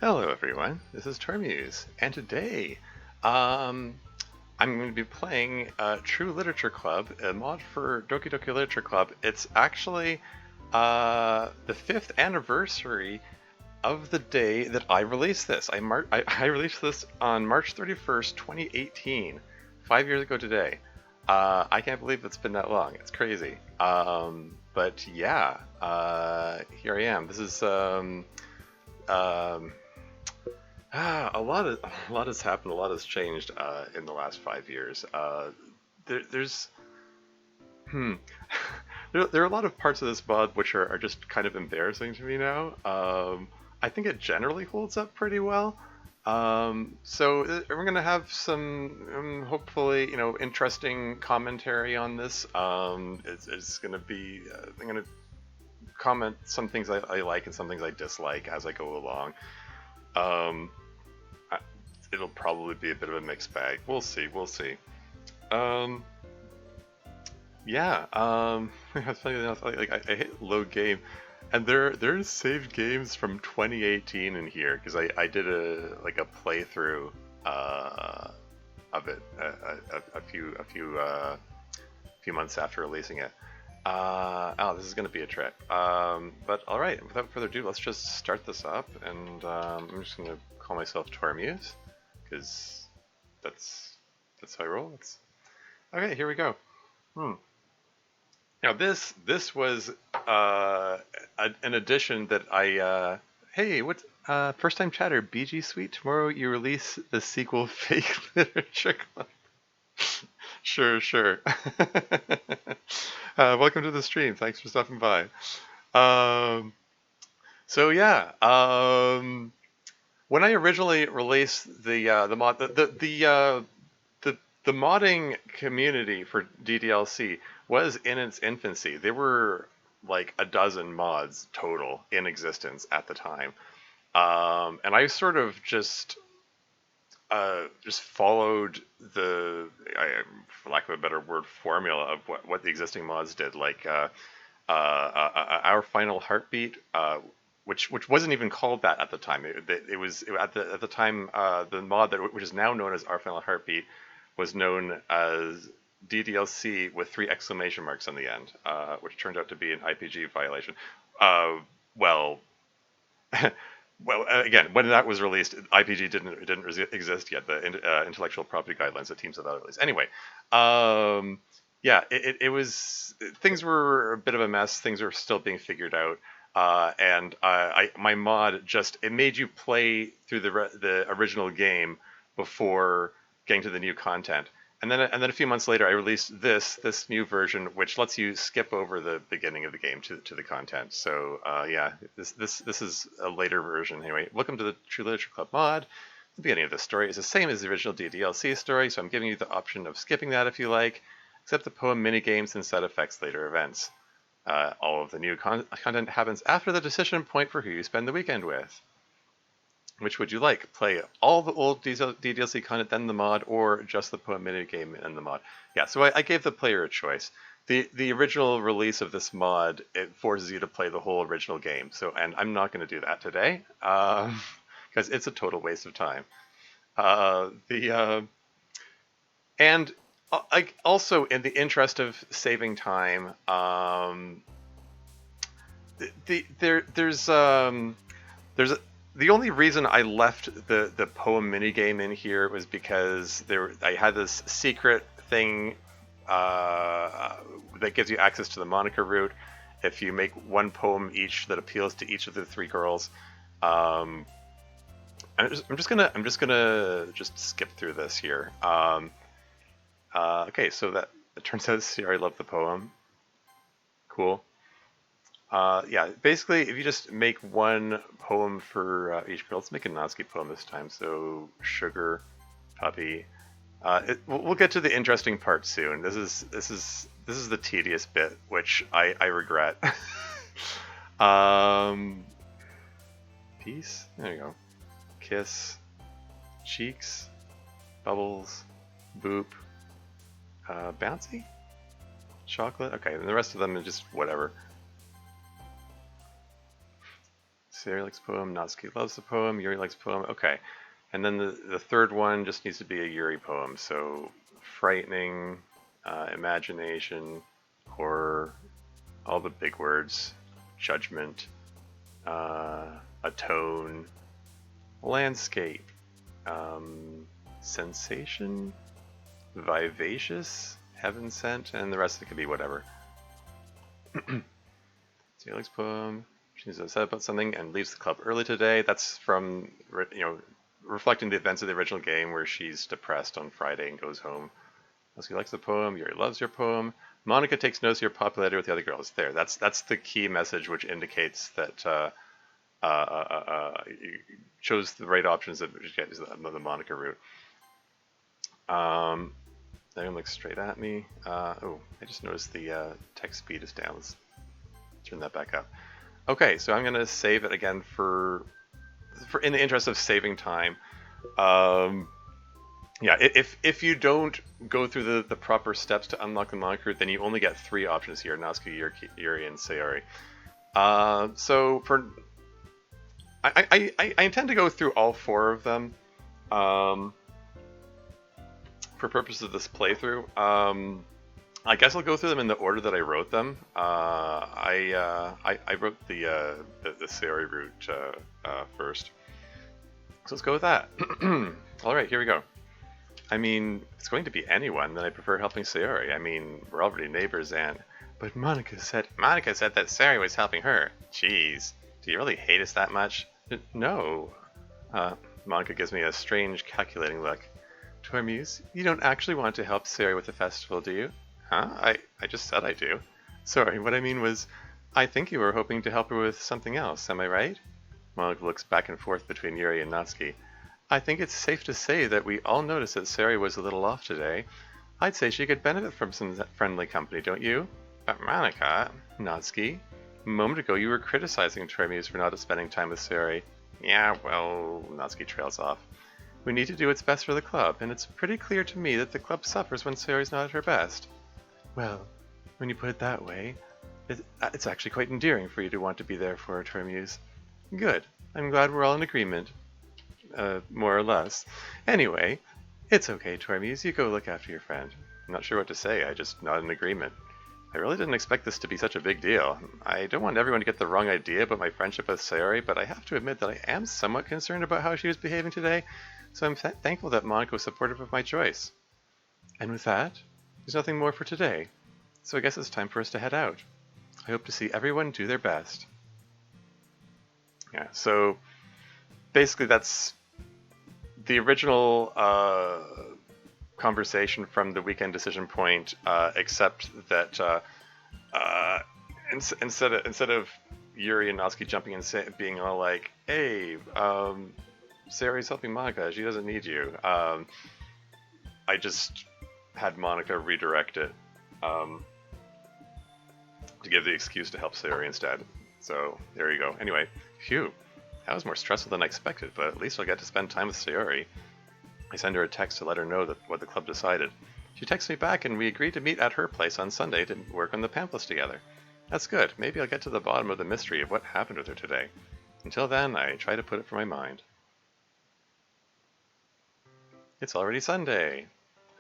Hello everyone, this is Termuse, and today um, I'm going to be playing True Literature Club, a mod for Doki Doki Literature Club. It's actually the 5th anniversary of the day that I released this. I released this on March 31st, 2018, 5 years ago today. I can't believe it's been that long, it's crazy. But yeah, here I am. This is um, a lot has happened. A lot has changed in the last 5 years. There's hmm, there are a lot of parts of this mod which are just kind of embarrassing to me now. I think it generally holds up pretty well. We're gonna have some hopefully interesting commentary on this. It's gonna be I'm gonna comment some things I like and some things I dislike as I go along. Um, it'll probably be a bit of a mixed bag. We'll see. We'll see. Um, yeah. It's funny enough. I hit load game, and there's saved games from 2018 in here because I did a playthrough of it a few months after releasing it. Oh, this is going to be a trip. But all right. Without further ado, let's just start this up, and I'm just going to call myself Tormuse because that's how I roll. Okay. Here we go. Hmm. Now this was an addition that hey, what first time chatter BG Suite, tomorrow you release the sequel Fake Literature Club. Sure, sure. Welcome to the stream. Thanks for stopping by. Um, so yeah, when I originally released the mod, the the modding community for DDLC was in its infancy. There were like a dozen mods total in existence at the time, and I sort of just followed for lack of a better word, formula of what the existing mods did, like Our Final Heartbeat, which wasn't even called that at the time. It was at the time the mod which is now known as Our Final Heartbeat was known as DDLC with three exclamation marks on the end, which turned out to be an IPG violation. Well, well, again, when that was released, IPG didn't exist yet. The intellectual property guidelines that teams have that released. Anyway, um, yeah, it was things were a bit of a mess. Things are still being figured out. And my mod just it made you play through the original game before getting to the new content. And then a few months later, I released this new version, which lets you skip over the beginning of the game to the content. So yeah, this is a later version. Anyway, welcome to the True Literature Club mod. The beginning of the story is the same as the original DDLC story, so I'm giving you the option of skipping that if you like, except the poem minigames and set affects later events. All of the new content happens after the decision point for who you spend the weekend with. Which would you like? Play all the old DDLC content, then the mod, or just the poem minigame and the mod? Yeah, so I gave the player a choice. The original release of this mod, it forces you to play the whole original game. And I'm not going to do that today, because it's a total waste of time. The and also in the interest of saving time, there's the only reason I left the poem minigame in here was because I had this secret thing that gives you access to the Monica route if you make one poem each that appeals to each of the three girls. I'm just gonna skip through this here. Okay, so that it turns out Sierra loved the poem. Cool. Yeah, basically, if you just make one poem for each girl, let's make a Natsuki poem this time. So, sugar, puppy. We'll get to the interesting part soon. This is the tedious bit, which I regret. um, peace. There you go. Kiss, cheeks, bubbles, boop, bouncy, chocolate. Okay, and the rest of them are just whatever. Sayori likes the poem. Natsuki loves the poem. Yuri likes the poem. Okay. And then the third one just needs to be a Yuri poem. So frightening, imagination, horror, all the big words, judgment, atone, landscape, sensation, vivacious, heaven sent, and the rest of it could be whatever. Felix poem. She's upset about something and leaves the club early today. That's from, reflecting the events of the original game where she's depressed on Friday and goes home. She likes the poem. Yuri loves your poem. Monica takes notice of your popularity with the other girls. There, that's the key message, which indicates that you chose the right options that get the Monica route. They're looks straight at me. I just noticed the text speed is down. Let's turn that back up. Okay, so I'm gonna save it again for in the interest of saving time. Yeah, if you don't go through the proper steps to unlock the Monica route, then you only get 3 options here: Natsuki, Yuri, and Sayori. So for I intend to go through all 4 of them. For purposes of this playthrough, I guess I'll go through them in the order that I wrote them. I wrote the Sayori route first, so let's go with that. All right, here we go. I mean, it's going to be anyone, then I prefer helping Sayori. I mean, we're already neighbors, and but Monica said that Sayori was helping her. Jeez, do you really hate us that much? No. Monica gives me a strange, calculating look. Tormuse, you don't actually want to help Sayori with the festival, do you? Huh? I just said I do. Sorry, what I mean was, I think you were hoping to help her with something else, am I right? Monica looks back and forth between Yuri and Natsuki. I think it's safe to say that we all noticed that Sayori was a little off today. I'd say she could benefit from some friendly company, don't you? But Monica, Natsuki, a moment ago you were criticizing Tormuse for not spending time with Sayori. Yeah, well, Natsuki trails off. We need to do what's best for the club, and it's pretty clear to me that the club suffers when Sayori's not at her best. Well, when you put it that way, it's actually quite endearing for you to want to be there for her, Tormuse. Good. I'm glad we're all in agreement. More or less. Anyway, it's okay, Tormuse. You go look after your friend. I'm not sure what to say. I just nod in agreement. I really didn't expect this to be such a big deal. I don't want everyone to get the wrong idea about my friendship with Sayori, but I have to admit that I am somewhat concerned about how she was behaving today, so I'm thankful that Monica was supportive of my choice. And with that, there's nothing more for today, so I guess it's time for us to head out. I hope to see everyone do their best. Yeah, so basically that's the original conversation from the weekend decision point, except that instead of Yuri and Natsuki jumping in and being all like, hey, Sayori's helping Monica, she doesn't need you. I just had Monica redirect it to give the excuse to help Sayori instead. So there you go. Anyway, phew. That was more stressful than I expected, but at least I'll get to spend time with Sayori. I send her a text to let her know what the club decided. She texts me back and we agreed to meet at her place on Sunday to work on the pamphlets together. That's good. Maybe I'll get to the bottom of the mystery of what happened with her today. Until then, I try to put it from my mind. It's already Sunday.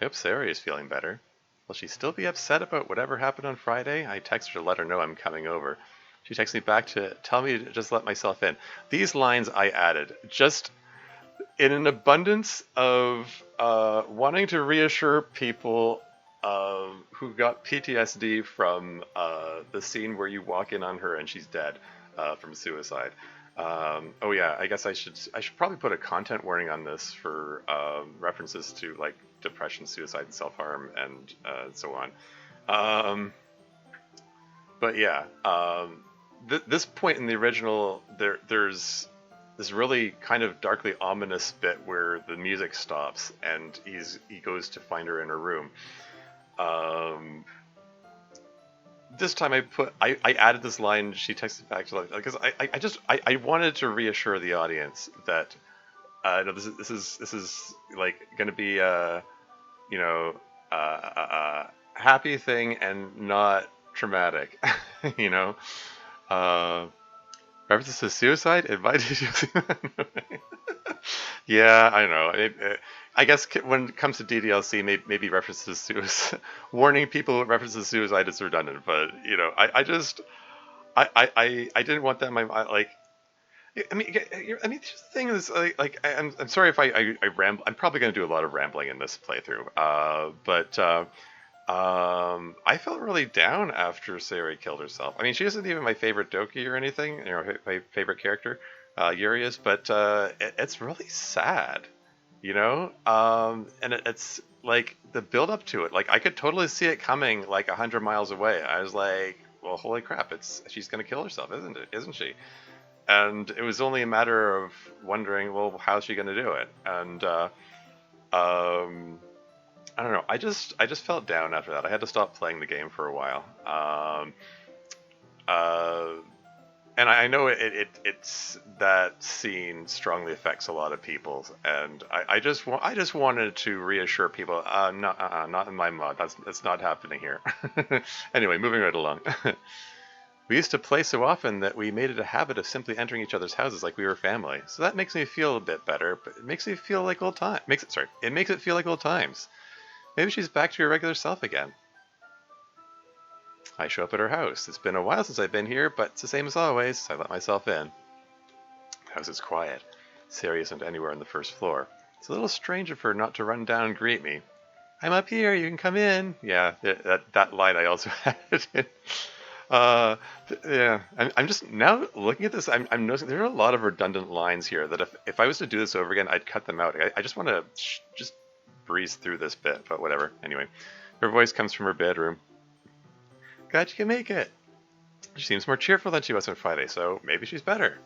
I hope Sayori is feeling better. Will she still be upset about whatever happened on Friday? I text her to let her know I'm coming over. She texts me back to tell me to just let myself in. These lines I added, just in an abundance of wanting to reassure people who got PTSD from the scene where you walk in on her and she's dead from suicide. Oh yeah, I guess I should probably put a content warning on this for references to like depression, suicide, and self-harm, and so on. But yeah, this point in the original, there's this really kind of darkly ominous bit where the music stops and he goes to find her in her room. This time I added this line. She texted back to because I wanted to reassure the audience that no, this is like going to be a happy thing and not traumatic, you know. References to suicide? Invited you. Yeah, I know. I guess when it comes to DDLC, maybe references to suicide, warning people with references to suicide is redundant. But I just, I didn't want that in my like. The thing is, I'm sorry if I ramble. I'm probably going to do a lot of rambling in this playthrough. But I felt really down after Sayori killed herself. I mean, she isn't even my favorite Doki or anything. My favorite character, Yuri is, but it's really sad. And it's like the build up to it. Like I could totally see it coming, like 100 miles away. I was like, well, holy crap! She's going to kill herself, isn't it? Isn't she? And it was only a matter of wondering, well, how's she going to do it? And um, I don't know. I just felt down after that. I had to stop playing the game for a while. Uh, and I know it's that scene strongly affects a lot of people, and I just wanted to reassure people, not in my mod. That's not happening here. Anyway, moving right along. We used to play so often that we made it a habit of simply entering each other's houses like we were family. So that makes me feel a bit better, but it makes me feel like old times. It makes it feel like old times. Maybe she's back to her regular self again. I show up at her house. It's been a while since I've been here, but it's the same as always. I let myself in. The house is quiet. Sari isn't anywhere on the first floor. It's a little strange of her not to run down and greet me. I'm up here, you can come in. Yeah, that line I also had. Uh, yeah, I'm just now looking at this. I'm noticing there are a lot of redundant lines here that if I was to do this over again, I'd cut them out. I just want to just breeze through this bit, but whatever. Anyway, her voice comes from her bedroom. Glad you can make it. She seems more cheerful than she was on Friday, so maybe she's better.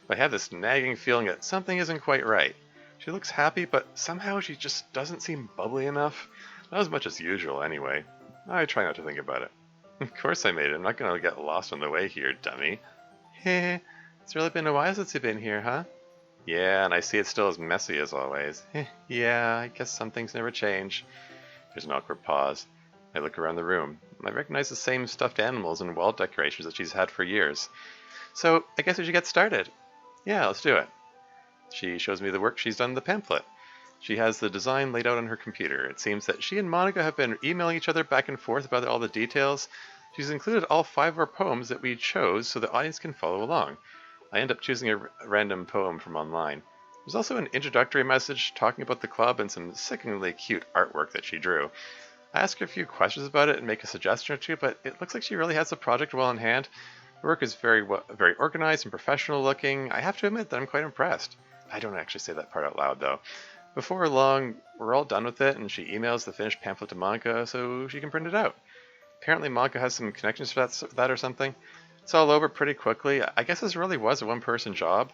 But I have this nagging feeling that something isn't quite right. She looks happy, but somehow she just doesn't seem bubbly enough. Not as much as usual, anyway. I try not to think about it. Of course I made it. I'm not going to get lost on the way here, dummy. Heh, it's really been a while since you've been here, huh? Yeah, and I see it's still as messy as always. Yeah, I guess some things never change. There's an awkward pause. I look around the room. I recognize the same stuffed animals and wall decorations that she's had for years. So, I guess we should get started. Yeah, let's do it. She shows me the work she's done in the pamphlet. She has the design laid out on her computer. It seems that she and Monica have been emailing each other back and forth about all the details. She's included all 5 of our poems that we chose so the audience can follow along. I end up choosing a random poem from online. There's also an introductory message talking about the club and some sickeningly cute artwork that she drew. I ask her a few questions about it and make a suggestion or two, but it looks like she really has the project well in hand. The work is very organized and professional looking. I have to admit that I'm quite impressed. I don't actually say that part out loud, though. Before long, we're all done with it, and she emails the finished pamphlet to Monica so she can print it out. Apparently Monica has some connections for that or something. It's all over pretty quickly. I guess this really was a one-person job.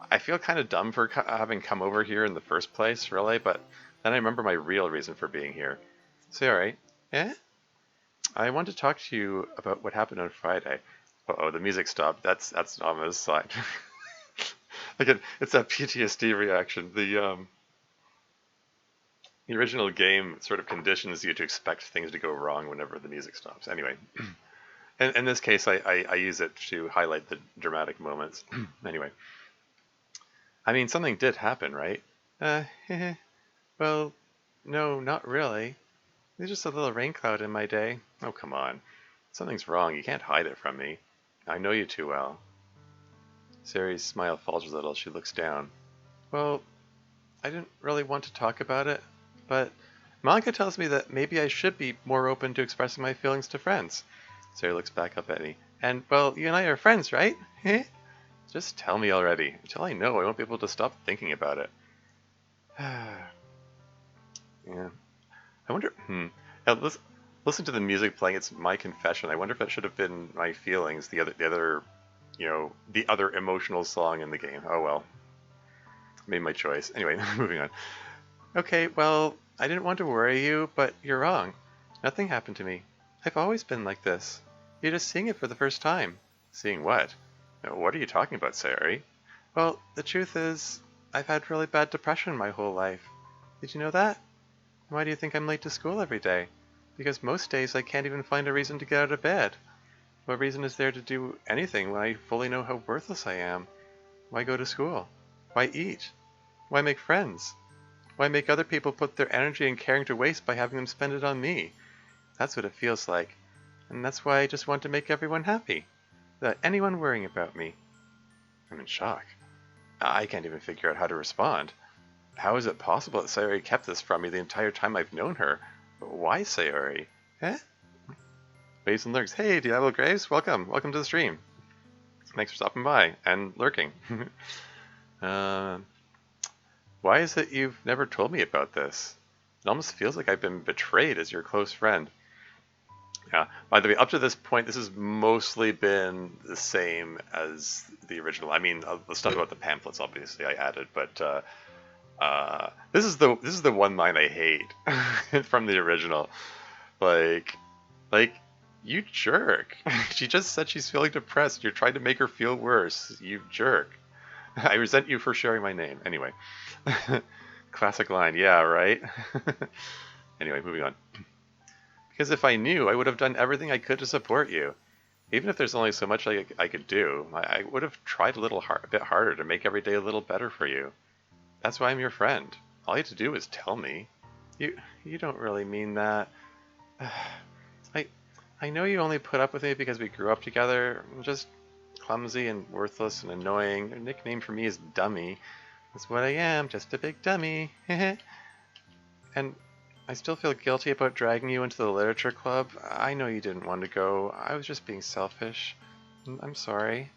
I feel kind of dumb for having come over here in the first place, really, but then I remember my real reason for being here. So, alright. Eh? I want to talk to you about what happened on Friday. Uh-oh, the music stopped. That's an ominous sign. Again, it's that PTSD reaction. The original game sort of conditions you to expect things to go wrong whenever the music stops. Anyway, in this case, I use it to highlight the dramatic moments. Anyway, I mean, something did happen, right? Well, no, not really. There's just a little rain cloud in my day. Oh, come on. Something's wrong. You can't hide it from me. I know you too well. Sari's smile falters a little. She looks down. Well, I didn't really want to talk about it, but Monica tells me that maybe I should be more open to expressing my feelings to friends. Sari looks back up at me. And, well, you and I are friends, right? Just tell me already. Until I know, I won't be able to stop thinking about it. Yeah. I wonder, Now, listen to the music playing. It's my confession. I wonder if that should have been my feelings, the other emotional song in the game. Oh well. Made my choice. Anyway, moving on. Okay, well, I didn't want to worry you, but you're wrong. Nothing happened to me. I've always been like this. You're just seeing it for the first time. Seeing what? What are you talking about, Sari? Well, the truth is, I've had really bad depression my whole life. Did you know that? Why do you think I'm late to school every day? Because most days I can't even find a reason to get out of bed. What reason is there to do anything when I fully know how worthless I am? Why go to school? Why eat? Why make friends? Why make other people put their energy and caring to waste by having them spend it on me? That's what it feels like. And that's why I just want to make everyone happy. Without anyone worrying about me. I'm in shock. I can't even figure out how to respond. How is it possible that Sayori kept this from me the entire time I've known her? Why Sayori? Eh? Waves and lurks. Hey, Diablo Graves, welcome. Welcome to the stream. Thanks for stopping by and lurking. Why is it you've never told me about this? It almost feels like I've been betrayed as your close friend. Yeah, by the way, up to this point, this has mostly been the same as the original. I mean, the stuff about the pamphlets, obviously, I added, but this is the one line I hate from the original. Like, you jerk. She just said she's feeling depressed. You're trying to make her feel worse. You jerk. I resent you for sharing my name. Anyway. Classic line. Yeah, right? Anyway, moving on. Because if I knew, I would have done everything I could to support you. Even if there's only so much I could do, I would have tried a bit harder to make every day a little better for you. That's why I'm your friend. All you have to do is tell me. You don't really mean that. I know you only put up with me because we grew up together. I'm just clumsy and worthless and annoying. Your nickname for me is Dummy. That's what I am, just a big dummy. And I still feel guilty about dragging you into the literature club. I know you didn't want to go. I was just being selfish. I'm sorry.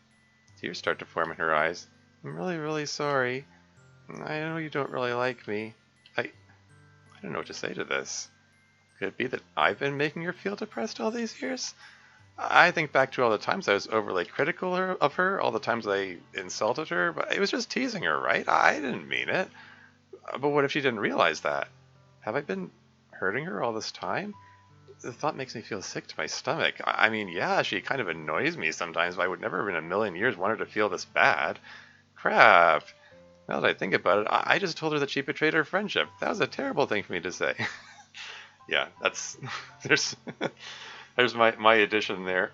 Tears start to form in her eyes. I'm really, really sorry. I know you don't really like me. I don't know what to say to this. Could it be that I've been making her feel depressed all these years? I think back to all the times I was overly critical of her, all the times I insulted her, but it was just teasing her, right? I didn't mean it. But what if she didn't realize that? Have I been hurting her all this time? The thought makes me feel sick to my stomach. I mean, yeah, she kind of annoys me sometimes, but I would never in a million years want her to feel this bad. Crap. Now that I think about it, I just told her that she betrayed our friendship. That was a terrible thing for me to say. Yeah, that's... There's my addition there.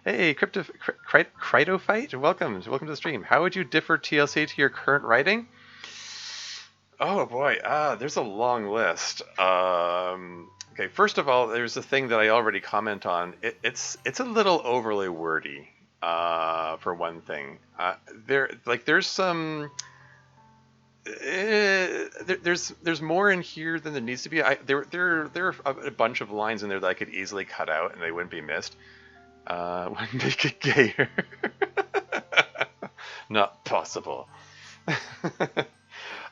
Hey, Cryptophyte, welcome to the stream. How would you differ TLC to your current writing? Oh boy, there's a long list. Okay, first of all, there's a thing that I already comment on. It's a little overly wordy, for one thing. There's some. There's more in here than there needs to be. There are a bunch of lines in there that I could easily cut out and they wouldn't be missed. Would make it gayer. Not possible.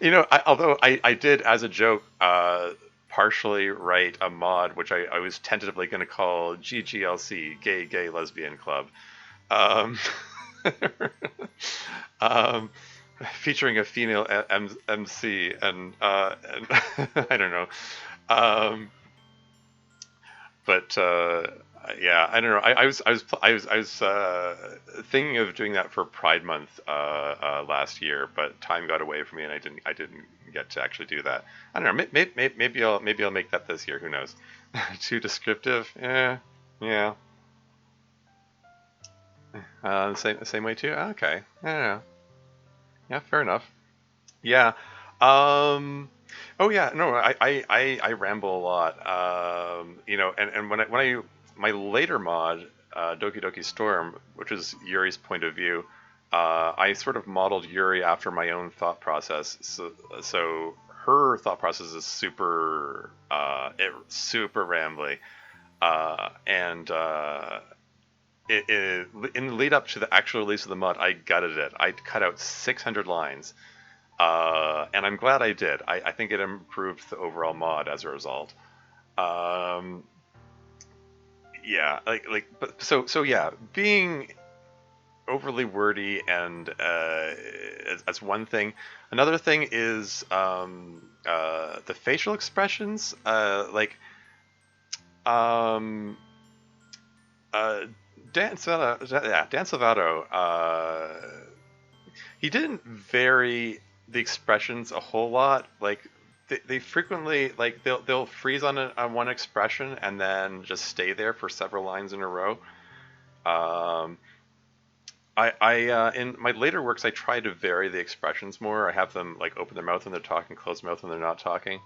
Although I did, as a joke, partially write a mod, which I was tentatively going to call GGLC, Gay Lesbian Club. Featuring a female MC, and I don't know. Yeah, I don't know. I was thinking of doing that for Pride Month last year, but time got away from me, and I didn't get to actually do that. I don't know. Maybe I'll make that this year. Who knows? Too descriptive? Yeah. Same way too. Okay. I don't know. Yeah, fair enough. Yeah. Oh yeah. No, I ramble a lot. And when I my later mod, Doki Doki Storm, which is Yuri's point of view, I sort of modeled Yuri after my own thought process. So her thought process is super rambly, and in the lead up to the actual release of the mod, I gutted it. I cut out 600 lines, and I'm glad I did. I think it improved the overall mod as a result. Yeah, so yeah, being overly wordy and as one thing. Another thing is the facial expressions, Dan Salvato, he didn't vary the expressions a whole lot. Like they frequently, like they'll freeze on one expression and then just stay there for several lines in a row. Um, in my later works, I try to vary the expressions more. I have them like open their mouth when they're talking, close their mouth when they're not talking.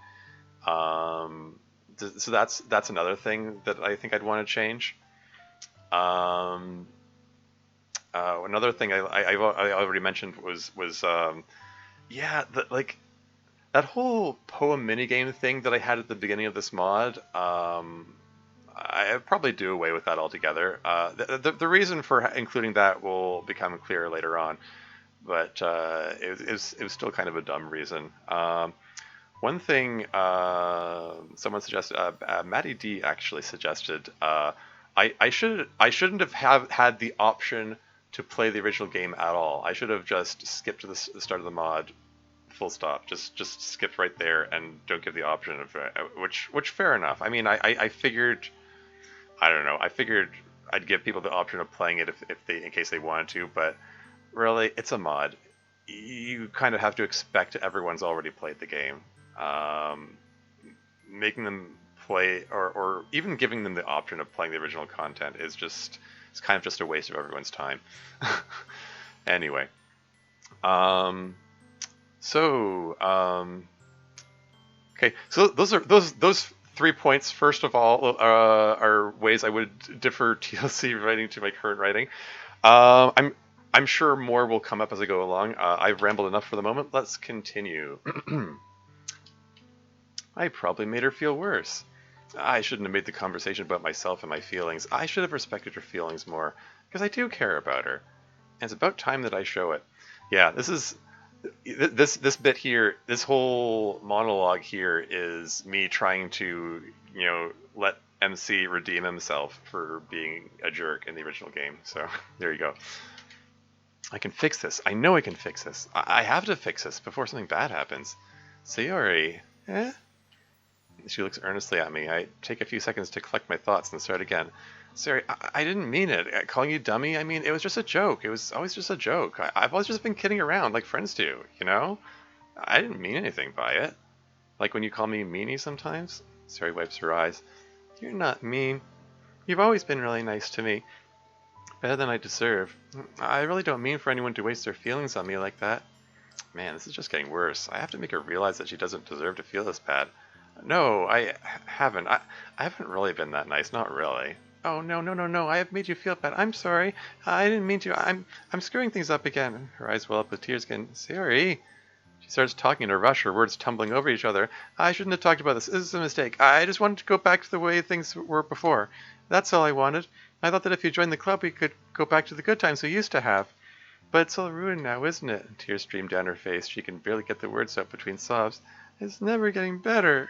Um, so that's another thing that I think I'd want to change. Um, another thing I already mentioned was yeah, like that whole poem minigame thing that I had at the beginning of this mod. I probably do away with that altogether. The reason for including that will become clear later on, but it was still kind of a dumb reason. One thing someone suggested, Maddie D actually suggested, I shouldn't have had the option to play the original game at all. I should have just skipped to the start of the mod, full stop. Just skipped right there and don't give the option of which fair enough. I mean, I figured, I don't know, I figured I'd give people the option of playing it if they, in case they wanted to, but really, it's a mod. You kind of have to expect everyone's already played the game. Um, Making them play, or even giving them the option of playing the original content is just, it's kind of just a waste of everyone's time. Anyway, um, so okay, so those 3 points. First of all, are ways I would differ TLC writing to my current writing. I'm sure more will come up as I go along. I've rambled enough for the moment. Let's continue. I probably made her feel worse. I shouldn't have made the conversation about myself and my feelings. I should have respected her feelings more, because I do care about her. And it's about time that I show it. Yeah, this bit here, this whole monologue here is me trying to, let MC redeem himself for being a jerk in the original game. So there you go. I can fix this. I know I can fix this. I have to fix this before something bad happens. Sayori, eh? She looks earnestly at me. I take a few seconds to collect my thoughts and start again. Sorry, I didn't mean it. Calling you dummy, I mean, it was just a joke. It was always just a joke. I've always just been kidding around like friends do, you know? I didn't mean anything by it. Like when you call me meanie sometimes? Sari wipes her eyes. You're not mean. You've always been really nice to me. Better than I deserve. I really don't mean for anyone to waste their feelings on me like that. Man, this is just getting worse. I have to make her realize that she doesn't deserve to feel this bad. No, I haven't. I haven't really been that nice. Not really. Oh, no, no, no, no. I have made you feel bad. I'm sorry. I didn't mean to. I'm screwing things up again. Her eyes well up with tears again. Sorry. She starts talking in a rush, her words tumbling over each other. I shouldn't have talked about this. This is a mistake. I just wanted to go back to the way things were before. That's all I wanted. I thought that if you joined the club, we could go back to the good times we used to have. But it's all ruined now, isn't it? Tears stream down her face. She can barely get the words out between sobs. It's never getting better.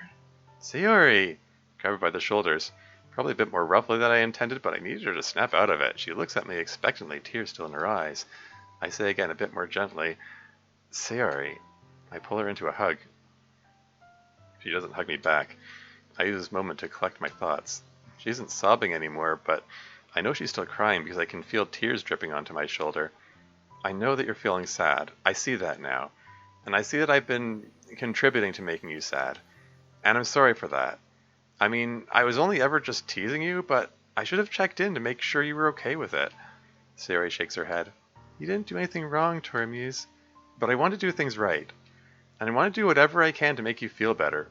Sayori! Grab her by the shoulders. Probably a bit more roughly than I intended, but I needed her to snap out of it. She looks at me expectantly, tears still in her eyes. I say again, a bit more gently, Sayori. I pull her into a hug. She doesn't hug me back. I use this moment to collect my thoughts. She isn't sobbing anymore, but I know she's still crying because I can feel tears dripping onto my shoulder. I know that you're feeling sad. I see that now. And I see that I've been contributing to making you sad. And I'm sorry for that. I mean, I was only ever just teasing you, but I should have checked in to make sure you were okay with it. Sayori shakes her head. You didn't do anything wrong, Torimuse. But I want to do things right. And I want to do whatever I can to make you feel better.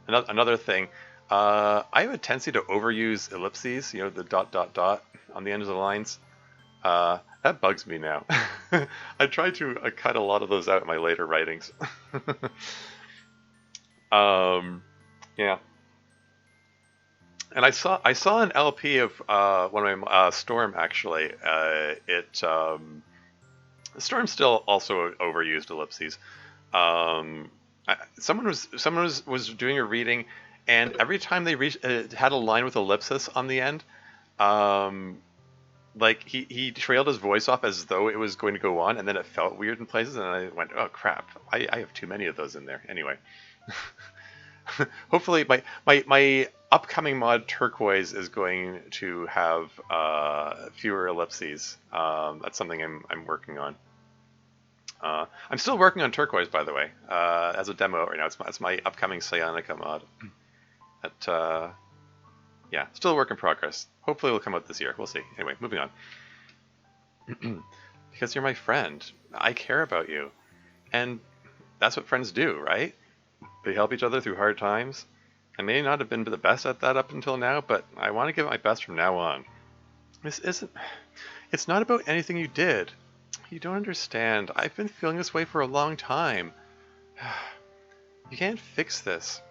Another thing. I have a tendency to overuse ellipses, the dot dot dot on the end of the lines. That bugs me now. I try to cut a lot of those out in my later writings. Yeah. And I saw an LP of one of my Storm actually. Storm still also overused ellipses. Someone was doing a reading, and every time they had a line with ellipsis on the end, like he trailed his voice off as though it was going to go on, and then it felt weird in places, and I went, oh crap, I have too many of those in there. Anyway. Hopefully my upcoming mod Turquoise is going to have fewer ellipses. That's something I'm working on. I'm still working on Turquoise, by the way, as a demo right now. It's my upcoming Psionica mod. Yeah, still a work in progress. Hopefully it'll come out this year. We'll see. Anyway, moving on. Because you're my friend. I care about you. And that's what friends do, right? They help each other through hard times. I may not have been the best at that up until now, but I want to give it my best from now on. This isn't... It's not about anything you did. You don't understand. I've been feeling this way for a long time. You can't fix this.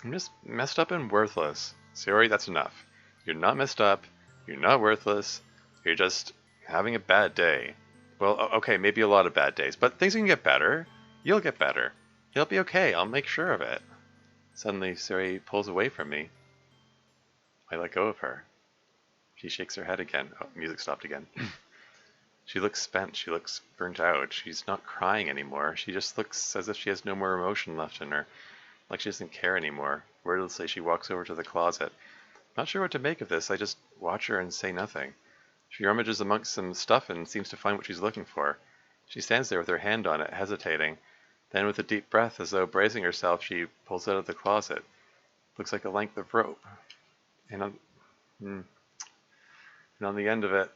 I'm just messed up and worthless. Sayori, that's enough. You're not messed up. You're not worthless. You're just having a bad day. Well, okay, maybe a lot of bad days, but things can get better. You'll get better. You'll be okay. I'll make sure of it. Suddenly, Sayori pulls away from me. I let go of her. She shakes her head again. Oh, music stopped again. She looks spent. She looks burnt out. She's not crying anymore. She just looks as if she has no more emotion left in her. Like she doesn't care anymore. Wordlessly, she walks over to the closet. Not sure what to make of this. I just watch her and say nothing. She rummages amongst some stuff and seems to find what she's looking for. She stands there with her hand on it, hesitating. Then, with a deep breath, as though bracing herself, she pulls out of the closet. Looks like a length of rope. And on the end of it,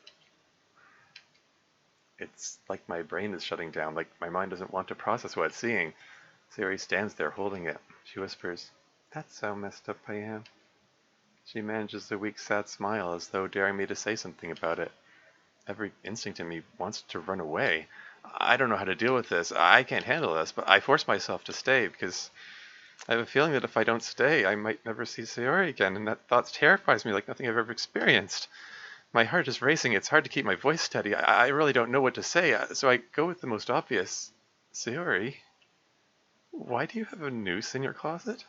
it's like my brain is shutting down, like my mind doesn't want to process what it's seeing. Sayori stands there holding it. She whispers, "That's how messed up I am." She manages a weak, sad smile, as though daring me to say something about it. Every instinct in me wants to run away. I don't know how to deal with this. I can't handle this, but I force myself to stay because I have a feeling that if I don't stay, I might never see Sayori again, and that thought terrifies me like nothing I've ever experienced. My heart is racing. It's hard to keep my voice steady. I really don't know what to say, so I go with the most obvious. Sayori, why do you have a noose in your closet?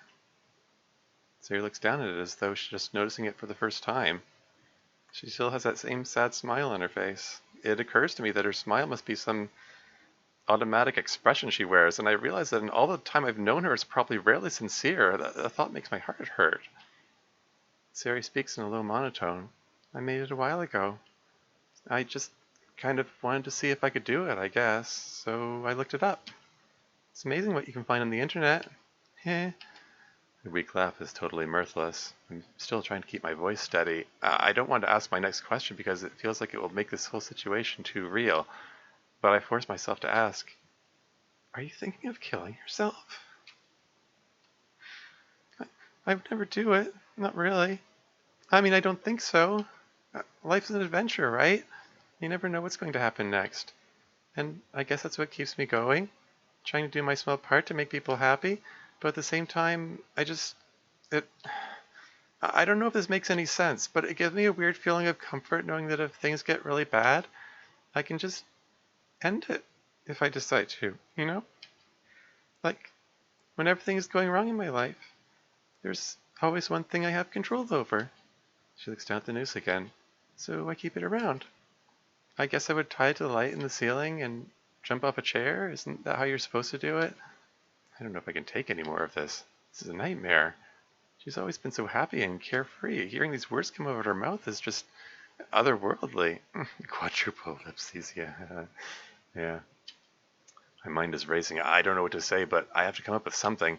Sayori looks down at it as though she's just noticing it for the first time. She still has that same sad smile on her face. It occurs to me that her smile must be some automatic expression she wears, and I realize that in all the time I've known her, it's probably rarely sincere. The thought makes my heart hurt. Sayori speaks in a low monotone. I made it a while ago. I just kind of wanted to see if I could do it, I guess, so I looked it up. It's amazing what you can find on the internet. Heh. The weak laugh is totally mirthless. I'm still trying to keep my voice steady. I don't want to ask my next question because it feels like it will make this whole situation too real. But I force myself to ask, are you thinking of killing yourself? I would never do it. Not really. I mean, I don't think so. Life's an adventure, right? You never know what's going to happen next. And I guess that's what keeps me going. Trying to do my small part to make people happy. But at the same time, I don't know if this makes any sense, but it gives me a weird feeling of comfort knowing that if things get really bad, I can just end it if I decide to, you know? Like, when everything is going wrong in my life, there's always one thing I have control over. She looks down at the noose again, so I keep it around. I guess I would tie it to the light in the ceiling and jump off a chair. Isn't that how you're supposed to do it? I don't know if I can take any more of this. This is a nightmare. She's always been so happy and carefree. Hearing these words come out of her mouth is just otherworldly. Quadruple ellipses, yeah. My mind is racing. I don't know what to say, but I have to come up with something.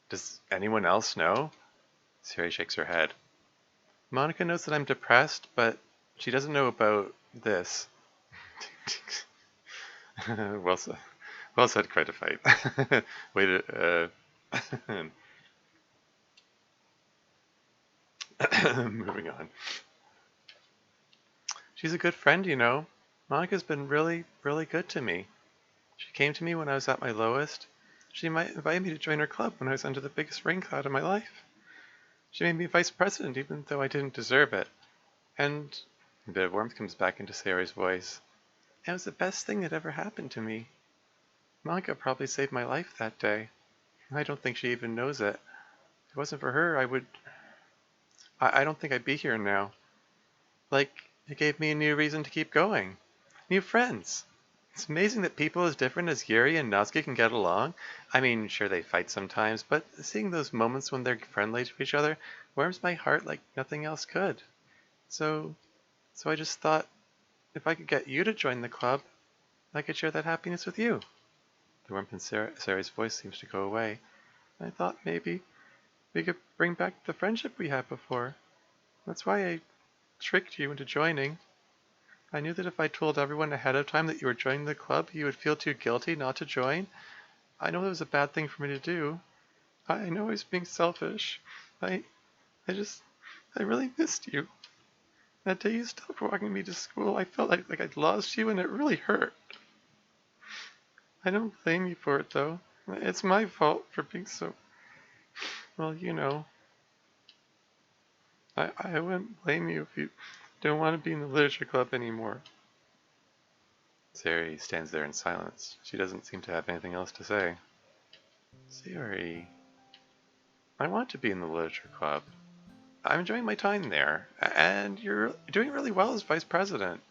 Does anyone else know? Sayori shakes her head. Monica knows that I'm depressed, but she doesn't know about this. Well said, quite a fight. Way to, moving on. She's a good friend, you know. Monica's been really, really good to me. She came to me when I was at my lowest. She might invite me to join her club when I was under the biggest rain cloud of my life. She made me vice president even though I didn't deserve it. And a bit of warmth comes back into Sayori's voice. It was the best thing that ever happened to me. Monica probably saved my life that day. I don't think she even knows it. If it wasn't for her, I don't think I'd be here now. Like, it gave me a new reason to keep going. New friends. It's amazing that people as different as Yuri and Natsuki can get along. I mean, sure they fight sometimes, but seeing those moments when they're friendly to each other warms my heart like nothing else could. So I just thought, if I could get you to join the club, I could share that happiness with you. The warmth in Sayori's voice seems to go away. I thought maybe we could bring back the friendship we had before. That's why I tricked you into joining. I knew that if I told everyone ahead of time that you were joining the club, you would feel too guilty not to join. I know it was a bad thing for me to do. I know I was being selfish. I, I really missed you. That day you stopped walking me to school, I felt like I'd lost you, and it really hurt. I don't blame you for it, though. It's my fault for being so... Well, you know. I wouldn't blame you if you don't want to be in the literature club anymore. Sayori stands there in silence. She doesn't seem to have anything else to say. Sayori, I want to be in the literature club. I'm enjoying my time there, and you're doing really well as vice president.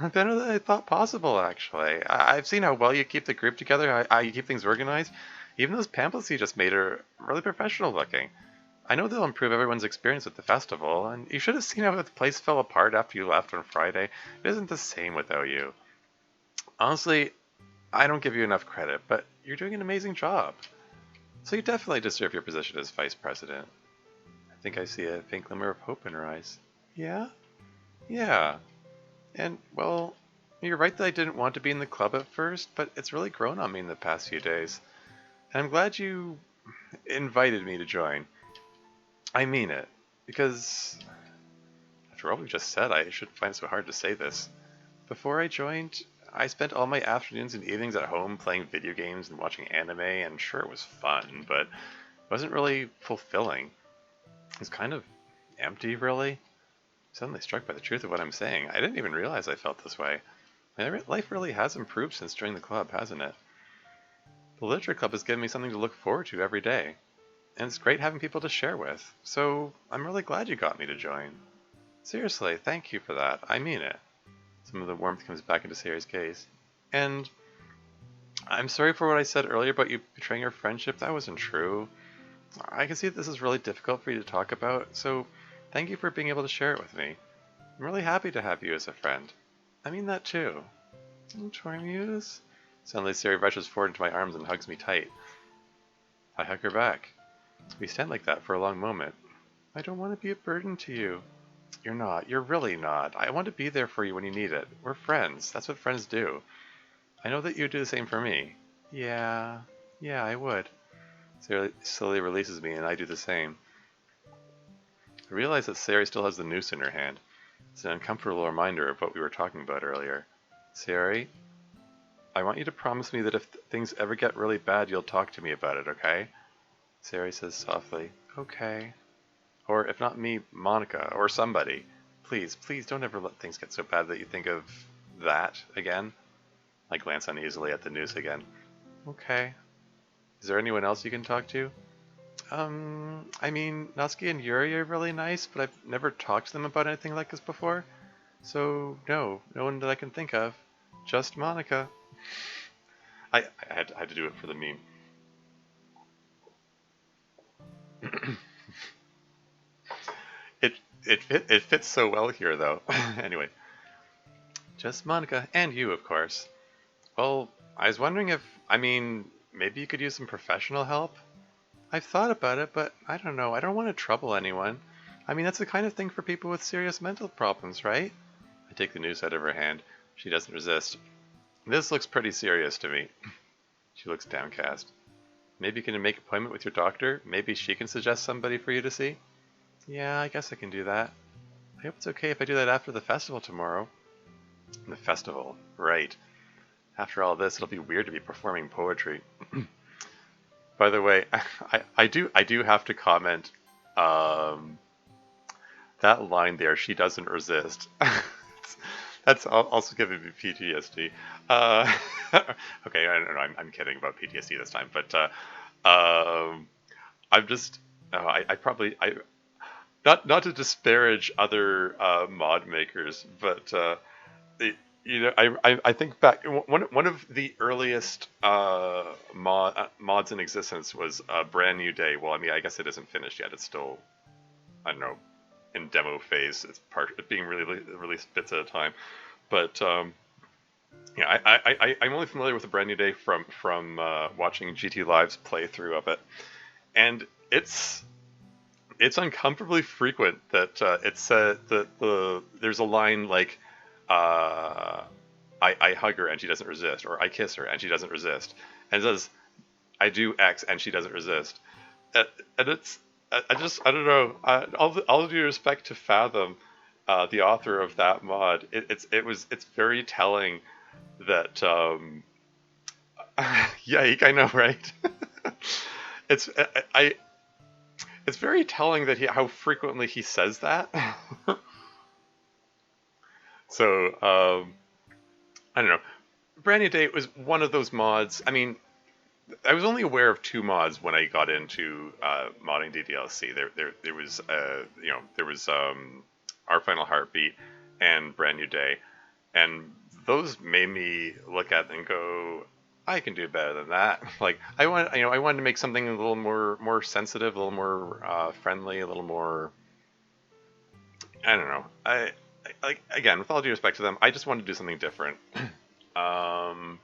Better than I thought possible, actually. I've seen how well you keep the group together, how you keep things organized. Even those pamphlets you just made are really professional looking. I know they'll improve everyone's experience at the festival, and you should have seen how the place fell apart after you left on Friday. It isn't the same without you. Honestly, I don't give you enough credit, but you're doing an amazing job. So you definitely deserve your position as vice president. I think I see a faint glimmer of hope in her eyes. Yeah? Yeah. And, well, you're right that I didn't want to be in the club at first, but it's really grown on me in the past few days. And I'm glad you invited me to join. I mean it, because after all we've just said, I shouldn't find it so hard to say this. Before I joined, I spent all my afternoons and evenings at home playing video games and watching anime, and sure it was fun, but it wasn't really fulfilling. It was kind of empty, really. Suddenly struck by the truth of what I'm saying. I didn't even realize I felt this way. My life really has improved since joining the club, hasn't it? The literature club has given me something to look forward to every day. And it's great having people to share with. So I'm really glad you got me to join. Seriously, thank you for that. I mean it. Some of the warmth comes back into Sayori's gaze. And I'm sorry for what I said earlier about you betraying our friendship. That wasn't true. I can see that this is really difficult for you to talk about, so thank you for being able to share it with me. I'm really happy to have you as a friend. I mean that too. Tormuse? Suddenly Sayori rushes forward into my arms and hugs me tight. I hug her back. We stand like that for a long moment. I don't want to be a burden to you. You're not. You're really not. I want to be there for you when you need it. We're friends. That's what friends do. I know that you'd do the same for me. Yeah, I would. Sayori slowly releases me and I do the same. I realize that Sayori still has the noose in her hand. It's an uncomfortable reminder of what we were talking about earlier. Sayori, I want you to promise me that if things ever get really bad, you'll talk to me about it, okay? Sayori says softly, okay. Or if not me, Monica, or somebody. Please don't ever let things get so bad that you think of that again. I glance uneasily at the noose again. Okay. Is there anyone else you can talk to? I mean, Natsuki and Yuri are really nice, but I've never talked to them about anything like this before. So, no one that I can think of. Just Monica. I had to do it for the meme. It fits so well here, though. Anyway. Just Monica, and you, of course. Well, I was wondering if, maybe you could use some professional help? I've thought about it, but I don't know. I don't want to trouble anyone. I mean, that's the kind of thing for people with serious mental problems, right? I take the noose out of her hand. She doesn't resist. This looks pretty serious to me. She looks downcast. Maybe you can make an appointment with your doctor? Maybe she can suggest somebody for you to see? Yeah, I guess I can do that. I hope it's okay if I do that after the festival tomorrow. The festival, right. After all this, it'll be weird to be performing poetry. By the way, I do have to comment, that line there, she doesn't resist. That's also giving me PTSD. Okay, I don't know, I'm kidding about PTSD this time, but I'm just, I probably, not to disparage other mod makers, but I think back, one of the earliest mods in existence was a Brand New Day. Well, I mean, I guess it isn't finished yet. It's still, I don't know, in demo phase. It's being released bits at a time. But yeah, I'm only familiar with the Brand New Day from watching GT Live's playthrough of it, and it's it's uncomfortably frequent that it's there's a line like, uh, I hug her and she doesn't resist, or I kiss her and she doesn't resist, and it says I do X and she doesn't resist. And it's, I don't know. All due respect to Fathom, the author of that mod, it's very telling that yike, I know, right? it's I it's very telling that how frequently he says that. So I don't know. Brand New Day was one of those mods. I mean, I was only aware of two mods when I got into modding DDLC. There was there was Our Final Heartbeat and Brand New Day, and those made me look at it and go, I can do better than that. Like I wanted to make something a little more sensitive, a little more friendly, a little more. I don't know. Like again, with all due respect to them, I just wanted to do something different. um,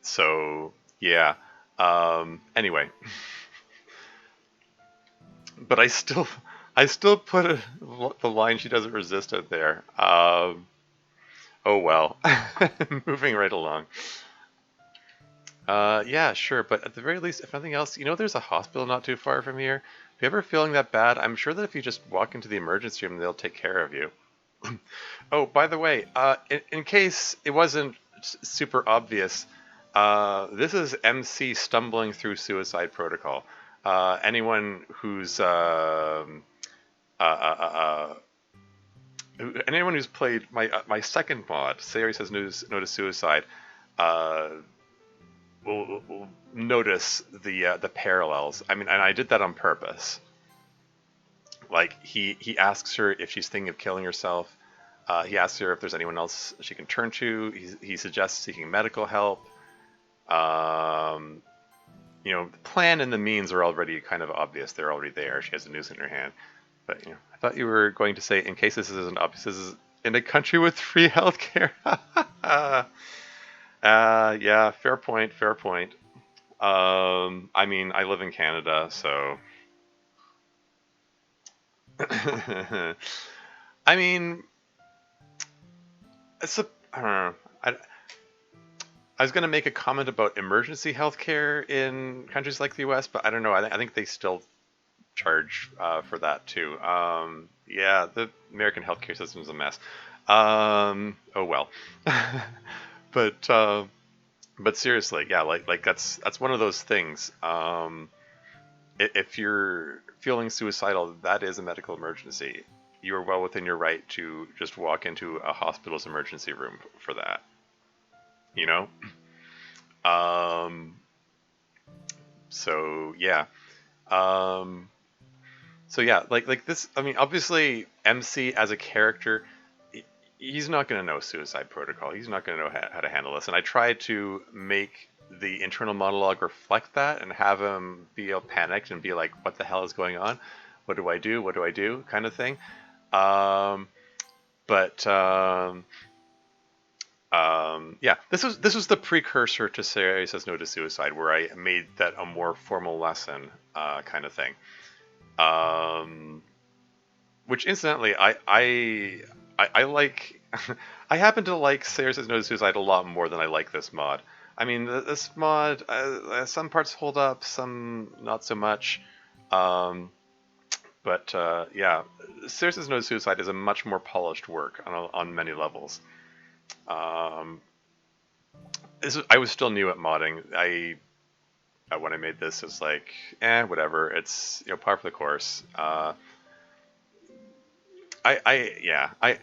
so yeah. Anyway, but I still put the line she doesn't resist out there. Oh well. Moving right along. Yeah, sure, but at the very least, if nothing else, there's a hospital not too far from here. If you're ever feeling that bad, I'm sure that if you just walk into the emergency room, they'll take care of you. Oh, by the way, in case it wasn't super obvious, this is MC stumbling through Suicide Protocol. Anyone who's uh, uh, anyone who's played my second mod, Sayori Says No to Suicide, uh, will notice the parallels. I mean, and I did that on purpose. Like he asks her if she's thinking of killing herself. He asks her if there's anyone else she can turn to. He suggests seeking medical help. Um, the plan and the means are already kind of obvious. They're already there. She has a noose in her hand. But I thought you were going to say, in case this isn't obvious, this is in a country with free healthcare. Yeah, fair point. Fair point. I mean, I live in Canada, so. I mean, I don't know. I was going to make a comment about emergency healthcare in countries like the U.S., but I don't know. I think they still charge for that too. Yeah, the American healthcare system is a mess. Oh well. but but seriously, yeah, like that's one of those things. If you're feeling suicidal, that is a medical emergency. You are well within your right to just walk into a hospital's emergency room for that. You know. Um, so yeah. Um, so yeah, like this. I mean, obviously, MC as a character, he's not going to know Suicide Protocol. He's not going to know how to handle this. And I tried to make the internal monologue reflect that and have him be all panicked and be like, "What the hell is going on? What do I do? What do I do?" kind of thing. Um, but yeah, this was the precursor to Sayori Says No to Suicide, where I made that a more formal lesson kind of thing. Which incidentally, I like. I happen to like Sayori Says No to Suicide a lot more than I like this mod. I mean, this mod, some parts hold up, some not so much. Um, but yeah, Sayori Says No to Suicide is a much more polished work on many levels. Um, I was still new at modding. When I made this, it's like, whatever. It's par for the course. Yeah, I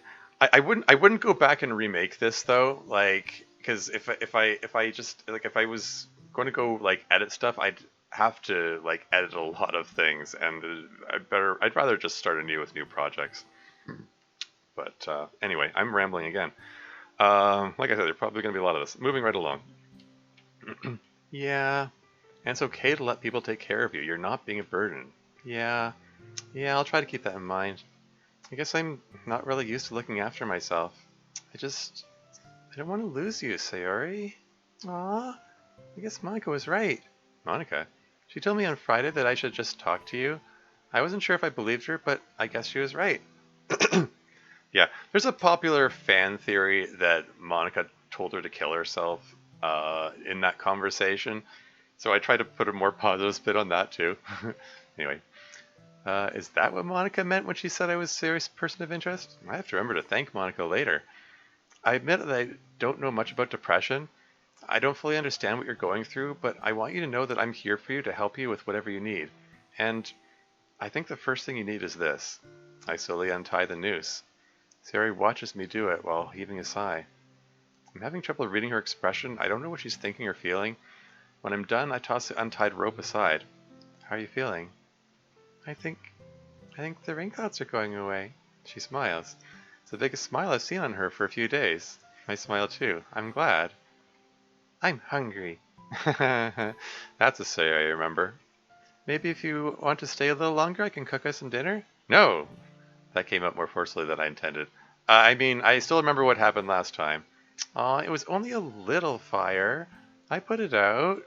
wouldn't go back and remake this though, like, because if I just like if I was going to go like edit stuff, I'd have to like edit a lot of things, and I'd rather just start anew with new projects. But anyway, I'm rambling again. Like I said, there's probably going to be a lot of this. Moving right along. Yeah, and it's okay to let people take care of you. You're not being a burden. Yeah, yeah, I'll try to keep that in mind. I guess I'm not really used to looking after myself. I don't want to lose you, Sayori. Aw, I guess Monica was right. Monica? She told me on Friday that I should just talk to you. I wasn't sure if I believed her, but I guess she was right. Yeah, there's a popular fan theory that Monica told her to kill herself in that conversation. So I tried to put a more positive spin on that too. Anyway, is that what Monica meant when she said I was a serious person of interest? I have to remember to thank Monica later. I admit that I don't know much about depression. I don't fully understand what you're going through, but I want you to know that I'm here for you to help you with whatever you need. And I think the first thing you need is this. I slowly untie the noose. Sari watches me do it while heaving a sigh. I'm having trouble reading her expression. I don't know what she's thinking or feeling. When I'm done, I toss the untied rope aside. How are you feeling? I think the ring clouds are going away. She smiles. It's the biggest smile I've seen on her for a few days. I smile too. I'm glad. I'm hungry. That's a say I remember. Maybe if you want to stay a little longer, I can cook us some dinner? No! That came out more forcefully than I intended. I mean, I still remember what happened last time. Aw, it was only a little fire. I put it out.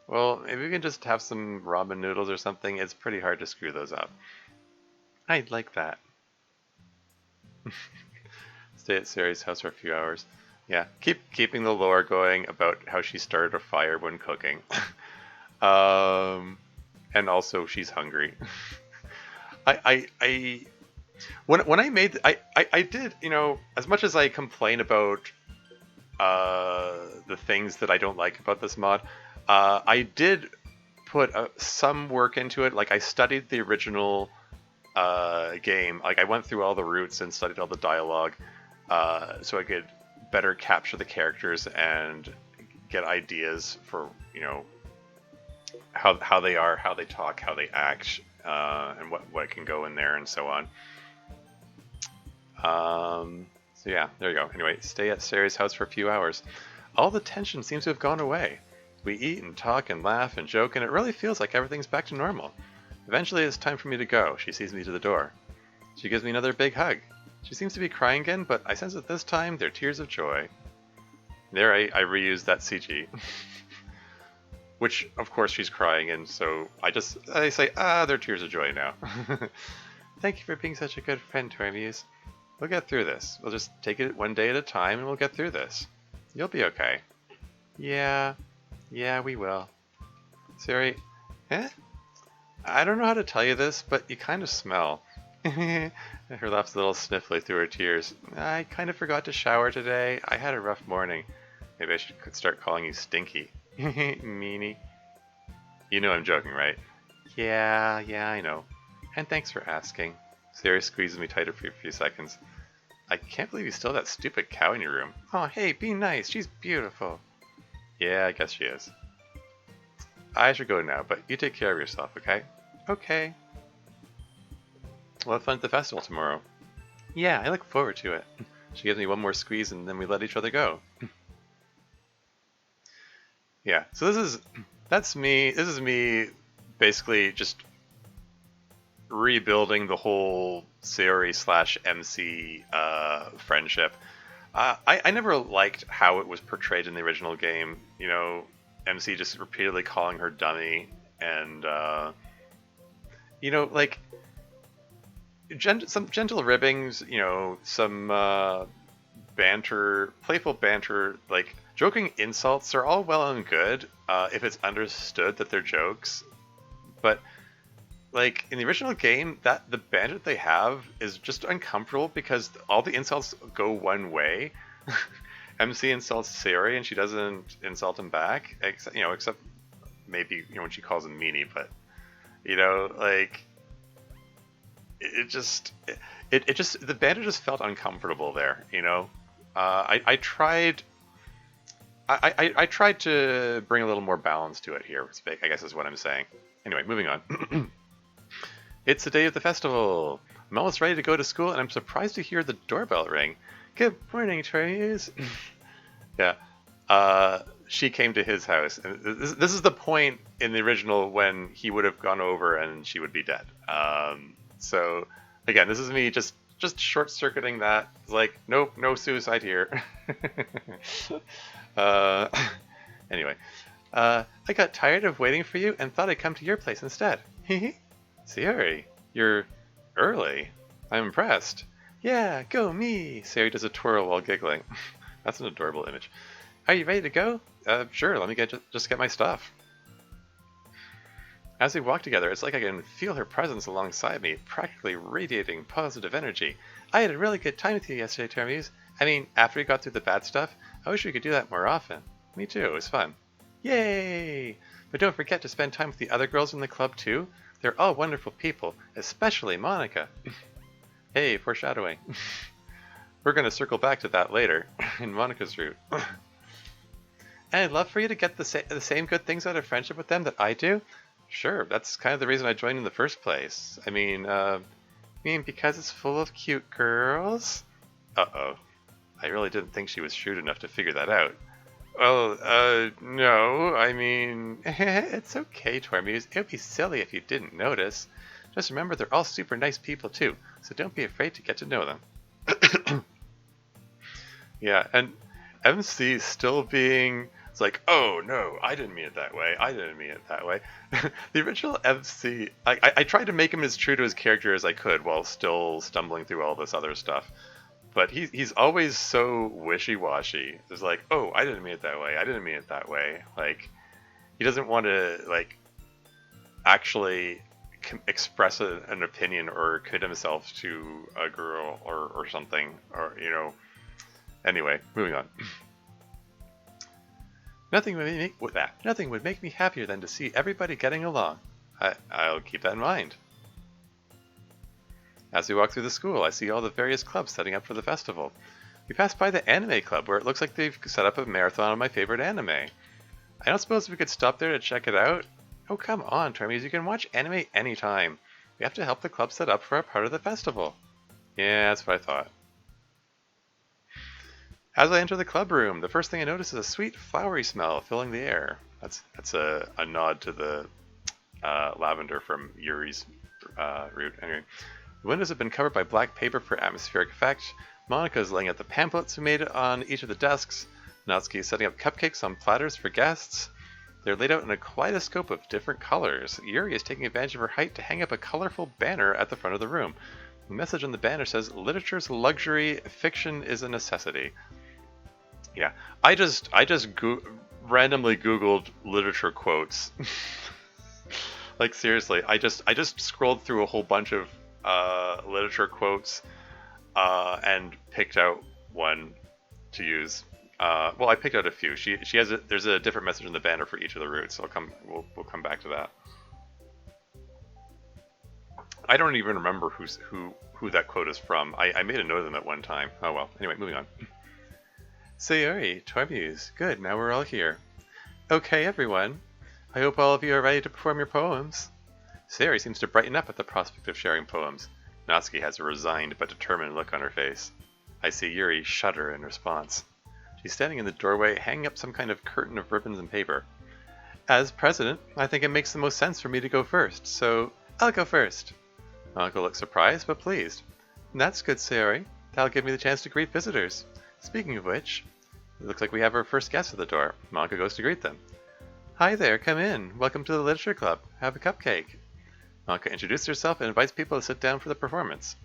Well, maybe we can just have some ramen noodles or something. It's pretty hard to screw those up. I'd like that. Stay at Sari's house for a few hours. Yeah, keeping the lore going about how she started a fire when cooking. And also she's hungry. When I made I did, you know, as much as I complain about the things that I don't like about this mod, I did put some work into it. Like I studied the original game. Like I went through all the routes and studied all the dialogue, so I could better capture the characters and get ideas for, you know, how they are, how they talk, how they act, and what can go in there and so on. So yeah, there you go. Anyway, stay at Sari's house for a few hours. All the tension seems to have gone away. We eat and talk and laugh and joke, and it really feels like everything's back to normal. Eventually, it's time for me to go. She sees me to the door. She gives me another big hug. She seems to be crying again, but I sense that this time they're tears of joy. There, I reused that CG. Which, of course, she's crying, and so I say, they're tears of joy now. Thank you for being such a good friend to our muse. We'll get through this. We'll just take it one day at a time, and we'll get through this. You'll be okay. Yeah, we will. Sari, I don't know how to tell you this, but you kind of smell. Her laugh's a little sniffly through her tears. I kind of forgot to shower today. I had a rough morning. Maybe I should start calling you Stinky. Meanie. You know I'm joking, right? Yeah, I know. And thanks for asking. Sari squeezes me tighter for a few seconds. I can't believe you still have that stupid cow in your room. Oh, hey, be nice. She's beautiful. Yeah, I guess she is. I should go now, but you take care of yourself, okay? Okay. We'll have fun at the festival tomorrow. Yeah, I look forward to it. She gives me one more squeeze and then we let each other go. Yeah, so that's me. This is me basically just rebuilding the whole Sayori/MC friendship. I never liked how it was portrayed in the original game. You know, MC just repeatedly calling her dummy, and you know, like some gentle ribbings. You know, some banter, playful banter, like joking insults are all well and good if it's understood that they're jokes, but like in the original game, that the banter that they have is just uncomfortable because all the insults go one way. MC insults Sayori and she doesn't insult him back, except maybe when she calls him meanie. But like it just the banter just felt uncomfortable there. I tried to bring a little more balance to it here. I guess is what I'm saying. Anyway, moving on. It's the day of the festival. I'm almost ready to go to school, and I'm surprised to hear the doorbell ring. Good morning, Trace. Yeah. She came to his house. And this is the point in the original when he would have gone over and she would be dead. So, again, this is me just short-circuiting that. It's like, nope, no suicide here. Anyway. I got tired of waiting for you and thought I'd come to your place instead. Hehe. Sayori, you're early. I'm impressed. Yeah, go me! Sayori does a twirl while giggling. That's an adorable image. Are you ready to go? Sure, let me just get my stuff. As we walk together, it's like I can feel her presence alongside me, practically radiating positive energy. I had a really good time with you yesterday, Termuse. I mean, after we got through the bad stuff, I wish we could do that more often. Me too, it was fun. Yay! But don't forget to spend time with the other girls in the club too. They're all wonderful people, especially Monica. Hey, foreshadowing. We're going to circle back to that later, in Monica's route. And I'd love for you to get the same good things out of friendship with them that I do. Sure, that's kind of the reason I joined in the first place. I mean, because it's full of cute girls? Uh-oh. I really didn't think she was shrewd enough to figure that out. Well, no, I mean, it's okay, Tormuse. It would be silly if you didn't notice. Just remember they're all super nice people too, so don't be afraid to get to know them. Yeah, and MC still being... It's like, oh no, I didn't mean it that way. I didn't mean it that way. The original MC, I tried to make him as true to his character as I could while still stumbling through all this other stuff. But he's always so wishy-washy. It's like, oh, I didn't mean it that way. I didn't mean it that way. Like, he doesn't want to, like, actually express an opinion or commit himself to a girl or something. Or, you know. Anyway, moving on. Nothing would make me happier than to see everybody getting along. I'll keep that in mind. As we walk through the school, I see all the various clubs setting up for the festival. We pass by the anime club, where it looks like they've set up a marathon of my favorite anime. I don't suppose we could stop there to check it out? Oh, come on, Termuse, you can watch anime anytime. We have to help the club set up for our part of the festival. Yeah, that's what I thought. As I enter the club room, the first thing I notice is a sweet, flowery smell filling the air. That's a nod to the lavender from Yuri's route. Anyway, the windows have been covered by black paper for atmospheric effect. Monica is laying out the pamphlets we made on each of the desks. Natsuki is setting up cupcakes on platters for guests. They're laid out in a kaleidoscope of different colors. Yuri is taking advantage of her height to hang up a colorful banner at the front of the room. The message on the banner says, "Literature's luxury, fiction is a necessity." Yeah, I just randomly Googled literature quotes. Like seriously, I just scrolled through a whole bunch of literature quotes and picked out one to use. Well, I picked out a few. She has there's a different message in the banner for each of the routes. So we'll come back to that. I don't even remember who that quote is from. I made a note of them at one time. Oh well. Anyway, moving on. Sayori, Tormuse, good, now we're all here. Okay, everyone. I hope all of you are ready to perform your poems. Sayori seems to brighten up at the prospect of sharing poems. Natsuki has a resigned but determined look on her face. I see Yuri shudder in response. She's standing in the doorway, hanging up some kind of curtain of ribbons and paper. As president, I think it makes the most sense for me to go first, so I'll go first. Monica looks surprised but pleased. That's good, Sayori. That'll give me the chance to greet visitors. Speaking of which, it looks like we have our first guest at the door. Monica goes to greet them. Hi there, come in. Welcome to the Literature Club. Have a cupcake. Monica introduces herself and invites people to sit down for the performance.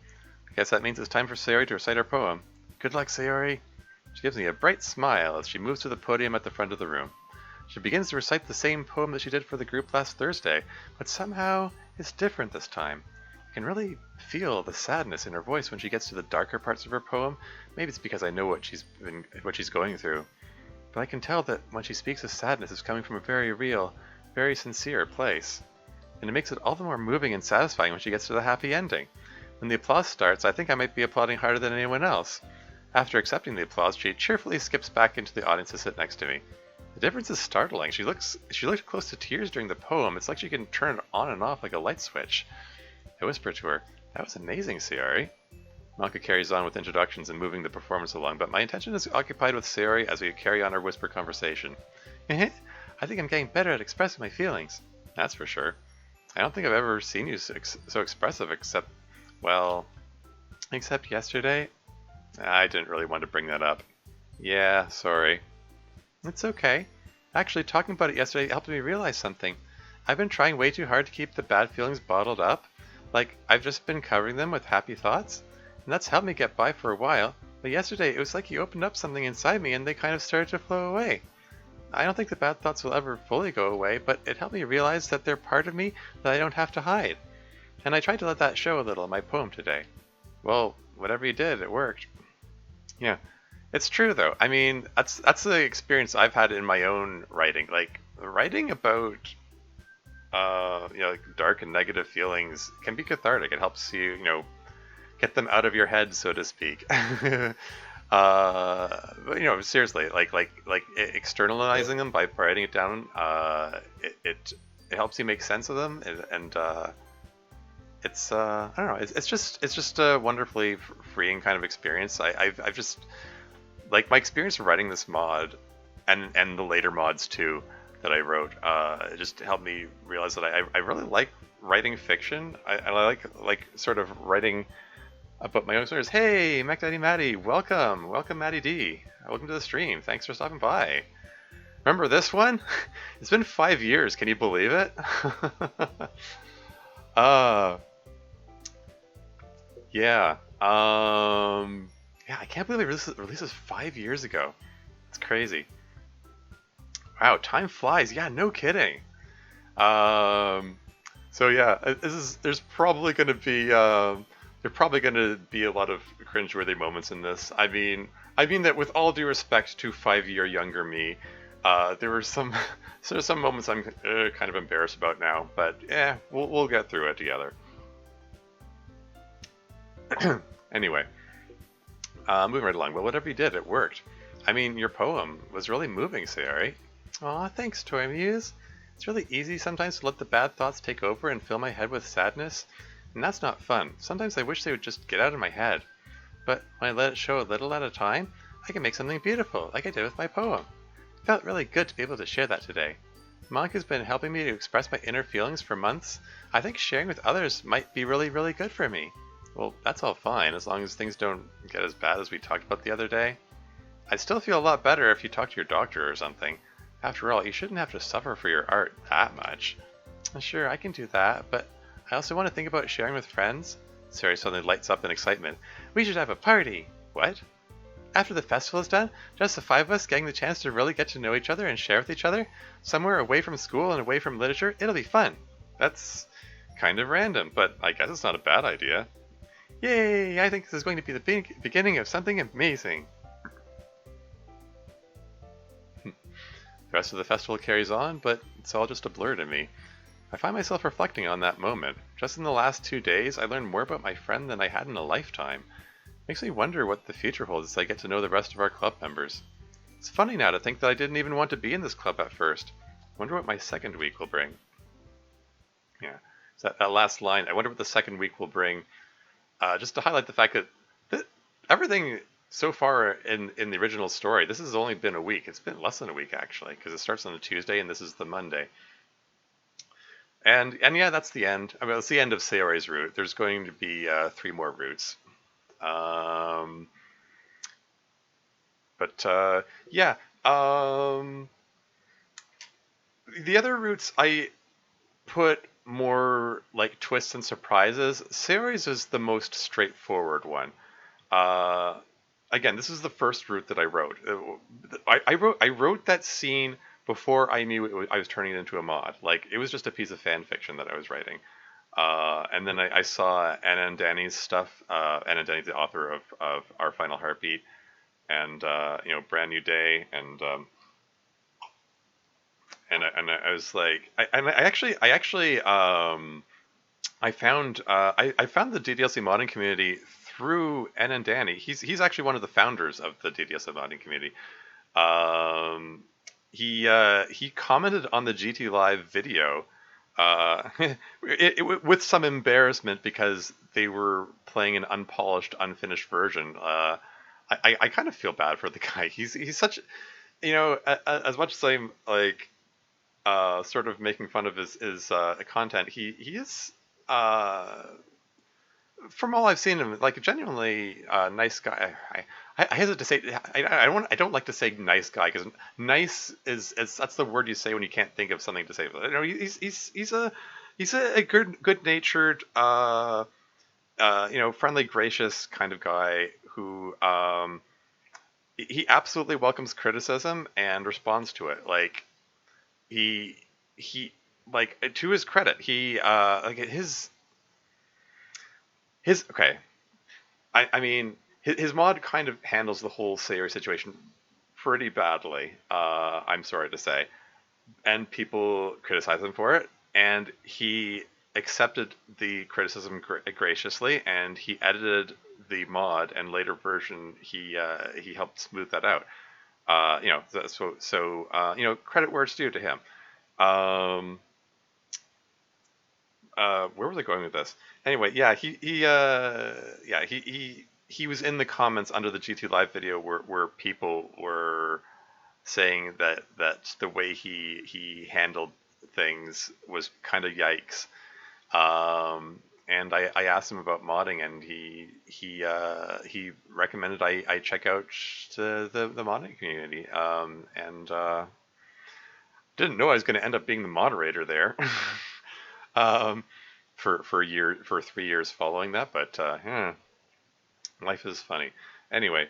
I guess that means it's time for Sayori to recite her poem. Good luck, Sayori. She gives me a bright smile as she moves to the podium at the front of the room. She begins to recite the same poem that she did for the group last Thursday, but somehow it's different this time. I can really feel the sadness in her voice when she gets to the darker parts of her poem. Maybe it's because I know what she's going through. But I can tell that when she speaks of sadness, it's coming from a very real, very sincere place. And it makes it all the more moving and satisfying when she gets to the happy ending. When the applause starts, I think I might be applauding harder than anyone else. After accepting the applause, she cheerfully skips back into the audience to sit next to me. The difference is startling. She looked close to tears during the poem. It's like she can turn it on and off like a light switch. I whispered to her, "That was amazing, Sayori." Monica carries on with introductions and moving the performance along, but my attention is occupied with Sayori as we carry on our whisper conversation. I think I'm getting better at expressing my feelings. That's for sure. I don't think I've ever seen you so expressive except yesterday. I didn't really want to bring that up. Yeah, sorry. It's okay. Actually, talking about it yesterday helped me realize something. I've been trying way too hard to keep the bad feelings bottled up. Like, I've just been covering them with happy thoughts, and that's helped me get by for a while. But yesterday, it was like he opened up something inside me and they kind of started to flow away. I don't think the bad thoughts will ever fully go away, but it helped me realize that they're part of me that I don't have to hide. And I tried to let that show a little in my poem today. Well, whatever you did, it worked. Yeah. It's true though. I mean, that's the experience I've had in my own writing. Like writing about like dark and negative feelings can be cathartic. It helps you, get them out of your head, so to speak. But seriously, like externalizing them by writing it down, it helps you make sense of them, and it's I don't know, it's just a wonderfully freeing kind of experience. I've just like my experience of writing this mod, and the later mods too that I wrote, it just helped me realize that I really like writing fiction. I like sort of writing about my own stories. Hey, Mac Daddy Maddie, welcome Maddie D, welcome to the stream. Thanks for stopping by. Remember this one? It's been 5 years. Can you believe it? uh, yeah. Yeah, I can't believe it released this 5 years ago. It's crazy. Wow, time flies. Yeah, no kidding. So yeah, there's probably going to be a lot of cringeworthy moments in this. I mean that with all due respect to 5 year younger me, there were some some moments I'm kind of embarrassed about now, but yeah, we'll get through it together. Anyway, moving right along. Well, whatever you did, it worked. I mean, your poem was really moving, Sayori. Aw, thanks, Toy Muse. It's really easy sometimes to let the bad thoughts take over and fill my head with sadness, and that's not fun. Sometimes I wish they would just get out of my head. But when I let it show a little at a time, I can make something beautiful, like I did with my poem. It felt really good to be able to share that today. Monika's been helping me to express my inner feelings for months. I think sharing with others might be really, really good for me. Well, that's all fine, as long as things don't get as bad as we talked about the other day. I'd still feel a lot better if you talked to your doctor or something. After all, you shouldn't have to suffer for your art that much. Sure, I can do that, but I also want to think about sharing with friends. Sari suddenly lights up in excitement. We should have a party! What? After the festival is done, just the five of us getting the chance to really get to know each other and share with each other? Somewhere away from school and away from literature? It'll be fun! That's kind of random, but I guess it's not a bad idea. Yay! I think this is going to be the beginning of something amazing! The rest of the festival carries on, but it's all just a blur to me. I find myself reflecting on that moment. Just in the last 2 days, I learned more about my friend than I had in a lifetime. Makes me wonder what the future holds as I get to know the rest of our club members. It's funny now to think that I didn't even want to be in this club at first. Wonder what my second week will bring. Yeah, so that last line, I wonder what the second week will bring. Just to highlight the fact that everything so far in the original story, this has only been a week. It's been less than a week, actually, because it starts on a Tuesday and this is the Monday. And yeah, that's the end. I mean, it's the end of Sayori's route. There's going to be 3 more routes. Yeah. The other routes I put more like twists and surprises. Sayori's is the most straightforward one. Again, this is the first route that I wrote. I wrote that scene before I knew I was turning it into a mod. Like, it was just a piece of fan fiction that I was writing. And then I saw Anna and Danny's stuff. Anna and Danny's the author of Our Final Heartbeat and Brand New Day, and I was like, I found the DDLC modding community through Anna and Danny. He's actually one of the founders of the DDLC modding community. He commented on the GT Live video with some embarrassment because they were playing an unpolished, unfinished version. I kind of feel bad for the guy. He's such, as much as I'm like sort of making fun of his content, he is from all I've seen him, like a genuinely nice guy. I hesitate to say I don't like to say nice guy because nice is that's the word you say when you can't think of something to say. You know, he's a good natured you know, friendly, gracious kind of guy who he absolutely welcomes criticism and responds to it. Like he he like to his credit, he like his okay. I mean his mod kind of handles the whole Sayori situation pretty badly. I'm sorry to say, and people criticize him for it, and he accepted the criticism graciously, and he edited the mod and later version. He helped smooth that out. You know, you know, credit where it's due to him. Um, where was I going with this? Anyway, yeah, he was in the comments under the G2 live video where people were saying that the way he handled things was kind of yikes. And I asked him about modding, and he recommended I check out the modding community. And didn't know I was going to end up being the moderator there. um, for 3 years following that, but yeah, life is funny. Anyway,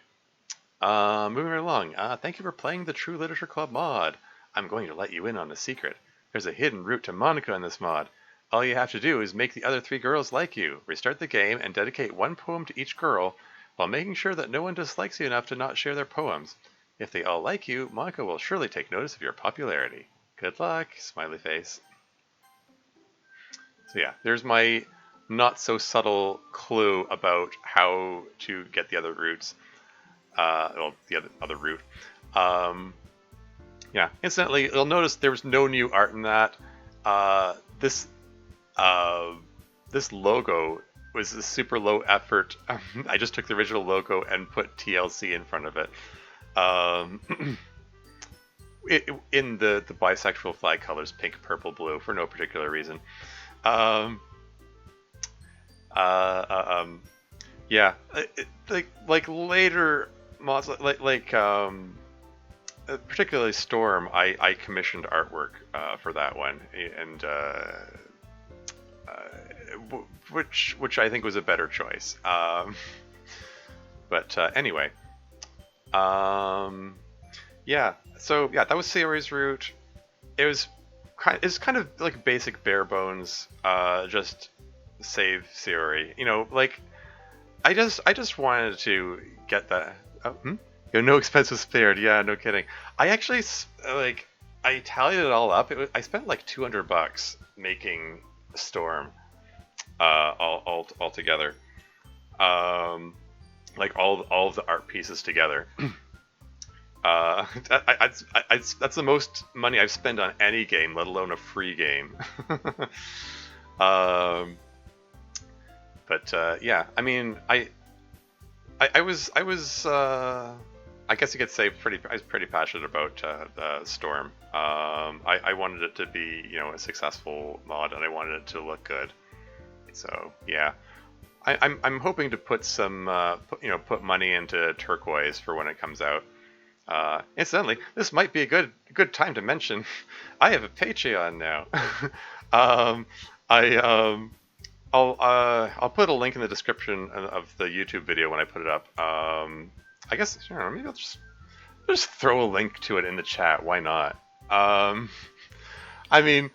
moving right along. Thank you for playing the True Literature Club mod. I'm going to let you in on a secret. There's a hidden route to Monica in this mod. All you have to do is make the other 3 girls like you, restart the game, and dedicate 1 poem to each girl, while making sure that no one dislikes you enough to not share their poems. If they all like you, Monica will surely take notice of your popularity. Good luck, smiley face. So yeah, there's my not so subtle clue about how to get the other routes. Well, the other route. Yeah, incidentally, you'll notice there was no new art in that. This logo was a super low effort. I just took the original logo and put TLC in front of it. In the bisexual flag colors, pink, purple, blue, for no particular reason. Yeah, like later mods, particularly Storm, I commissioned artwork for that one, and which I think was a better choice. But anyway, yeah. So yeah, that was Sayori's route. It's kind of like basic bare bones, just save Sayori. You know, like I just wanted to get that. Oh, no expenses spared. Yeah, no kidding. I actually I tallied it all up. I spent like $200 making Storm, all together. Like all of the art pieces together. That's the most money I've spent on any game, let alone a free game. But yeah, I mean, I was I guess you could say I was pretty passionate about Storm. I wanted it to be, you know, a successful mod, and I wanted it to look good. So yeah, I'm hoping to put some put money into Turquoise for when it comes out. Incidentally, this might be a good time to mention I have a Patreon now. I'll put a link in the description of the YouTube video when I put it up. I guess maybe I'll just throw a link to it in the chat. Why not? I mean,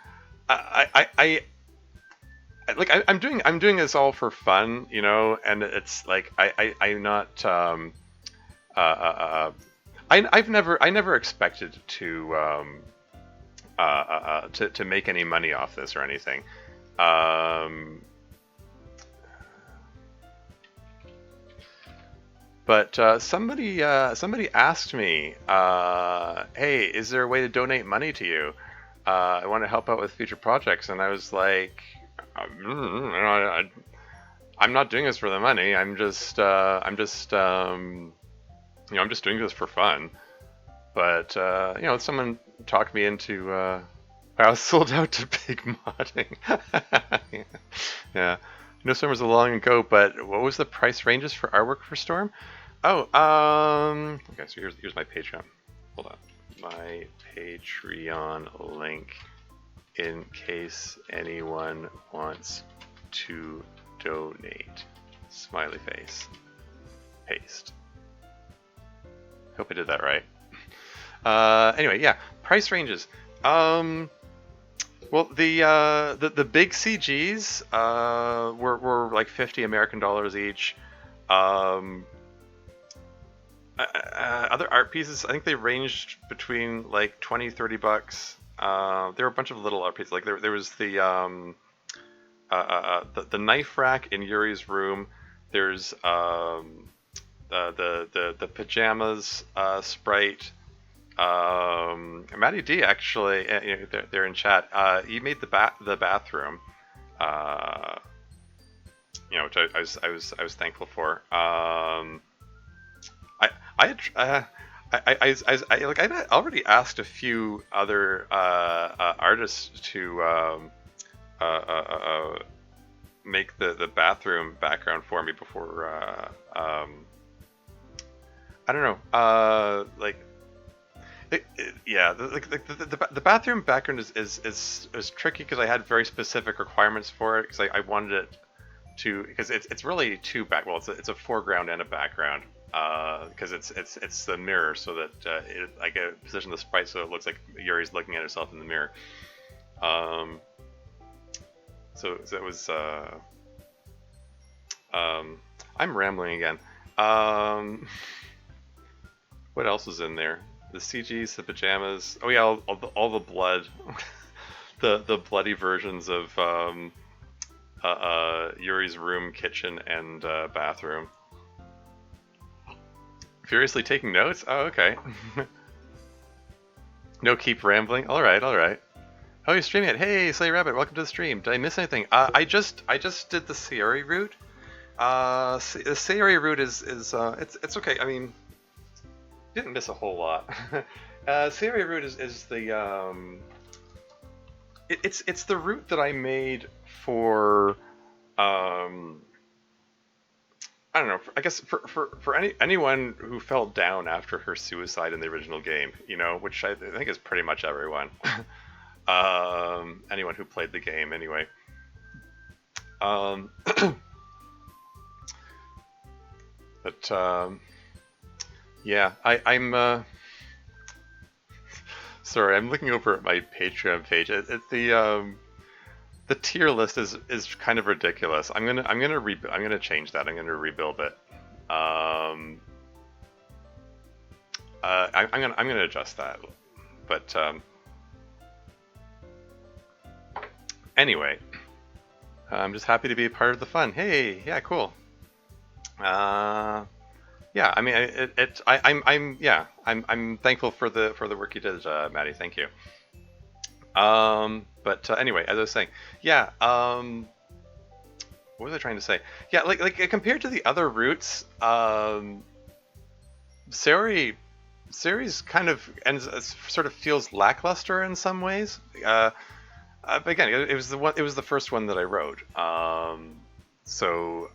I'm doing this all for fun, you know, and it's like I'm not. I never expected to make any money off this or anything. But somebody asked me, hey, is there a way to donate money to you? I want to help out with future projects, and I was like, I'm not doing this for the money. I'm just doing this for fun. But someone talked me into. I was sold out to big modding. Yeah. I know Storm was a long ago, but what was the price ranges for artwork for Storm? Oh, okay, so here's my Patreon. Hold on. My Patreon link in case anyone wants to donate. Smiley face. Paste. Hope I did that right. Anyway, yeah, price ranges. Well, the big CGs were like 50 American dollars each. Um, Other art pieces, I think they ranged between like 20, 30 bucks. There were a bunch of little art pieces. Like there was the knife rack in Yuri's room. There's the pajamas sprite. Matty D actually, they're in chat. He made the bathroom, which I was thankful for. I had, like I already asked a few other artists to make the bathroom background for me before. I don't know. Yeah, the bathroom background is tricky because I had very specific requirements for it because I wanted it to because it's really two back. Well, it's a foreground and a background because it's the mirror so that I get position the sprite so it looks like Yuri's looking at herself in the mirror. So it was. I'm rambling again. What else is in there? The CGs, the pajamas. Oh yeah, all the blood, the bloody versions of Yuri's room, kitchen, and bathroom. Furiously taking notes? Oh, okay. No, keep rambling. All right, all right. Oh, you're streaming it. Hey, Slay Rabbit, welcome to the stream. Did I miss anything? I just did the Sayori route. The Sayori route is it's okay. I mean, didn't miss a whole lot. Sayori route is the it's the route that I made for I don't know. I guess for anyone who fell down after her suicide in the original game, which I think is pretty much everyone. Anyone who played the game, anyway. But yeah, I'm sorry. I'm looking over at my Patreon page. The tier list is kind of ridiculous. I'm gonna change that. I'm gonna rebuild it. I'm gonna adjust that. But anyway, I'm just happy to be a part of the fun. Hey, yeah, cool. Yeah, I mean, I'm thankful for the work you did, Maddie. Thank you. But anyway, as I was saying, yeah. What was I trying to say? Yeah, like compared to the other routes, Sayori's kind of sort of feels lackluster in some ways. But again, it was the first one that I wrote. So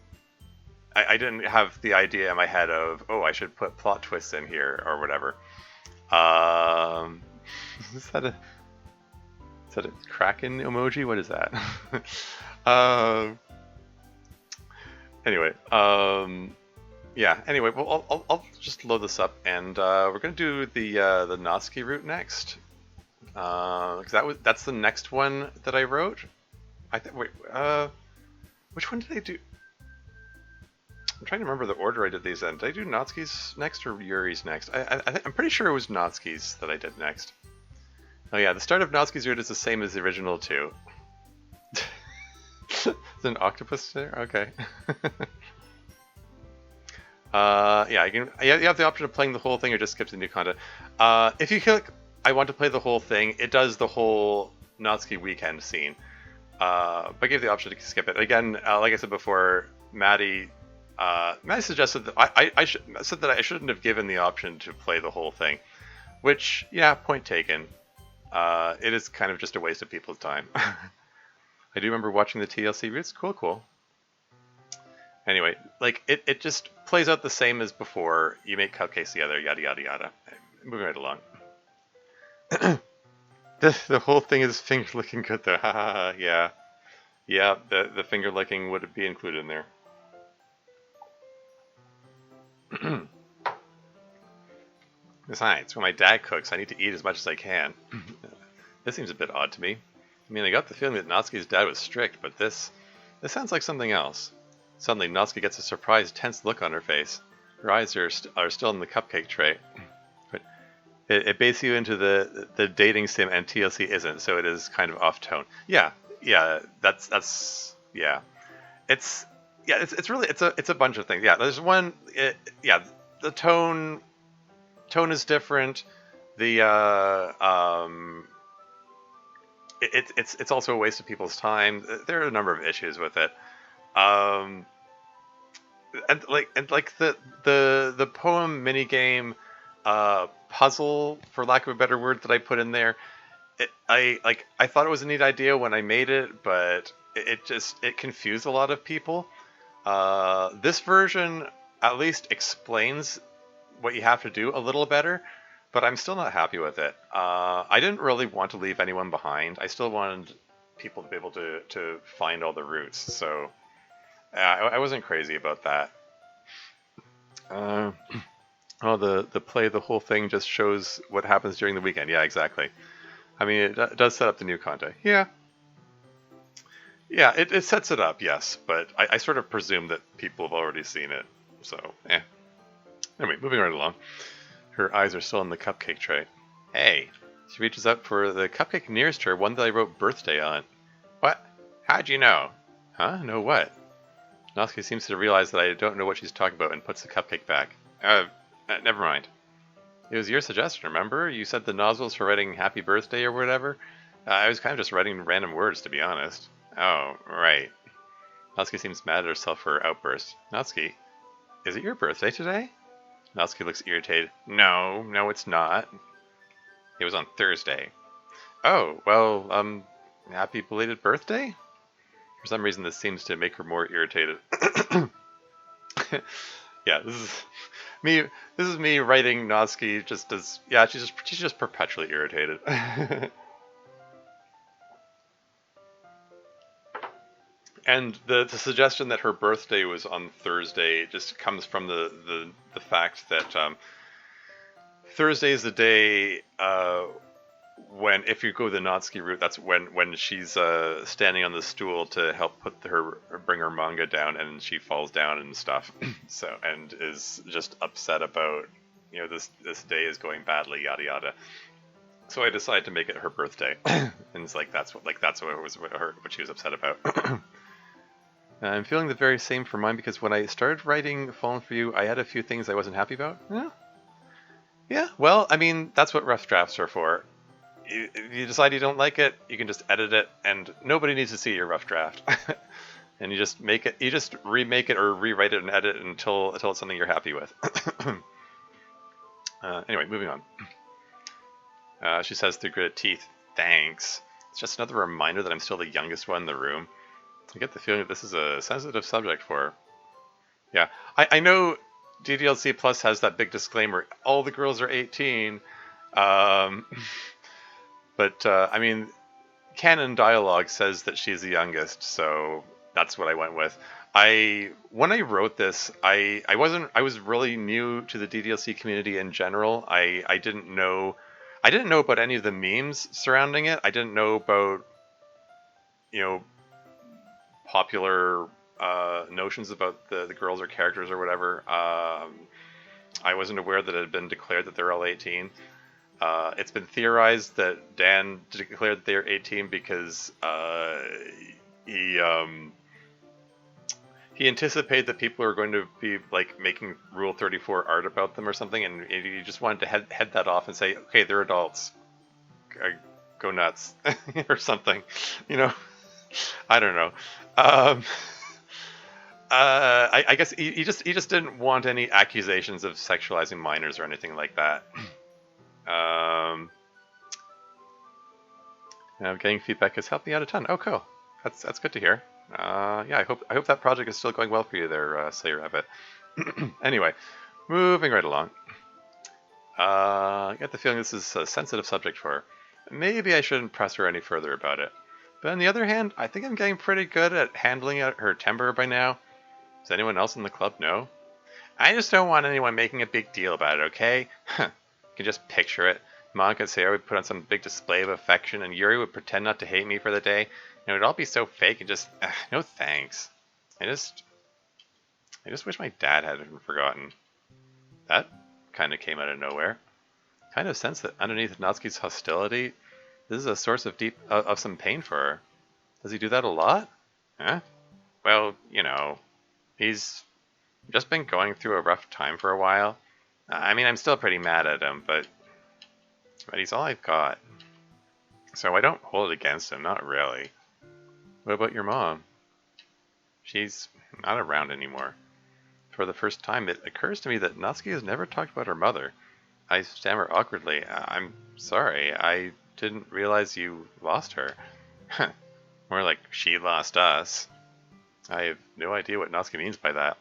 I didn't have the idea in my head of, oh, I should put plot twists in here or whatever. Is that a Kraken emoji? What is that? Anyway, yeah. Anyway, well, I'll just load this up, and we're gonna do the Natsuki route next. Because that's the next one that I wrote. Wait, which one did I do? I'm trying to remember the order I did these in. Did I do Natsuki's next or Yuri's next? I'm pretty sure it was Natsuki's that I did next. Oh yeah, the start of Natsuki's route is the same as the original too. Is an octopus there? Okay. Yeah, you have the option of playing the whole thing or just skip to new content. If you click I want to play the whole thing, it does the whole Natsuki weekend scene. But I gave the option to skip it. Again, like I said before, Maddie suggested that I shouldn't have given the option to play the whole thing. Which, yeah, point taken. It is kind of just a waste of people's time. I do remember watching the TLC routes. Cool. Anyway, like it just plays out the same as before. You make cupcakes together, yada yada yada. Moving right along. The whole thing is finger licking good though. Ha ha ha. Yeah, yeah. The finger licking would be included in there. Besides, when my dad cooks, I need to eat as much as I can. This seems a bit odd to me. I mean, I got the feeling that Natsuki's dad was strict, but this sounds like something else. Suddenly, Natsuki gets a surprised, tense look on her face. Her eyes are still in the cupcake tray. But it baits you into the dating sim, and TLC isn't, so it is kind of off tone. Yeah, yeah, that's yeah. It's it's really it's a bunch of things. Yeah, there's one. Yeah, the tone is different. The it's also a waste of people's time. There are a number of issues with it. Um, and like the poem minigame puzzle, for lack of a better word, that I put in there. I thought it was a neat idea when I made it, but it confused a lot of people. This version at least explains what you have to do a little better, but I'm still not happy with it. I didn't really want to leave anyone behind. I still wanted people to be able to find all the routes, so I wasn't crazy about that. Uh, oh, the play, the whole thing just shows what happens during the weekend. Yeah, exactly. I mean, it does set up the new content. Yeah, yeah, it sets it up, yes, but I sort of presume that people have already seen it, so, eh. Anyway, moving right along. Her eyes are still on the cupcake tray. Hey, she reaches up for the cupcake nearest her, one that I wrote birthday on. What? How'd you know? Huh? Know what? Natsuki seems to realize that I don't know what she's talking about and puts the cupcake back. Never mind. It was your suggestion, remember? You said the nozzles for writing happy birthday or whatever? I was kind of just writing random words, to be honest. Oh, right. Natsuki seems mad at herself for her outburst. Natsuki, is it your birthday today? Natsuki looks irritated. No, it's not. It was on Thursday. Oh, well, happy belated birthday? For some reason, this seems to make her more irritated. Yeah, this is me. This is me writing Natsuki just as yeah. She's just perpetually irritated. And the suggestion that her birthday was on Thursday just comes from the fact that Thursday is the day when, if you go the Natsuki route, that's when she's standing on the stool to help bring her manga down, and she falls down and stuff. So, and is just upset about, this day is going badly, yada yada. So I decided to make it her birthday, and it's like that's what what she was upset about. I'm feeling the very same for mine, because when I started writing Fallen for You, I had a few things I wasn't happy about. Yeah. Yeah, well, I mean, that's what rough drafts are for. If you decide you don't like it, you can just edit it, and nobody needs to see your rough draft. And you just remake it or rewrite it and edit it until it's something you're happy with. Anyway, moving on. She says through gritted teeth, "Thanks. It's just another reminder that I'm still the youngest one in the room. I get the feeling that this is a sensitive subject for her." Yeah, I know DDLC Plus has that big disclaimer, all the girls are 18. Um, but, I mean, canon dialogue says that she's the youngest, so that's what I went with. When I wrote this, I was really new to the DDLC community in general. I didn't know about any of the memes surrounding it. I didn't know about, popular notions about the girls or characters or whatever. I wasn't aware that it had been declared that they're all 18. It's been theorized that Dan declared that they're 18 because he anticipated that people are going to be like making Rule 34 art about them or something, and he just wanted to head that off and say, okay, they're adults, go nuts or something, I don't know. I guess he just didn't want any accusations of sexualizing minors or anything like that. Now getting feedback has helped me out a ton. Oh, cool. That's good to hear. Yeah, I hope that project is still going well for you there, Slayer Rabbit. Anyway, moving right along. I get the feeling this is a sensitive subject for her. Maybe I shouldn't press her any further about it. But on the other hand, I think I'm getting pretty good at handling her temper by now. Does anyone else in the club know? I just don't want anyone making a big deal about it, okay? You can just picture it. Monica and Sarah would put on some big display of affection, and Yuri would pretend not to hate me for the day, and it would all be so fake and just, no thanks. I just wish my dad hadn't forgotten. That kind of came out of nowhere. Kind of sense that underneath Natsuki's hostility, this is a source of of some pain for her. Does he do that a lot? Huh? Well, you know, he's just been going through a rough time for a while. I mean, I'm still pretty mad at him, but he's all I've got. So I don't hold it against him, not really. What about your mom? She's not around anymore. For the first time, it occurs to me that Natsuki has never talked about her mother. I stammer awkwardly. I'm sorry, I didn't realize you lost her. More like she lost us. I have no idea what Natsuki means by that.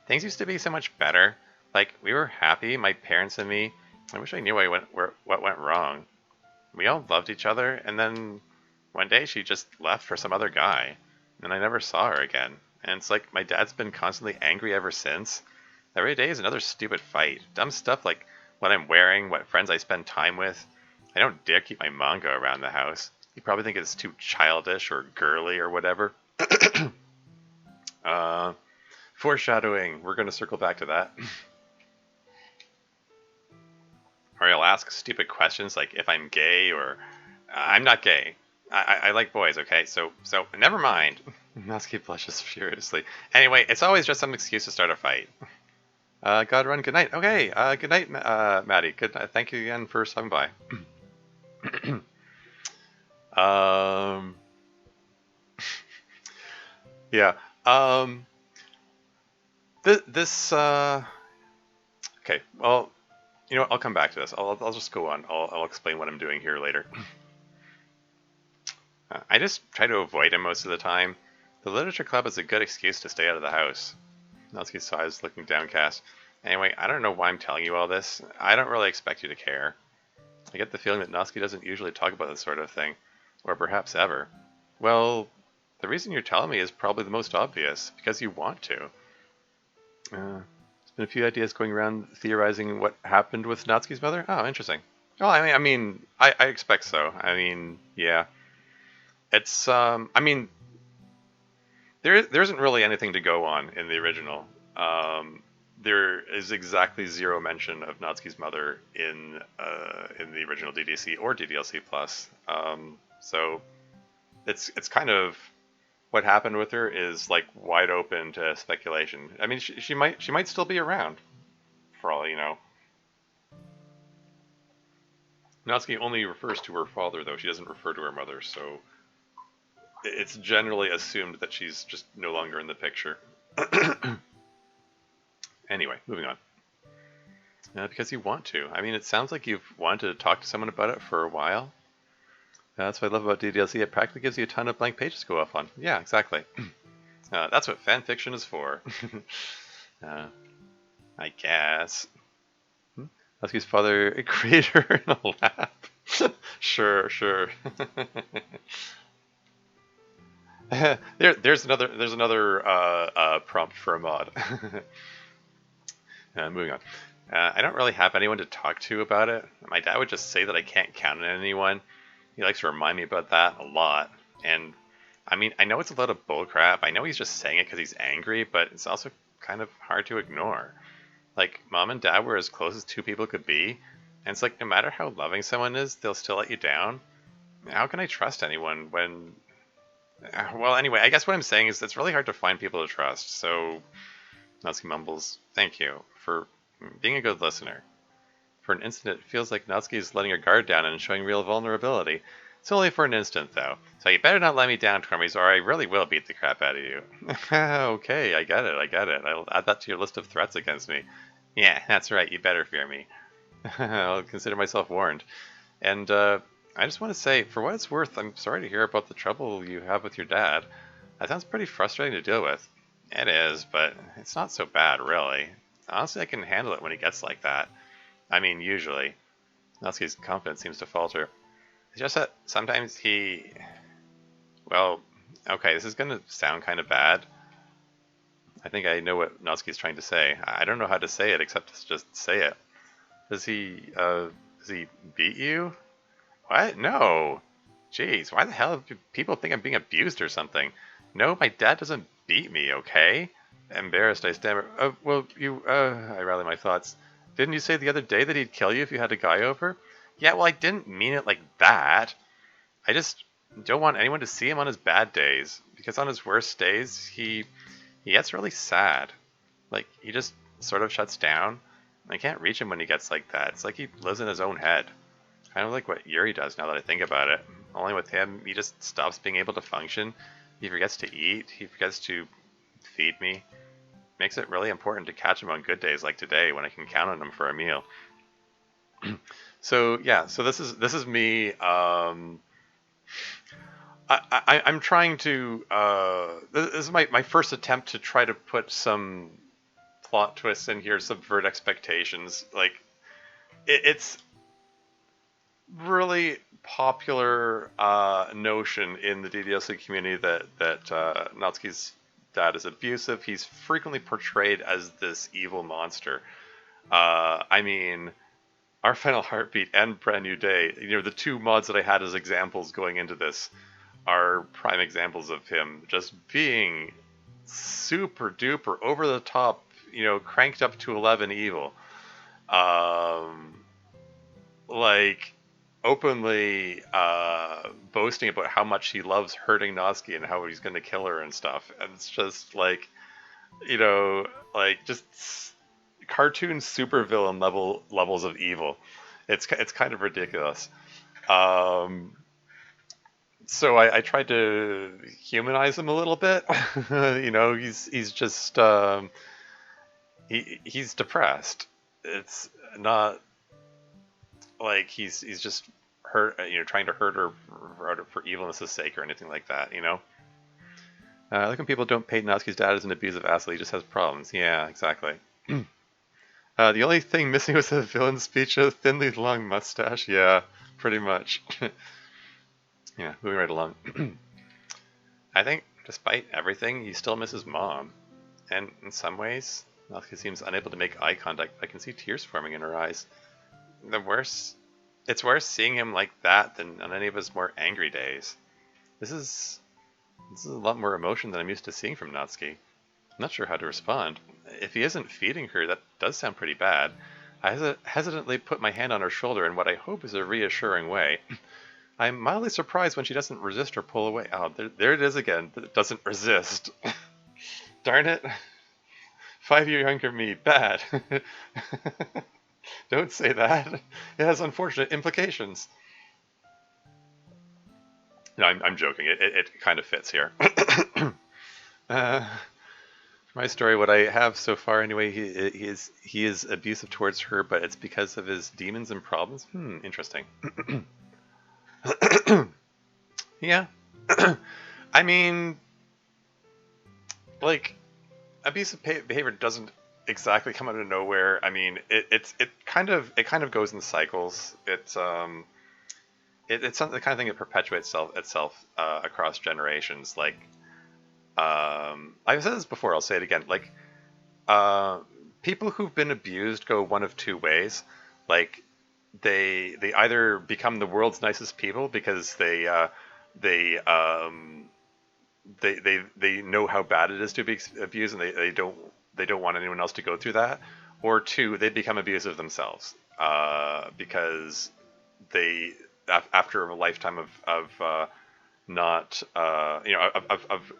Things used to be so much better. Like, we were happy, my parents and me. I wish I knew what went wrong. We all loved each other, and then one day she just left for some other guy, and I never saw her again. And it's like my dad's been constantly angry ever since. Every day is another stupid fight. Dumb stuff like what I'm wearing, what friends I spend time with. I don't dare keep my manga around the house. You probably think it's too childish or girly or whatever. Foreshadowing. We're going to circle back to that. Or I'll ask stupid questions like if I'm gay or I'm not gay. I like boys, okay? So never mind. Natsuki blushes furiously. Anyway, it's always just some excuse to start a fight. Gotta run. Good night. Okay. Good night, Maddie. Good night. Thank you again for stopping by. Yeah. This. Okay. Well, you know what? I'll come back to this. I'll just go on. I'll explain what I'm doing here later. I just try to avoid him most of the time. The literature club is a good excuse to stay out of the house. Natsuki's eyes looking downcast. Anyway, I don't know why I'm telling you all this. I don't really expect you to care. I get the feeling that Natsuki doesn't usually talk about this sort of thing, or perhaps ever. Well, the reason you're telling me is probably the most obvious, because you want to. There's been a few ideas going around theorizing what happened with Natsuki's mother. Oh, interesting. Well, I expect so. I mean, yeah. It's, I mean, there isn't really anything to go on in the original. There is exactly zero mention of Natsuki's mother in the original DDC or DDLC Plus. So it's kind of what happened with her is like wide open to speculation. I mean, she might still be around, for all you know. Natsuki only refers to her father, though. She doesn't refer to her mother, so it's generally assumed that she's just no longer in the picture. Anyway, moving on. Because you want to. I mean, it sounds like you've wanted to talk to someone about it for a while. That's what I love about DDLC. It practically gives you a ton of blank pages to go off on. Yeah, exactly. That's what fan fiction is for. I guess. Natsuki's father, a creator in a lab. Sure. There's another prompt for a mod. Moving on. I don't really have anyone to talk to about it. My dad would just say that I can't count on anyone. He likes to remind me about that a lot. And I mean, I know it's a lot of bullcrap. I know he's just saying it because he's angry, but it's also kind of hard to ignore. Like, mom and dad were as close as two people could be, and it's like no matter how loving someone is, they'll still let you down. How can I trust anyone when... Well, anyway, I guess what I'm saying is it's really hard to find people to trust, so... Natsuki mumbles, thank you for being a good listener. For an instant, it feels like Natsuki is letting her guard down and showing real vulnerability. It's only for an instant, though, so you better not let me down, Tormies, or I really will beat the crap out of you. Okay, I get it. I'll add that to your list of threats against me. Yeah, that's right, you better fear me. I'll consider myself warned. And, I just want to say, for what it's worth, I'm sorry to hear about the trouble you have with your dad. That sounds pretty frustrating to deal with. It is, but it's not so bad, really. Honestly, I can handle it when he gets like that. I mean, usually. Natsuki's confidence seems to falter. It's just that sometimes he... Well, okay, this is going to sound kind of bad. I think I know what Natsuki's trying to say. I don't know how to say it except to just say it. Does he beat you? What? No. Jeez, why the hell do people think I'm being abused or something? No, my dad doesn't beat me, okay? Embarrassed, I stammer. I rally my thoughts. Didn't you say the other day that he'd kill you if you had a guy over? Yeah, well, I didn't mean it like that. I just don't want anyone to see him on his bad days, because on his worst days, he gets really sad. Like, he just sort of shuts down. I can't reach him when he gets like that. It's like he lives in his own head. Kind of like what Yuri does now that I think about it. Only with him, he just stops being able to function. He forgets to eat. He forgets to feed me. Makes it really important to catch him on good days like today when I can count on him for a meal. So yeah, so this is me. I'm trying to. This is my first attempt to try to put some plot twists in here, subvert expectations. Like it's really popular notion in the DDLC community that Natsuki's dad is abusive. He's frequently portrayed as this evil monster. I mean, Our Final Heartbeat and Brand New Day, the two mods that I had as examples going into this are prime examples of him just being super duper over the top, cranked up to 11 evil. Like openly boasting about how much he loves hurting Natsuki and how he's going to kill her and stuff. And it's just like, just cartoon supervillain levels of evil. It's kind of ridiculous. So I tried to humanize him a little bit. He's just he's depressed. It's not like he's just hurt, trying to hurt her for evilness' sake or anything like that. Like when people don't paint Natsuki's dad as an abusive asshole, he just has problems. Yeah, exactly. The only thing missing was the villain speech, a thinly long mustache. Yeah, pretty much. Yeah, moving right along. I think, despite everything, he still misses Mom. And in some ways, Natsuki seems unable to make eye contact. I can see tears forming in her eyes. It's worse seeing him like that than on any of his more angry days. This is a lot more emotion than I'm used to seeing from Natsuki. I'm not sure how to respond. If he isn't feeding her, that does sound pretty bad. I hesitantly put my hand on her shoulder in what I hope is a reassuring way. I'm mildly surprised when she doesn't resist or pull away. Oh, there it is again. It doesn't resist. Darn it. 5-year younger me. Bad. Don't say that. It has unfortunate implications. No, I'm joking. It kind of fits here. My story, what I have so far anyway, he is abusive towards her, but it's because of his demons and problems. Interesting. Yeah. I mean, like, abusive behavior doesn't exactly come out of nowhere. I mean, it kind of goes in cycles. It's something, the kind of thing that perpetuates itself across generations. Like, I've said this before, I'll say it again. Like, people who've been abused go one of two ways. Like, they either become the world's nicest people because they know how bad it is to be abused, and they don't want anyone else to go through that. Or two, they become abusive themselves because they, after a lifetime of not of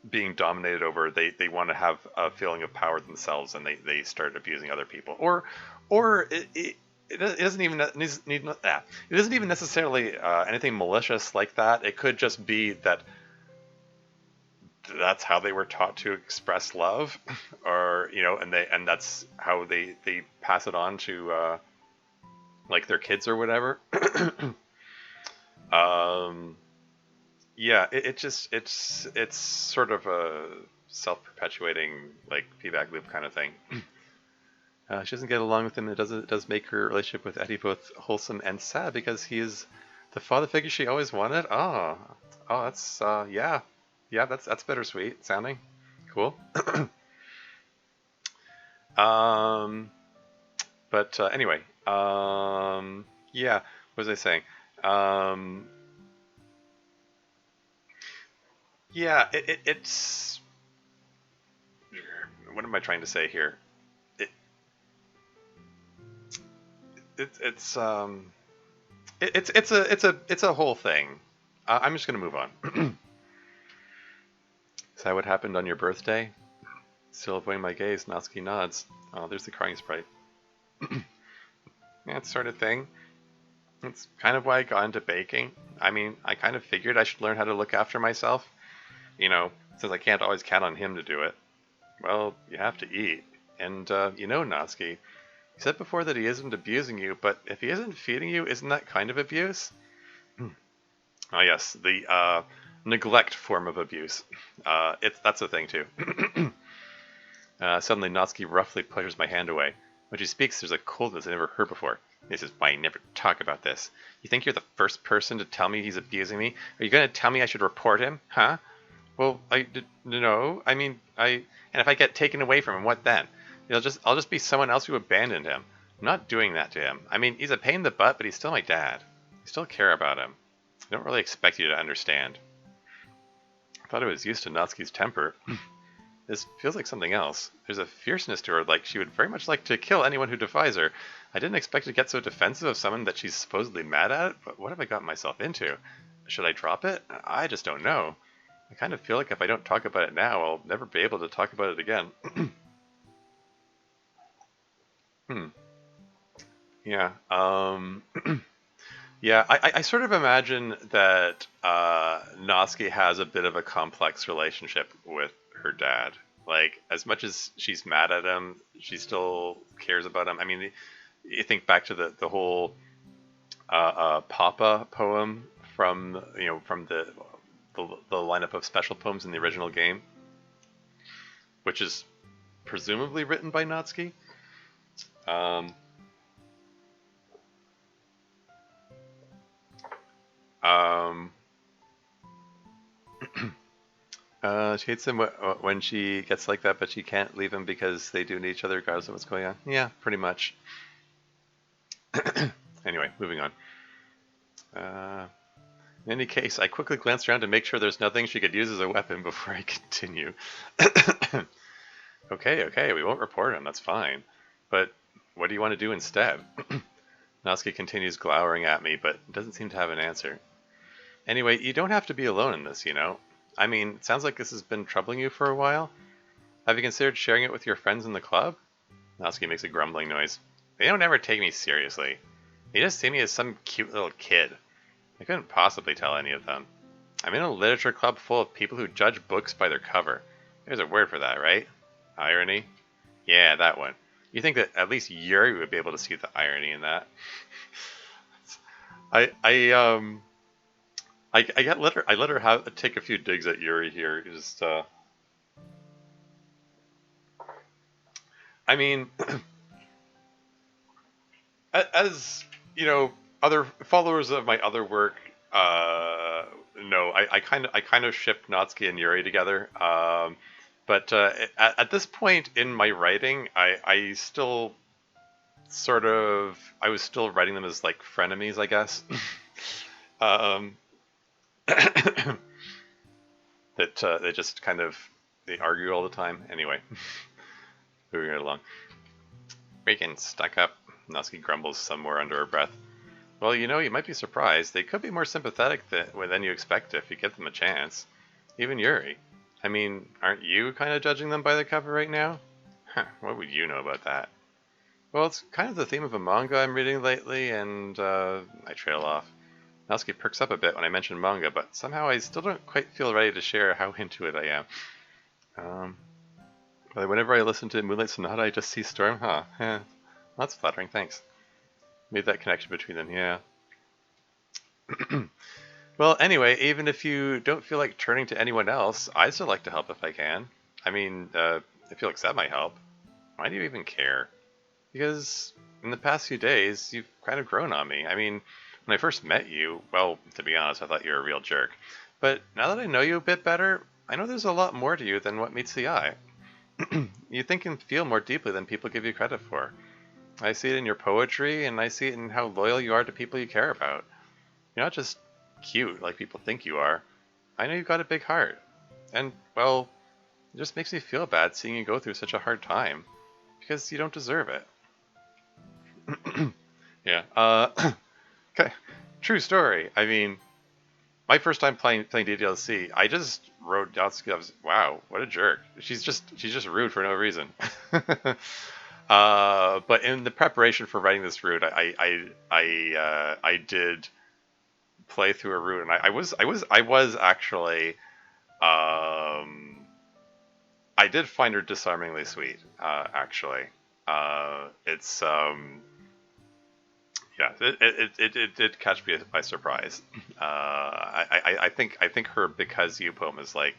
being dominated over, they want to have a feeling of power themselves, and they start abusing other people. Or it doesn't even need that. It isn't even necessarily anything malicious like that. It could just be that that's how they were taught to express love, or and that's how they pass it on to like their kids or whatever. Yeah, it's sort of a self-perpetuating like feedback loop kind of thing. She doesn't get along with him. It does make her relationship with Eddie both wholesome and sad because he is the father figure she always wanted. Oh, that's yeah, that's bittersweet sounding. Cool. Um, but anyway, yeah, what was I saying? Um, yeah, it's what am I trying to say here? It, it's it's a whole thing. I'm just gonna move on. Is that what happened on your birthday? Still avoiding my gaze, Natsuki nods. Oh, there's the crying sprite. That sort of thing. It's kind of why I got into baking. I mean, I kind of figured I should learn how to look after myself. You know, since I can't always count on him to do it. Well, you have to eat. And, Natsuki, you said before that he isn't abusing you, but if he isn't feeding you, isn't that kind of abuse? Oh, yes, the neglect form of abuse. That's a thing, too. Suddenly, Natsuki roughly pushes my hand away. When she speaks, there's a coldness I never heard before. This is why I never talk about this. You think you're the first person to tell me he's abusing me? Are you going to tell me I should report him? Huh? Well, no. I mean, and if I get taken away from him, what then? I'll just be someone else who abandoned him. I'm not doing that to him. I mean, he's a pain in the butt, but he's still my dad. I still care about him. I don't really expect you to understand. I thought I was used to Natsuki's temper. This feels like something else. There's a fierceness to her, like she would very much like to kill anyone who defies her. I didn't expect to get so defensive of someone that she's supposedly mad at, but what have I gotten myself into? Should I drop it? I just don't know. I kind of feel like if I don't talk about it now, I'll never be able to talk about it again. Yeah. Yeah, I sort of imagine that Natsuki has a bit of a complex relationship with her dad. Like, as much as she's mad at him, she still cares about him. I mean, you think back to the whole Papa poem from the lineup of special poems in the original game, which is presumably written by Natsuki. Um, um, she hates him when she gets like that, but she can't leave him because they do need each other regardless of what's going on. Yeah, pretty much. Anyway, moving on. In any case, I quickly glanced around to make sure there's nothing she could use as a weapon before I continue. Okay, we won't report him, that's fine. But what do you want to do instead? Natsuki continues glowering at me, but doesn't seem to have an answer. Anyway, you don't have to be alone in this, you know? I mean, it sounds like this has been troubling you for a while. Have you considered sharing it with your friends in the club? Natsuki makes a grumbling noise. They don't ever take me seriously. They just see me as some cute little kid. I couldn't possibly tell any of them. I'm in a literature club full of people who judge books by their cover. There's a word for that, right? Irony? Yeah, that one. You think that at least Yuri would be able to see the irony in that? I I um I let her take a few digs at Yuri here. Just I mean, as you know, other followers of my other work, no, I kind of ship Natsuki and Yuri together. But at this point in my writing, I still I was still writing them as like frenemies, I guess. um, that they just kind of they argue all the time. Anyway, moving right along. Bacon stuck up. Natsuki grumbles somewhere under her breath. Well, you might be surprised. They could be more sympathetic than you expect if you give them a chance. Even Yuri. I mean, aren't you kind of judging them by the cover right now? Huh, what would you know about that? Well, it's kind of the theme of a manga I'm reading lately, and I trail off. Natsuki perks up a bit when I mention manga, but somehow I still don't quite feel ready to share how into it I am. But whenever I listen to Moonlight Sonata, I just see Storm. Huh. That's flattering, thanks. Made that connection between them, yeah. Well, anyway, even if you don't feel like turning to anyone else, I still like to help if I can. I mean, if you'll accept my help, why do you even care? Because in the past few days, you've kind of grown on me. I mean, when I first met you, well, to be honest, I thought you were a real jerk. But now that I know you a bit better, I know there's a lot more to you than what meets the eye. You think and feel more deeply than people give you credit for. I see it in your poetry, and I see it in how loyal you are to people you care about. You're not just cute like people think you are. I know you've got a big heart. And, well, it just makes me feel bad seeing you go through such a hard time. Because you don't deserve it. Yeah, okay. True story. I mean, my first time playing DDLC, I just wrote down, I was, wow, what a jerk. She's just rude for no reason. But in the preparation for writing this route, I did play through a route, and I was actually, I did find her disarmingly sweet. Actually, it's yeah, it did catch me by surprise. I think her "Because You" poem is like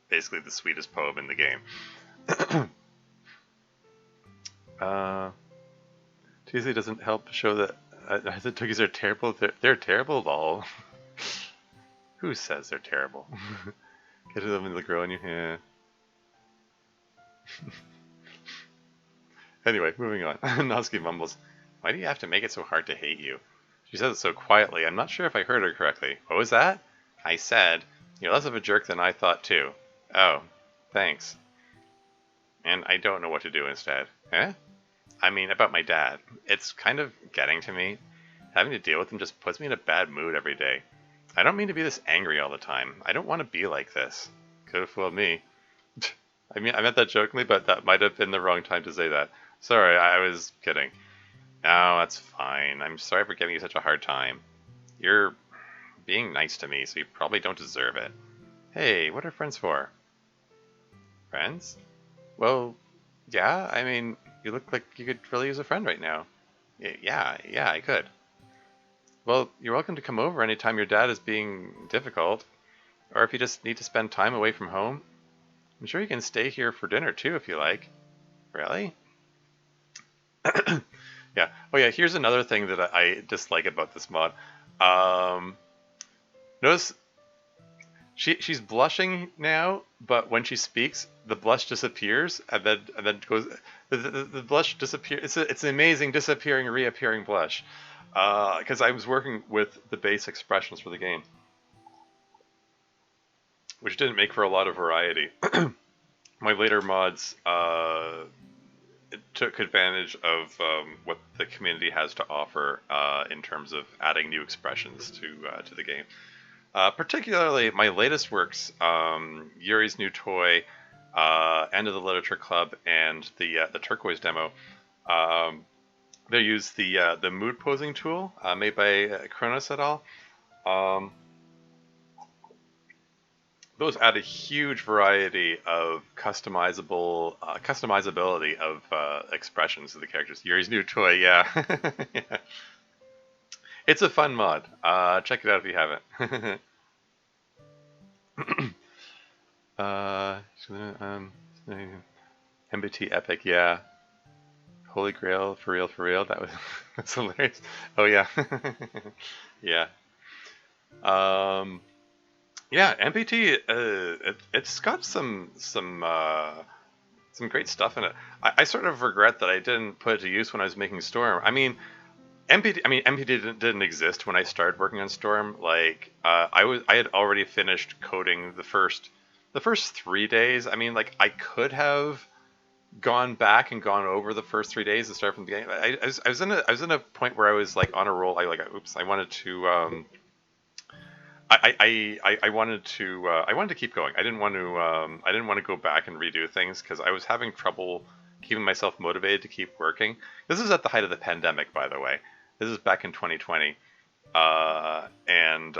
basically the sweetest poem in the game. uh, Tuesday doesn't help show that the cookies are terrible. They're terrible, lol. Who says they're terrible? Get to them in the grow in your hand. Anyway, moving on. Noski mumbles, "Why do you have to make it so hard to hate you?" She says it so quietly, I'm not sure if I heard her correctly. What was that? I said, "You're less of a jerk than I thought too." Oh, thanks. And I don't know what to do instead. Eh? I mean, about my dad. It's kind of getting to me. Having to deal with him just puts me in a bad mood every day. I don't mean to be this angry all the time. I don't want to be like this. Could have fooled me. I mean, I meant that jokingly, but that might have been the wrong time to say that. Sorry, I was kidding. No, that's fine. I'm sorry for giving you such a hard time. You're being nice to me, so you probably don't deserve it. Hey, what are friends for? Friends? Well, yeah, I mean, you look like you could really use a friend right now. Yeah, I could. Well, you're welcome to come over anytime your dad is being difficult, or if you just need to spend time away from home. I'm sure you can stay here for dinner too if you like. Really? Yeah. Oh yeah, here's another thing that I dislike about this mod. Um, Notice she's blushing now, but when she speaks, the blush disappears and then goes. The blush disappears. It's an amazing disappearing, reappearing blush. Because I was working with the base expressions for the game, which didn't make for a lot of variety. My later mods took advantage of what the community has to offer in terms of adding new expressions to the game. Particularly my latest works, Yuri's New Toy, End of the Literature Club, and the Turquoise demo. They use the mood posing tool made by Kronos et al. Um, those add a huge variety of customizability of expressions to the characters. Yuri's New Toy, yeah. Yeah. It's a fun mod. Check it out if you haven't. uh, MBT Epic, yeah. Holy Grail, for real, for real. That's hilarious. Oh yeah, yeah. Um, yeah, MBT. It's got some great stuff in it. I sort of regret that I didn't put it to use when I was making Storm. I mean, MPT didn't exist when I started working on Storm. Like, I had already finished coding the first 3 days. I mean, like, I could have gone back and gone over the first 3 days and start from the beginning. I was in a point where I was like on a roll. I wanted to I wanted to keep going. I didn't want to go back and redo things because I was having trouble keeping myself motivated to keep working. This is at the height of the pandemic, by the way. This is back in 2020, and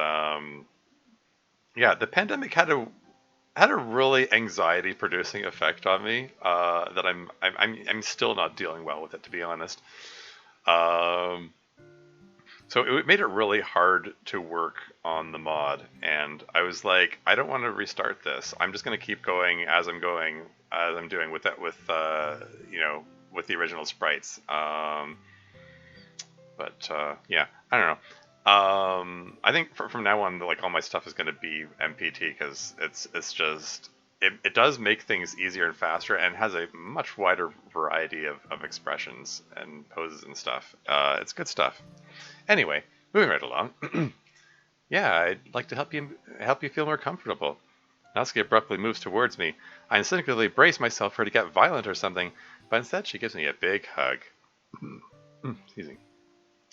yeah, the pandemic had a really anxiety producing effect on me that I'm still not dealing well with it, to be honest. Um, So it made it really hard to work on the mod, and I was like, I don't want to restart this. I'm just going to keep going as I'm going, as I'm doing with that, with you know, with the original sprites. But yeah, I don't know. I think from now on, like all my stuff is going to be MPT because it's just it does make things easier and faster, and has a much wider variety of expressions and poses and stuff. It's good stuff. Anyway, moving right along. Yeah, I'd like to help you feel more comfortable. Natsuki abruptly moves towards me. I instinctively brace myself for her to get violent or something, but instead she gives me a big hug. Excuse me.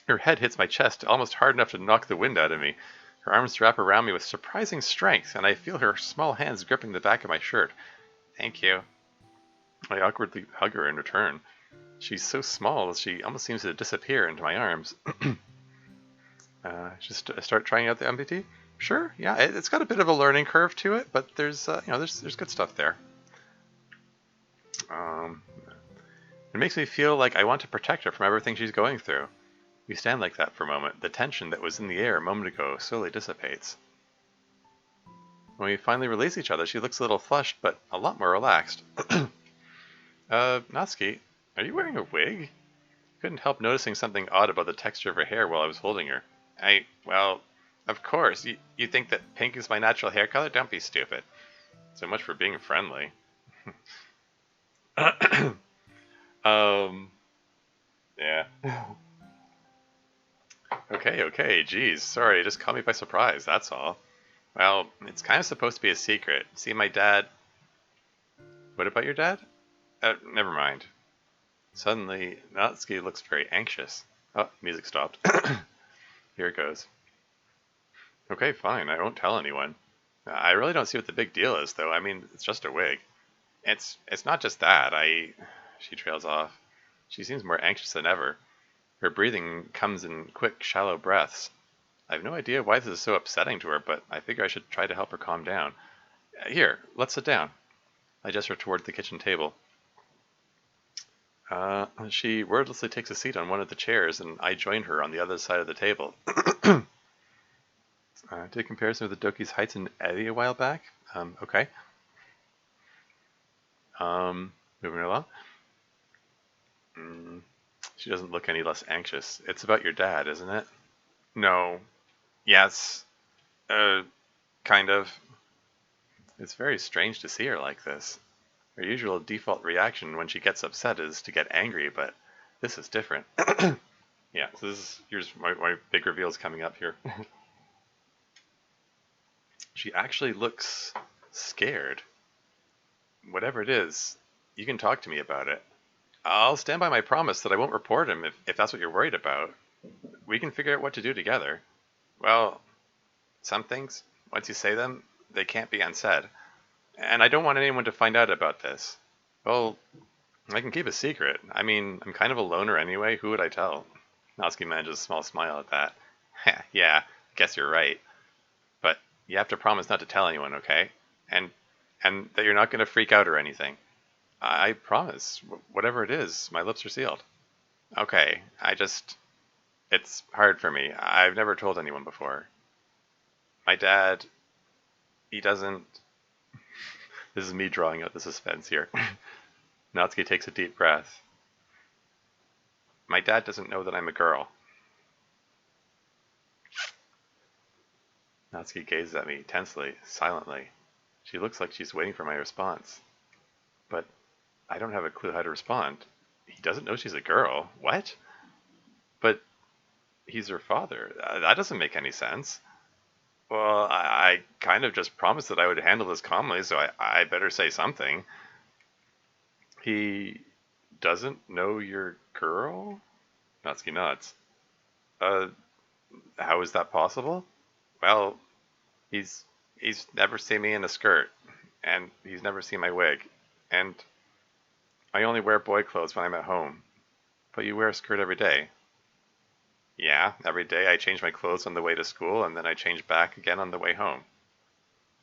Her head hits my chest almost hard enough to knock the wind out of me. Her arms wrap around me with surprising strength, and I feel her small hands gripping the back of my shirt. Thank you. I awkwardly hug her in return. She's so small, she almost seems to disappear into my arms. Just start trying out the MBT? Sure, yeah, it's got a bit of a learning curve to it, but there's there's good stuff there. It makes me feel like I want to protect her from everything she's going through. We stand like that for a moment. The tension that was in the air a moment ago slowly dissipates. When we finally release each other, she looks a little flushed, but a lot more relaxed. Natsuki, are you wearing a wig? Couldn't help noticing something odd about the texture of her hair while I was holding her. Well, of course. You think that pink is my natural hair color? Don't be stupid. So much for being friendly. Yeah. Okay, geez. Sorry, just caught me by surprise, that's all. Well, it's kind of supposed to be a secret. See, my dad... What about your dad? Never mind. Suddenly, Natsuki looks very anxious. Oh, music stopped. Here it goes. Okay, fine, I won't tell anyone. I really don't see what the big deal is, though. I mean, it's just a wig. It's not just that. She trails off. She seems more anxious than ever. Her breathing comes in quick, shallow breaths. I have no idea why this is so upsetting to her, but I figure I should try to help her calm down. Here, let's sit down. I gesture toward the kitchen table. She wordlessly takes a seat on one of the chairs, and I join her on the other side of the table. Did a comparison with the Doki's Heights and Eddie a while back. Okay. Moving along. She doesn't look any less anxious. It's about your dad, isn't it? No. Yes. Kind of. It's very strange to see her like this. Her usual default reaction when she gets upset is to get angry, but this is different. Yeah, so here's my big reveals coming up here. She actually looks scared. Whatever it is, you can talk to me about it. I'll stand by my promise that I won't report him if that's what you're worried about. We can figure out what to do together. Well, some things, once you say them, they can't be unsaid. And I don't want anyone to find out about this. Well, I can keep a secret. I mean, I'm kind of a loner anyway. Who would I tell? Natsuki manages a small smile at that. Yeah, I guess you're right. But you have to promise not to tell anyone, okay? And that you're not going to freak out or anything. I promise. Whatever it is, my lips are sealed. Okay, it's hard for me. I've never told anyone before. My dad, he doesn't... This is me drawing out the suspense here. Natsuki takes a deep breath. My dad doesn't know that I'm a girl. Natsuki gazes at me tensely, silently. She looks like she's waiting for my response. But I don't have a clue how to respond. He doesn't know she's a girl. What? But he's her father. That doesn't make any sense. Well, I kind of just promised that I would handle this calmly, so I better say something. He doesn't know your girl? Natsuki nods. How is that possible? Well, he's never seen me in a skirt, and he's never seen my wig, and I only wear boy clothes when I'm at home. But you wear a skirt every day. Yeah, every day I change my clothes on the way to school, and then I change back again on the way home.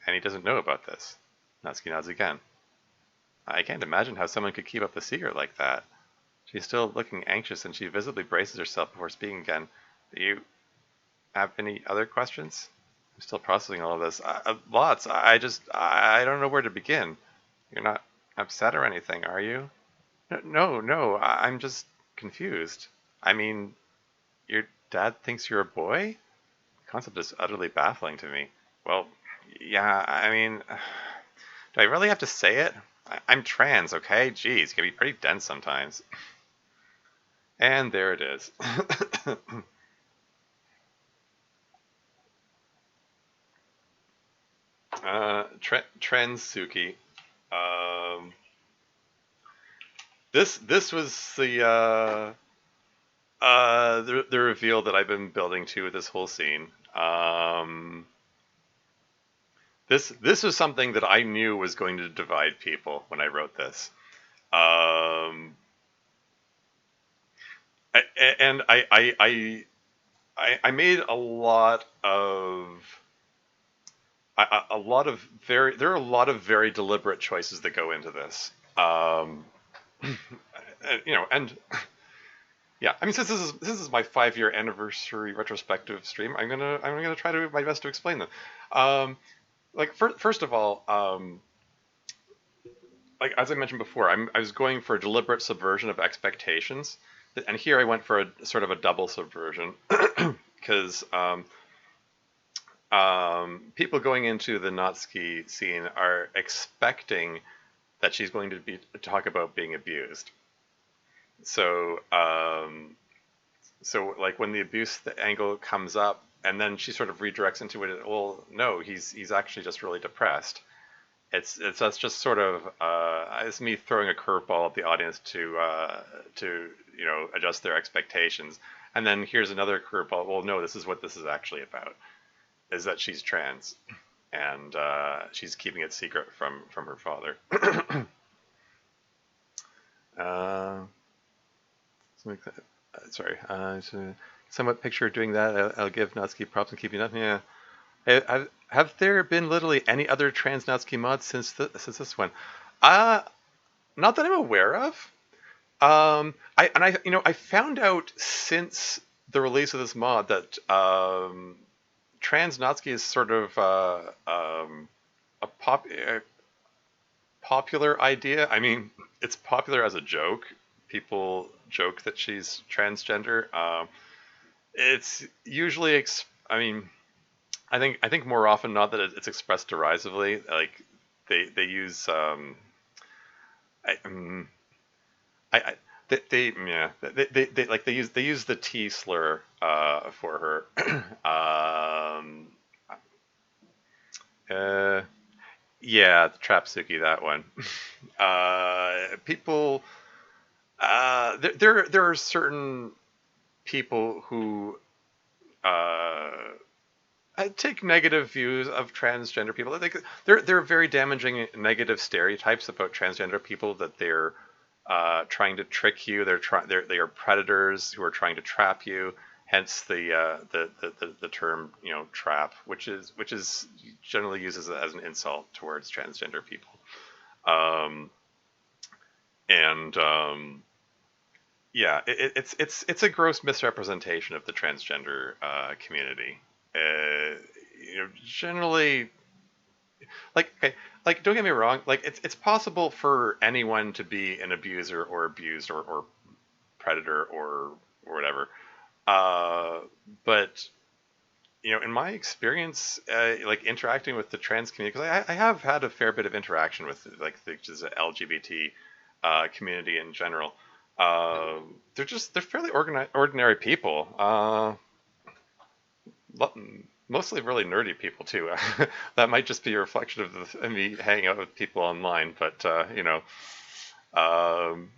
And he doesn't know about this. Natsuki nods again. I can't imagine how someone could keep up a secret like that. She's still looking anxious, and she visibly braces herself before speaking again. have any other questions? I'm still processing all of this. Lots. I don't know where to begin. You're not upset or anything, are you? No. I'm just confused. I mean, your dad thinks you're a boy? The concept is utterly baffling to me. Well, yeah, I mean, do I really have to say it? I'm trans, okay? Jeez, it can be pretty dense sometimes. And there it is. Transuki. Um, this was the reveal that I've been building to with this whole scene. This was something that I knew was going to divide people when I wrote this. Um, and I made a lot of a lot of very there are a lot of very deliberate choices that go into this. And yeah, I mean, since this is my 5-year anniversary retrospective stream, I'm gonna try to do my best to explain them. Um, like first of all, like as I mentioned before, I was going for a deliberate subversion of expectations, and here I went for a sort of a double subversion because people going into the Natsuki scene are expecting that she's going to be talk about being abused. So so like when the abuse angle comes up, and then she sort of redirects into it. Well, no, he's actually just really depressed. It's that's just sort of it's me throwing a curveball at the audience to adjust their expectations. And then here's another curveball. Well, no, this is what this is actually about. Is that she's trans, and she's keeping it secret from her father. uh, sorry, somewhat picture doing that. I'll give Natsuki props and keeping up. Yeah. Have there been literally any other trans Natsuki mods since this one? Uh, Not that I'm aware of. I found out since the release of this mod that trans Natsuki is sort of a popular idea. I mean, it's popular as a joke. People joke that she's transgender. It's usually, I mean, I think more often not that it's expressed derisively. Like they use I, I they use the T slur for her. uh, yeah, the Trapsuki, that one. People there are certain people who uh, I take negative views of transgender people. Like there are very damaging negative stereotypes about transgender people that they're trying to trick you. They are predators who are trying to trap you. Hence the term trap, which is generally used as an insult towards transgender people. Um, and Yeah, it's a gross misrepresentation of the transgender community. Generally, like okay, like don't get me wrong, like it's possible for anyone to be an abuser or abused or predator or whatever. Uh, but in my experience, like interacting with the trans community, because I have had a fair bit of interaction with like the just LGBT community in general. They're fairly ordinary people. Mostly really nerdy people too. That might just be a reflection of me hanging out with people online, but um,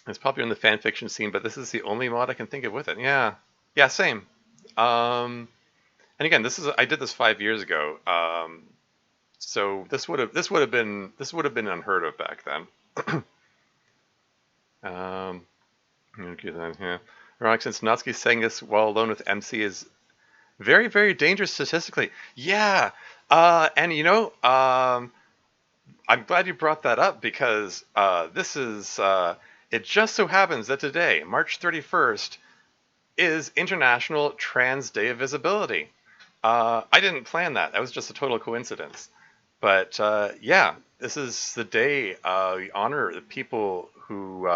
it's popular in the fan fiction scene. But this is the only mod I can think of with it. Yeah, yeah, same. Um, and again, I did this 5 years ago. So this would have been unheard of back then. Okay, then, yeah. Ironic, since Natsuki saying this while alone with MC is very, very dangerous statistically. Yeah, and I'm glad you brought that up because this is. It just so happens that today, March 31st, is International Trans Day of Visibility. I didn't plan that. That was just a total coincidence. But yeah, this is the day we honor the people who,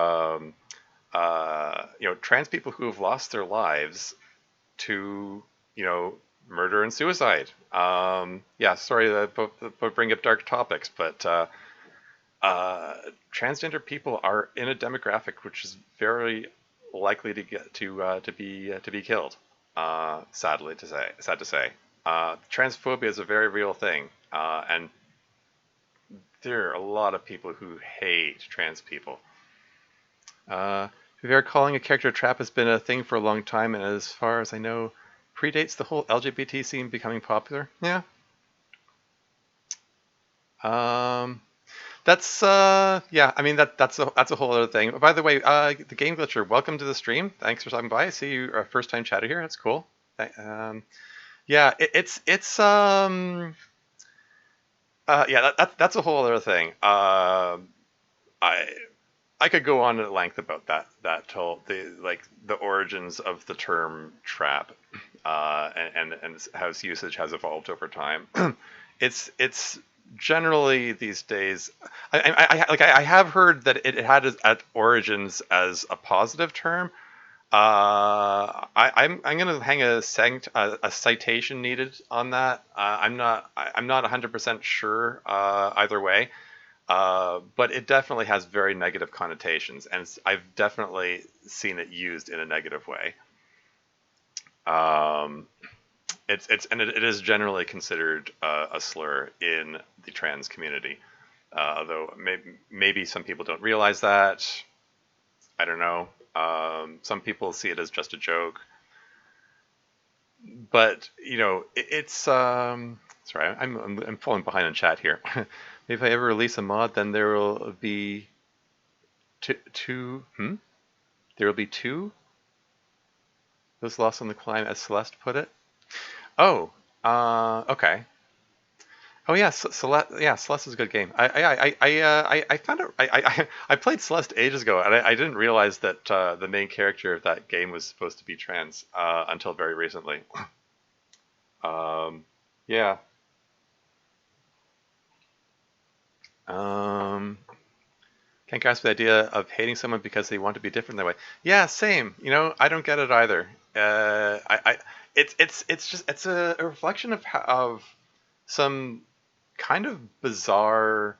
trans people who have lost their lives to, you know, murder and suicide. Yeah, sorry to bring up dark topics, but uh, transgender people are in a demographic which is very likely to get to be killed. Sad to say, transphobia is a very real thing, and there are a lot of people who hate trans people. Vivier calling a character a trap has been a thing for a long time, and as far as I know, predates the whole LGBT scene becoming popular. Yeah. Um, that's yeah. I mean that's a whole other thing. By the way, the Game Glitcher, welcome to the stream. Thanks for stopping by. I see you first time chatter here. That's cool. Yeah, it's yeah, that's a whole other thing. I I could go on at length about that whole the origins of the term trap, and how its usage has evolved over time. It's generally these days. I have heard that it had at origins as a positive term. I'm gonna hang a citation needed on that. I'm not 100% sure either way. But it definitely has very negative connotations, and I've definitely seen it used in a negative way. Um, it is generally considered a slur in the trans community, although maybe some people don't realize that. I don't know. Some people see it as just a joke, but you know, it's sorry, I'm falling behind in chat here. If I ever release a mod, then there will be two. There will be two. Those lost on the climb, as Celeste put it. Oh, okay. Oh yeah, Celeste. Yeah, Celeste is a good game. I found it. I played Celeste ages ago, and I didn't realize that the main character of that game was supposed to be trans until very recently. Yeah. Um, Can't grasp the idea of hating someone because they want to be different that way. Yeah, same. You know, I don't get it either. It's just it's a reflection of some kind of bizarre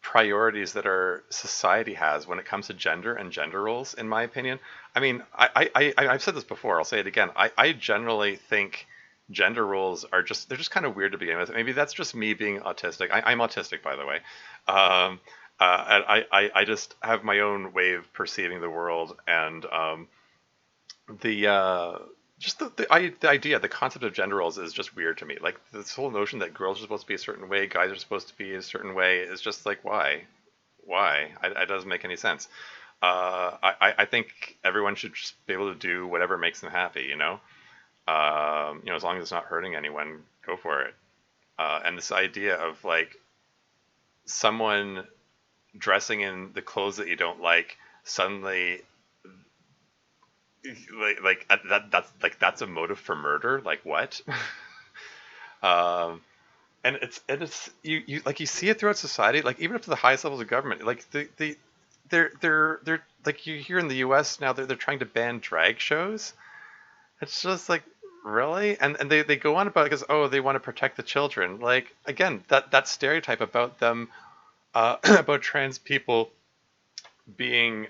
priorities that our society has when it comes to gender and gender roles. In my opinion, I mean, I've said this before. I'll say it again. I generally think gender roles are just they're just kind of weird to begin with. Maybe that's just me being autistic. I'm autistic, by the way. Um, and I just have my own way of perceiving the world, and the just the idea, the concept of gender roles is just weird to me. Like this whole notion that girls are supposed to be a certain way, guys are supposed to be a certain way is just like why? It doesn't make any sense. I think everyone should just be able to do whatever makes them happy. You know, as long as it's not hurting anyone, go for it. And this idea of like someone dressing in the clothes that you don't like suddenly that's a motive for murder, like what? um and it's you like you see it throughout society, like even up to the highest levels of government, like they're like you hear in the US now they're trying to ban drag shows. It's just like really, and they go on about it because oh they want to protect the children, like again that stereotype about them about trans people being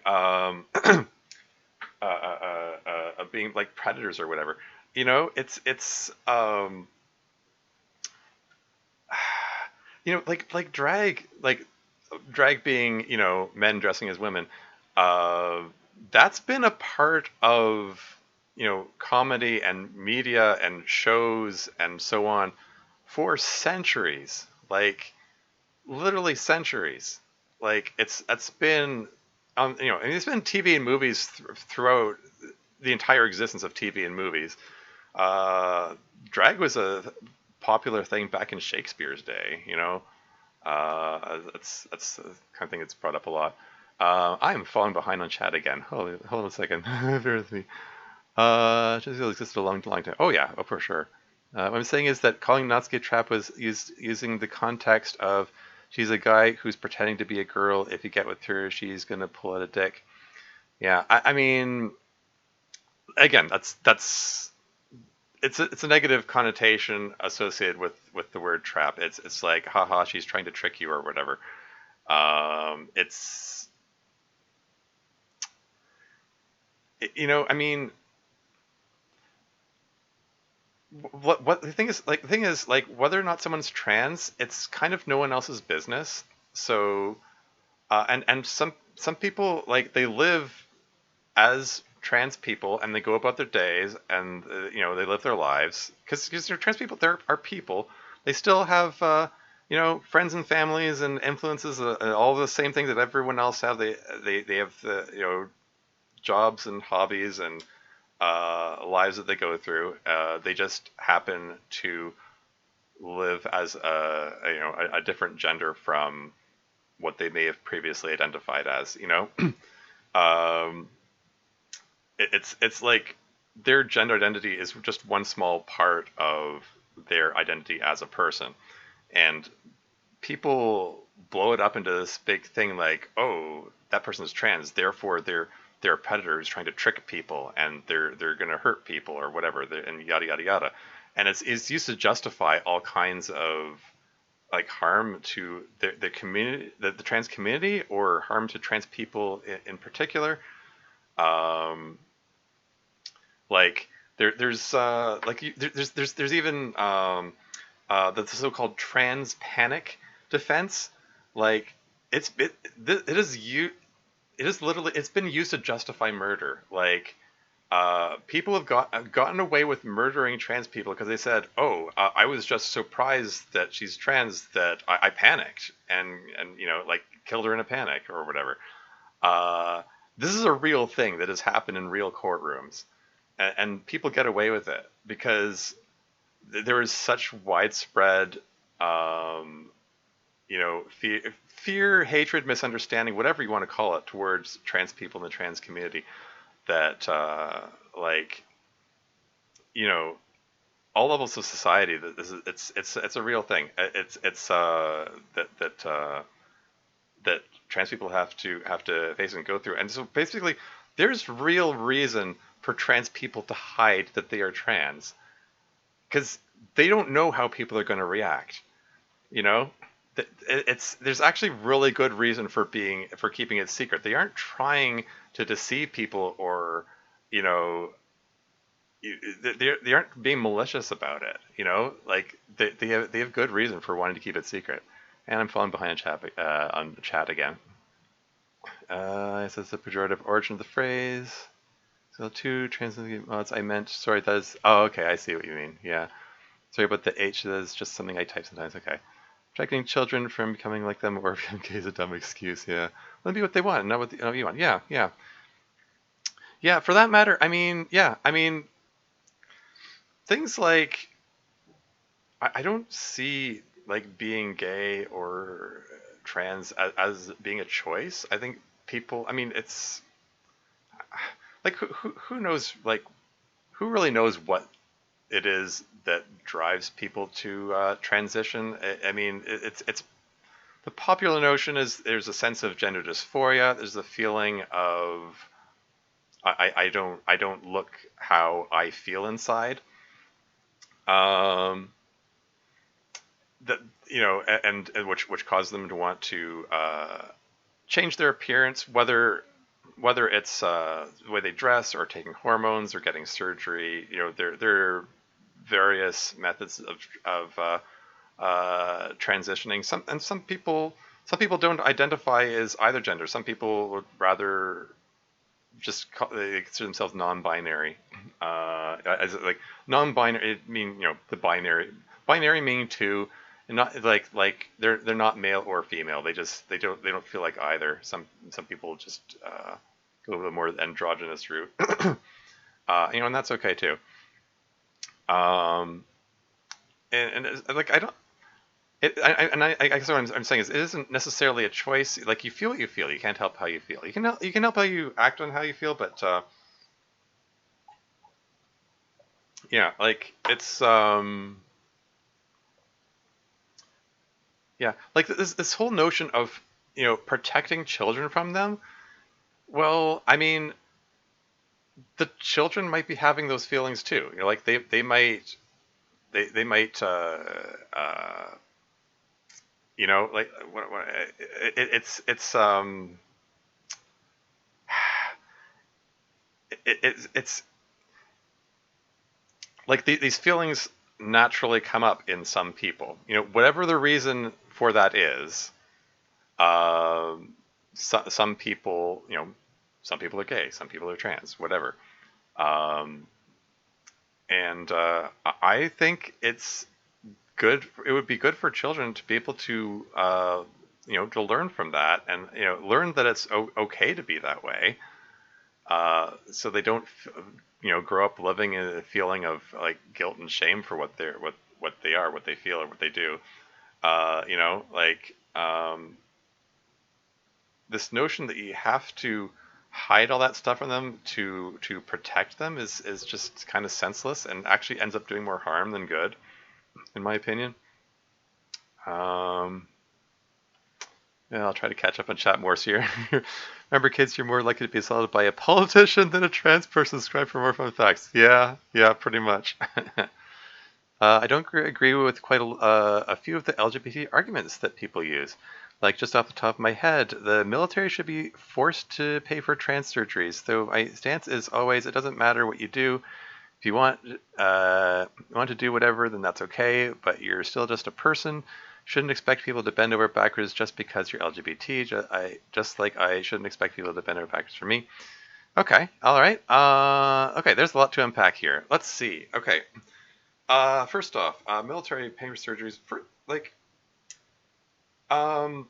being like predators or whatever. You know, it's you know like drag being you know men dressing as women. Uh, that's been a part of you know comedy and media and shows and so on for centuries. Like literally centuries. Like it's been you know, I mean, it's been TV and movies throughout the entire existence of TV and movies. Uh, Drag was a popular thing back in Shakespeare's day. You know, that's the kind of thing that's brought up a lot. I'm falling behind on chat again. Hold on a second. Bear with me. Transphobia existed a long, long time. Oh yeah, oh for sure. What I'm saying is that calling Natsuki a trap was using the context of she's a guy who's pretending to be a girl. If you get with her, she's gonna pull out a dick. Yeah, I mean, again, that's it's a negative connotation associated with the word trap. It's like, haha, she's trying to trick you or whatever. It's I mean, what the thing is like whether or not someone's trans, it's kind of no one else's business. So and some people like they live as trans people and they go about their days and they live their lives because they're trans people. There are people. They still have friends and families and influences, all the same things that everyone else have. They have the jobs and hobbies and lives that they go through. They just happen to live as a different gender from what they may have previously identified as. Um, it's like their gender identity is just one small part of their identity as a person, and people blow it up into this big thing like, oh, that person is trans, therefore they're a predator who's trying to trick people and they're going to hurt people or whatever, and yada yada yada, and it's used to justify all kinds of like harm to the community, the trans community, or harm to trans people in particular. Um, like there's there's even the so-called trans panic defense. Like it is it is literally, it's been used to justify murder. Like people have gotten away with murdering trans people because they said, "Oh, I was just surprised that she's trans that I panicked and like killed her in a panic or whatever." Uh, this is a real thing that has happened in real courtrooms, and people get away with it because there is such widespread, um, fear, hatred, misunderstanding, whatever you want to call it, towards trans people in the trans community that, like, you know, all levels of society. That this is, it's a real thing. It's that trans people have to face and go through. And so basically, there's real reason for trans people to hide that they are trans because they don't know how people are going to react. You know, there's actually really good reason for keeping it secret. They aren't trying to deceive people or you know they aren't being malicious about it. Like they have good reason for wanting to keep it secret. And I'm falling behind on the chat again. It says the pejorative origin of the phrase. So two translated mods. I meant, sorry, that is. Oh, okay, I see what you mean. Yeah. Sorry about the H. That is just something I type sometimes. Okay. Protecting children from becoming like them or becoming is a dumb excuse. Yeah. Let them be what they want, not what you want. Yeah, yeah. Yeah, for that matter, I mean, yeah, I mean, things like, I don't see like being gay or trans as being a choice. I think people, I mean, it's like, who knows, like, who really knows what it is that drives people to transition? I mean, it's the popular notion is there's a sense of gender dysphoria. There's a feeling of I don't look how I feel inside. Um, that and which caused them to want to change their appearance, whether it's the way they dress or taking hormones or getting surgery. There are various methods of transitioning. Some people don't identify as either gender. Some people would rather they consider themselves non-binary. As like non-binary, it mean the binary meaning two, and not like they're not male or female. They don't feel like either. Some people just go the more androgynous route. And that's okay too. Um, and like I don't. I guess what I'm saying is it isn't necessarily a choice. Like you feel what you feel. You can't help how you feel. You can help how you act on how you feel, but Yeah, like it's yeah, like this whole notion of protecting children from them. Well, I mean, the children might be having those feelings too. Like they might like it's like these feelings naturally come up in some people. Whatever the reason for that is. Some people, some people are gay, some people are trans, whatever. Um, and I think it's good. It would be good for children to be able to, to learn from that, and learn that it's okay to be that way. So they don't, grow up living in a feeling of like guilt and shame for what they are, what they feel, or what they do. Like this notion that you have to hide all that stuff from them to protect them is just kind of senseless and actually ends up doing more harm than good, in my opinion. Um, yeah, I'll try to catch up on chat more here. Remember, kids, you're more likely to be assaulted by a politician than a trans person. Subscribe for more fun facts. Yeah, yeah, pretty much. I don't agree with quite a few of the LGBT arguments that people use. Like, just off the top of my head, the military should be forced to pay for trans surgeries. Though my stance is always, it doesn't matter what you do. If you want to do whatever, then that's okay. But you're still just a person. Shouldn't expect people to bend over backwards just because you're LGBT. Just like I shouldn't expect people to bend over backwards for me. Okay, all right. Okay, there's a lot to unpack here. Let's see. Okay, first off, military paying for surgeries for like um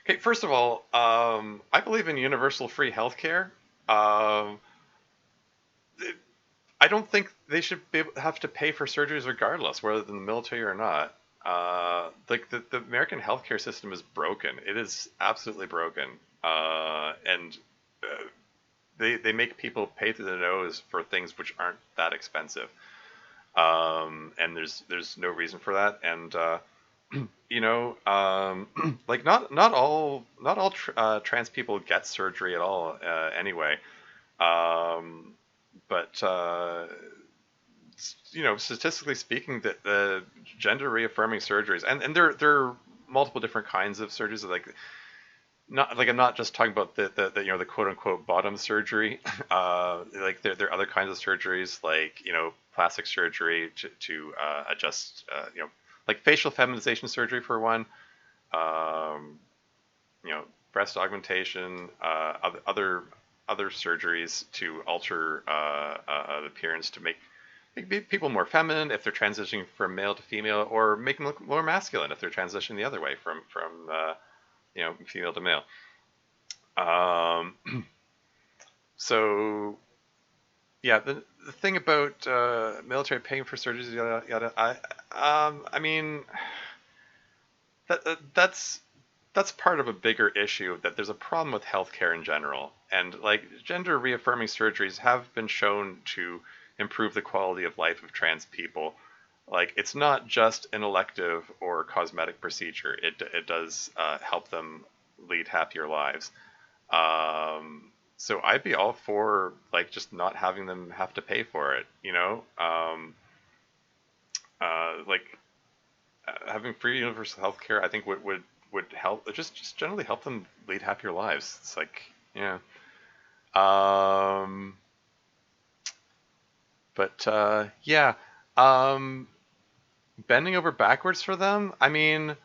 okay, first of all, I believe in universal free healthcare. Um I don't think they should have to pay for surgeries regardless, whether in the military or not. Like the American healthcare system is broken. It is absolutely broken. And they make people pay through the nose for things which aren't that expensive. And there's no reason for that. And like not all trans people get surgery at all anyway. Um, but statistically speaking, that the gender reaffirming surgeries, and there are multiple different kinds of surgeries. Not like I'm not just talking about the quote unquote bottom surgery. Like there are other kinds of surgeries, like plastic surgery to adjust, like facial feminization surgery for one. Um, Breast augmentation, other surgeries to alter the appearance to make people more feminine if they're transitioning from male to female, or make them look more masculine if they're transitioning the other way from female to male. Um, so yeah, the thing about military paying for surgeries, yada yada. I mean that's part of a bigger issue, that there's a problem with healthcare in general, and like gender reaffirming surgeries have been shown to improve the quality of life of trans people. Like, it's not just an elective or cosmetic procedure. It does help them lead happier lives. So I'd be all for like just not having them have to pay for it. Like having free universal health care, I think would help, just generally help them lead happier lives. It's like, yeah. Um, but yeah. Um, Bending over backwards for them. I mean,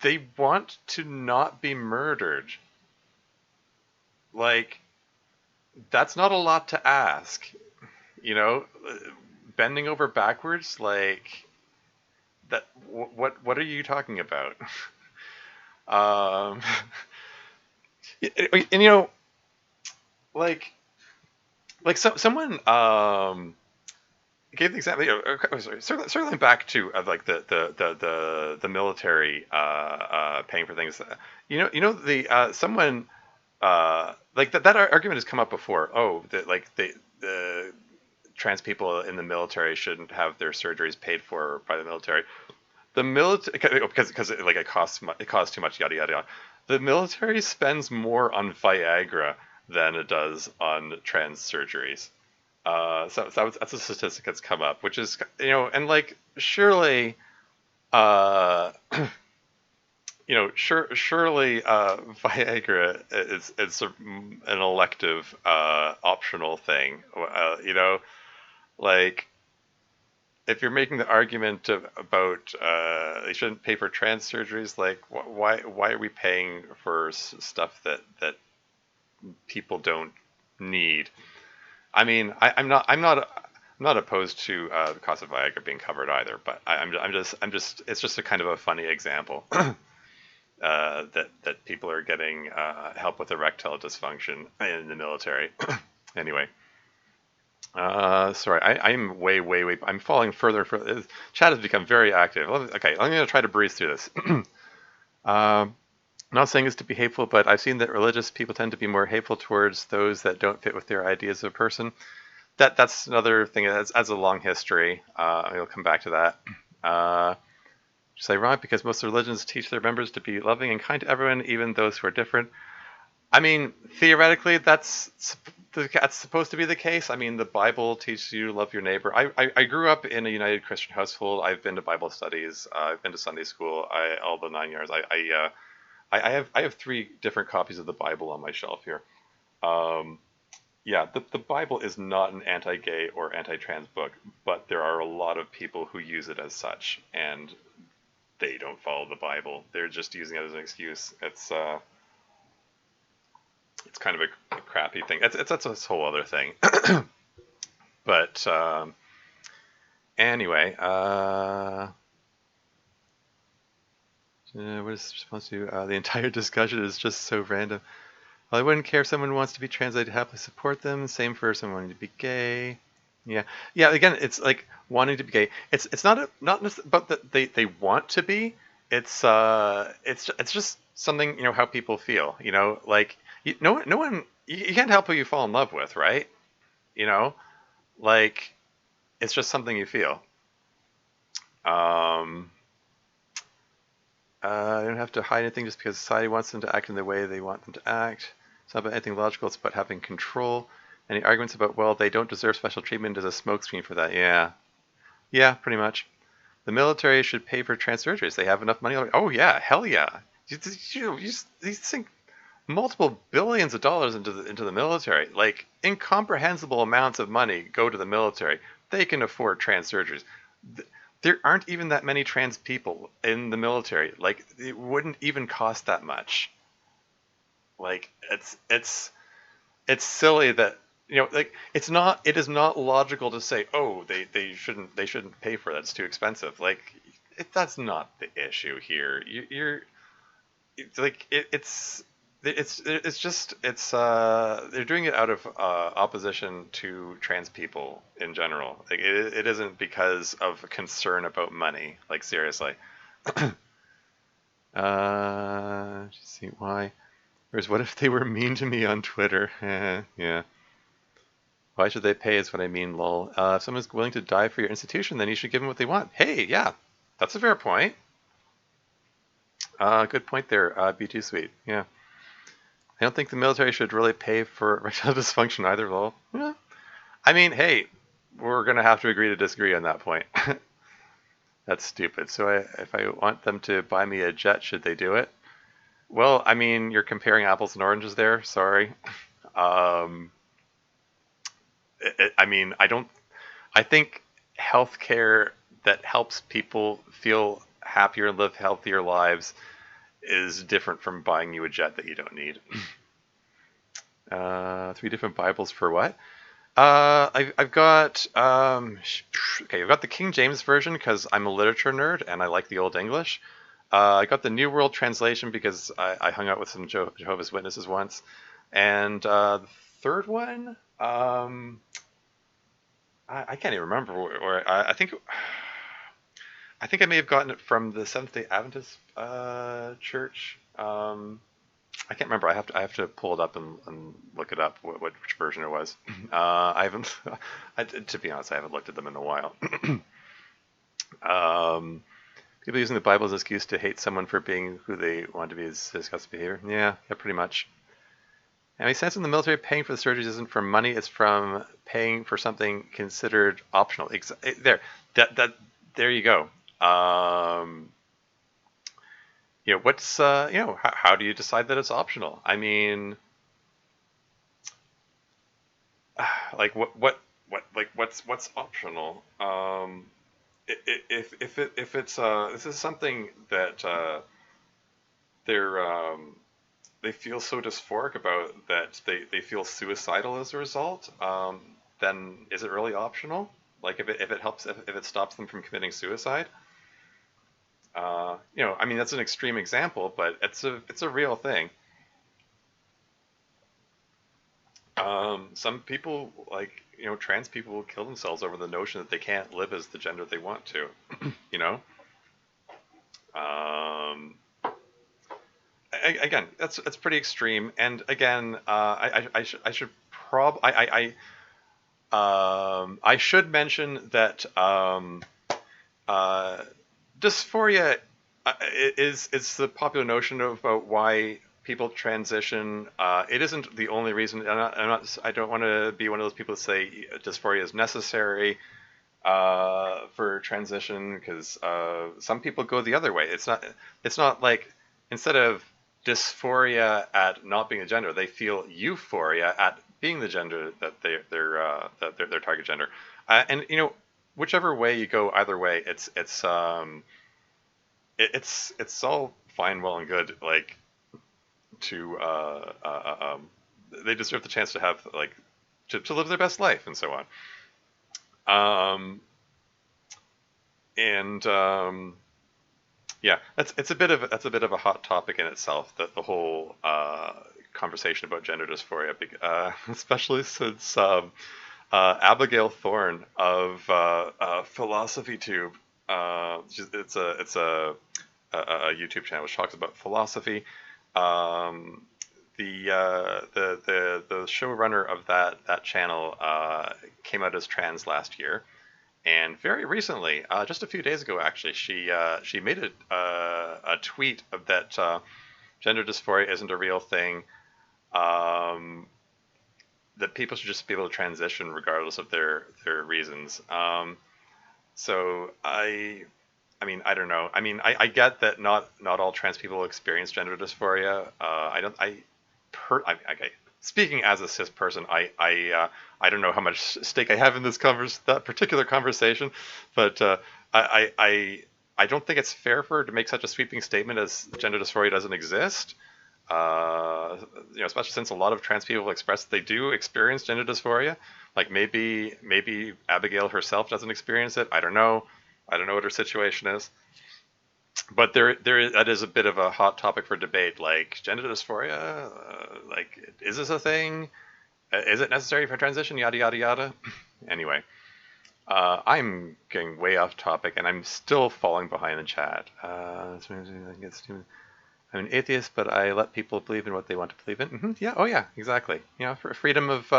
they want to not be murdered. Like, that's not a lot to ask. You know, bending over backwards, like that. What are you talking about? um, and like someone gave the example. Circling back to like the military paying for things. The someone like that argument has come up before. Oh, that like trans people in the military shouldn't have their surgeries paid for by the military. The military, because like it costs too much, yada yada yada. The military spends more on Viagra than it does on trans surgeries. That's a statistic that's come up, which is, and like surely, uh, surely Viagra is an elective optional thing. Like if you're making the argument about they shouldn't pay for trans surgeries, like why are we paying for stuff that people don't need? I mean, I'm not opposed to the cost of Viagra being covered either, but I'm just it's just a kind of a funny example that people are getting help with erectile dysfunction in the military. Anyway, sorry, I'm way. I'm falling further. Chat has become very active. Okay, I'm going to try to breeze through this. I'm not saying this to be hateful, but I've seen that religious people tend to be more hateful towards those that don't fit with their ideas of a person. That's another thing. It has a long history. We'll come back to that. It's ironic because most religions teach their members to be loving and kind to everyone, even those who are different. I mean, theoretically, that's supposed to be the case. I mean, the Bible teaches you to love your neighbor. I grew up in a United Christian household. I've been to Bible studies. I've been to Sunday school. All the 9 years. I have 3 different copies of the Bible on my shelf here. Yeah, the Bible is not an anti-gay or anti-trans book, but there are a lot of people who use it as such, and they don't follow the Bible. They're just using it as an excuse. It's kind of a crappy thing. That's a whole other thing. But anyway, what is supposed to? The entire discussion is just so random. Well, I wouldn't care if someone wants to be trans. I'd happily support them. Same for someone wanting to be gay. Yeah. Again, it's like wanting to be gay. It's not about that they want to be. It's just something, how people feel. Like no one you can't help who you fall in love with, right? Like it's just something you feel. They don't have to hide anything just because society wants them to act in the way they want them to act. It's not about anything logical. It's about having control. Any arguments about, well, they don't deserve special treatment is a smokescreen for that. Yeah, pretty much. The military should pay for trans surgeries. They have enough money. Oh yeah, hell yeah. You think multiple billions of dollars into the military. Like incomprehensible amounts of money go to the military. They can afford trans surgeries. There aren't even that many trans people in the military. Like it wouldn't even cost that much. Like it's silly that like it is not logical to say, oh, they shouldn't pay for that. It's too expensive. Like that's not the issue here. They're doing it out of opposition to trans people in general. Like it isn't because of concern about money. Like seriously. Just see why. Whereas what if they were mean to me on Twitter? Yeah. Why should they pay is what I mean, lol. If someone's willing to die for your institution, then you should give them what they want. Hey, yeah, that's a fair point. Good point there, Be Too Sweet. Yeah. I don't think the military should really pay for erectile dysfunction either, lol. Yeah. I mean, hey, we're going to have to agree to disagree on that point. That's stupid. So if I want them to buy me a jet, should they do it? Well, I mean, you're comparing apples and oranges there. Sorry. I mean, I think healthcare that helps people feel happier and live healthier lives is different from buying you a jet that you don't need. 3 different Bibles for what? I've got I've got the King James version because I'm a literature nerd and I like the Old English. I got the New World Translation because I hung out with some Jehovah's Witnesses once, and the third one, I can't even remember where I think I may have gotten it from the Seventh Day Adventist church. I can't remember. I have to pull it up and look it up. Which version it was. I haven't. To be honest, I haven't looked at them in a while. um, People using the Bible as an excuse to hate someone for being who they want to be is disgusting behavior. Yeah, pretty much. And he says in the military, paying for the surgeries isn't from money; it's from paying for something considered optional. There you go. What's how do you decide that it's optional? I mean, what's optional? If it's this is something that they're they feel so dysphoric about that they feel suicidal as a result, then is it really optional? Like if it helps if it stops them from committing suicide? I mean that's an extreme example, but it's a real thing. Some people, like trans people, will kill themselves over the notion that they can't live as the gender they want to. You know, um, again, that's pretty extreme. And again, I should I should mention that uh, dysphoria is the popular notion about why people transition. It isn't the only reason. I don't want to be one of those people that say dysphoria is necessary for transition, because some people go the other way. It's not like instead of dysphoria at not being a gender, they feel euphoria at being the gender that they're their target gender. And whichever way you go, either way, it's all fine, well and good. Like to they deserve the chance to have like to live their best life and so on. And Yeah, that's a bit of a hot topic in itself. That the whole conversation about gender dysphoria, especially since Abigail Thorne of Philosophy Tube. It's a YouTube channel which talks about philosophy. Um, the showrunner of that channel came out as trans last year, and very recently, just a few days ago, actually, she made a tweet of that gender dysphoria isn't a real thing. Um, that people should just be able to transition regardless of their reasons. So I mean, I don't know. I mean, I get that not all trans people experience gender dysphoria. I don't. Okay. Speaking as a cis person, I don't know how much stake I have in that particular conversation, but I don't think it's fair for her to make such a sweeping statement as gender dysphoria doesn't exist. Especially since a lot of trans people express that they do experience gender dysphoria. Like maybe Abigail herself doesn't experience it. I don't know. I don't know what her situation is. But that is a bit of a hot topic for debate. Like gender dysphoria, like is this a thing? Is it necessary for transition? Yada yada yada. Anyway, I'm getting way off topic, and I'm still falling behind in chat. I'm an atheist, but I let people believe in what they want to believe in. Yeah, oh yeah, exactly. For freedom of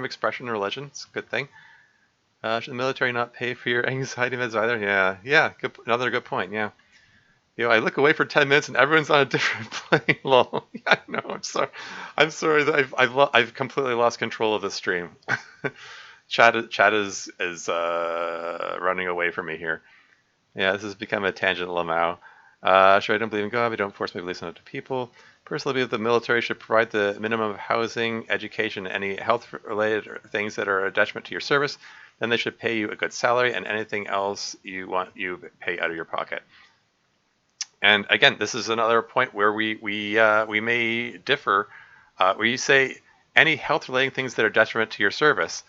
expression and religion, it's a good thing. Should the military not pay for your anxiety meds either? Yeah, another good point. Yeah. I look away for 10 minutes and everyone's on a different plane. Lol. Yeah, I know. I'm sorry that I've completely lost control of the stream. Chat is running away from me here. Yeah, this has become a tangent, Lamau. Sure, I don't believe in God. I don't force my beliefs on other people. Personally, I believe the military should provide the minimum of housing, education, any health-related things that are a detriment to your service. Then they should pay you a good salary, and anything else you want, you pay out of your pocket. And again, this is another point where we may differ. Where you say any health-related things that are detriment to your service.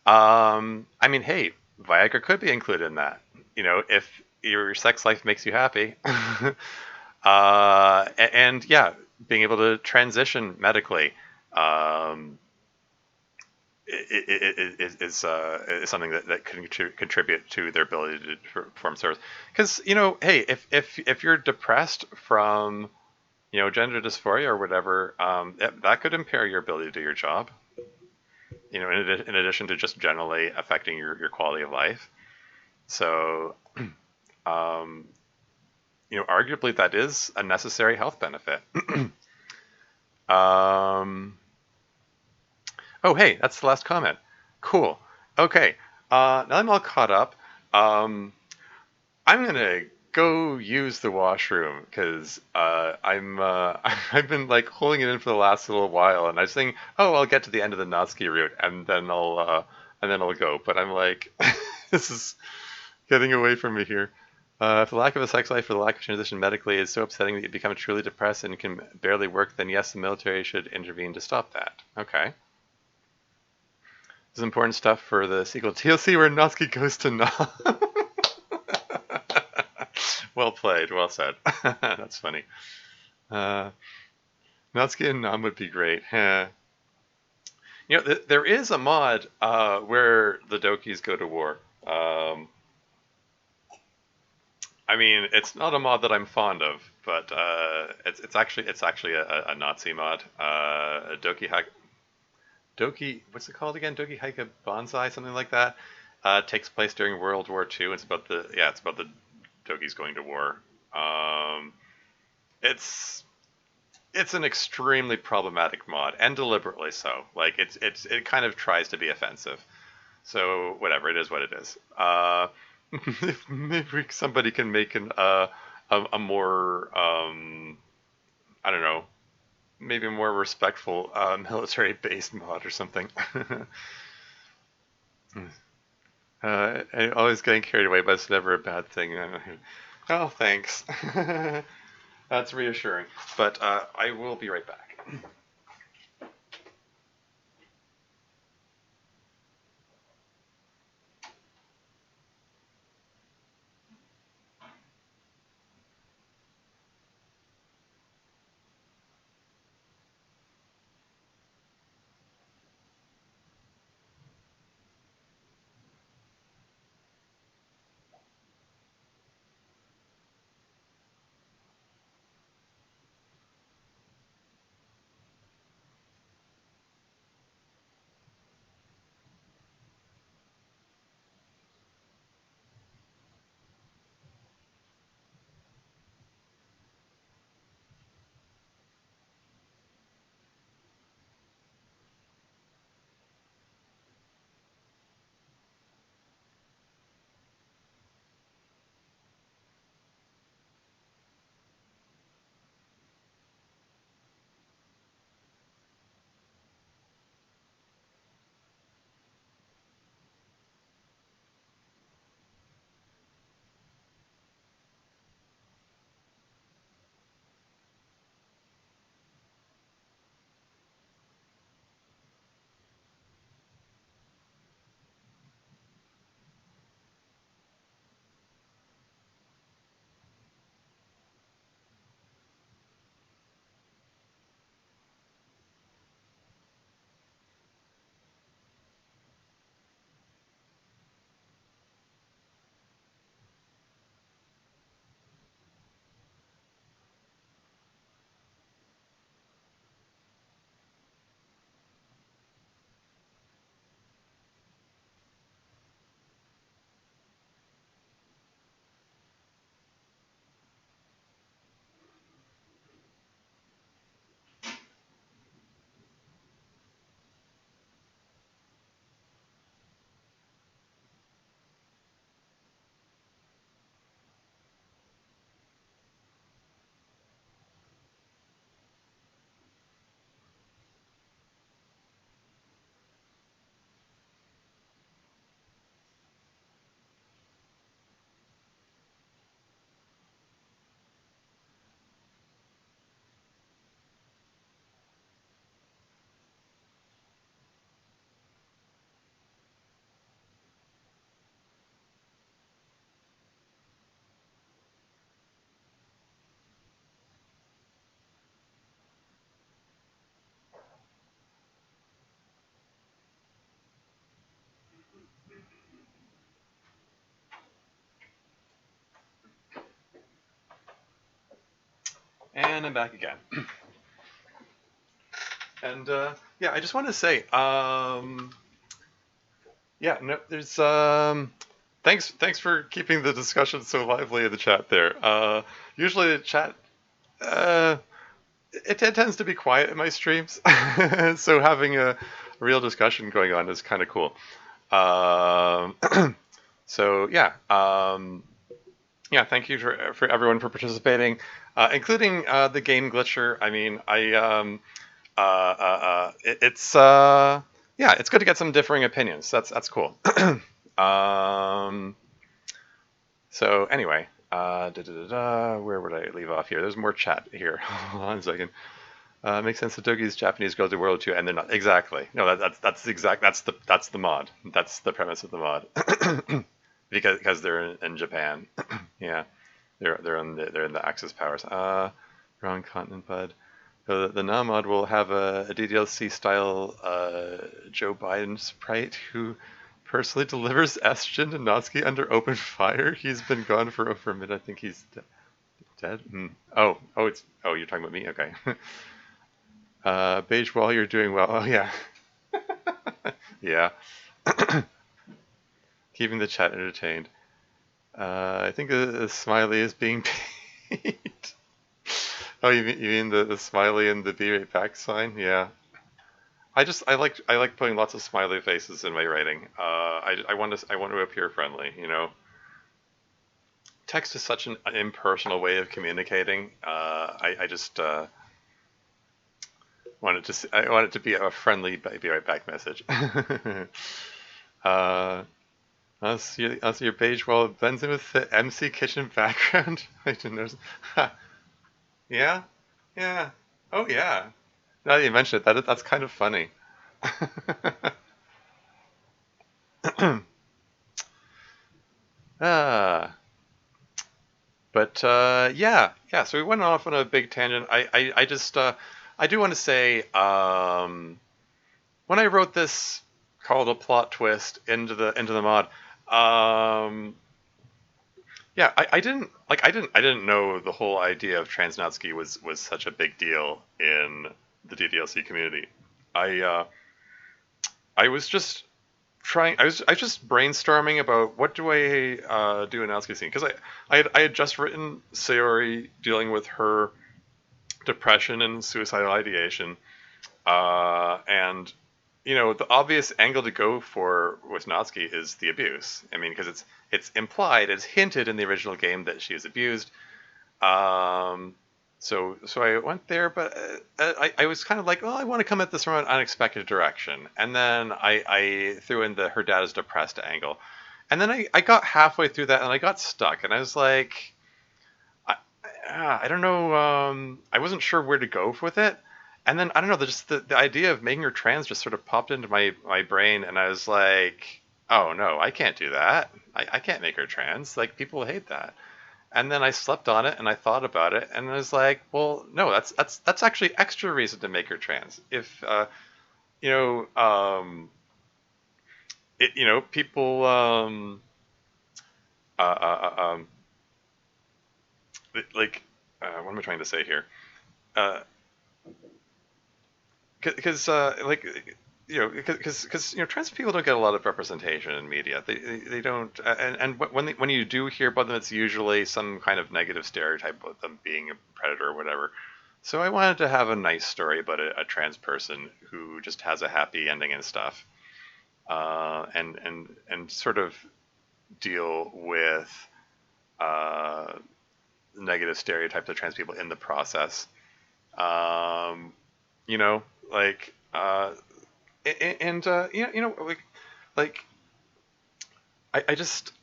I mean, hey, Viagra could be included in that. If your sex life makes you happy, and yeah, being able to transition medically is something that can contribute to their ability to perform service. Because hey, if you're depressed from gender dysphoria or whatever, that could impair your ability to do your job. In addition to just generally affecting your quality of life. So, um, arguably that is a necessary health benefit. um, oh, hey, that's the last comment. Cool. Okay. Now I'm all caught up. Um, I'm gonna go use the washroom because I've been like holding it in for the last little while, and I was thinking, oh, I'll get to the end of the Natsuki route, and then I'll go. But I'm like, this is getting away from me here. If the lack of a sex life or the lack of transition medically is so upsetting that you become truly depressed and can barely work, then yes, the military should intervene to stop that. Okay. This is important stuff for the sequel TLC where Natsuki goes to Na. Well played, well said. That's funny. Uh, Natsuki and Nam would be great. There is a mod where the Dokis go to war. I mean, it's not a mod that I'm fond of, but it's actually a Nazi mod. Doki, what's it called again? Doki Haika Banzai, something like that. Takes place during World War II. It's about the Dokis going to war. Um, it's it's an extremely problematic mod, and deliberately so. Like it kind of tries to be offensive. So whatever, it is what it is. If maybe somebody can make a more I don't know, maybe a more respectful military based mod or something. I always getting carried away, but it's never a bad thing. Oh, thanks. That's reassuring. But I will be right back. And I'm back again. And yeah, I just want to say, yeah, no, there's thanks for keeping the discussion so lively in the chat there. Usually the chat uh, it tends to be quiet in my streams, so having a real discussion going on is kind of cool. Um, so yeah, yeah, thank you for everyone for participating, including the game glitcher. I mean, it's yeah, it's good to get some differing opinions. That's cool. um, so anyway, where would I leave off here? There's more chat here. Hold on a second. Makes sense that Doki's Japanese girls do World War II, and they're not exactly. No, that's the mod. That's the premise of the mod. because they're in Japan. Yeah, they're in the Axis powers. Wrong continent, bud. The non-mod will have a DDLC style Joe Biden sprite who personally delivers estrogen to Natsuki under open fire. He's been gone for over a minute. I think he's dead. Oh, you're talking about me. Okay. Beige Wall, you're doing well. Oh yeah, yeah. Keeping the chat entertained. I think the smiley is being paid. Oh, you mean the smiley and the be right back sign? Yeah. I like putting lots of smiley faces in my writing. I want to appear friendly. You know, text is such an impersonal way of communicating. I just I want it to be a friendly be right back message. Your beige wall blends in with the MC Kitchen background. I didn't notice. Yeah, yeah. Oh yeah. Now that you mention it, that's kind of funny. Ah, but yeah, yeah. So we went off on a big tangent. I just I do want to say when I wrote this called a plot twist into the mod, um, yeah, I didn't know the whole idea of Transnatsuki was such a big deal in the DDLC community. I uh, I was just I was just brainstorming about what do I do in Natsuki scene because I had just written Sayori dealing with her depression and suicidal ideation, and you know the obvious angle to go for with Natsuki is the abuse. I mean, because it's implied, it's hinted in the original game that she is abused. Um, so I went there, but I was kind of like, oh, I want to come at this from an unexpected direction, and then I threw in the her dad is depressed angle, and then I got halfway through that and I got stuck, and I was like, I, I don't know, I wasn't sure where to go with it, and then I don't know, just the idea of making her trans just sort of popped into my brain, and I was like, oh no, I can't do that. I can't make her trans. Like people hate that. And then I slept on it and I thought about it and I was like, well, no, that's actually extra reason to make her trans. If you know, you know, people uh, uh, uh, um, like what am I trying to say here? Because like you know, because you know, trans people don't get a lot of representation in media. They don't, and when you do hear about them, it's usually some kind of negative stereotype of them being a predator or whatever. So I wanted to have a nice story about a trans person who just has a happy ending and stuff, and sort of deal with uh, negative stereotypes of trans people in the process. Um, you know, like and you know like I just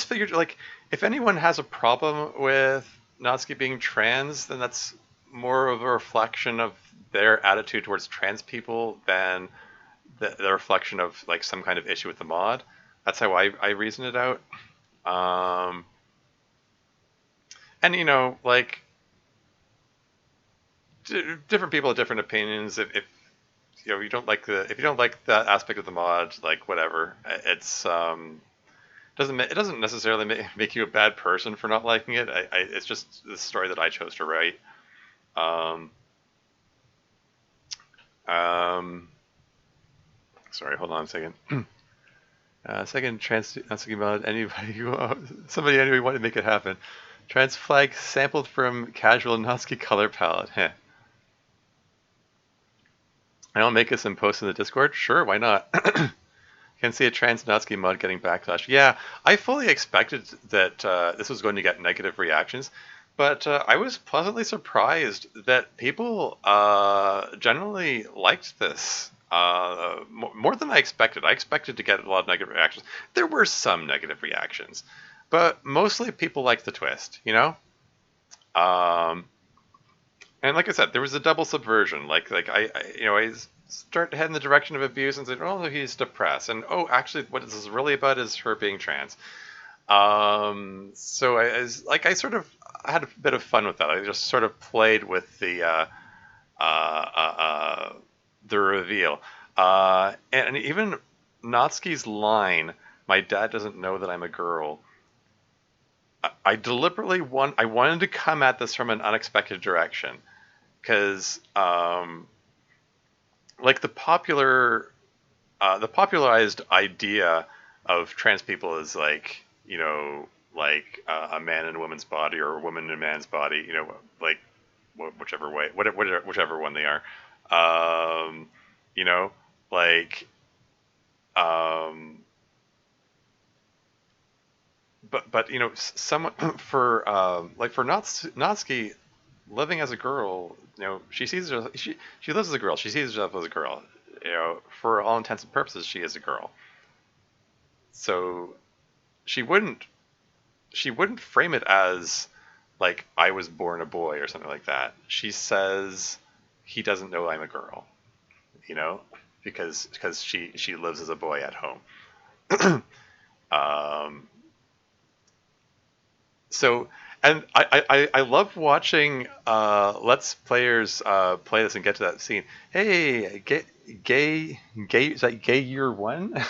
figured like if anyone has a problem with Natsuki being trans, then that's more of a reflection of their attitude towards trans people than the reflection of like some kind of issue with the mod. That's how I reason it out. Um, and you know, like different people have different opinions. If you know you don't like the if you don't like that aspect of the mod, like whatever, it's it doesn't necessarily make you a bad person for not liking it. It's just the story that I chose to write. Um, um, Sorry, hold on a second. Second, trans not talking about anybody who somebody anyway wanted to make it happen. Trans flag sampled from casual Natsuki color palette. Heh. I'll make us and post in the Discord. Sure, why not? Can see a trans Natsuki mod getting backlash. Yeah, I fully expected that this was going to get negative reactions, but I was pleasantly surprised that people generally liked this more than I expected. I expected to get a lot of negative reactions. There were some negative reactions, but mostly people liked the twist, you know? Um, and like I said, there was a double subversion. I start to head in the direction of abuse and say, oh, he's depressed, and oh, actually, what this is really about is her being trans. So I sort of had a bit of fun with that. I just sort of played with uh, uh, uh, the reveal, and even Natsuki's line, "My dad doesn't know that I'm a girl." I deliberately I wanted to come at this from an unexpected direction because like the popularized idea of trans people is like, a man in a woman's body or a woman in a man's body, like whichever way, whichever one they are, um, you know, like, um, but someone for Natsuki living as a girl, she sees herself, she lives as a girl. She sees herself as a girl. For all intents and purposes, she is a girl. So she wouldn't she wouldn't frame it as like I was born a boy or something like that. She says he doesn't know I'm a girl, you know, because she lives as a boy at home. um, So, and I love watching Let's Players play this and get to that scene. Hey, gay, is that gay year one?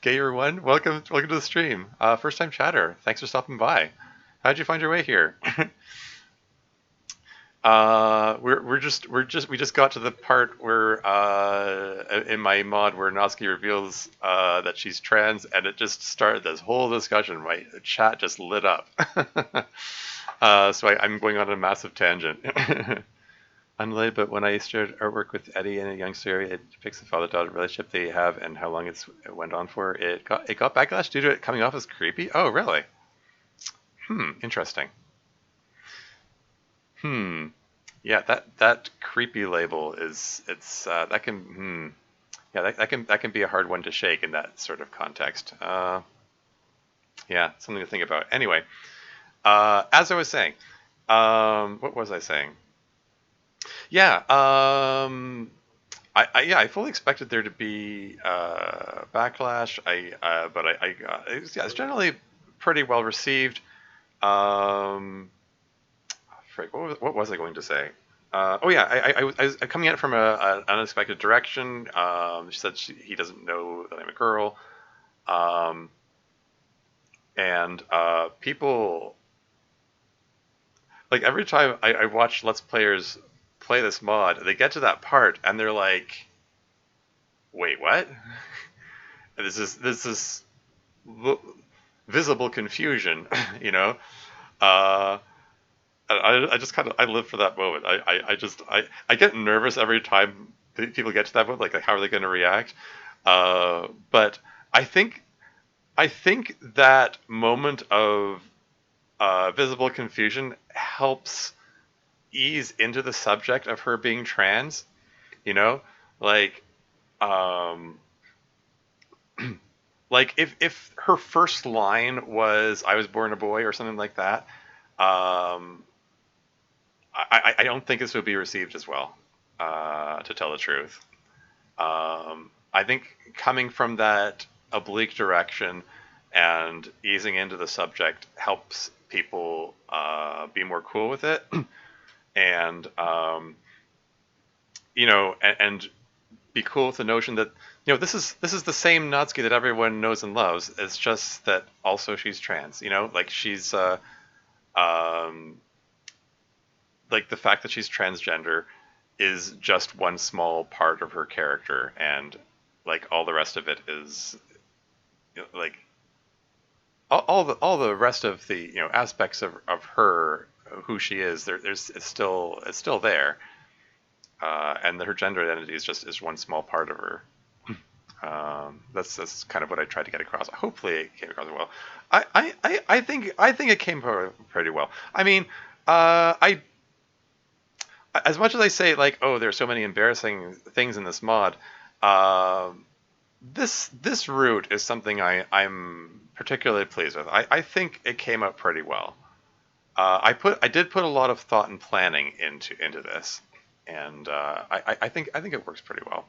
Gay year one, welcome to the stream. First time chatter. Thanks for stopping by. How'd you find your way here? We just got to the part where in my mod where Natsuki reveals that she's trans, and it just started this whole discussion. My chat just lit up. So I'm going on a massive tangent. Unrelated, but when I started artwork with Eddie and a youngster, it depicts the father-daughter relationship they have and how long it went on for. It got backlash due to it coming off as creepy. Oh, really? Interesting. Yeah, that creepy label is that can yeah, that can be a hard one to shake in that sort of context. Yeah, something to think about. Anyway, as I was saying, what was I saying? Yeah, I fully expected there to be backlash. But it's generally pretty well received. Um, Frick, what was I going to say? Oh yeah, I was coming at it from an unexpected direction. She said he doesn't know that I'm a girl, um, and people like every time I watch Let's Players play this mod, they get to that part and they're like, "Wait, what?" And this is visible confusion, you know. Uh, I just kind of I live for that moment. I get nervous every time people get to that moment. Like how are they going to react? But I think I think that moment of visible confusion helps ease into the subject of her being trans. You know, like um, like if her first line was "I was born a boy" or something like that. Um, I don't think this would be received as well, to tell the truth. I think coming from that oblique direction and easing into the subject helps people be more cool with it, and and be cool with the notion that this is the same Natsuki that everyone knows and loves. It's just that also she's trans. Like she's um, like the fact that she's transgender is just one small part of her character, and like all the rest of it is like all the rest of the aspects of her, who she is. There's it's still there, and her gender identity is one small part of her. That's kind of what I tried to get across. Hopefully, it came across well. I think it came pretty well. I mean, I as much as I say like, oh, there's so many embarrassing things in this mod. Uh, this route is something I'm particularly pleased with. I think it came out pretty well. I did put a lot of thought and planning into this, and I think it works pretty well.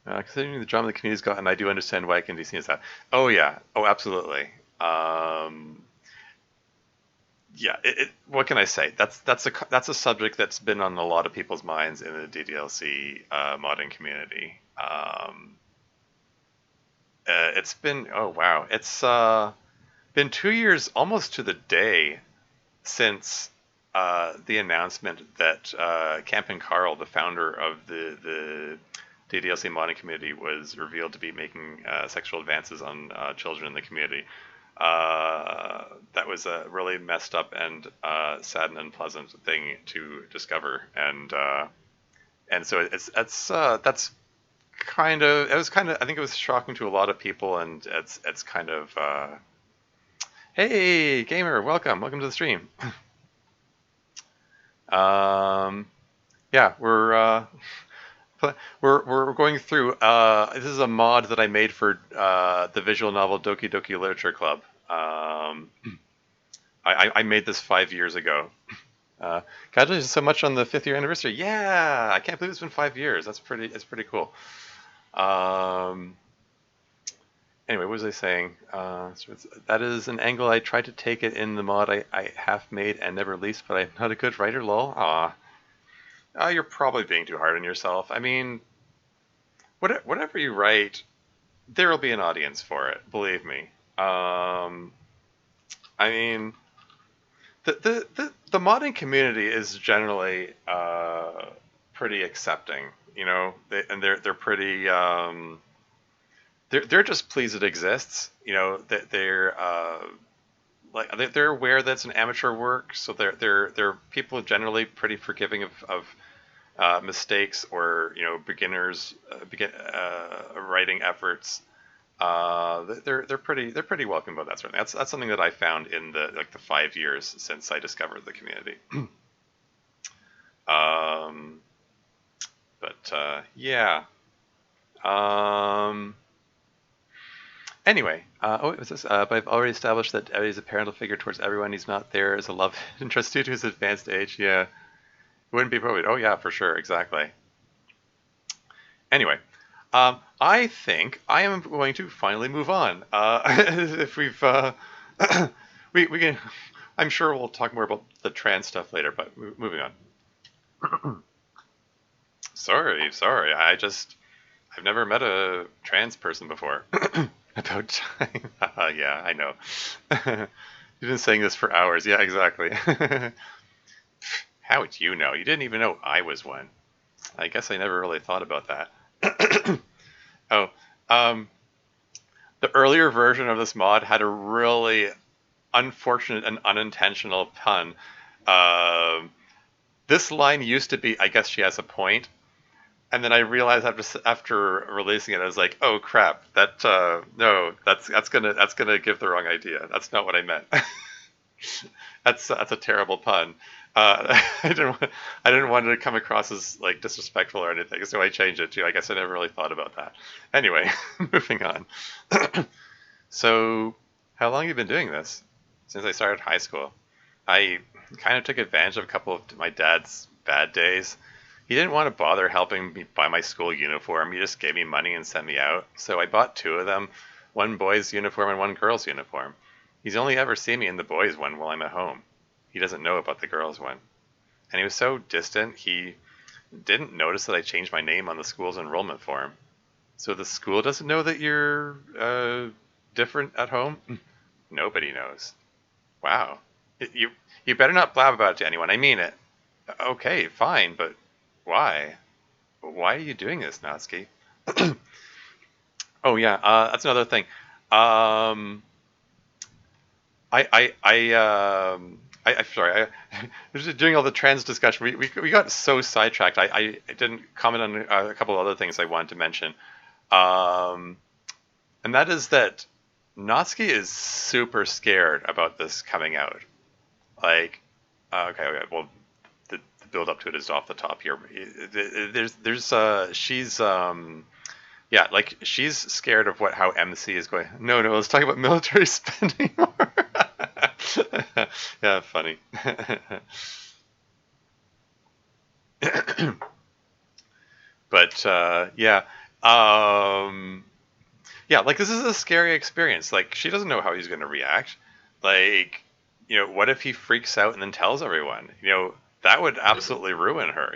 Considering the drama the community's got, and I do understand why it can be seen as that. Oh yeah, oh absolutely. Yeah, what can I say? That's a subject that's been on a lot of people's minds in the DDLC modding community. It's been oh wow, it's been 2 years almost to the day since the announcement that Campin Carl, the founder of the DDLC modding community, was revealed to be making sexual advances on children in the community. That was a really messed up and sad and unpleasant thing to discover, and so that's kind of I think it was shocking to a lot of people, and it's kind of hey gamer, welcome to the stream. Yeah, we're going through. This is a mod that I made for the visual novel Doki Doki Literature Club. I made this 5 years ago. Congratulations so much on the 5th year anniversary. Yeah, I can't believe it's been 5 years. It's pretty cool. Anyway, what was I saying? So that is an angle I tried to take it in the mod I half made and never released, but I'm not a good writer, lol. Aw. You're probably being too hard on yourself. I mean, whatever you write, there will be an audience for it. Believe me. I mean, the modding community is generally pretty accepting, and they're pretty they're just pleased it exists. They're aware that it's an amateur work, so they're people generally pretty forgiving of mistakes or beginners writing efforts. They're pretty welcome about that sort of thing. That's something that I found in the 5 years since I discovered the community. Yeah. Anyway, it was this. But I've already established that Eddie's a parental figure towards everyone. He's not there as a love interest due to his advanced age. Yeah, it wouldn't be appropriate. Oh yeah, for sure, exactly. Anyway, I think I am going to finally move on. If we've, we can. I'm sure we'll talk more about the trans stuff later, but moving on. Sorry. I've never met a trans person before. About time. Yeah, I know. You've been saying this for hours. Yeah, exactly. How would you know? You didn't even know I was one. I guess I never really thought about that. Oh, the earlier version of this mod had a really unfortunate and unintentional pun. This line used to be, I guess she has a point. And then I realized after releasing it, I was like, "Oh crap! No, that's gonna give the wrong idea. That's not what I meant. That's a terrible pun. I didn't want it to come across as like disrespectful or anything, so I changed it too. I guess I never really thought about that. Anyway, moving on. So, how long have you been doing this? Since I started high school. I kind of took advantage of a couple of my dad's bad days. He didn't want to bother helping me buy my school uniform. He just gave me money and sent me out. So I bought two of them, one boy's uniform and one girl's uniform. He's only ever seen me in the boys' one while I'm at home. He doesn't know about the girls' one. And he was so distant, he didn't notice that I changed my name on the school's enrollment form. So the school doesn't know that you're different at home? Nobody knows. Wow. You you better not blab about it to anyone. I mean it. Okay, fine, but why? Why are you doing this, Natsuki? Oh yeah, that's another thing. Um, I'm sorry. Just doing all the trans discussion. We got so sidetracked. I didn't comment on a couple of other things I wanted to mention. Um, and that is that Natsuki is super scared about this coming out. Like, okay, well, the build up to it is off the top here. She's yeah, like she's scared of how MC is going. No, let's talk about military spending more. Yeah, funny. But um, yeah, like this is a scary experience. Like she doesn't know how he's going to react. Like, what if he freaks out and then tells everyone? That would absolutely ruin her.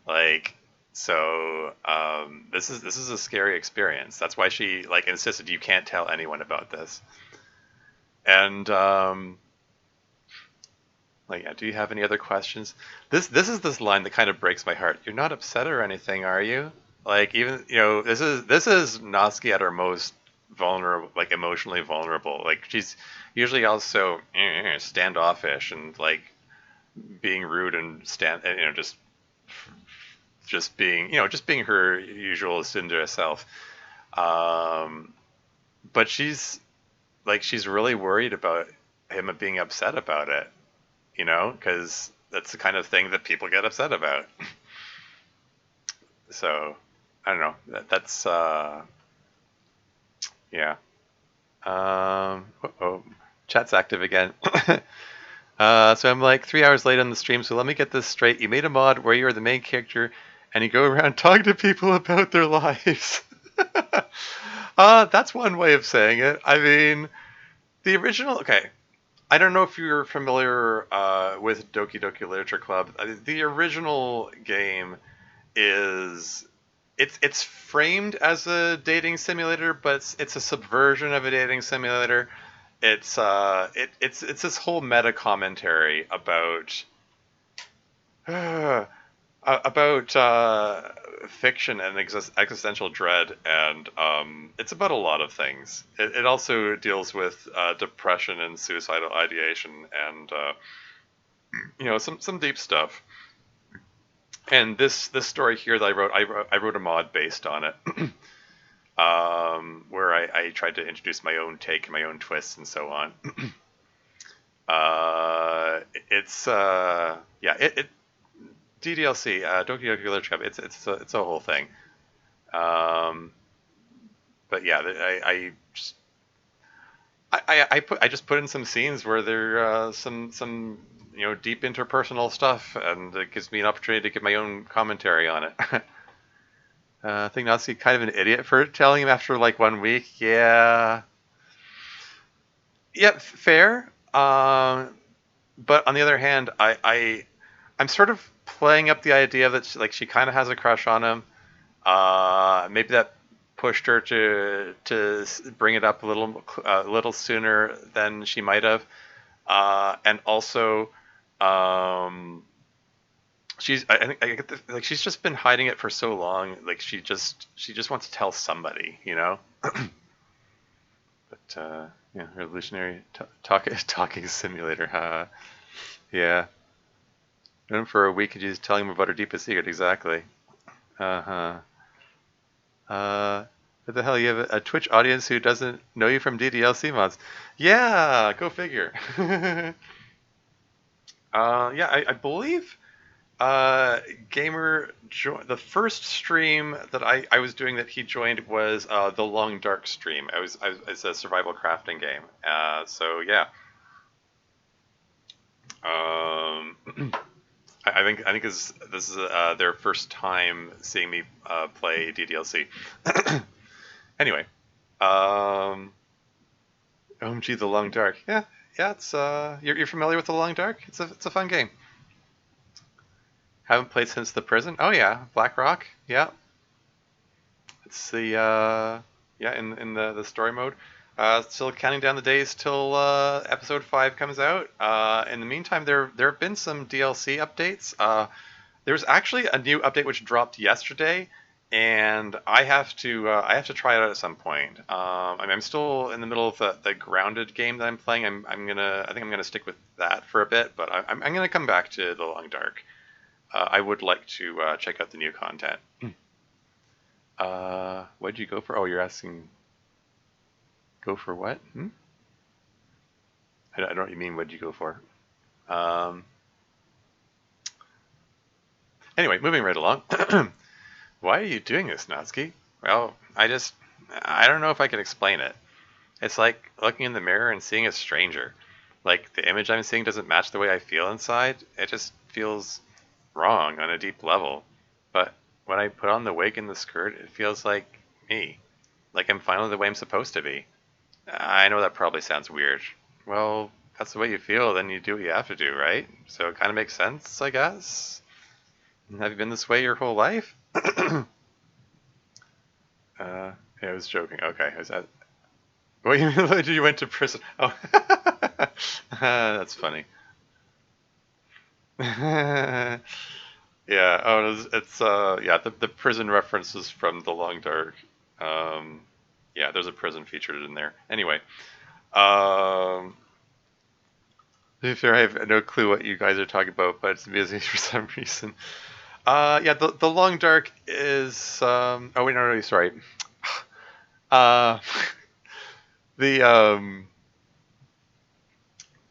Like, so this is a scary experience. That's why she like insisted you can't tell anyone about this. And like, yeah, do you have any other questions? This is this line that kind of breaks my heart. You're not upset or anything, are you? Like even this is Natsuki at her most vulnerable, like emotionally vulnerable. Like she's usually also standoffish and like being rude and just being just being her usual Cinderella self. Um, but she's really worried about him being upset about it. Because that's the kind of thing that people get upset about. So I don't know. That's yeah. Oh, chat's active again. So I'm like 3 hours late on the stream. So let me get this straight. You made a mod where you're the main character, and you go around talking to people about their lives. That's one way of saying it. I mean, the original. Okay, I don't know if you're familiar with Doki Doki Literature Club. The original game is it's framed as a dating simulator, but it's a subversion of a dating simulator. It's this whole meta commentary about fiction and existential dread, and it's about a lot of things. It also deals with depression and suicidal ideation, and some deep stuff. And this story here that I wrote a mod based on it, where I tried to introduce my own take and my own twists and so on. It's yeah, it DDLC, Doki Doki Literature Club. It's a whole thing. Um, but yeah, I just put in some scenes where there some deep interpersonal stuff, and it gives me an opportunity to give my own commentary on it. I think Nazi kind of an idiot for telling him after like 1 week. Yeah, yeah, fair. But on the other hand, I'm sort of playing up the idea that she kind of has a crush on him. Maybe that pushed her to bring it up a little sooner than she might have. And also, um, I think I get like she's just been hiding it for so long. Like she just wants to tell somebody. But yeah, revolutionary talking simulator. Yeah. Known for a week, and she's telling him about her deepest secret. Exactly. Uh huh. What the hell? You have a Twitch audience who doesn't know you from DDLC mods? Yeah, go figure. Yeah, I believe Gamer the first stream that I was doing that he joined was the Long Dark stream. It's a survival crafting game. So yeah. I think this is their first time seeing me play DDLC. Anyway, OMG, the Long Dark. Yeah, it's you're familiar with the Long Dark? It's a fun game. Haven't played since the prison. Oh yeah, Black Rock. Yeah, it's the yeah in the story mode. Still counting down the days till episode 5 comes out. In the meantime, there have been some DLC updates. There's actually a new update which dropped yesterday, and I have to try it out at some point. I'm still in the middle of the grounded game that I'm playing. I think I'm gonna stick with that for a bit, but I'm gonna come back to the Long Dark. I would like to check out the new content. What'd you go for? Oh, you're asking go for what? I don't know what you mean. What'd you go for? Um, anyway, moving right along. Why are you doing this, Natsuki? Well, I don't know if I can explain it. It's like looking in the mirror and seeing a stranger. Like the image I'm seeing doesn't match the way I feel inside. It just feels wrong on a deep level. But when I put on the wig and the skirt, it feels like me. Like I'm finally the way I'm supposed to be. I know that probably sounds weird. Well, that's the way you feel, then you do what you have to do, right? So it kind of makes sense, I guess. Have you been this way your whole life? Yeah, I was joking. Okay, is that? What you went to prison? Oh, that's funny. Yeah. Oh, yeah. The prison references from The Long Dark. Um, yeah, there's a prison featured in there. Anyway, um, to be fair, I have no clue what you guys are talking about, but it's busy for some reason. Yeah, the Long Dark is. Oh wait, no, sorry. Uh, the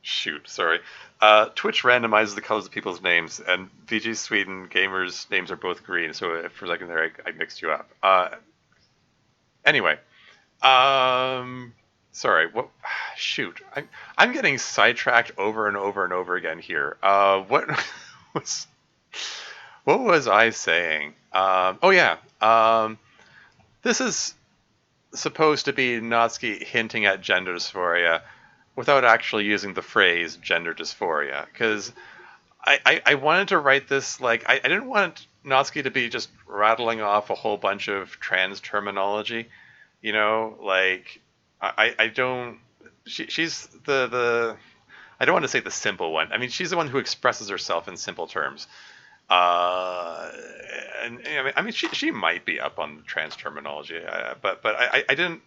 shoot, sorry. Twitch randomizes the colors of people's names, and VG Sweden gamers' names are both green. So for a second there, I mixed you up. Anyway, um, sorry. What? Shoot, I'm getting sidetracked over and over and over again here. What was what was I saying? Oh yeah. This is supposed to be Natsuki hinting at gender dysphoria without actually using the phrase gender dysphoria. Because I wanted to write this like, I didn't want Natsuki to be just rattling off a whole bunch of trans terminology. You know, like, I don't. She's the. I don't want to say the simple one. I mean, she's the one who expresses herself in simple terms. Uh, and I mean, she might be up on trans terminology, but I didn't.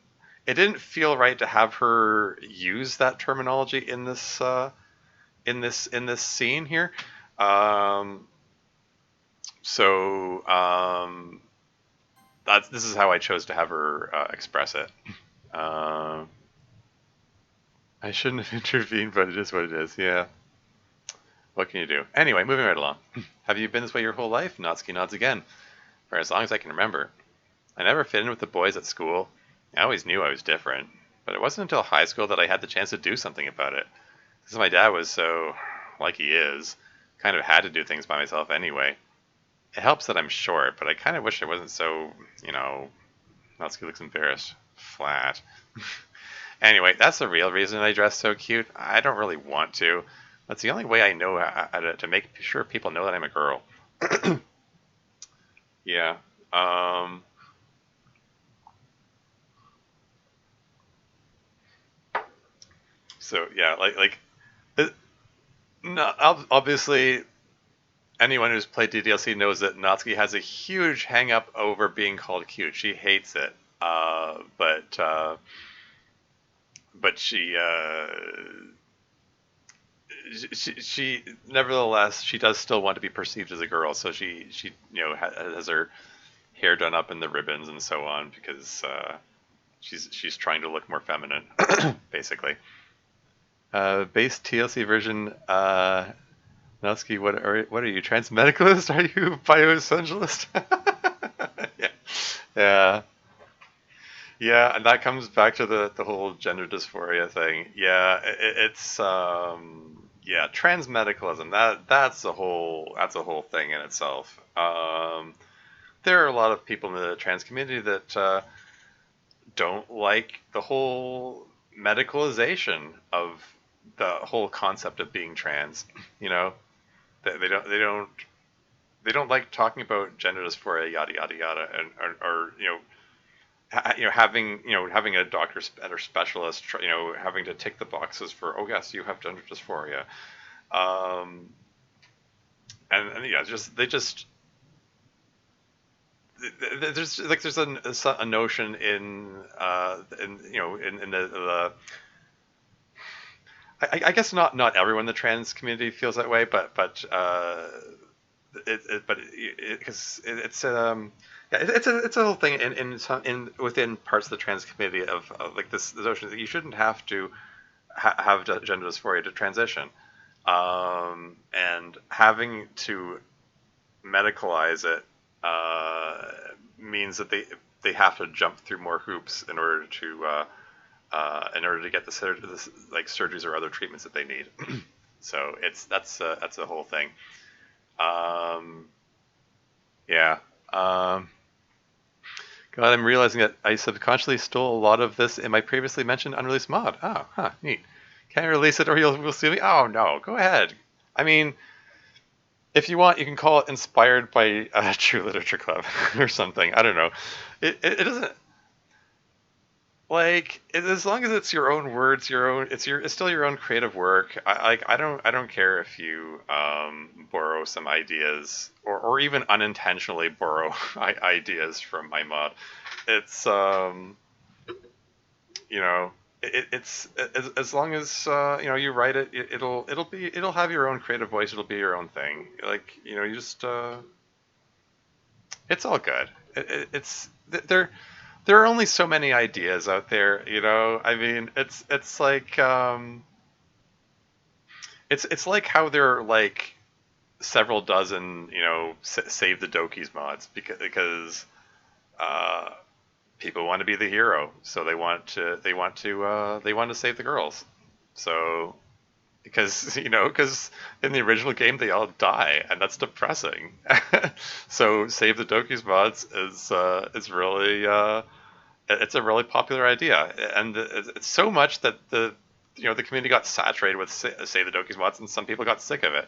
It didn't feel right to have her use that terminology in this scene here. Um, so this is how I chose to have her express it. Uh, I shouldn't have intervened, but it is what it is. Yeah. What can you do? Anyway, moving right along. Have you been this way your whole life? Natsuki nods again. For as long as I can remember. I never fit in with the boys at school. I always knew I was different. But it wasn't until high school that I had the chance to do something about it. Because my dad was so, like he is, kind of had to do things by myself anyway. It helps that I'm short, but I kind of wish I wasn't so, Natsuki looks embarrassed. Flat. Anyway, that's the real reason I dress so cute. I don't really want to. That's the only way I know how to make sure people know that I'm a girl. Yeah. Um, so yeah, it, no, obviously anyone who's played DDLC knows that Natsuki has a huge hang up over being called cute. She hates it. But she nevertheless she does still want to be perceived as a girl. So she has her hair done up in the ribbons and so on because she's trying to look more feminine, basically. Base TLC version. Natsuki, what are you? Transmedicalist? Are you bioessentialist? Yeah, yeah, yeah. And that comes back to the whole gender dysphoria thing. Yeah, it's yeah, transmedicalism. That's a whole thing in itself. There are a lot of people in the trans community that don't like the whole medicalization of the whole concept of being trans. You know, they don't like talking about gender dysphoria, yada yada yada, or having a doctor or specialist, having to tick the boxes for, oh yes, you have gender dysphoria, um, and yeah, just they just there's a notion in the I guess not everyone in the trans community feels that way, but because yeah, it's a whole thing in within parts of the trans community of like this notion that you shouldn't have to have gender dysphoria to transition, and having to medicalize it means that they have to jump through more hoops in order to get like surgeries or other treatments that they need. So that's the whole thing. Um, yeah. Um, God, I'm realizing that I subconsciously stole a lot of this in my previously mentioned unreleased mod. Oh, huh, neat. Can't release it or you'll sue me? Oh, no, go ahead. I mean, if you want, you can call it inspired by True Literature Club or something. I don't know. It doesn't like as long as it's your own words, it's still your own creative work. I don't care if you borrow some ideas or even unintentionally borrow ideas from my mod. It's you know it's as long as you write it, it'll have your own creative voice. It'll be your own thing. Like you just it's all good. It's there are only so many ideas out there. I mean, it's like it's like how there are like several dozen save the Dokis mods because uh, people want to be the hero, so they want to save the girls. So because in the original game they all die, and that's depressing. So save the Dokis mods is really it's a really popular idea, and it's so much that the community got saturated with save the Dokis mods, and some people got sick of it.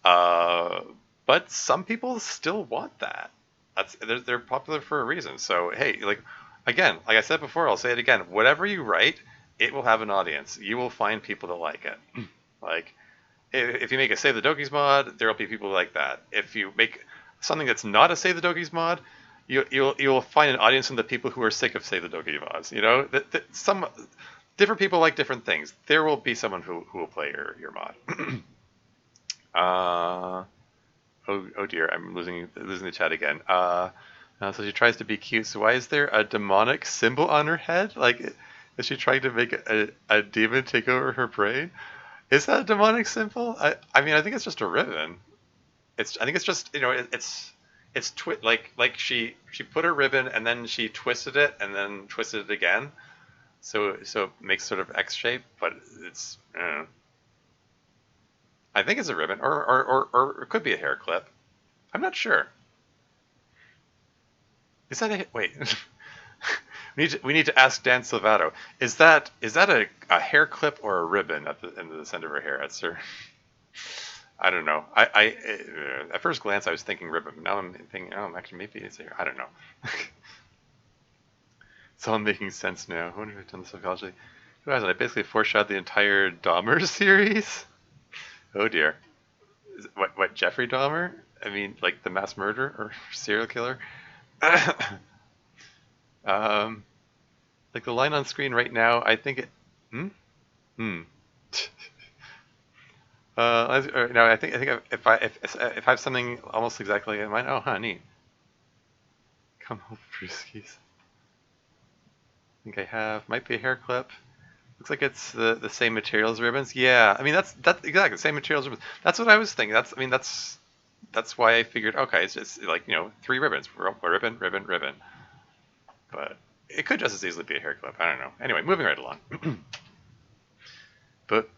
Uh, but some people still want that. They're popular for a reason. So hey, like again, like I said before, I'll say it again. Whatever you write, it will have an audience. You will find people that like it. Like if you make a Save the Dokis mod, there will be people like that. If you make something that's not a Save the Dokis mod, you'll find an audience in the people who are sick of Save the Doki mods. That some different people like different things. There will be someone who will play your mod. Oh dear, I'm losing the chat again. So she tries to be cute. So why is there a demonic symbol on her head? Like, is she trying to make a demon take over her brain? Is that a demonic symbol? I mean, I think it's just a ribbon. I think it's just like she put a ribbon and then she twisted it and then twisted it again. So it makes sort of X shape, but it's I think it's a ribbon or it could be a hair clip. I'm not sure. Is that a wait? we need to ask Dan Silvato. Is that a hair clip or a ribbon at the end of the center of her hair? That's her. I don't know. At first glance I was thinking ribbon, but now I'm thinking, oh, actually maybe it's hair. I don't know. It's all making sense now. I wonder if I've done this psychology. Who has it? I basically foreshadowed the entire Dahmer series. Oh dear. What Jeffrey Dahmer? I mean, like the mass murderer or serial killer? um, like the line on screen right now, I think it. Hmm. Hmm. No, I think if I have something almost exactly in mind. Oh, huh, neat. Come on, Brewskis. I think I have. Might be a hair clip. Looks like it's the same material as ribbons. Yeah, I mean that's exactly the same material as ribbons. That's what I was thinking. That's why I figured, okay, it's just like 3 ribbons, ribbon, ribbon, ribbon. But it could just as easily be a hair clip. I don't know. Anyway, moving right along. But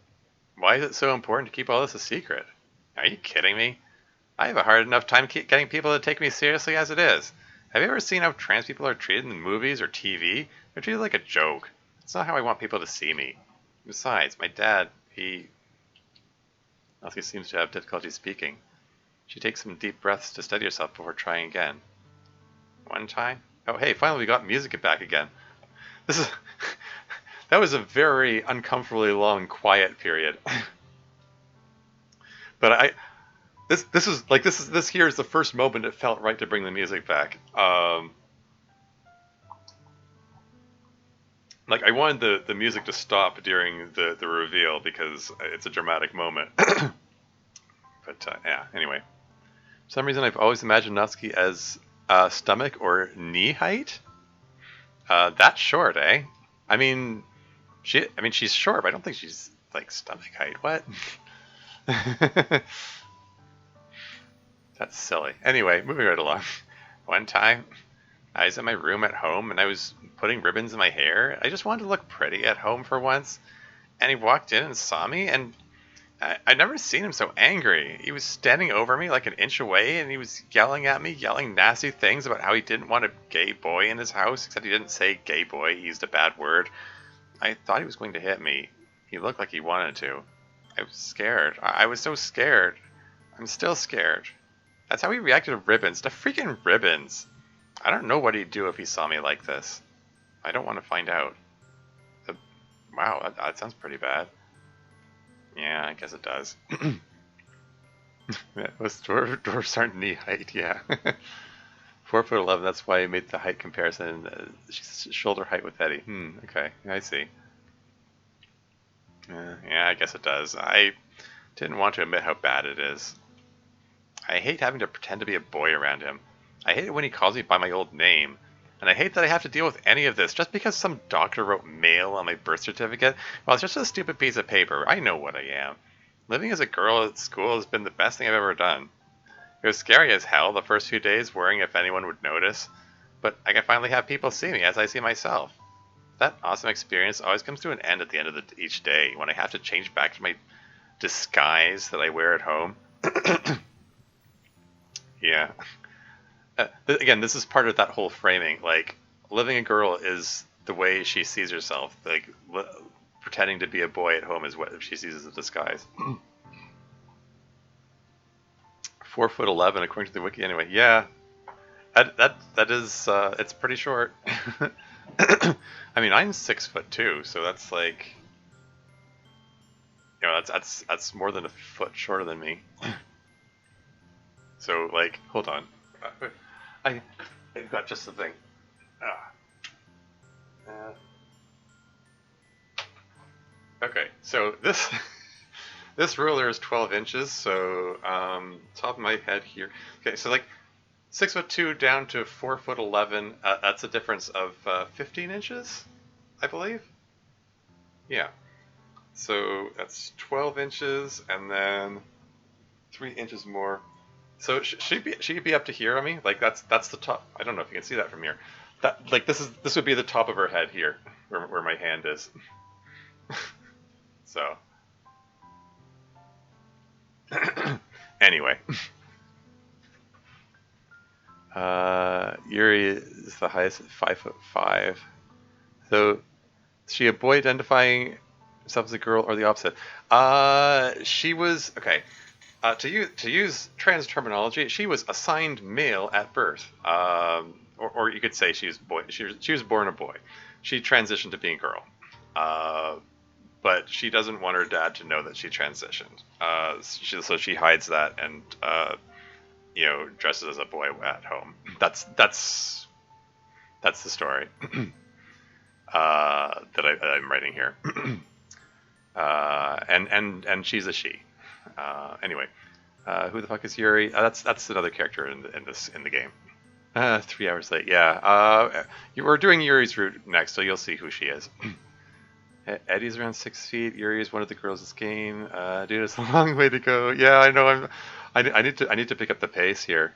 why is it so important to keep all this a secret? Are you kidding me? I have a hard enough time getting people to take me seriously as it is. Have you ever seen how trans people are treated in movies or TV? They're treated like a joke. It's not how I want people to see me. Besides, my dad, he seems to have difficulty speaking. She takes some deep breaths to steady herself before trying again. One time, Oh, hey, finally we got music back again. This is that was a very uncomfortably long quiet period. But this here is the first moment it felt right to bring the music back. Like I wanted the music to stop during the reveal because it's a dramatic moment. But yeah, anyway. For some reason I've always imagined Natsuki as stomach or knee height. That's short, eh? I mean, she's short, but I don't think she's like stomach height. What? That's silly. Anyway, moving right along. One time, I was in my room at home and I was putting ribbons in my hair. I just wanted to look pretty at home for once. And he walked in and saw me, and I'd never seen him so angry. He was standing over me like an inch away, and he was yelling at me, yelling nasty things about how he didn't want a gay boy in his house, except he didn't say gay boy. He used a bad word. I thought he was going to hit me. He looked like he wanted to. I was scared. I was so scared. I'm still scared. That's how he reacted to ribbons. To freaking ribbons. I don't know what he'd do if he saw me like this. I don't want to find out. Wow, that sounds pretty bad. Yeah, I guess it does. Yeah, most dwarves aren't knee height, yeah. 4'11", that's why I made the height comparison. She's shoulder height with Eddie. Okay, I see. Yeah, I guess it does. I didn't want to admit how bad it is. I hate having to pretend to be a boy around him. I hate it when he calls me by my old name. And I hate that I have to deal with any of this just because some doctor wrote male on my birth certificate. Well, it's just a stupid piece of paper. I know what I am. Living as a girl at school has been the best thing I've ever done. It was scary as hell the first few days, worrying if anyone would notice. But I can finally have people see me as I see myself. That awesome experience always comes to an end at the end of each day when I have to change back to my disguise that I wear at home. Yeah. Again, this is part of that whole framing. Like, living a girl is the way she sees herself. Like, pretending to be a boy at home is what she sees as a disguise. 4'11", according to the wiki. Anyway, yeah, that is it's pretty short. I mean, I'm 6'2", so that's like, that's more than a foot shorter than me. So like, hold on. I've got just the thing. Okay, so this this ruler is 12 inches. So top of my head here. Okay, so like 6'2" down to 4'11". That's a difference of 15 inches, I believe. Yeah. So that's 12 inches, and then 3 inches more. So she'd be up to here on me. Like that's the top. I don't know if you can see that from here. That like this would be the top of her head here, where my hand is. So anyway, Yuri is the highest at 5'5". So is she a boy identifying herself as a girl or the opposite? She was okay. To use trans terminology, she was assigned male at birth, or you could say she was born a boy. She transitioned to being a girl, but she doesn't want her dad to know that she transitioned. So she hides that and dresses as a boy at home. That's the story that I'm writing here. And she's a she. Anyway, who the fuck is Yuri? That's another character in the game. 3 hours late. Yeah. We're doing Yuri's route next, so you'll see who she is. Eddie's around 6 feet. Yuri is one of the girls in this game. Dude, it's a long way to go. Yeah, I know. I need to pick up the pace here.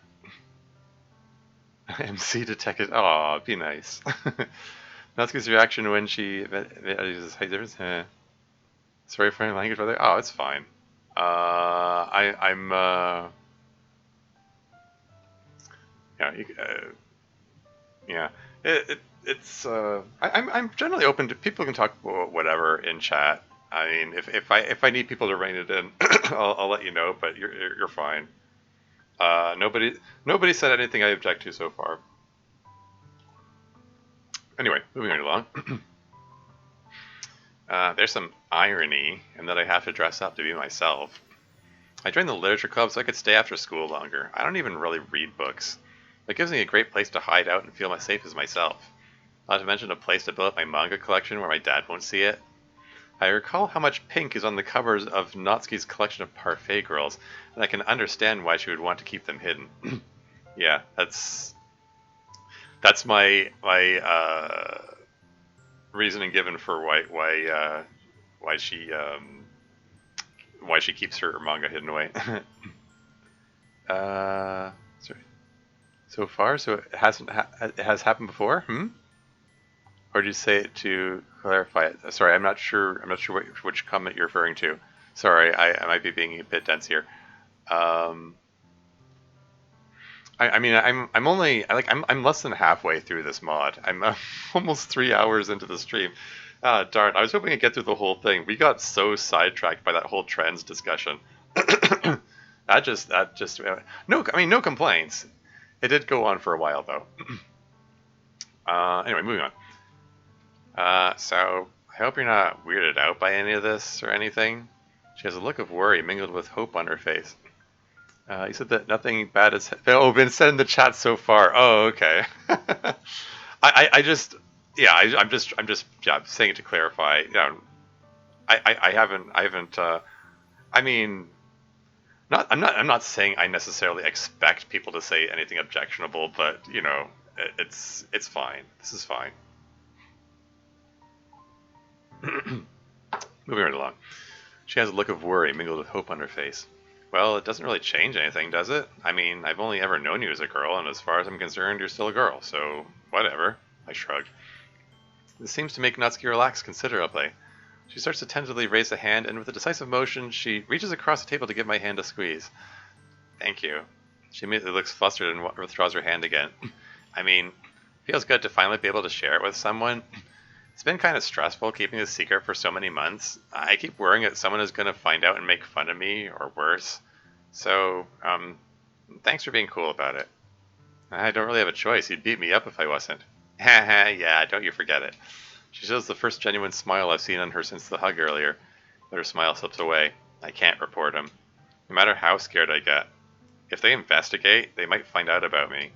MC detected. Aw, be nice. Natsuki's reaction when she uses height difference. Sorry for my language, brother. Oh, it's fine. I'm yeah. I'm generally open to people can talk about whatever in chat. I mean, if I need people to rein it in, I'll let you know. But you're fine. Nobody said anything I object to so far. Anyway, moving right along. There's some irony in that I have to dress up to be myself. I joined the literature club so I could stay after school longer. I don't even really read books. It gives me a great place to hide out and feel as safe as myself. Not to mention a place to build up my manga collection where my dad won't see it. I recall how much pink is on the covers of Natsuki's collection of Parfait Girls, and I can understand why she would want to keep them hidden. Yeah, that's my reasoning given for why she keeps her manga hidden away. Sorry. So far, so it has happened before. Or did you say it to clarify it? Sorry, I'm not sure. I'm not sure which comment you're referring to. Sorry, I might be being a bit dense here. I mean, I'm only like I'm less than halfway through this mod. I'm almost 3 hours into the stream. Ah, darn! I was hoping to get through the whole thing. We got so sidetracked by that whole trends discussion. that just no. I mean, no complaints. It did go on for a while though. Anyway, moving on. So I hope you're not weirded out by any of this or anything. She has a look of worry mingled with hope on her face. You said that nothing bad has been said in the chat so far. Oh, okay. I just yeah I'm just saying it to clarify. I haven't. I mean, I'm not saying I necessarily expect people to say anything objectionable, but it's fine. This is fine. Moving right along. She has a look of worry mingled with hope on her face. Well, it doesn't really change anything, does it? I mean, I've only ever known you as a girl, and as far as I'm concerned, you're still a girl, so whatever. I shrugged. This seems to make Natsuki relax considerably. She starts to tentatively raise a hand, and with a decisive motion, she reaches across the table to give my hand a squeeze. Thank you. She immediately looks flustered and withdraws her hand again. I mean, feels good to finally be able to share it with someone. It's been kind of stressful keeping this secret for so many months. I keep worrying that someone is going to find out and make fun of me, or worse. So, thanks for being cool about it. I don't really have a choice. You'd beat me up if I wasn't. Haha, yeah, don't you forget it. She shows the first genuine smile I've seen on her since the hug earlier, but her smile slips away. I can't report him. No matter how scared I get. If they investigate, they might find out about me.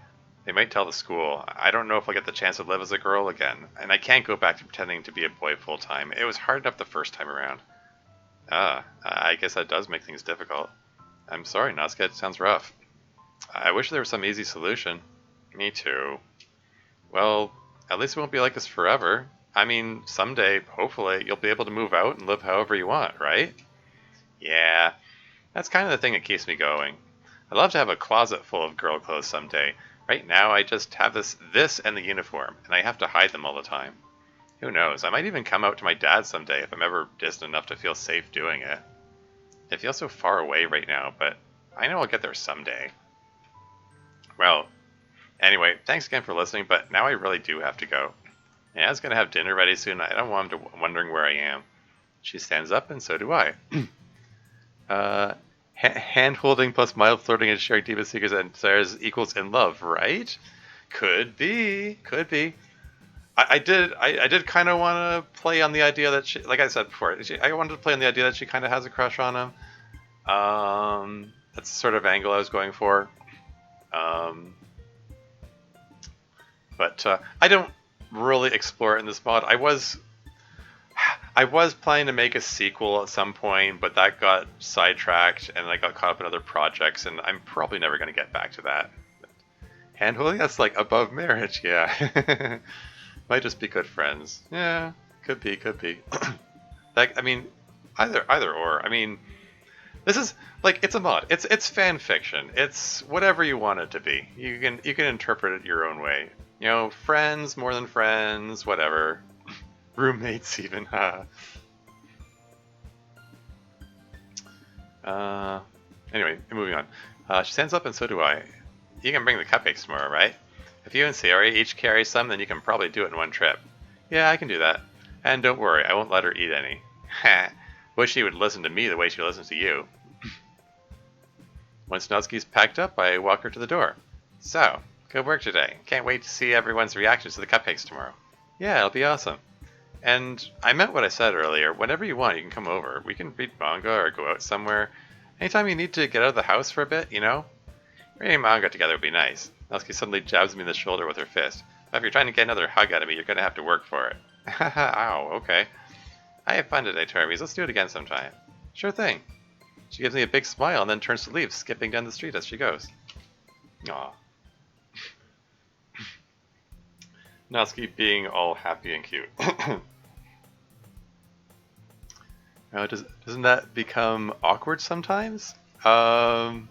They might tell the school. I don't know if I'll get the chance to live as a girl again, and I can't go back to pretending to be a boy full time. It was hard enough the first time around. I guess that does make things difficult. I'm sorry, Natsuki, it sounds rough. I wish there was some easy solution. Me too. Well, at least it won't be like this forever. I mean, someday, hopefully, you'll be able to move out and live however you want, right? Yeah, that's kind of the thing that keeps me going. I'd love to have a closet full of girl clothes someday. Right now, I just have this and the uniform, and I have to hide them all the time. Who knows, I might even come out to my dad someday if I'm ever distant enough to feel safe doing it. It feels so far away right now, but I know I'll get there someday. Well, anyway, thanks again for listening, but now I really do have to go. Yeah, I was going to have dinner ready soon. I don't want him to wondering where I am. She stands up, and so do I. Hand-holding plus mild flirting and sharing deepest secrets and desires equals in love, right? Could be. Could be. I did kind of want to play on the idea that she, like I said before, I wanted to play on the idea that she kind of has a crush on him. That's the sort of angle I was going for. But I don't really explore it in this mod. I was planning to make a sequel at some point, but that got sidetracked and I got caught up in other projects, and I'm probably never going to get back to that. Handholding, that's like above marriage, yeah. Might just be good friends. Yeah, could be. Like, I mean, either or. I mean, this is like, it's a mod. It's fan fiction. It's whatever you want it to be. You can interpret it your own way. Friends, more than friends, whatever. Roommates even. Anyway, moving on. She stands up and so do I. You can bring the cupcakes tomorrow, right? If you and Sayori each carry some, then you can probably do it in one trip. Yeah, I can do that. And don't worry, I won't let her eat any. Ha! Wish she would listen to me the way she listens to you. Once Natsuki's packed up, I walk her to the door. So, good work today. Can't wait to see everyone's reactions to the cupcakes tomorrow. Yeah, it'll be awesome. And I meant what I said earlier. Whenever you want, you can come over. We can read manga or go out somewhere. Anytime you need to get out of the house for a bit, reading manga together would be nice. Natsuki suddenly jabs me in the shoulder with her fist. But if you're trying to get another hug out of me, you're going to have to work for it. Ow, okay. I have fun today, Termes. Let's do it again sometime. Sure thing. She gives me a big smile and then turns to leave, skipping down the street as she goes. Aw. Natsuki being all happy and cute. Now, doesn't that become awkward sometimes? Oh,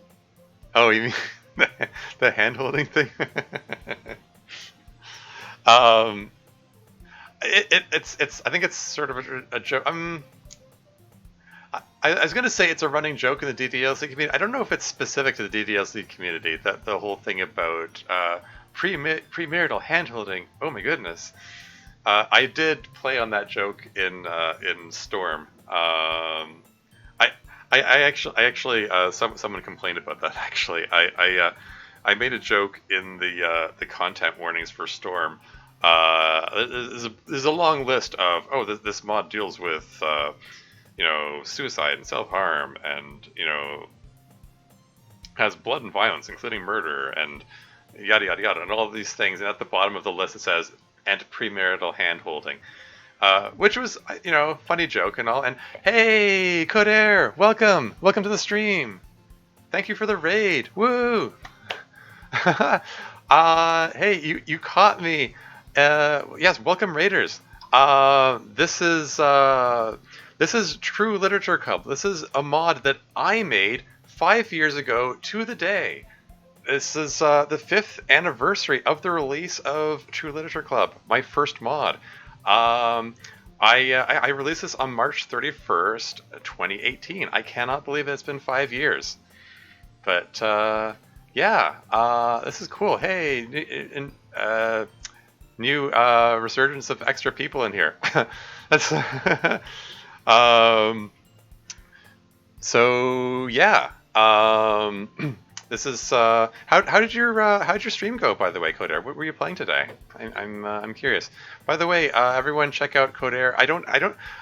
you mean the hand-holding thing? It's. I think it's sort of a joke. I was gonna say it's a running joke in the DDLC community. I don't know if it's specific to the DDLC community. That the whole thing about premarital hand-holding. Oh my goodness. I did play on that joke in Storm. Someone complained about that. Actually, I made a joke in the content warnings for Storm. There's a long list of this mod deals with suicide and self-harm, and has blood and violence, including murder, and yada yada yada, and all of these things. And at the bottom of the list it says, and premarital hand-holding. Which was, funny joke and all. And hey, Codair, welcome to the stream. Thank you for the raid. Woo! Hey, you caught me. Yes, welcome raiders. This is True Literature Club. This is a mod that I made 5 years ago to the day. This is the 5th anniversary of the release of True Literature Club, my first mod. I released this on March 31st, 2018. I cannot believe it's been 5 years. But, this is cool. Hey, new resurgence of extra people in here. That's so yeah. This is how did your stream go, by the way, Codair? What were you playing today? I'm curious. By the way, everyone check out Codair.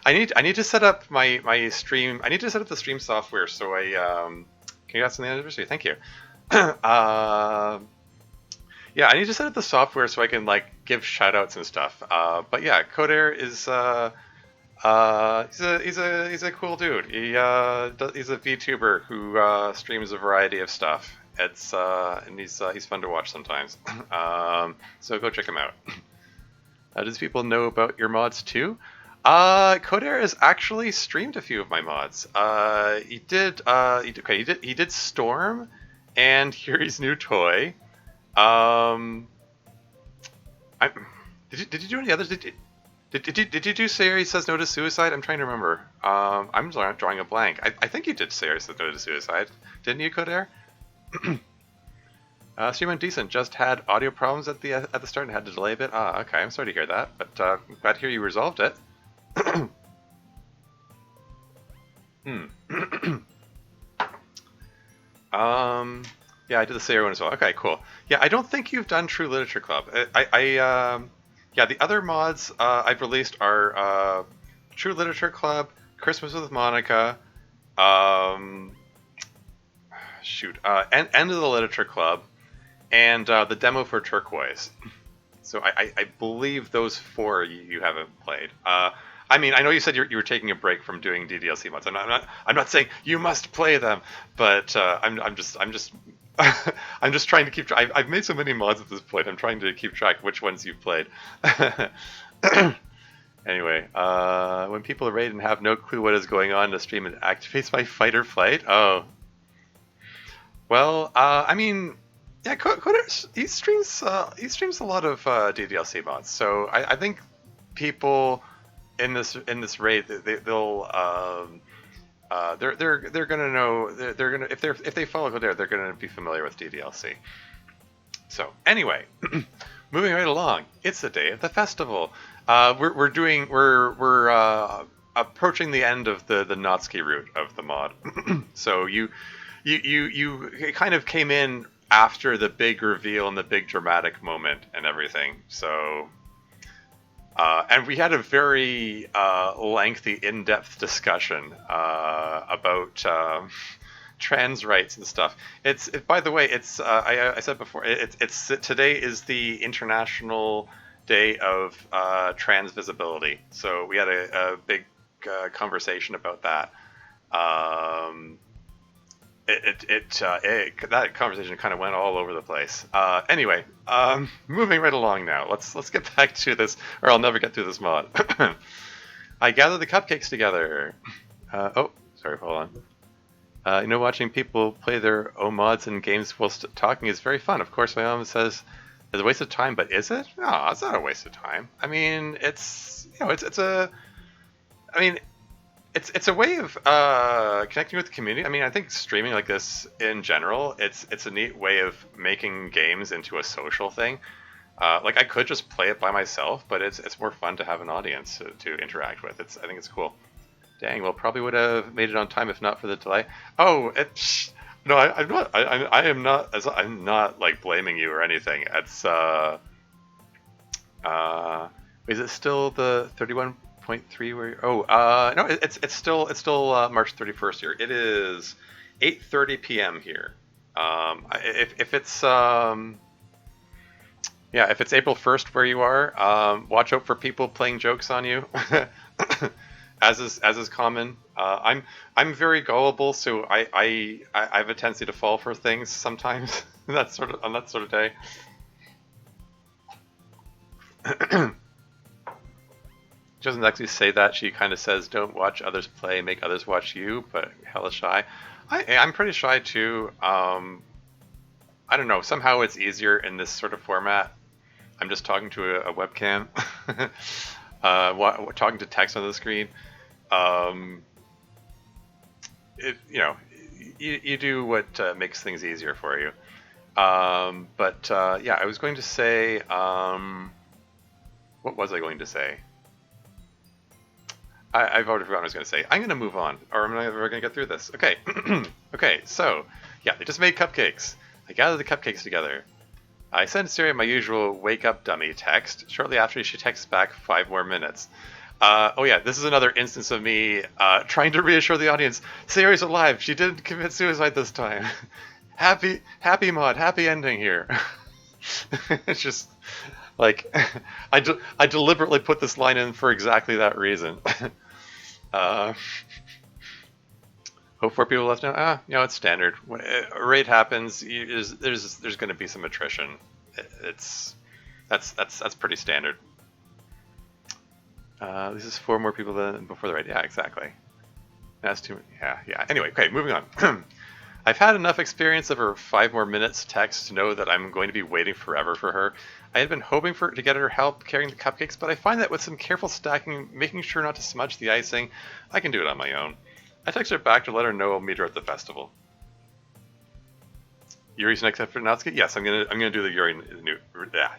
I need to set up my stream. I need to set up the stream software. So congrats on the anniversary. Thank you. I need to set up the software so I can give shout outs and stuff. But yeah, Codair is he's a cool dude. He's a VTuber who streams a variety of stuff. And he's fun to watch sometimes. So go check him out. Does people know about your mods too? Codair has actually streamed a few of my mods. He did Storm and Yuri's New Toy. Did you do any others? Did you do Sayori Says No to Suicide? I'm trying to remember. I'm drawing a blank. I think you did Sayori Says No to Suicide. Didn't you, Codair? Stream went decent. Just had audio problems at the start and had to delay a bit. Okay. I'm sorry to hear that, but glad to hear you resolved it. Yeah, I did the Sayori one as well. Okay, cool. Yeah, I don't think you've done True Literature Club. Yeah, the other mods I've released are True Literature Club, Christmas with Monica, End of the Literature Club, and the demo for Turquoise. So I believe those 4 you haven't played. I mean, I know you said you were taking a break from doing DDLC mods. I'm not saying you must play them, but I'm just I'm just trying to keep track. I've made so many mods at this point. I'm trying to keep track which ones you've played. Anyway, when people raid and have no clue what is going on, the stream it activates my fight or flight. Oh, well, I mean, yeah, Codair, he streams a lot of DDLC mods. So I think people in this raid they're gonna know, they're gonna, if they follow Codair, they're gonna be familiar with DDLC. So anyway, moving right along, it's the day of the festival. We're approaching the end of the Natsuki route of the mod. So you kind of came in after the big reveal and the big dramatic moment and everything. So And we had a very lengthy, in-depth discussion about trans rights and stuff. By the way, I said before, it's today is the International Day of Trans Visibility. So we had a big conversation about that. Um, that conversation kind of went all over the place. Anyway, moving right along now. Let's get back to this, or I'll never get through this mod. I gathered the cupcakes together. Oh, sorry, hold on. Watching people play their own mods and games whilst talking is very fun. Of course, my mom says it's a waste of time, but is it? No, it's not a waste of time. I mean, it's a way of connecting with the community. I mean, I think streaming like this in general, it's a neat way of making games into a social thing. Like I could just play it by myself, but it's more fun to have an audience to interact with. I think it's cool. Dang, well, probably would have made it on time if not for the delay. Oh, no, I'm not. I am not. I'm not like blaming you or anything. It's is it still the 31.3? Where? Oh, no, it's still March 31st here. It is 8:30 p.m. here. If it's yeah, if it's April 1st where you are, watch out for people playing jokes on you. As is common. I'm very gullible, so I have a tendency to fall for things sometimes. On that sort of day. She doesn't actually say that. She kind of says, "Don't watch others play, make others watch you." But hella shy. I'm pretty shy too. I don't know. Somehow it's easier in this sort of format. I'm just talking to a webcam, talking to text on the screen. You do what makes things easier for you. Yeah, I was going to say, what was I going to say? I've already forgotten what I was going to say. I'm going to move on, or we're going to get through this. Okay. Okay, so, yeah, they just made cupcakes. I gathered the cupcakes together. I sent Siri my usual wake up dummy text. Shortly after, she texts back 5 more minutes. Oh yeah, this is another instance of me trying to reassure the audience. Siri's alive. She didn't commit suicide this time. happy mod, happy ending here. It's just like I deliberately put this line in for exactly that reason. Hope for people left now. It's standard. When a raid happens, there's going to be some attrition. That's pretty standard. This is 4 more people than before the raid. Yeah, exactly. That's too. Yeah. Anyway, okay, moving on. I've had enough experience of her 5 more minutes text to know that I'm going to be waiting forever for her. I had been hoping to get her help carrying the cupcakes, but I find that with some careful stacking, making sure not to smudge the icing, I can do it on my own. I texted her back to let her know I'll meet her at the festival. Yuri's next after Natsuki? Yes, I'm gonna do the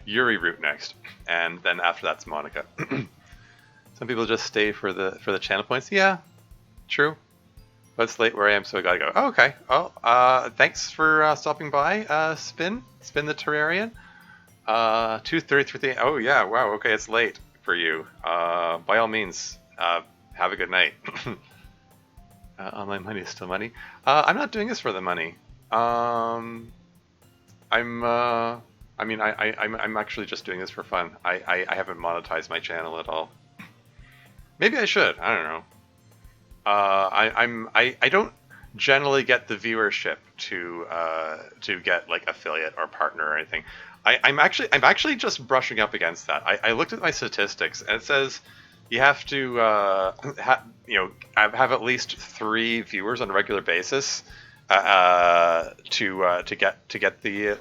Yuri route next, and then after that's Monica. Some people just stay for the channel points. Yeah, true. But it's late where I am, so I gotta go. Oh, okay. Oh, thanks for stopping by. Spin the Terrarian. 2:33. Oh yeah, wow. Okay, it's late for you. By all means, have a good night. Online money is still money. I'm not doing this for the money. I'm actually just doing this for fun. I haven't monetized my channel at all. Maybe I should. I don't know. I don't generally get the viewership to get like affiliate or partner or anything. I'm actually just brushing up against that. I looked at my statistics and it says you have to have at least 3 viewers on a regular basis to get the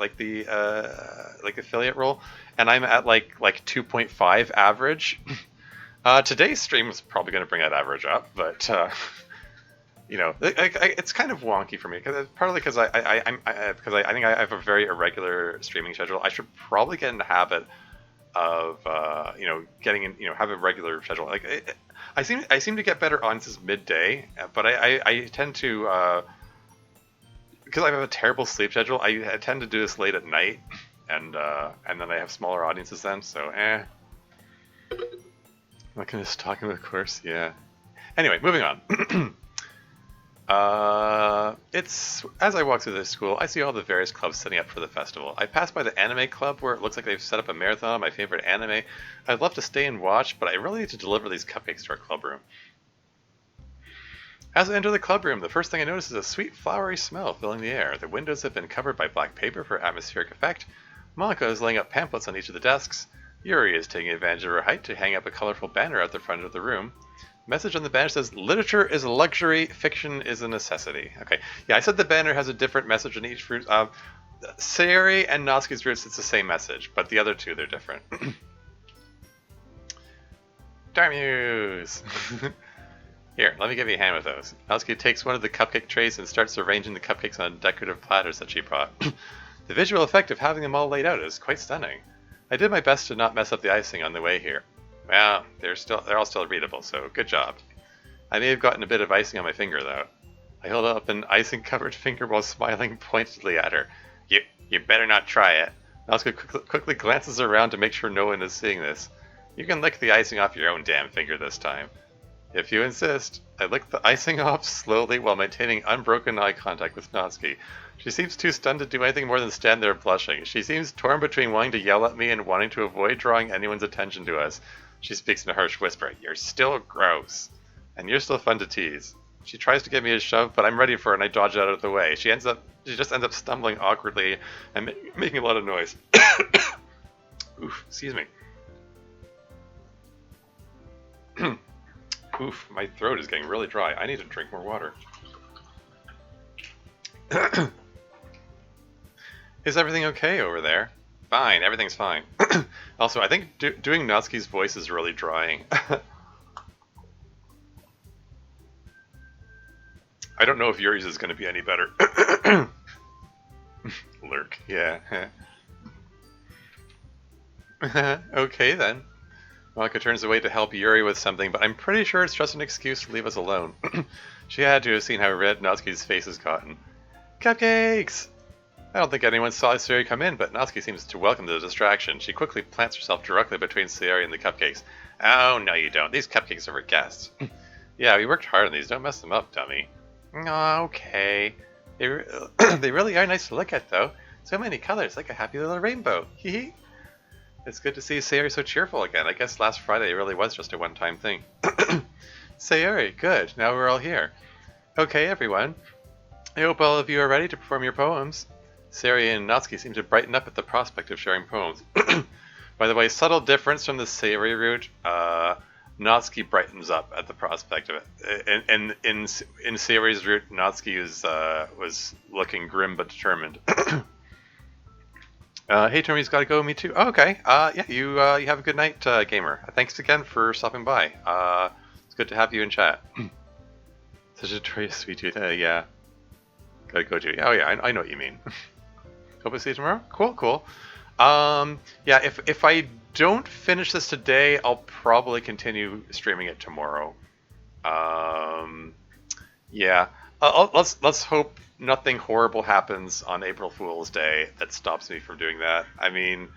affiliate role, and I'm at like 2.5 average. Today's stream is probably going to bring that average up, but it's kind of wonky for me partly because I think I have a very irregular streaming schedule. I should probably get in the habit of getting in, have a regular schedule. Like I seem to get better audiences midday, but I tend to because I have a terrible sleep schedule. I tend to do this late at night, and then I have smaller audiences then. So Not gonna stalk him, of course. Yeah. Anyway, moving on. It's as I walk through this school, I see all the various clubs setting up for the festival. I pass by the anime club where it looks like they've set up a marathon of my favorite anime. I'd love to stay and watch, but I really need to deliver these cupcakes to our club room. As I enter the club room, the first thing I notice is a sweet flowery smell filling the air. The windows have been covered by black paper for atmospheric effect. Monica is laying up pamphlets on each of the desks. Yuri is taking advantage of her height to hang up a colorful banner at the front of the room. Message on the banner says, "Literature is a luxury, fiction is a necessity." Okay, yeah, I said the banner has a different message in each route. Sayuri and Natsuki's routes, it's the same message, but the other two, they're different. Darmuse! Here, let me give you a hand with those. Natsuki takes one of the cupcake trays and starts arranging the cupcakes on decorative platters that she brought. The visual effect of having them all laid out is quite stunning. I did my best to not mess up the icing on the way here. Well, they're all still readable, so good job. I may have gotten a bit of icing on my finger, though. I held up an icing-covered finger while smiling pointedly at her. You better not try it. Natsuki quickly glances around to make sure no one is seeing this. You can lick the icing off your own damn finger this time. If you insist. I lick the icing off slowly while maintaining unbroken eye contact with Natsuki. She seems too stunned to do anything more than stand there blushing. She seems torn between wanting to yell at me and wanting to avoid drawing anyone's attention to us. She speaks in a harsh whisper. You're still gross. And you're still fun to tease. She tries to give me a shove, but I'm ready for her and I dodge out of the way. She just ends up stumbling awkwardly and making a lot of noise. Oof, excuse me. Oof, my throat is getting really dry. I need to drink more water. Is everything okay over there? Fine, everything's fine. Also, I think doing Natsuki's voice is really drying. I don't know if Yuri's is going to be any better. Lurk, yeah. Okay then. Monica turns away to help Yuri with something, but I'm pretty sure it's just an excuse to leave us alone. She had to have seen how red Natsuki's face has gotten. Cupcakes! I don't think anyone saw Sayuri come in, but Natsuki seems to welcome the distraction. She quickly plants herself directly between Sayuri and the cupcakes. Oh, no you don't. These cupcakes are for guests. Yeah, we worked hard on these. Don't mess them up, dummy. Oh, okay. They really are nice to look at, though. So many colors, like a happy little rainbow. Hee. It's good to see Sayuri so cheerful again. I guess last Friday really was just a one-time thing. Sayuri, good. Now we're all here. Okay, everyone. I hope all of you are ready to perform your poems. Sayuri and Natsuki seem to brighten up at the prospect of sharing poems. By the way, subtle difference from the Sayuri route. Natsuki brightens up at the prospect of it. In Sayuri's route, Natsuki was looking grim but determined. Hey, Tommy's got to go. Me too. Oh, okay. Yeah, you have a good night, gamer. Thanks again for stopping by. It's good to have you in chat. Such a joyous sweet tooth. Yeah. Gotta go to. Oh yeah, I know what you mean. Hope I see you tomorrow. Cool. Yeah, if I don't finish this today, I'll probably continue streaming it tomorrow. Yeah. Let's hope nothing horrible happens on April Fool's Day that stops me from doing that. I mean,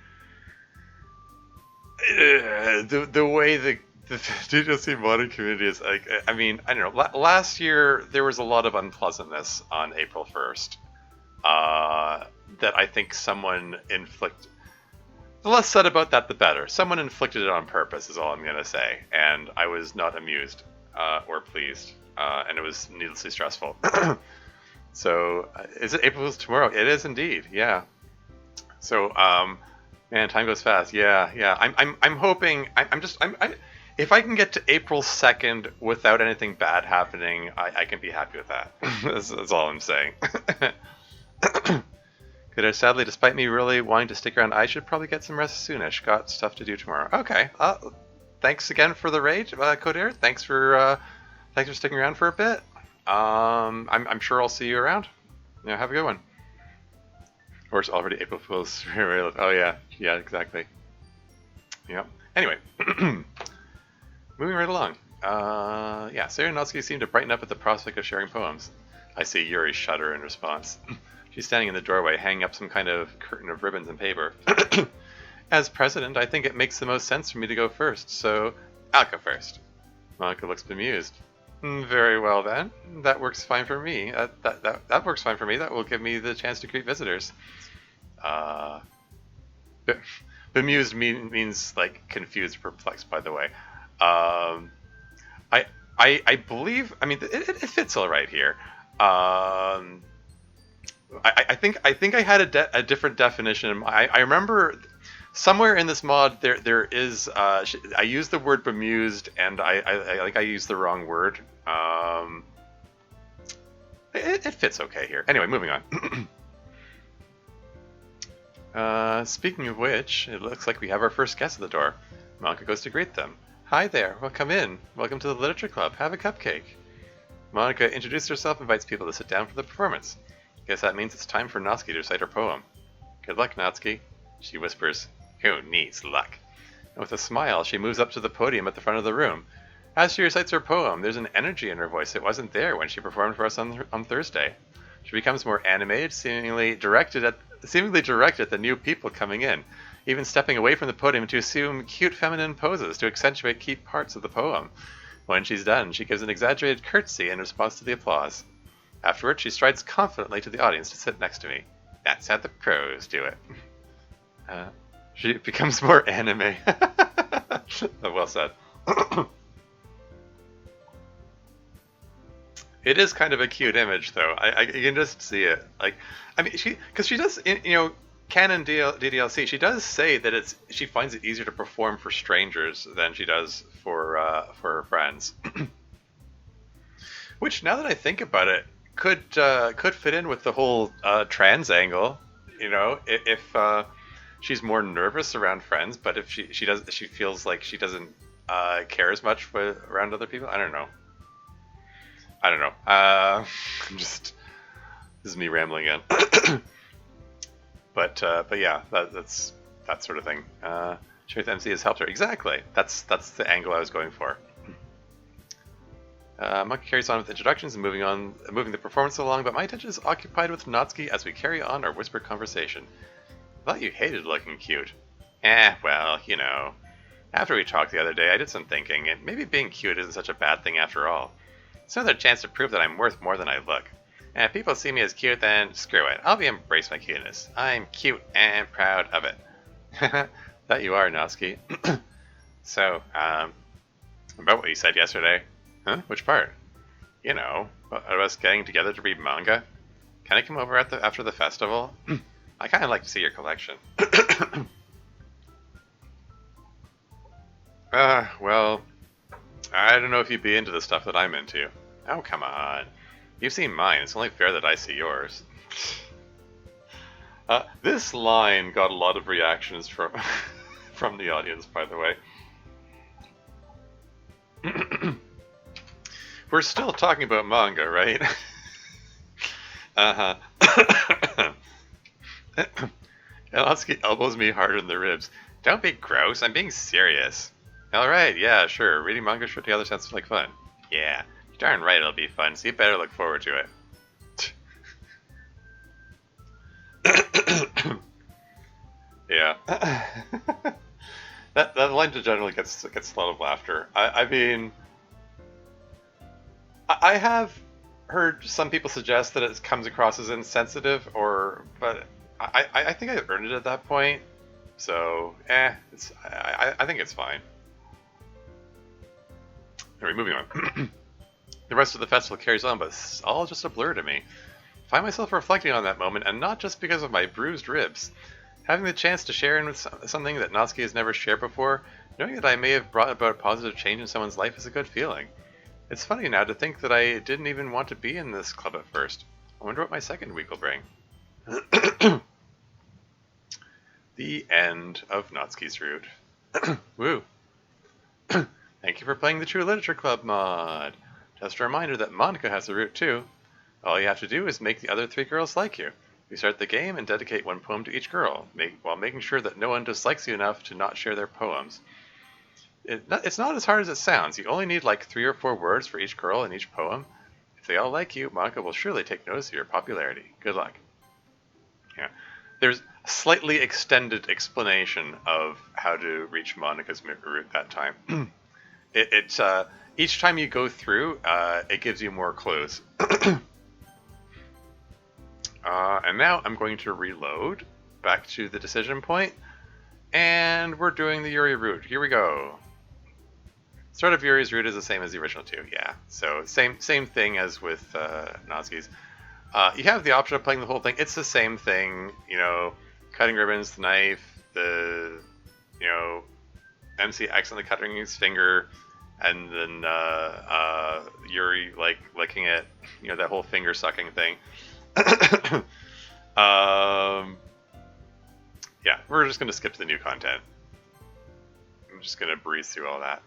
the way the DDLC modding community is like, I mean, I don't know. Last year there was a lot of unpleasantness on April 1st that I think someone inflicted. The less said about that, the better. Someone inflicted it on purpose, is all I'm gonna say, and I was not amused or pleased, and it was needlessly stressful. So, is it April Fool's tomorrow? It is indeed, yeah. So, man, time goes fast. Yeah. I'm hoping. If I can get to April 2nd without anything bad happening, I can be happy with that. That's all I'm saying. Good. Sadly, despite me really wanting to stick around, I should probably get some rest soonish. Got stuff to do tomorrow. Okay. Thanks again for the raid, Coder. Thanks for sticking around for a bit. I'm sure I'll see you around. Yeah, have a good one. Or it's already April Fool's. Oh yeah, exactly. Yep. Anyway, moving right along. Yeah, Sayuri and Natsuki seem to brighten up at the prospect of sharing poems. I see Yuri shudder in response. She's standing in the doorway, hanging up some kind of curtain of ribbons and paper. As president, I think it makes the most sense for me to go first, so I'll go first. Monica looks bemused. Very well then. That works fine for me. That works fine for me. That will give me the chance to greet visitors. Uh, be- bemused means like confused, perplexed. By the way, I I believe. I mean, it fits all right here. Um, I think I had a different definition. I remember somewhere in this mod there is I used the word bemused and I used the wrong word. It fits okay here. Anyway, moving on. Speaking of which, it looks like we have our first guest at the door. Monica goes to greet them. Hi there. Well, come in. Welcome to the Literature Club. Have a cupcake. Monica introduces herself and invites people to sit down for the performance. Guess that means it's time for Natsuki to recite her poem. Good luck, Natsuki. She whispers, Who needs luck? And with a smile, she moves up to the podium at the front of the room. As she recites her poem, there's an energy in her voice that wasn't there when she performed for us on Thursday. She becomes more animated, seemingly directed at the new people coming in, even stepping away from the podium to assume cute feminine poses to accentuate key parts of the poem. When she's done, she gives an exaggerated curtsy in response to the applause. Afterwards, she strides confidently to the audience to sit next to me. That's how the pros do it. She becomes more anime. Well said. It is kind of a cute image, though. I you can just see it. Like, I mean, because she does, canon DDLC. She does say that she finds it easier to perform for strangers than she does for her friends. Which, now that I think about it, could fit in with the whole trans angle. If she's more nervous around friends, but if she feels like she doesn't care as much around other people. I don't know. This is me rambling again. but yeah, that's that sort of thing. Truth MC has helped her. Exactly. That's the angle I was going for. Monkey carries on with introductions and moving the performance along, but my attention is occupied with Natsuki as we carry on our whispered conversation. I thought you hated looking cute. Well, After we talked the other day, I did some thinking, and maybe being cute isn't such a bad thing after all. It's another chance to prove that I'm worth more than I look. And if people see me as cute, then screw it. I'll embrace my cuteness. I'm cute and proud of it. That you are, Natsuki. So, about what you said yesterday. Huh? Which part? About us getting together to read manga. Can I come over after the festival? I kind of like to see your collection. Well, I don't know if you'd be into the stuff that I'm into. Oh, come on. You've seen mine. It's only fair that I see yours. This line got a lot of reactions from from the audience, by the way. We're still talking about manga, right? Uh-huh. Elotsuki elbows me hard in the ribs. Don't be gross, I'm being serious. Alright, yeah, sure. Reading manga together sounds like fun. Yeah, you're darn right it'll be fun, so you better look forward to it. Yeah. that line generally gets a lot of laughter. I mean, I have heard some people suggest that it comes across as insensitive, but I think I earned it at that point. So, I think it's fine. Anyway, moving on. The rest of the festival carries on, but it's all just a blur to me. I find myself reflecting on that moment, and not just because of my bruised ribs. Having the chance to share in with something that Natsuki has never shared before, knowing that I may have brought about a positive change in someone's life is a good feeling. It's funny now to think that I didn't even want to be in this club at first. I wonder what my second week will bring. The end of Natsuki's route. Woo. Thank you for playing the True Literature Club mod. Just a reminder that Monica has a route too. All you have to do is make the other 3 girls like you. You start the game and dedicate 1 poem to each girl, while making sure that no one dislikes you enough to not share their poems. It's not as hard as it sounds. You only need like 3 or 4 words for each girl in each poem. If they all like you, Monica will surely take notice of your popularity. Good luck. Yeah. There's a slightly extended explanation of how to reach Monica's route that time. Each time you go through, it gives you more clues. And now I'm going to reload back to the decision point, and we're doing the Yuri route. Here we go. Start of Yuri's route is the same as the original two, yeah. So same thing as with Natsuki's. You have the option of playing the whole thing. It's the same thing, cutting ribbons, the knife, the MC accidentally cutting his finger, and then Yuri like licking it, that whole finger sucking thing. Yeah, we're just gonna skip to the new content. I'm just gonna breeze through all that.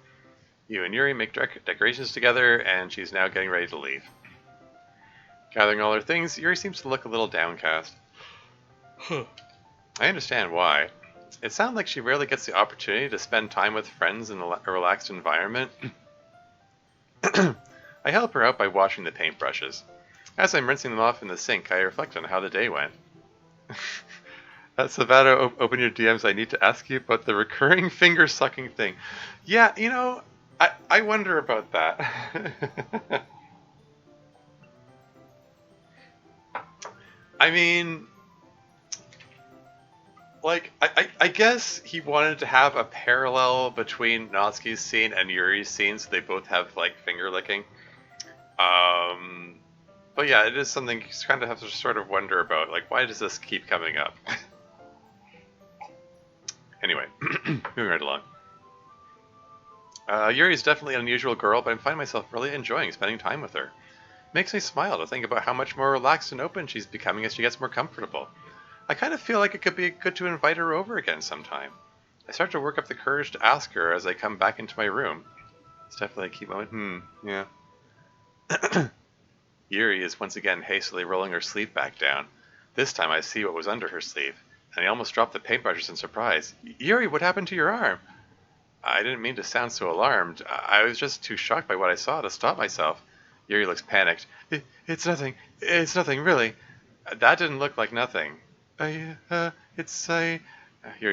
You and Yuri make decorations together, and she's now getting ready to leave. Gathering all her things, Yuri seems to look a little downcast. I understand why. It sounds like she rarely gets the opportunity to spend time with friends in a relaxed environment. I help her out by washing the paintbrushes. As I'm rinsing them off in the sink, I reflect on how the day went. Savannah, open your DMs. I need to ask you about the recurring finger-sucking thing. Yeah, I wonder about that. I mean, like, I guess he wanted to have a parallel between Natsuki's scene and Yuri's scene, so they both have, like, finger licking. But yeah, it is something you kind of have to sort of wonder about. Like, why does this keep coming up? Anyway, moving right along. Yuri is definitely an unusual girl, but I find myself really enjoying spending time with her. Makes me smile to think about how much more relaxed and open she's becoming as she gets more comfortable. I kind of feel like it could be good to invite her over again sometime. I start to work up the courage to ask her as I come back into my room. It's definitely a key moment. Yeah. Yuri is once again hastily rolling her sleeve back down. This time I see what was under her sleeve, and I almost dropped the paintbrushes in surprise. Yuri, what happened to your arm? I didn't mean to sound so alarmed. I was just too shocked by what I saw to stop myself. Yuri looks panicked. It's nothing. It's nothing, really. That didn't look like nothing. Yuri's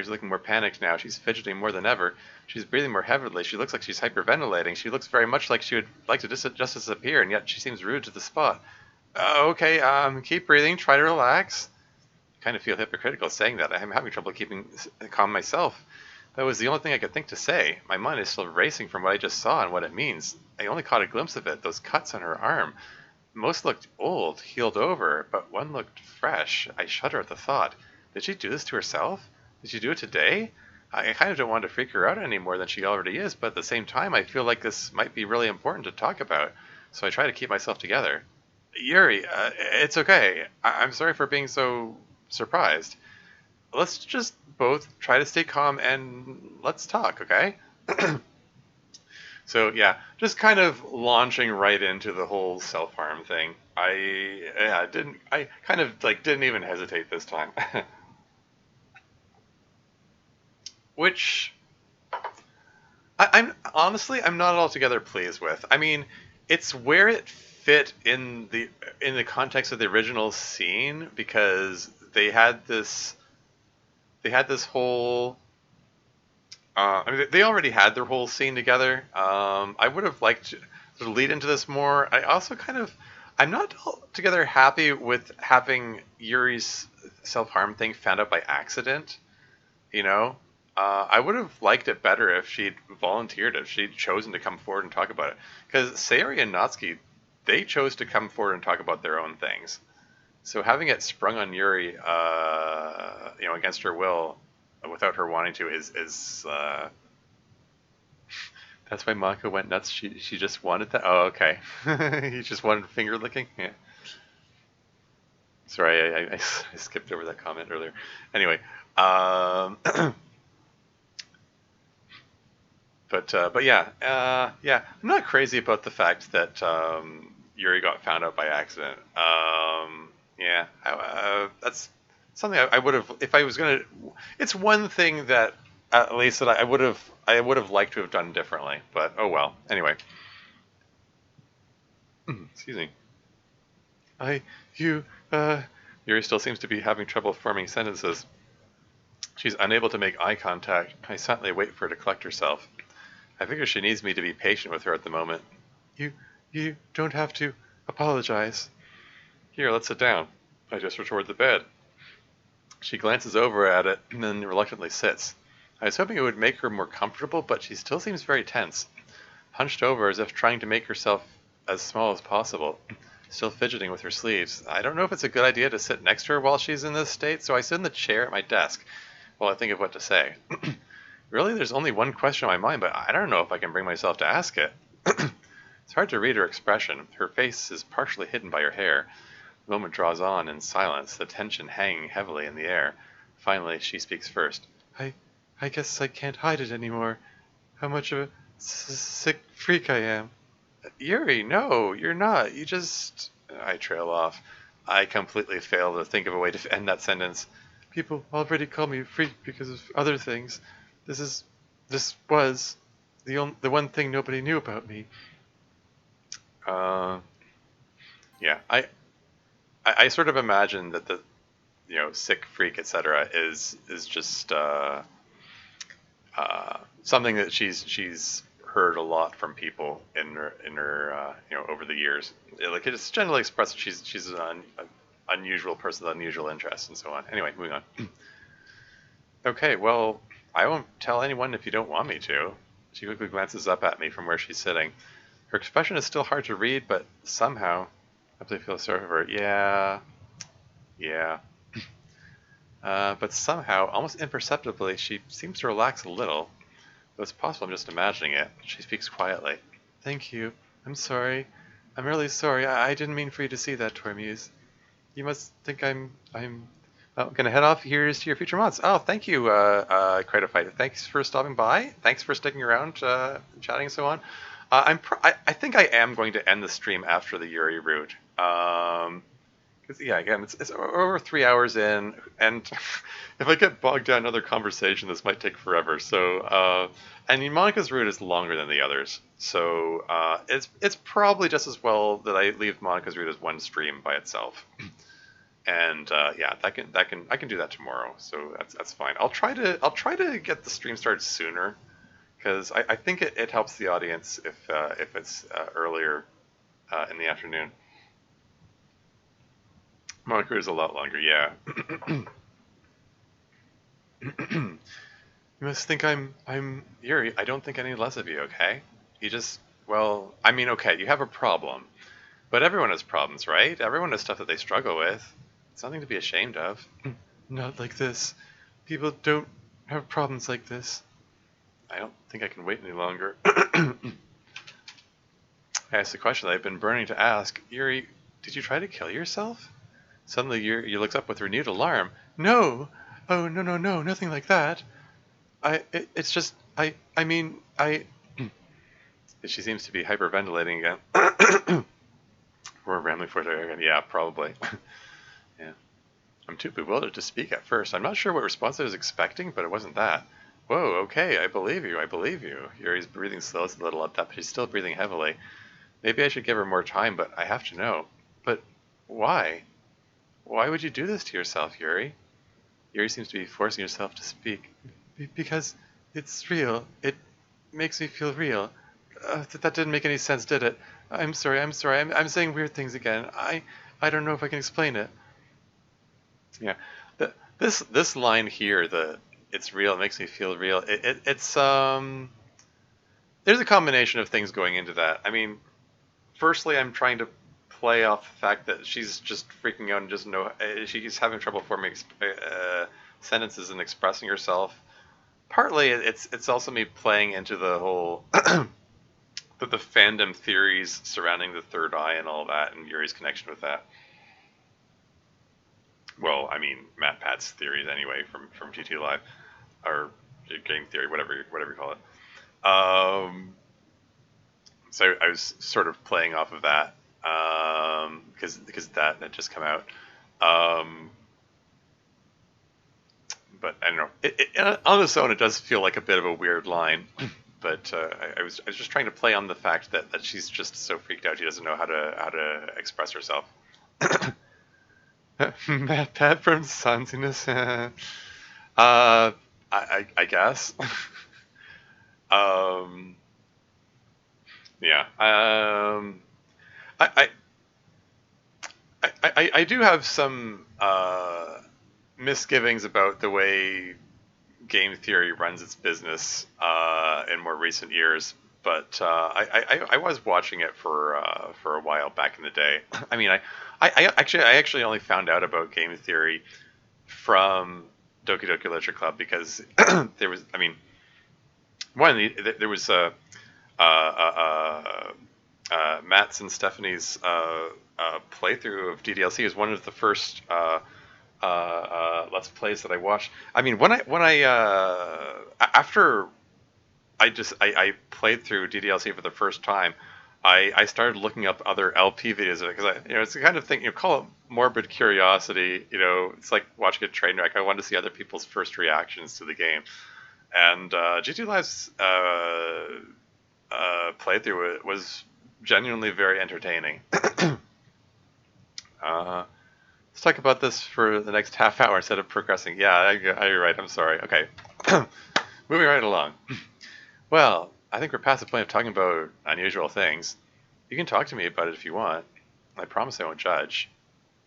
looking more panicked now. She's fidgeting more than ever. She's breathing more heavily. She looks like she's hyperventilating. She looks very much like she would like to just disappear, and yet she seems rude to the spot. Okay, keep breathing. Try to relax. I kind of feel hypocritical saying that. I'm having trouble keeping calm myself. That was the only thing I could think to say. My mind is still racing from what I just saw and what it means. I only caught a glimpse of it, those cuts on her arm. Most looked old, healed over, but one looked fresh. I shudder at the thought. Did she do this to herself? Did she do it today? I kind of don't want to freak her out any more than she already is, but at the same time, I feel like this might be really important to talk about, so I try to keep myself together. Yuri, it's okay. I'm sorry for being so surprised. Let's just both try to stay calm and let's talk, okay? So yeah, just kind of launching right into the whole self-harm thing. I kind of like didn't even hesitate this time. Which I'm not altogether pleased with. I mean, it's where it fit in the context of the original scene, because they had this whole. I mean, they already had their whole scene together. I would have liked to lead into this more. I'm not altogether happy with having Yuri's self-harm thing found out by accident. I would have liked it better if she'd volunteered, if she'd chosen to come forward and talk about it. Because Sayori and Natsuki, they chose to come forward and talk about their own things. So having it sprung on Yuri, against her will, without her wanting to, is that's why Mako went nuts. She just wanted that. Oh, okay. He just wanted finger licking. Yeah. Sorry, I skipped over that comment earlier. Anyway, but yeah, I'm not crazy about the fact that Yuri got found out by accident. That's something I would have, if I was gonna. It's one thing that at least that I would have liked to have done differently. But oh well. Anyway, excuse me. Yuri still seems to be having trouble forming sentences. She's unable to make eye contact. I silently wait for her to collect herself. I figure she needs me to be patient with her at the moment. You, you don't have to apologize. Here, let's sit down. I gesture toward the bed. She glances over at it and then reluctantly sits. I was hoping it would make her more comfortable, but she still seems very tense, hunched over as if trying to make herself as small as possible, still fidgeting with her sleeves. I don't know if it's a good idea to sit next to her while she's in this state, so I sit in the chair at my desk while I think of what to say. Really, there's only one question on my mind, but I don't know if I can bring myself to ask it. It's hard to read her expression. Her face is partially hidden by her hair. The moment draws on in silence, the tension hanging heavily in the air. Finally, she speaks first. I guess I can't hide it anymore. How much of a sick freak I am. Yuri, no, you're not. You just... I trail off. I completely fail to think of a way to end that sentence. People already call me a freak because of other things. This was the one thing nobody knew about me. Yeah, I sort of imagine that the, sick freak, etc., is just something that she's heard a lot from people in her over the years. Like, it's generally expressed that she's an unusual person with unusual interests and so on. Anyway, moving on. Okay, well, I won't tell anyone if you don't want me to. She quickly glances up at me from where she's sitting. Her expression is still hard to read, but somehow I really feel sorry for her. Yeah. But somehow, almost imperceptibly, she seems to relax a little. Though it's possible I'm just imagining it. She speaks quietly. Thank you. I'm sorry. I'm really sorry. I didn't mean for you to see that, Tormuse. You must think I'm gonna head off. Here's to your future mods. Oh, thank you, Credify. Thanks for stopping by. Thanks for sticking around, chatting and so on. I think I am going to end the stream after the Yuri route. Again, it's over 3 hours in, and if I get bogged down in another conversation, this might take forever. So, and Monica's route is longer than the others, so it's probably just as well that I leave Monica's route as one stream by itself. And I can do that tomorrow, so that's fine. I'll try to get the stream started sooner, because I think it helps the audience if it's earlier in the afternoon. Monica is a lot longer, yeah. You must think I'm Yuri. I don't think any less of you, okay? You just, well, I mean, okay, you have a problem. But everyone has problems, right? Everyone has stuff that they struggle with. It's nothing to be ashamed of. Not like this. People don't have problems like this. I don't think I can wait any longer. I asked the question that I've been burning to ask. Yuri, did you try to kill yourself? Suddenly Yuri looks up with renewed alarm. No! Oh, no, nothing like that. It's just, I mean, She seems to be hyperventilating again. We're rambling for it again. Yeah, probably. Yeah. I'm too bewildered to speak at first. I'm not sure what response I was expecting, but it wasn't that. Whoa, okay, I believe you. Yuri's breathing slow a little at that, but she's still breathing heavily. Maybe I should give her more time, but I have to know. But why? Why would you do this to yourself, Yuri? Yuri seems to be forcing herself to speak. Because it's real. It makes me feel real. That didn't make any sense, did it? I'm sorry. I'm saying weird things again. I don't know if I can explain it. Yeah. This line here, it's real, it makes me feel real. It's there's a combination of things going into that. I mean, firstly, I'm trying to play off the fact that she's just freaking out and she's having trouble forming sentences and expressing herself. Partly, it's also me playing into the whole the fandom theories surrounding the third eye and all that, and Yuri's connection with that. Well, I mean, Matt Pat's theories anyway from GT Live, or game theory, whatever you call it. So I was sort of playing off of that because that had just come out. But I don't know. On its own, it does feel like a bit of a weird line. But I was just trying to play on the fact that she's just so freaked out she doesn't know how to express herself. Matt Pat from Sonsiness. I guess. Yeah. I, I do have some misgivings about the way game theory runs its business in more recent years, but I was watching it for a while back in the day. I mean, I actually only found out about game theory from Doki Doki Literature Club because there was, I mean, there was Matt's and Stephanie's playthrough of DDLC is one of the first Let's Plays that I watched. I mean, when I after I played through DDLC for the first time, I started looking up other LP videos because it's the kind of thing, call it morbid curiosity. It's like watching a train wreck. I wanted to see other people's first reactions to the game, and G2 Live's playthrough was genuinely very entertaining. Let's talk about this for the next half hour instead of progressing. Yeah, you're right. I'm sorry. Okay. Moving right along. Well, I think we're past the point of talking about unusual things. You can talk to me about it if you want. I promise I won't judge.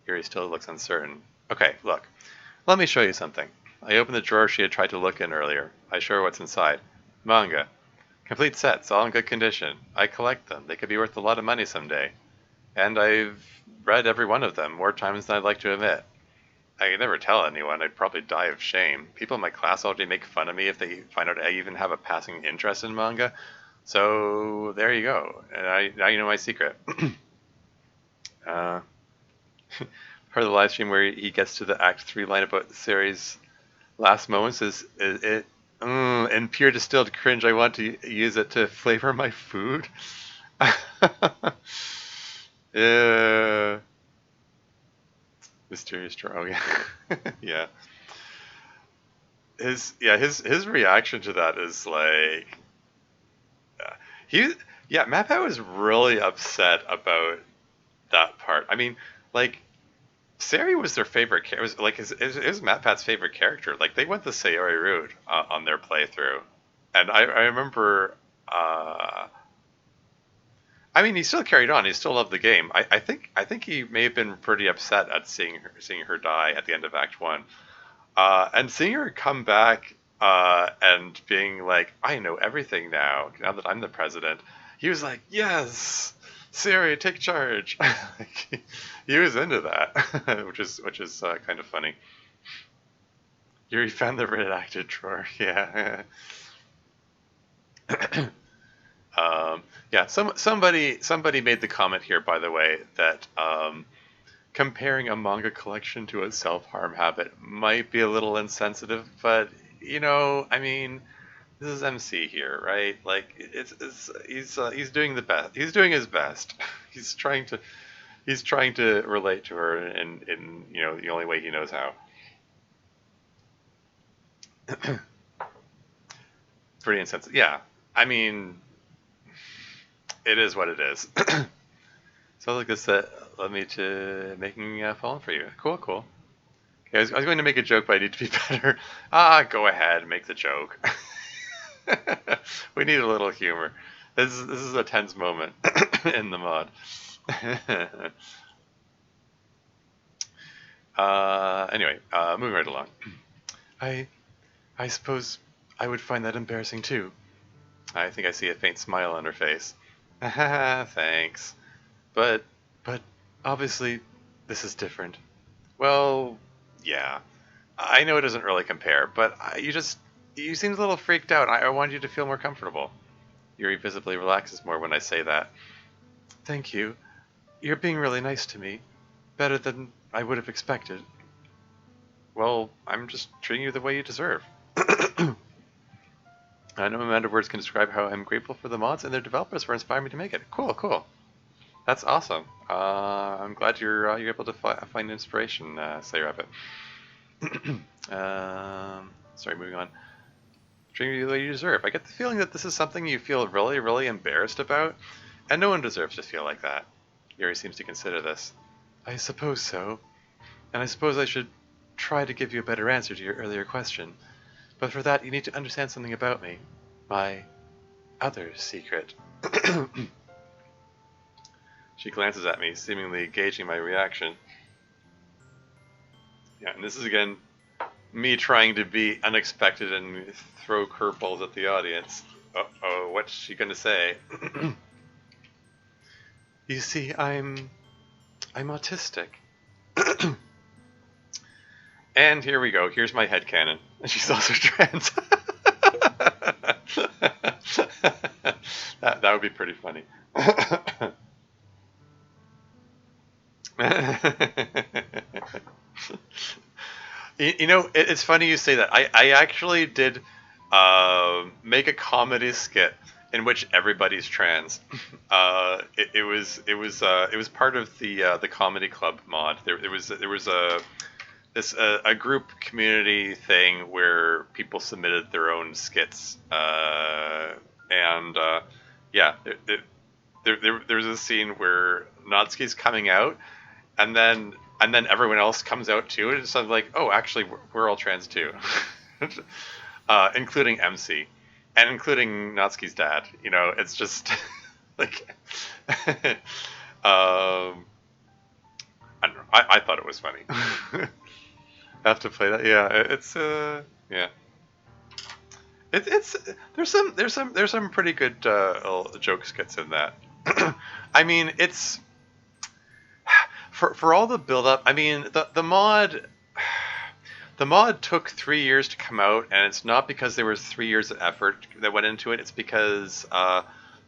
Yuri still looks uncertain. Okay, look. Let me show you something. I opened the drawer she had tried to look in earlier. I show her what's inside. Manga. Complete sets, all in good condition. I collect them. They could be worth a lot of money someday. And I've read every one of them more times than I'd like to admit. I could never tell anyone. I'd probably die of shame. People in my class already make fun of me if they find out I even have a passing interest in manga. So there you go. And now you know my secret. Part of the live stream where he gets to the Act 3 line about the series' last moments is it. In pure distilled cringe, I want to use it to flavor my food. Yeah. Mysterious draw. Oh, yeah. Yeah. His reaction to that is like MapPat was really upset about that part. I mean, like Sari was their favorite character. It was like it was MatPat's favorite character. Like they went the Sayori route on their playthrough, and I remember. I mean, he still carried on. He still loved the game. I think he may have been pretty upset at seeing her die at the end of Act 1. And seeing her come back and being like, I know everything now that I'm the president. He was like, yes, Siri, take charge. He was into that, which is kind of funny. Yuri found the redacted drawer. Yeah. Yeah. Somebody made the comment here, by the way, that comparing a manga collection to a self-harm habit might be a little insensitive, but I mean, this is MC here, right? Like he's doing the best. He's doing his best. He's trying to relate to her in the only way he knows how. Pretty insensitive. Yeah. I mean, it is what it is. So like this led me to making a phone for you. Cool. Okay, I was going to make a joke, but I need to be better. Go ahead, make the joke. We need a little humor. This is a tense moment in the mod. Anyway, moving right along. I suppose I would find that embarrassing too. I think I see a faint smile on her face. Thanks. But obviously this is different. Well, yeah. I know it doesn't really compare, but you seemed a little freaked out. I wanted you to feel more comfortable. Yuri visibly relaxes more when I say that. Thank you. You're being really nice to me. Better than I would have expected. Well, I'm just treating you the way you deserve. I know no amount of words can describe how I'm grateful for the mods and their developers for inspiring me to make it. Cool. That's awesome. I'm glad you're able to find inspiration, Slayer Rabbit. Sorry, moving on. Treating you the way you deserve. I get the feeling that this is something you feel really, really embarrassed about, and no one deserves to feel like that. Yuri seems to consider this. I suppose so. And I suppose I should try to give you a better answer to your earlier question. But for that, you need to understand something about me. My other secret. She glances at me, seemingly gauging my reaction. Yeah, and this is again me trying to be unexpected and throw curveballs at the audience. Uh-oh, what's she gonna say? You see, I'm autistic. And here we go. Here's my headcanon. And she's also trans. that would be pretty funny. You know, it's funny you say that. I actually did make a comedy skit in which everybody's trans. It was part of the comedy club mod. There was a group community thing where people submitted their own skits, and yeah, there was a scene where Natsuki's coming out, and then everyone else comes out too, and it's sort of like, oh, actually, we're all trans too, including MC, and including Natsuki's dad. You know, it's just like, I don't know. I thought it was funny. I have to play that. Yeah, it's yeah. It's there's some pretty good joke skits in that. I mean, it's for all the build up. I mean, the mod took 3 years to come out, and it's not because there was 3 years of effort that went into it. It's because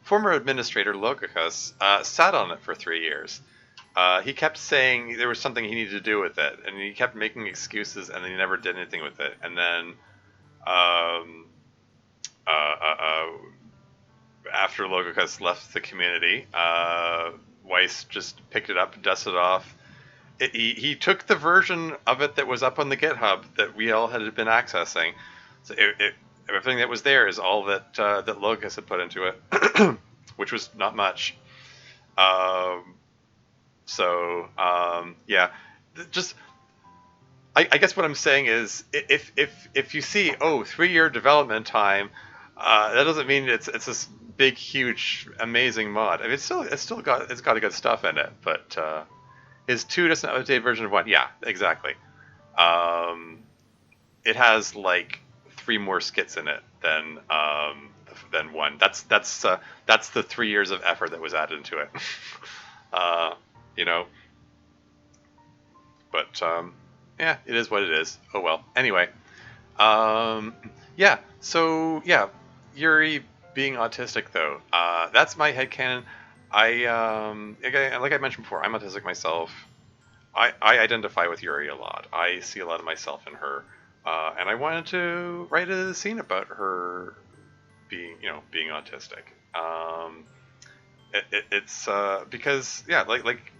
former administrator Logicus sat on it for 3 years. He kept saying there was something he needed to do with it, and he kept making excuses, and then he never did anything with it. And then after Logicus left the community, Weiss just picked it up, dusted it off. He took the version of it that was up on the GitHub that we all had been accessing. So everything that was there is all that that Logicus had put into it, which was not much. Yeah, just I guess what I'm saying is if you see 3 year development time, that doesn't mean it's this big, huge, amazing mod. I mean, it's got good stuff in it, but is 2 just an updated version of 1? Yeah, exactly. It has like 3 more skits in it than 1. That's the 3 years of effort that was added into it. You know, but yeah, it is what it is. Oh well. Anyway, yeah. So yeah, Yuri being autistic though, that's my headcanon. Again, like I mentioned before, I'm autistic myself. I identify with Yuri a lot. I see a lot of myself in her, and I wanted to write a scene about her being autistic. It's because yeah, like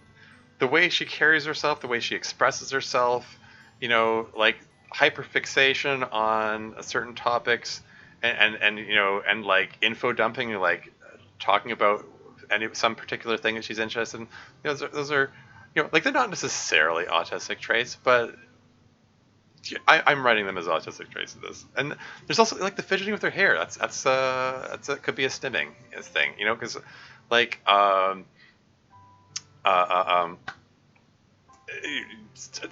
the way she carries herself, the way she expresses herself, like hyperfixation on certain topics, and like info dumping, like talking about some particular thing that she's interested in. Those are like they're not necessarily autistic traits, but I'm writing them as autistic traits of this. And there's also like the fidgeting with her hair. That could be a stimming thing, because like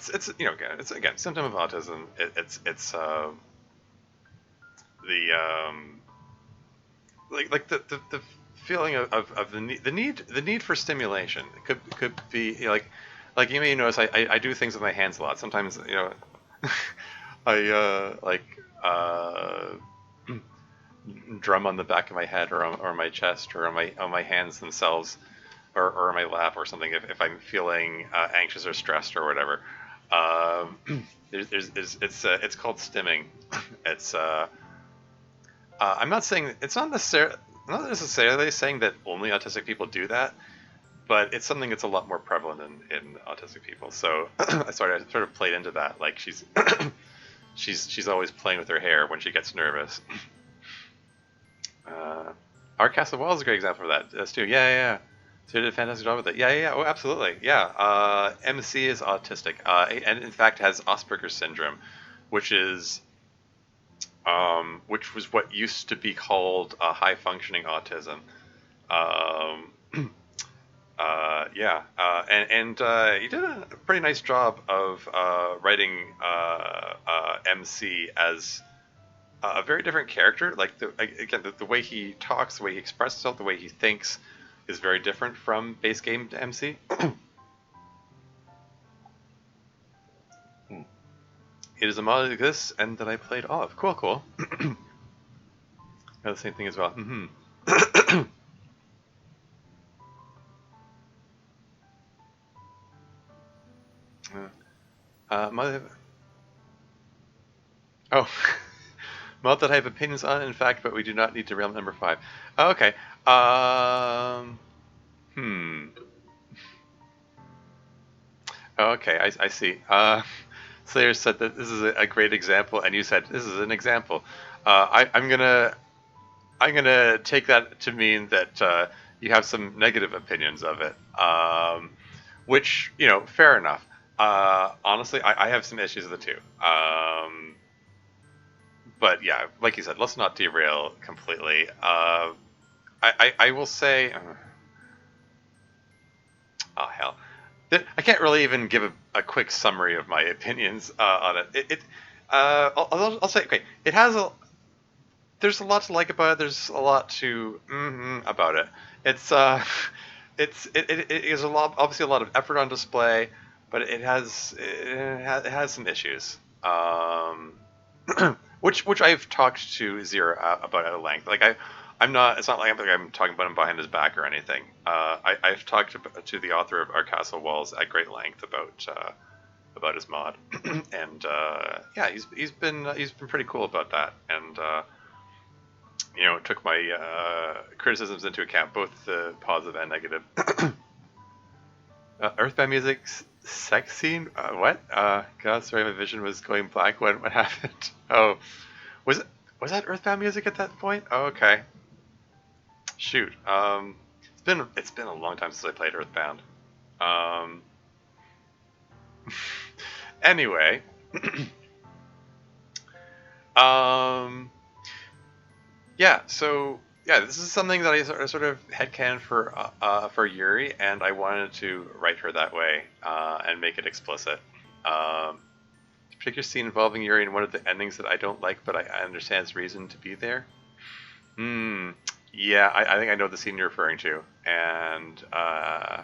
it's again, it's symptom of autism. It's the like the feeling of the need for stimulation. It could be like you may notice I do things with my hands a lot. Sometimes I drum on the back of my head or on my chest or on my hands themselves. Or my lap or something if I'm feeling anxious or stressed or whatever. It's called stimming. It's I'm not saying it's not necessarily saying that only autistic people do that, but it's something that's a lot more prevalent in autistic people. So I sort of played into that. Like she's always playing with her hair when she gets nervous. Art Castle Wall is a great example of that too. Yeah. So you did a fantastic job with it. Yeah. Oh, absolutely. Yeah. MC is autistic, and in fact has Asperger's syndrome, which was what used to be called high functioning autism. Yeah, you did a pretty nice job of writing MC as a very different character. Like again, the way he talks, the way he expresses himself, the way he thinks is very different from base game to MC. Hmm. It is a mod like this, and that I played off. Cool, cool. The same thing as well. Mod, oh, mod that I have opinions on, in fact, but we do not need to realm number 5. Oh, okay. Hmm. Okay, I see. Slayer said that this is a great example, and you said this is an example. I'm gonna take that to mean that you have some negative opinions of it, which fair enough. Honestly, I have some issues with it too. But yeah, like you said, let's not derail completely. I will say, oh hell, I can't really even give a quick summary of my opinions on it. I'll say okay. It has a there's a lot to like about it. There's a lot to about it. It's it is a lot, obviously a lot of effort on display, but it has some issues. Which I've talked to Zero about at length. Like I'm not. It's not like I'm talking about him behind his back or anything. I've talked to the author of Our Castle Walls at great length about his mod, and yeah, he's been pretty cool about that, and took my criticisms into account, both the positive and negative. Earthbound Music's sex scene? What? God, sorry, my vision was going black. What happened? Oh, was it? Was that Earthbound Music at that point? Oh, okay. Shoot. It's been a long time since I played Earthbound. Um. Anyway. um. Yeah, so yeah, this is something that I sort of headcanon for Yuri, and I wanted to write her that way and make it explicit. Particular scene involving Yuri in one of the endings that I don't like, but I understand its reason to be there. Hmm. Yeah, I think I know the scene you're referring to, and uh,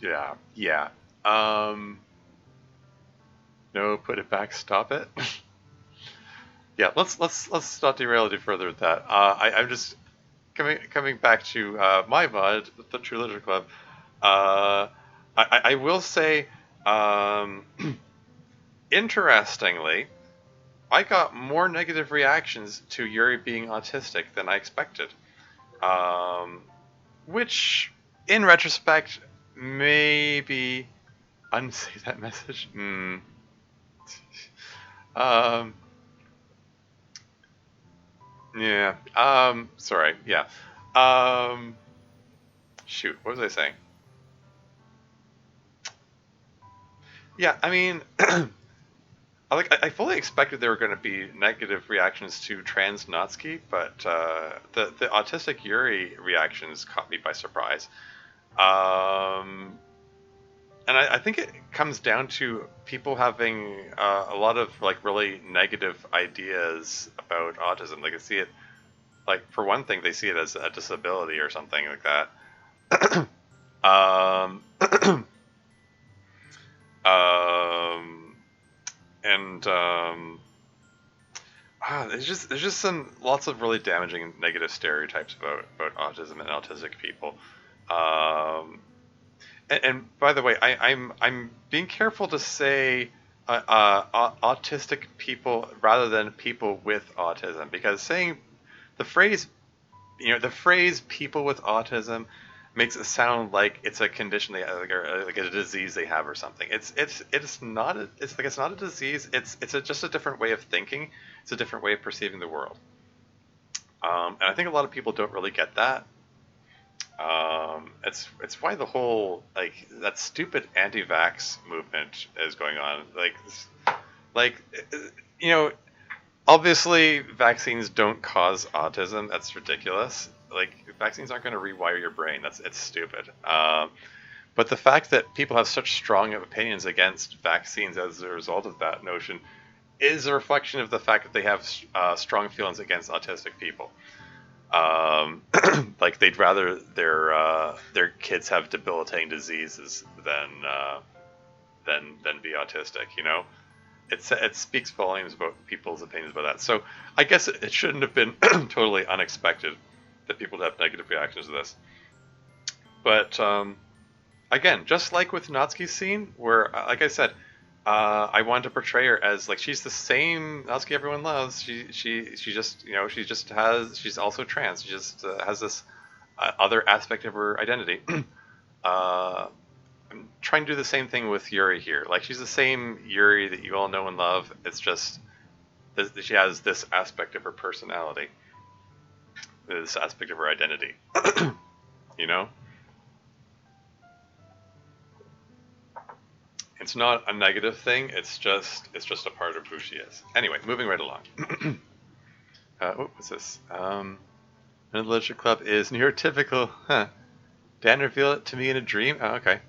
yeah, yeah. Um, no, put it back. Stop it. Yeah, let's not derail any further with that. I'm just coming back to my mod, the True Literature Club. Uh, I will say, um, interestingly, I got more negative reactions to Yuri being autistic than I expected. Um, which, in retrospect, maybe unsay that message. Um, yeah. Sorry. Yeah. Um, shoot. What was I saying? Yeah. I mean, I fully expected there were going to be negative reactions to Trans Natsuki, but the autistic Yuri reactions caught me by surprise. Um, and I think it comes down to people having a lot of like really negative ideas about autism. Like, they see it, like, for one thing, they see it as a disability or something like that. um, um, and there's just some lots of really damaging and negative stereotypes about autism and autistic people. Um, and by the way, I'm being careful to say autistic people rather than people with autism, because saying the phrase the phrase "people with autism" makes it sound like it's a condition they have, like a disease they have or something. It's not. It's not a disease. It's just a different way of thinking. It's a different way of perceiving the world. And I think a lot of people don't really get that. It's why the whole, like, that stupid anti-vax movement is going on. Like you know, obviously vaccines don't cause autism. That's ridiculous. like vaccines aren't going to rewire your brain. It's stupid. But the fact that people have such strong opinions against vaccines as a result of that notion is a reflection of the fact that they have strong feelings against autistic people. Like they'd rather their kids have debilitating diseases than be autistic. You know, it speaks volumes about people's opinions about that. So I guess it shouldn't have been totally unexpected that people would have negative reactions to this. But again, just like with Natsuki's scene, where like I said, I wanted to portray her as like she's the same Natsuki everyone loves. She just she's also trans. She just has this other aspect of her identity. I'm trying to do the same thing with Yuri here. Like she's the same Yuri that you all know and love. It's just she has this aspect of her personality, this aspect of her identity. You know. It's not a negative thing. It's just a part of who she is. Anyway, moving right along. What's this? The Literature Club is neurotypical. Huh. Dan revealed it to me in a dream. Oh, okay.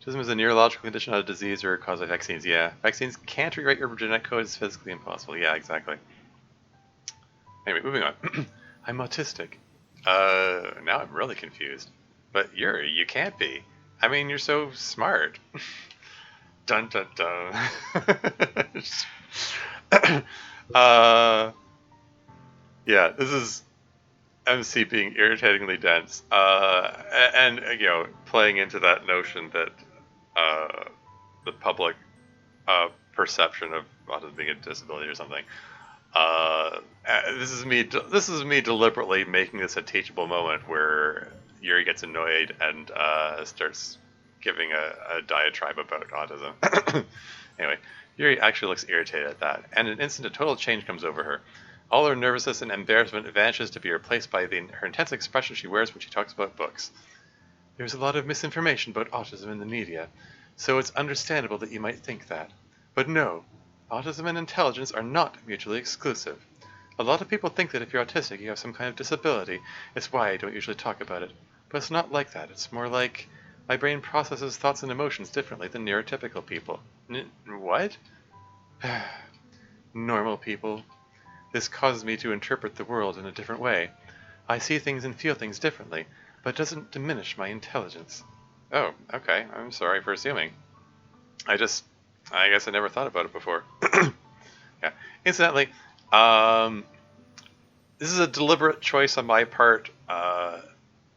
Autism is a neurological condition, not a disease or caused by vaccines. Yeah, vaccines can't rewrite your genetic code. It's physically impossible. Yeah, exactly. Anyway, moving on. I'm autistic. Now I'm really confused. But you can't be. I mean, you're so smart. Dun dun dun. Yeah, this is MC being irritatingly dense, and playing into that notion that the public perception of autism being a disability or something. This is me deliberately making this a teachable moment where Yuri gets annoyed and starts giving a diatribe about autism. Anyway, Yuri actually looks irritated at that, and in an instant a total change comes over her. All her nervousness and embarrassment vanishes to be replaced by her intense expression she wears when she talks about books. There's a lot of misinformation about autism in the media, so it's understandable that you might think that. But no, autism and intelligence are not mutually exclusive. A lot of people think that if you're autistic, you have some kind of disability. It's why I don't usually talk about it. But it's not like that. It's more like my brain processes thoughts and emotions differently than neurotypical people. What? Normal people. This causes me to interpret the world in a different way. I see things and feel things differently, but it doesn't diminish my intelligence. Oh, okay. I'm sorry for assuming. I guess I never thought about it before. Yeah. Incidentally, this is a deliberate choice on my part.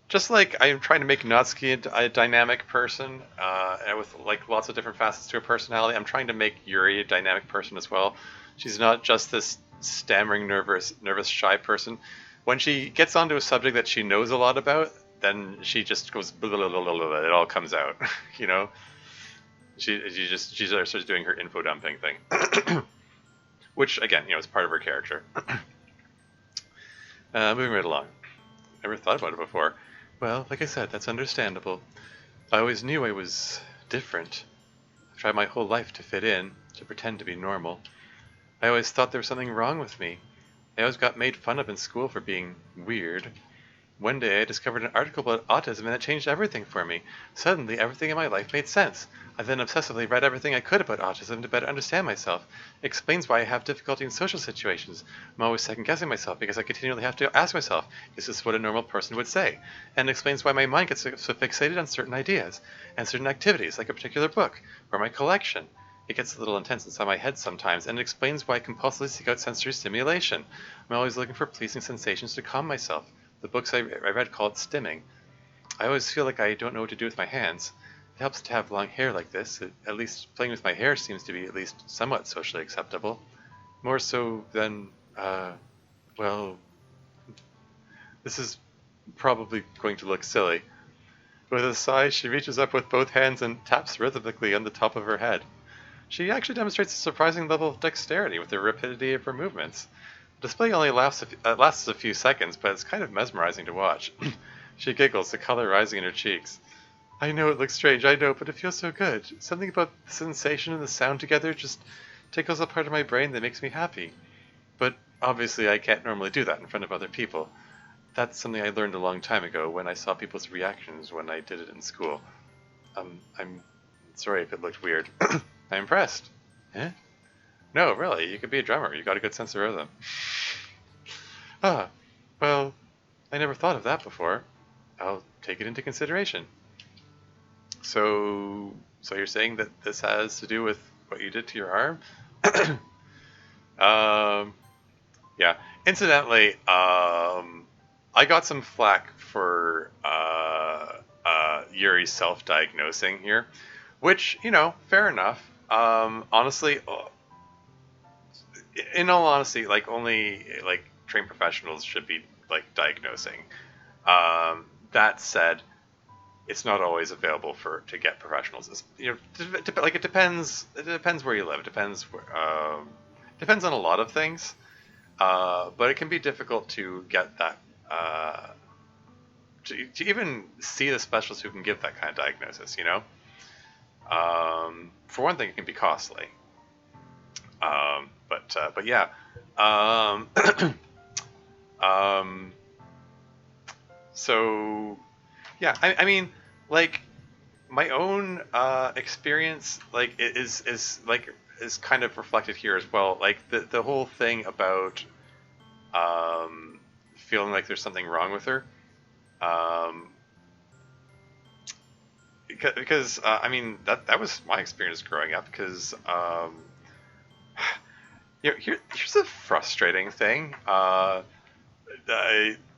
Just like I'm trying to make Natsuki a dynamic person, and with like lots of different facets to her personality, I'm trying to make Yuri a dynamic person as well. She's not just this stammering, nervous, shy person. When she gets onto a subject that she knows a lot about, then she just goes blah, blah, blah, blah, blah, it all comes out. You know, she starts doing her info dumping thing, which again, is part of her character. Moving right along. Never thought about it before. Well, like I said, that's understandable. I always knew I was different. I've tried my whole life to fit in, to pretend to be normal. I always thought there was something wrong with me. I always got made fun of in school for being weird. One day I discovered an article about autism and it changed everything for me. Suddenly everything in my life made sense. I then obsessively read everything I could about autism to better understand myself. It explains why I have difficulty in social situations. I'm always second-guessing myself because I continually have to ask myself, is this what a normal person would say? And it explains why my mind gets so fixated on certain ideas and certain activities, like a particular book or my collection. It gets a little intense inside my head sometimes, and it explains why I compulsively seek out sensory stimulation. I'm always looking for pleasing sensations to calm myself. The books I read call it stimming. I always feel like I don't know what to do with my hands. It helps to have long hair like this. At least playing with my hair seems to be at least somewhat socially acceptable. More so than, well, this is probably going to look silly. With a sigh, she reaches up with both hands and taps rhythmically on the top of her head. She actually demonstrates a surprising level of dexterity with the rapidity of her movements. The display only lasts a few seconds, but it's kind of mesmerizing to watch. She giggles, the color rising in her cheeks. I know it looks strange, I know, but it feels so good. Something about the sensation and the sound together just tickles a part of my brain that makes me happy. But obviously I can't normally do that in front of other people. that's something I learned a long time ago when I saw people's reactions when I did it in school. I'm sorry if it looked weird. I'm impressed. Eh? No, really, you could be a drummer. You got a good sense of rhythm. Ah, well, I never thought of that before. I'll take it into consideration. So you're saying that this has to do with what you did to your arm? um, yeah. Incidentally, I got some flack for Yuri self-diagnosing here, which, fair enough. Honestly, in all honesty, like only like trained professionals should be like diagnosing. That said, it's not always available to get professionals. Like it depends. It depends where you live. It depends on a lot of things. But it can be difficult to get that. To even see the specialist who can give that kind of diagnosis. For one thing, it can be costly. But yeah. Um, um, so yeah, I mean, like my own experience, like is kind of reflected here as well. Like the whole thing about feeling like there's something wrong with her, um, because I mean that was my experience growing up. Because here's a frustrating thing. I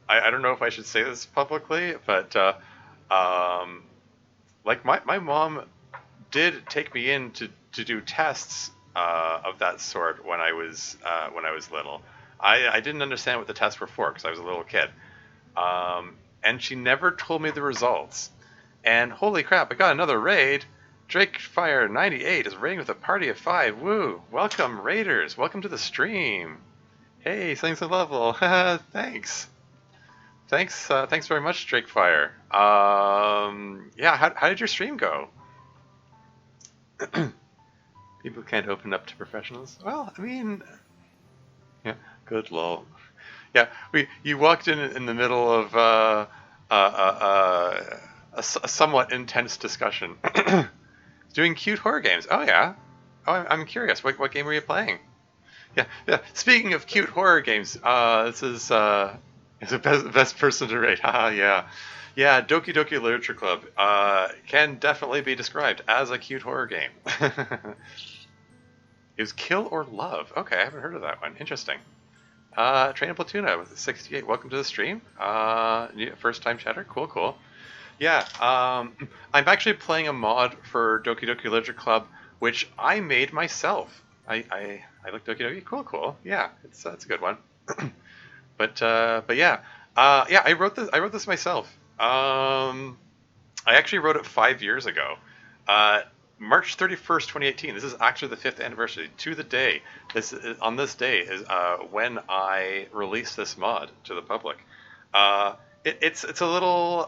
I don't know if I should say this publicly, but um, like my mom did take me in to do tests of that sort when I was little. I didn't understand what the tests were for because I was a little kid, and she never told me the results. And holy crap, I got another raid. Drake Fire 98 is raiding with a party of 5. Woo! Welcome, raiders. Welcome to the stream. Hey, thanks a level. Thanks. Thanks very much, Drake Fire. Yeah, how did your stream go? People can't open up to professionals. Well, I mean, yeah, good lol. Yeah, you walked in the middle of a somewhat intense discussion. Doing cute horror games. Oh yeah. Oh, I'm curious. What game were you playing? Yeah, yeah. Speaking of cute horror games, this is the best person to rate. Haha, yeah. Yeah, Doki Doki Literature Club can definitely be described as a cute horror game. Is Kill or Love? Okay, I haven't heard of that one. Interesting. Train Platuna with 68. Welcome to the stream. First time chatter. Cool, cool. Yeah, I'm actually playing a mod for Doki Doki Literature Club, which I made myself. I like Doki Doki. Cool, cool. Yeah, it's a good one. But yeah, yeah. I wrote this myself. I actually wrote it 5 years ago. Uh, March 31st, 2018. This is actually the 5th anniversary to the day. On this day is when I released this mod to the public. It's a little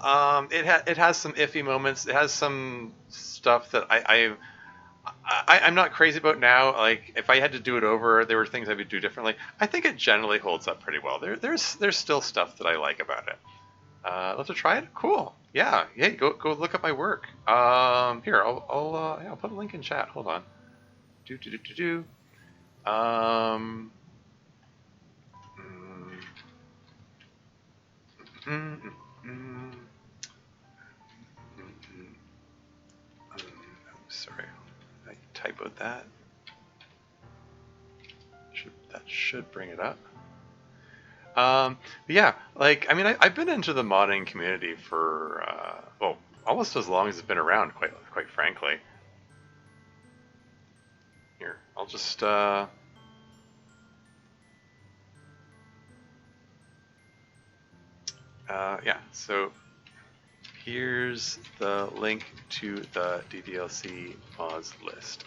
it has some iffy moments. It has some stuff that I'm not crazy about now. Like if I had to do it over, there were things I would do differently. I think it generally holds up pretty well. There's still stuff that I like about it. Let's try it. Cool. Yeah. Hey, go look up my work. Here I'll put a link in chat. Hold on. Do. Um. Mm, mm, mm, sorry, I typoed that. That should bring it up. But yeah, like I mean, I've been into the modding community for well, almost as long as it's been around. Quite frankly. Here, I'll just yeah. So here's the link to the DDLC mods list.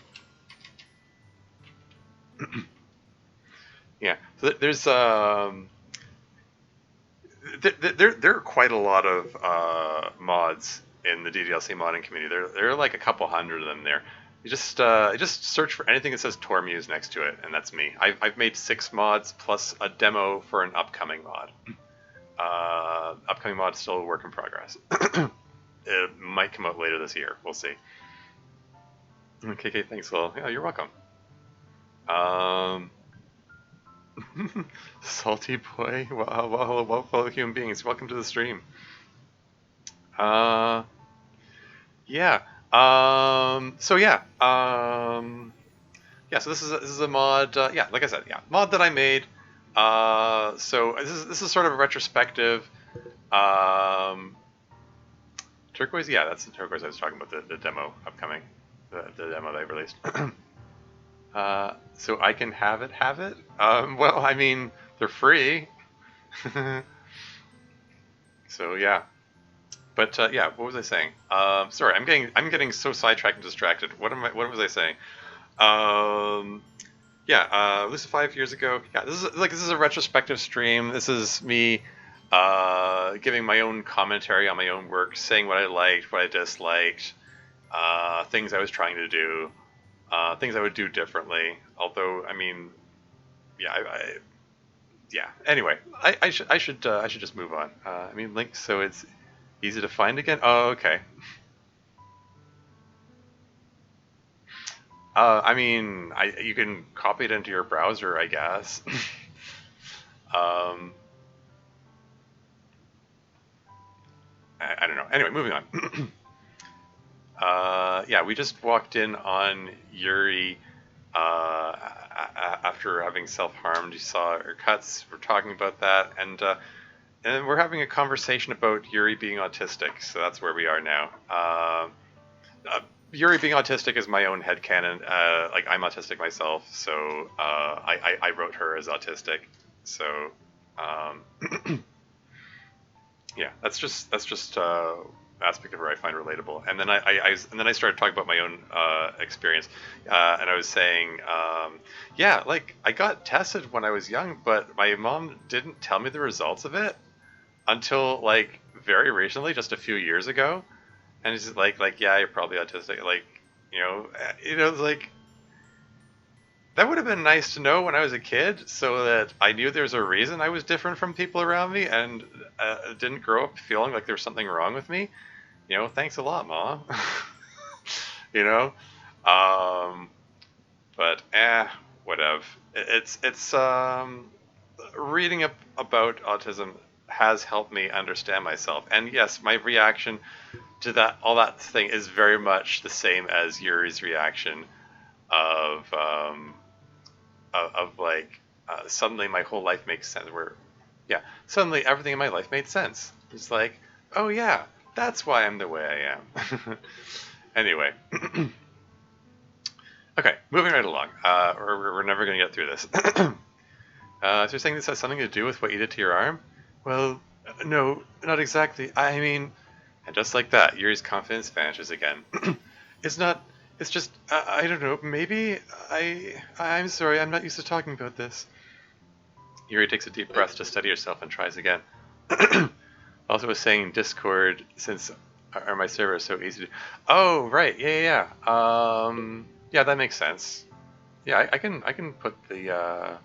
Yeah, so there's there are quite a lot of mods in the DDLC modding community. There are like a couple hundred of them there. You just search for anything that says Tormuse next to it, and that's me. I've made 6 mods plus a demo for an upcoming mod. Upcoming mod still a work in progress. It might come out later this year. We'll see. Okay, thanks. Well, yeah, you're welcome. Salty boy. Well, fellow human beings, welcome to the stream. Uh, yeah. So yeah. Yeah. So this is a mod. Yeah, like I said, yeah, mod that I made. So this is sort of a retrospective. Um, turquoise. Yeah, that's the turquoise I was talking about. The demo upcoming. The demo that I released. So I can have it. Well, I mean, they're free. So yeah. But yeah, what was I saying? Sorry, I'm getting so sidetracked and distracted. What was I saying? Um, yeah, this is 5 years ago. Yeah, this is a retrospective stream. This is me giving my own commentary on my own work, saying what I liked, what I disliked, things I was trying to do, things I would do differently. Although, I mean, yeah, yeah. Anyway, I should just move on. I mean, links, so it's easy to find again. Oh, okay. I mean, you can copy it into your browser, I guess. um, I don't know. Anyway, moving on. Yeah, we just walked in on Yuri after having self-harmed. You saw her cuts. We're talking about that, and we're having a conversation about Yuri being autistic. So that's where we are now. Uh, Yuri being autistic is my own headcanon. Like, I'm autistic myself, so I wrote her as autistic. So um, yeah, that's just aspect of her I find relatable. And then I started talking about my own experience, and I was saying, yeah, like, I got tested when I was young, but my mom didn't tell me the results of it until, like, very recently, just a few years ago. And it's just like, yeah, you're probably autistic. Like, it's like, that would have been nice to know when I was a kid, so that I knew there's a reason I was different from people around me, and didn't grow up feeling like there was something wrong with me. Thanks a lot, Mom. you know, um, but whatever. It's reading up about autism has helped me understand myself, and yes, my reaction to that thing is very much the same as Yuri's reaction of like, suddenly my whole life makes sense. Where, yeah, suddenly everything in my life made sense. It's like, oh yeah, that's why I'm the way I am. Anyway, okay, moving right along. We're never going to get through this. So you're saying this has something to do with what you did to your arm? Well, no, not exactly. I mean, and just like that, Yuri's confidence vanishes again. It's not. It's just. I don't know. Maybe I'm sorry. I'm not used to talking about this. Yuri takes a deep breath to steady herself and tries again. Also was saying in Discord, since my server is so easy to. Oh, right. Yeah. Yeah, that makes sense. Yeah, I can put the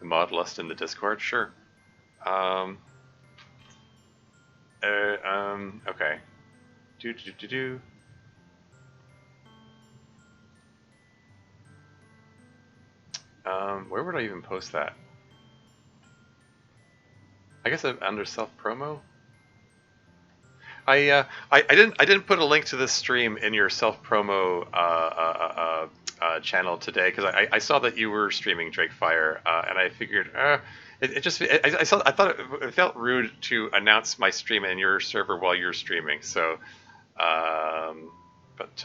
mod list in the Discord. Sure. Um. Okay. Do. Where would I even post that? I guess under self promo. I didn't put a link to this stream in your self promo channel today, because I saw that you were streaming Drake Fire, and I figured I thought it felt rude to announce my stream in your server while you're streaming. So, but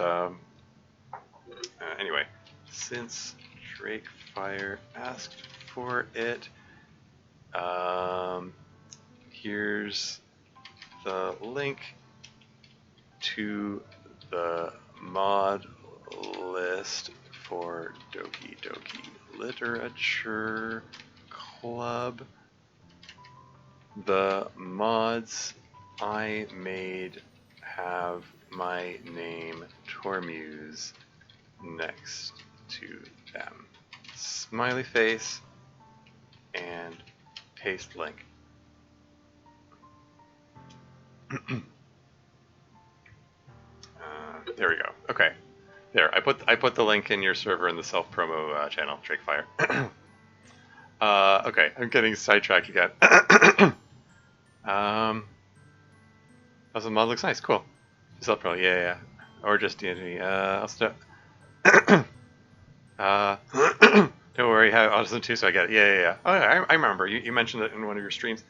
anyway, since Drake Fire asked for it, here's the link to the mod list for Doki Doki Literature Club. The mods I made have my name, Tormuse, next to them. Smiley face and paste link. There we go. Okay. There, I put the link in your server in the self promo channel, Drakefire. Okay, I'm getting sidetracked again. Oh, the mod looks nice. Cool. Self promo, yeah. Or just D&D. I'll start. Don't worry, I have Autism too, so I get it. Yeah. Oh, yeah, I remember. You mentioned it in one of your streams.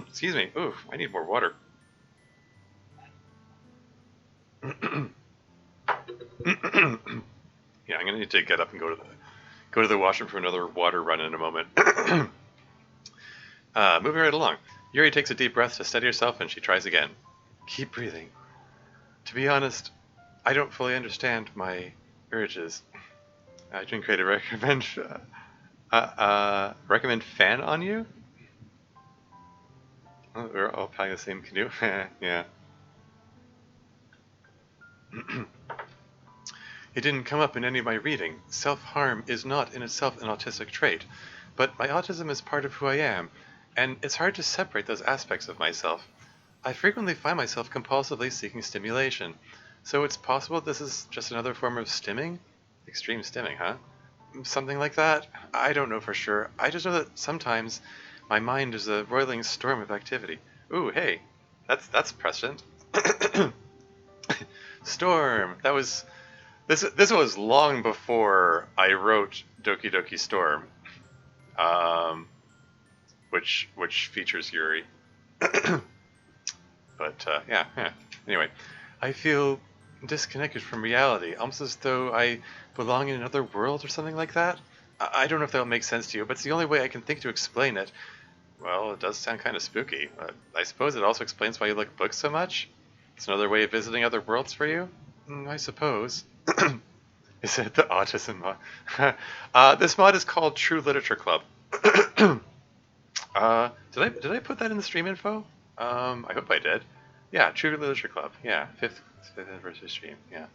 Excuse me. Ooh, I need more water. Yeah, I'm gonna need to get up and go to the washroom for another water run in a moment. Moving right along. Yuri takes a deep breath to steady herself, and she tries again. Keep breathing. To be honest, I don't fully understand my urges. I didn't create a recommend fan on you? Oh, we're all playing the same canoe. Yeah. It didn't come up in any of my reading. Self-harm is not in itself an autistic trait, but my autism is part of who I am, and it's hard to separate those aspects of myself. I frequently find myself compulsively seeking stimulation, so it's possible this is just another form of stimming? Extreme stimming, huh? Something like that? I don't know for sure. I just know that sometimes my mind is a roiling storm of activity. Ooh, hey, that's prescient. Storm. That was this was long before I wrote Doki Doki Storm, um, which features Yuri. But yeah. Anyway, I feel disconnected from reality, almost as though I belong in another world or something like that. I don't know if that'll make sense to you, but it's the only way I can think to explain it. Well, it does sound kind of spooky. I suppose it also explains why you like books so much. It's another way of visiting other worlds for you. I suppose. Is it the autism mod? This mod is called True Literature Club. Did I put that in the stream info? I hope I did. Yeah, True Literature Club. Yeah, fifth anniversary stream. Yeah.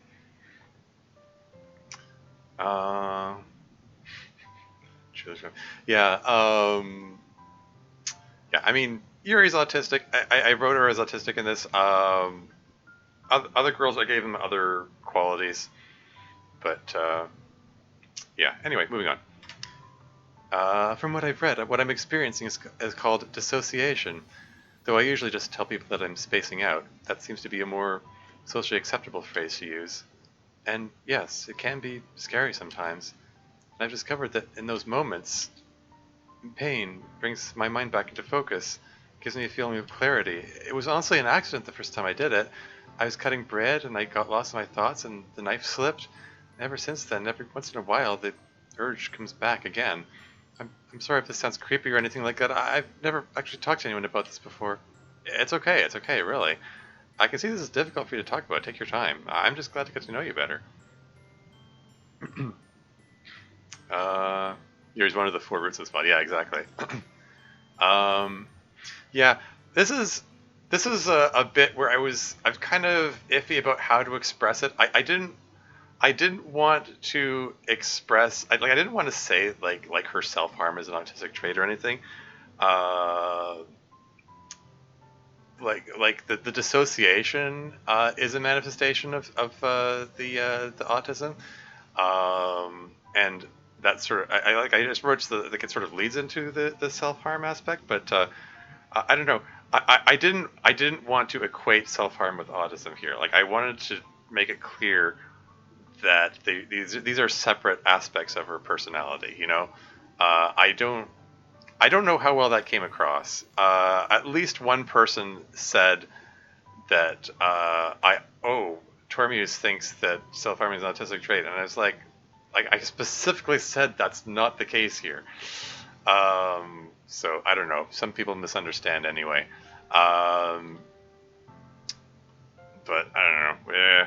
True Literature. Yeah. Yeah. I mean, Yuri's autistic. I wrote her as autistic in this. Other girls, I gave them other qualities, but yeah. Anyway, moving on. From what I've read, what I'm experiencing is called dissociation. Though I usually just tell people that I'm spacing out, that seems to be a more socially acceptable phrase to use. And yes, it can be scary sometimes. And I've discovered that in those moments, pain brings my mind back into focus, gives me a feeling of clarity. It was honestly an accident the first time I did it. I was cutting bread and I got lost in my thoughts and the knife slipped. And ever since then, every once in a while, the urge comes back again. I'm sorry if this sounds creepy or anything like that. I've never actually talked to anyone about this before. It's okay, really. I can see this is difficult for you to talk about. Take your time. I'm just glad to get to know you better. Here's one of the four roots of spot. Yeah, exactly. Yeah, this is a bit where I'm kind of iffy about how to express it. I didn't want to express I didn't want to say like her self harm is an autistic trait or anything. Uh, the dissociation is a manifestation of the autism, and that sort of I just wrote that it sort of leads into the self harm aspect, but I don't know. I didn't want to equate self harm with autism here. Like I wanted to make it clear that these are separate aspects of her personality. You know, I don't know how well that came across. At least one person said that Tormuse thinks that self-harming is an autistic trait, and I was like I specifically said that's not the case here. So I don't know. Some people misunderstand anyway. But I don't know.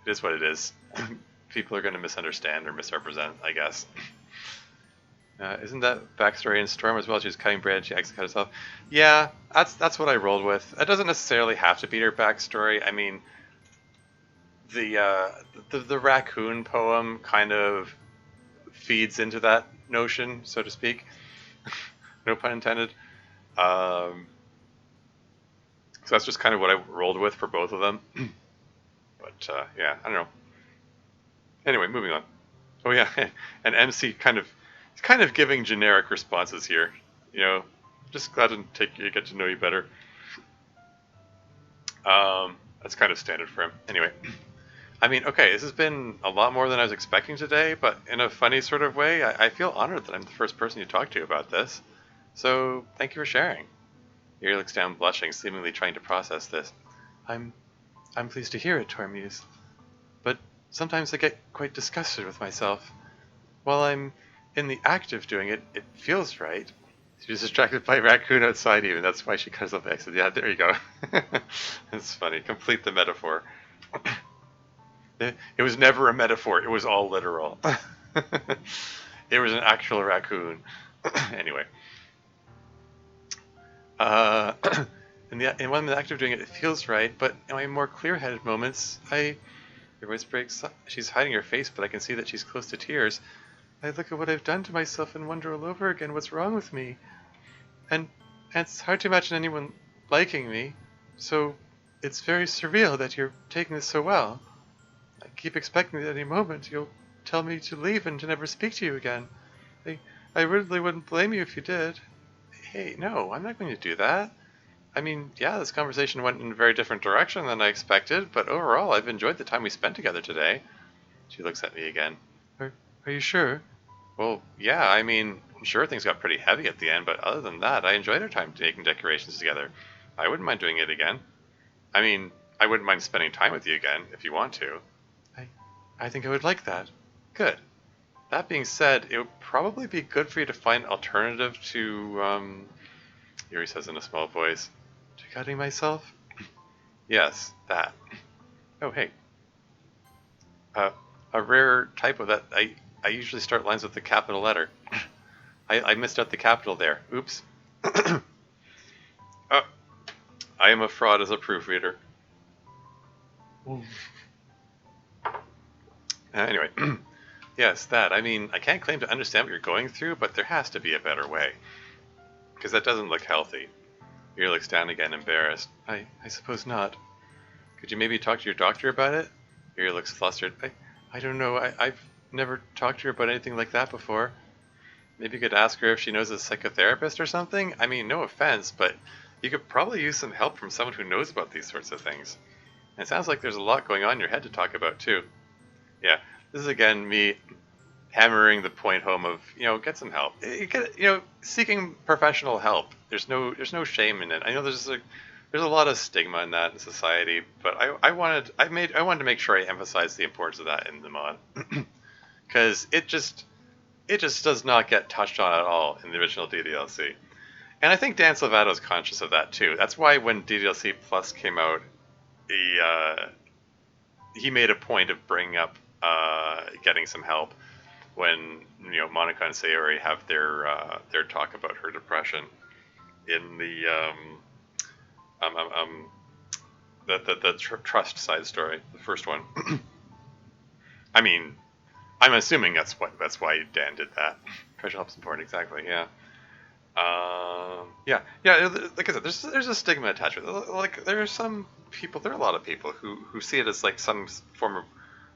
It is what it is. People are going to misunderstand or misrepresent, I guess. Isn't that backstory in Storm as well? She's cutting bread, she accidentally cut herself. Yeah, that's what I rolled with. It doesn't necessarily have to be her backstory. I mean, the raccoon poem kind of feeds into that notion, so to speak. No pun intended. So that's just kind of what I rolled with for both of them. But yeah, I don't know. Anyway, moving on. Oh yeah, and MC kind of giving generic responses here. You know, just glad to get to know you better. That's kind of standard for him. Anyway, I mean, okay, this has been a lot more than I was expecting today, but in a funny sort of way, I feel honored that I'm the first person you talk to about this. So thank you for sharing. Yuri looks down, blushing, seemingly trying to process this. I'm I'm pleased to hear it, Tormuse. But sometimes I get quite disgusted with myself. While I'm in the act of doing it, it feels right. She was distracted by a raccoon outside even. That's why she cuts off the exit. Yeah, there you go. That's funny. Complete the metaphor. It was never a metaphor. It was all literal. It was an actual raccoon. Anyway. Uh, in one act of doing it, it feels right, but in my more clear-headed moments, Your voice breaks. She's hiding her face, but I can see that she's close to tears. I look at what I've done to myself and wonder all over again what's wrong with me. And it's hard to imagine anyone liking me, so it's very surreal that you're taking this so well. I keep expecting that at any moment you'll tell me to leave and to never speak to you again. I, I really wouldn't blame you if you did. Hey, no, I'm not going to do that. I mean, yeah, this conversation went in a very different direction than I expected, but overall, I've enjoyed the time we spent together today. She looks at me again. Are you sure? Well, yeah, I mean, sure, things got pretty heavy at the end, but other than that, I enjoyed our time making decorations together. I wouldn't mind doing it again. I mean, I wouldn't mind spending time with you again, if you want to. I, I think I would like that. Good. That being said, it would probably be good for you to find an alternative to, Yuri says in a small voice, to cutting myself? Yes, that. Oh, hey. Uh, a rare typo that I usually start lines with the capital letter. I missed out the capital there. Oops. I am a fraud as a proofreader. Anyway, yes, that. I mean, I can't claim to understand what you're going through, but there has to be a better way. Because that doesn't look healthy. Yuri looks down again, embarrassed. I suppose not. Could you maybe talk to your doctor about it? Yuri looks flustered. I don't know. I've never talked to her about anything like that before. Maybe you could ask her if she knows a psychotherapist or something? I mean, no offense, but you could probably use some help from someone who knows about these sorts of things. And it sounds like there's a lot going on in your head to talk about, too. Yeah, this is again me hammering the point home of, get some help. Seeking professional help. There's no shame in it. I know there's a lot of stigma in that in society, but I wanted to make sure I emphasize the importance of that in the mod. Because it just does not get touched on at all in the original DDLC. And I think Dan Salvato is conscious of that too. That's why when DDLC Plus came out, he made a point of bringing up getting some help when Monica and Sayori have their talk about her depression in the trust side story, the first one. I mean, I'm assuming that's why Dan did that. Treasure help's important, exactly. Yeah. Yeah. Like I said, there's a stigma attached with it. Like there are a lot of people who see it as like some form of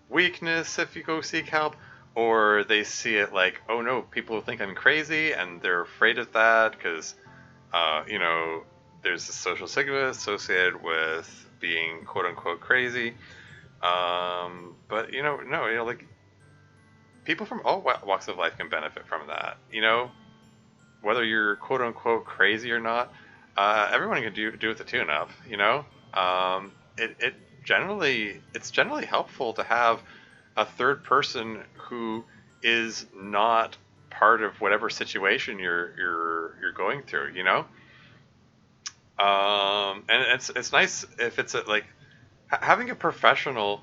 weakness if you go seek help, or they see it like, oh no, people think I'm crazy, and they're afraid of that because, there's a social stigma associated with being quote unquote crazy. But no, like people from all walks of life can benefit from that. Whether you're quote unquote crazy or not, everyone can do with a tune-up. It's generally helpful to have a third person who is not part of whatever situation you're going through. And it's nice if it's like having a professional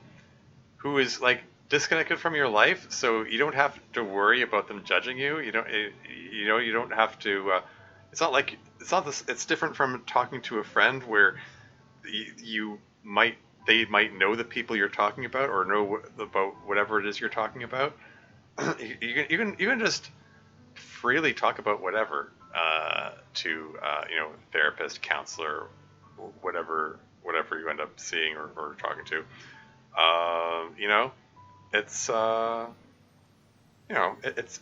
who is like disconnected from your life, so you don't have to worry about them judging you. You don't have to. It's not like it's not this. It's different from talking to a friend where they might know the people you're talking about or know about whatever it is you're talking about. You can just freely talk about whatever to therapist, counselor, whatever you end up seeing or talking to. You know, it's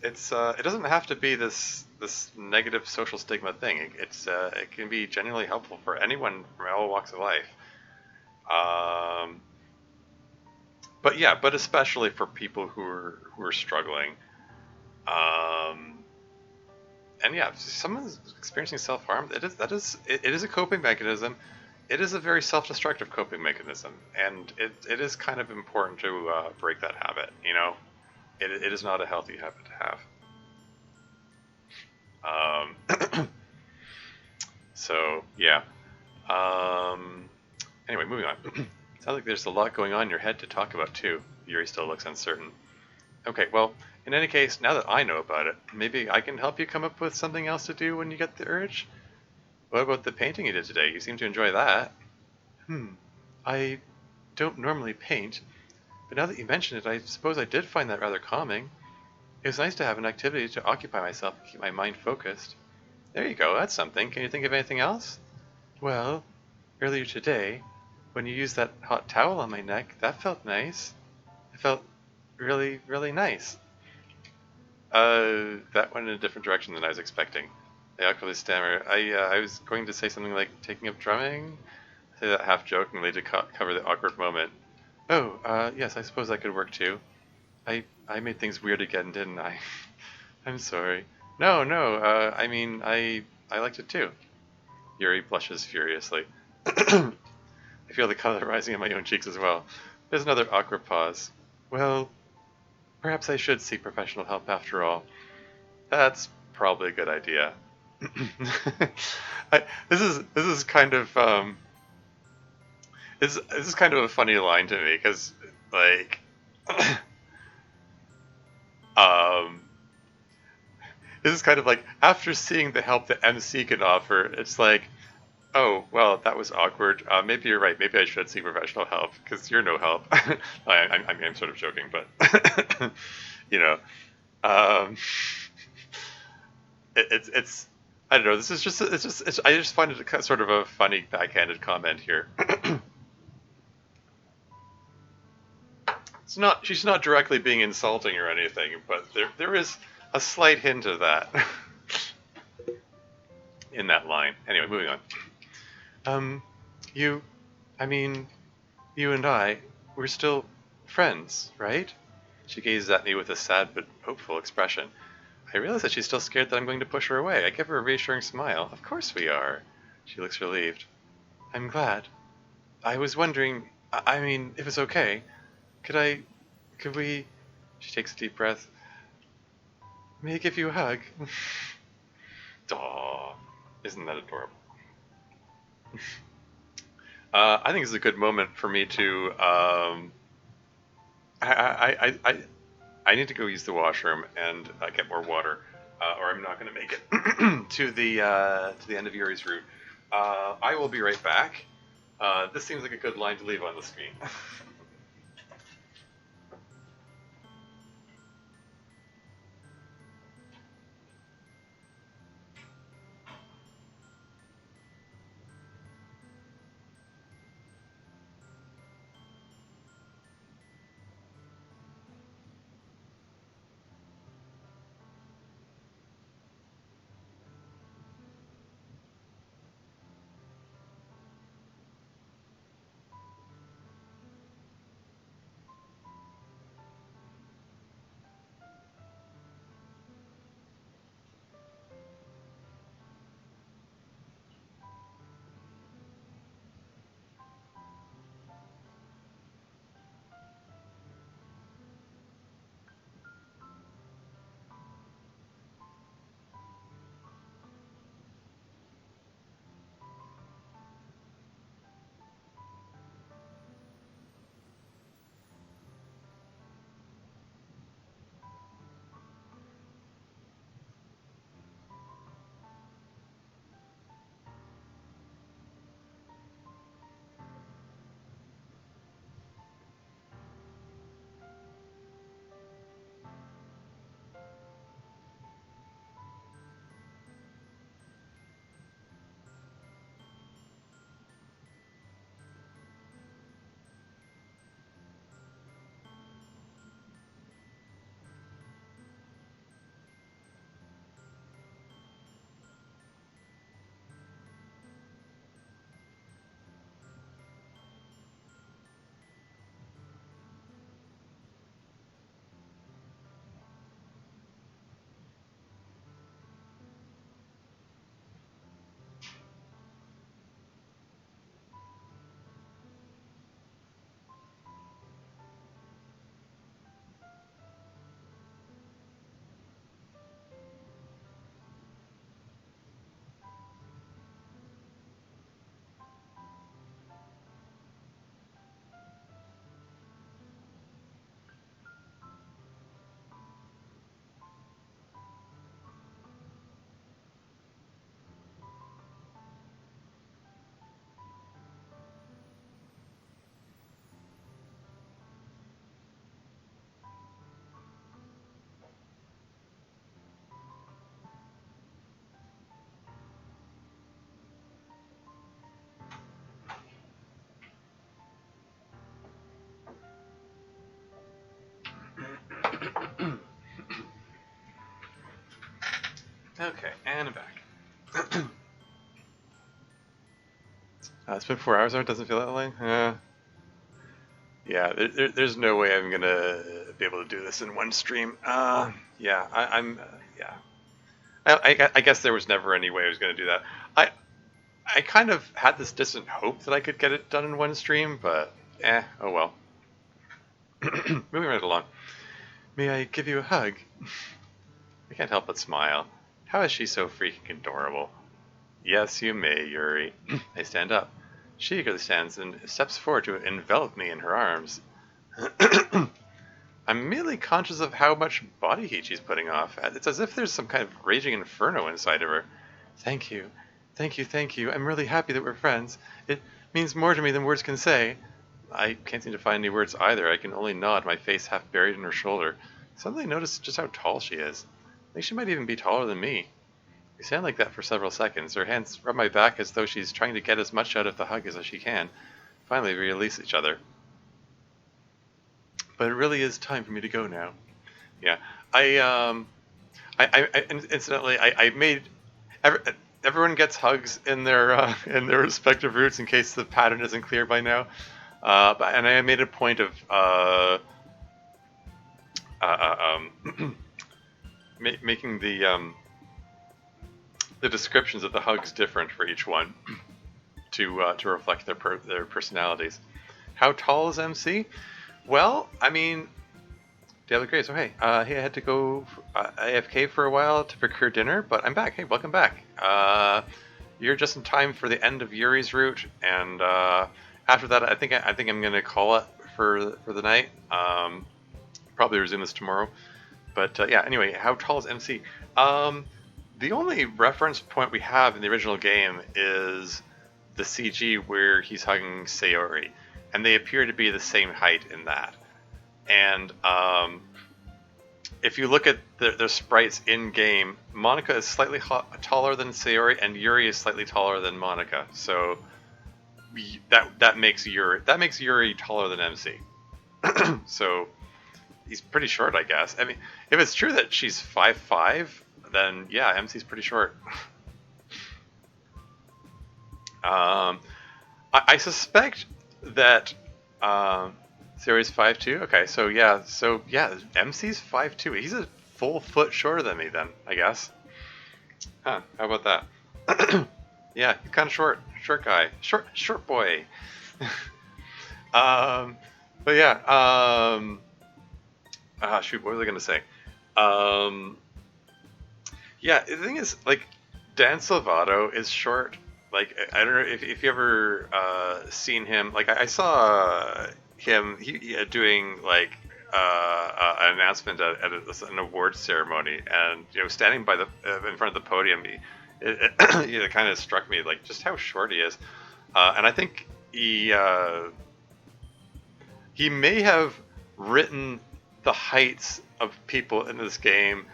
it doesn't have to be this negative social stigma thing. It can be genuinely helpful for anyone from all walks of life. Um, but especially for people who are struggling. Um, and yeah, if someone's experiencing self harm. It is a coping mechanism. It is a very self destructive coping mechanism, and it is kind of important to break that habit. You know, it is not a healthy habit to have. So yeah. Um, anyway, moving on. Sounds like there's a lot going on in your head to talk about too. Yuri still looks uncertain. Okay, well, in any case, now that I know about it, maybe I can help you come up with something else to do when you get the urge? What about the painting you did today? You seem to enjoy that. I don't normally paint, but now that you mention it, I suppose I did find that rather calming. It was nice to have an activity to occupy myself and keep my mind focused. There you go, that's something. Can you think of anything else? Well, earlier today, when you used that hot towel on my neck, that felt nice. It felt really, really nice. That went in a different direction than I was expecting. I awkwardly stammer. I was going to say something like taking up drumming. I say that half jokingly to cover the awkward moment. Oh, yes, I suppose that could work too. I made things weird again, didn't I? I'm sorry. No, no. I mean, I liked it too. Yuri blushes furiously. I feel the color rising in my own cheeks as well. There's another awkward pause. Well, perhaps I should seek professional help after all. That's probably a good idea. This is kind of this is kind of a funny line to me because like um this is kind of like after seeing the help that MC can offer, it's like, oh well, that was awkward. Maybe you're right. Maybe I should seek professional help because you're no help. I'm sort of joking, but you know, um, it's I don't know. This is just I just find it a, sort of a funny backhanded comment here. It's not she's not directly being insulting or anything, but there is a slight hint of that in that line. Anyway, moving on. Um, you, I mean, you and I, we're still friends, right? She gazes at me with a sad but hopeful expression. I realize that she's still scared that I'm going to push her away. I give her a reassuring smile. Of course we are. She looks relieved. I'm glad. I was wondering, I mean, if it's okay, could we, she takes a deep breath. May I give you a hug? Aw, isn't that adorable? I think it's a good moment for me to, I need to go use the washroom and get more water, or I'm not going to make it to the end of Yuri's route. I will be right back. This seems like a good line to leave on the screen. Okay, and I'm back. It's been 4 hours now. It doesn't feel that long. Yeah, there's no way I'm gonna be able to do this in one stream. Yeah, yeah. I guess there was never any way I was gonna do that. I I kind of had this distant hope that I could get it done in one stream, but oh well. Moving right along. May I give you a hug? I can't help but smile. How is she so freaking adorable? Yes, you may, Yuri. I stand up. She eagerly stands and steps forward to envelop me in her arms. I'm merely conscious of how much body heat she's putting off. It's as if there's some kind of raging inferno inside of her. Thank you. Thank you, thank you. I'm really happy that we're friends. It means more to me than words can say. I can't seem to find any words either. I can only nod, my face half buried in her shoulder. Suddenly I notice just how tall she is. I think she might even be taller than me. We stand like that for several seconds. Her hands rub my back as though she's trying to get as much out of the hug as she can. Finally, we release each other. But it really is time for me to go now. Yeah, incidentally, I made everyone gets hugs in their respective routes in case the pattern isn't clear by now. And I made a point of making the descriptions of the hugs different for each one to reflect their personalities. How tall is MC? Well, I mean, Daily Grace. Oh, hey, I had to go AFK for a while to procure dinner, but I'm back. Hey, welcome back. You're just in time for the end of Yuri's route, and after that, I think I'm gonna call it for the night. Probably resume this tomorrow. But yeah, anyway, how tall is MC? The only reference point we have in the original game is the CG where he's hugging Sayori, and they appear to be the same height in that. And if you look at the sprites in game, Monica is slightly taller than Sayori, and Yuri is slightly taller than Monica. So that makes Yuri taller than MC. So he's pretty short, I guess. I mean, if it's true that she's 5'5", then yeah, MC's pretty short. I suspect that Sayori's 5'2". Okay, so yeah, MC's 5'2". He's a full foot shorter than me then, I guess. Huh? How about that? Yeah, he's kind of short guy, short boy. But yeah, shoot, what was I gonna say? Yeah, the thing is, like, Dan Salvato is short. Like, I don't know if you ever seen him. Like, I saw him doing like an announcement at an awards ceremony, and standing by the in front of the podium, it kind of struck me like just how short he is, and I think he may have written the heights of people in this game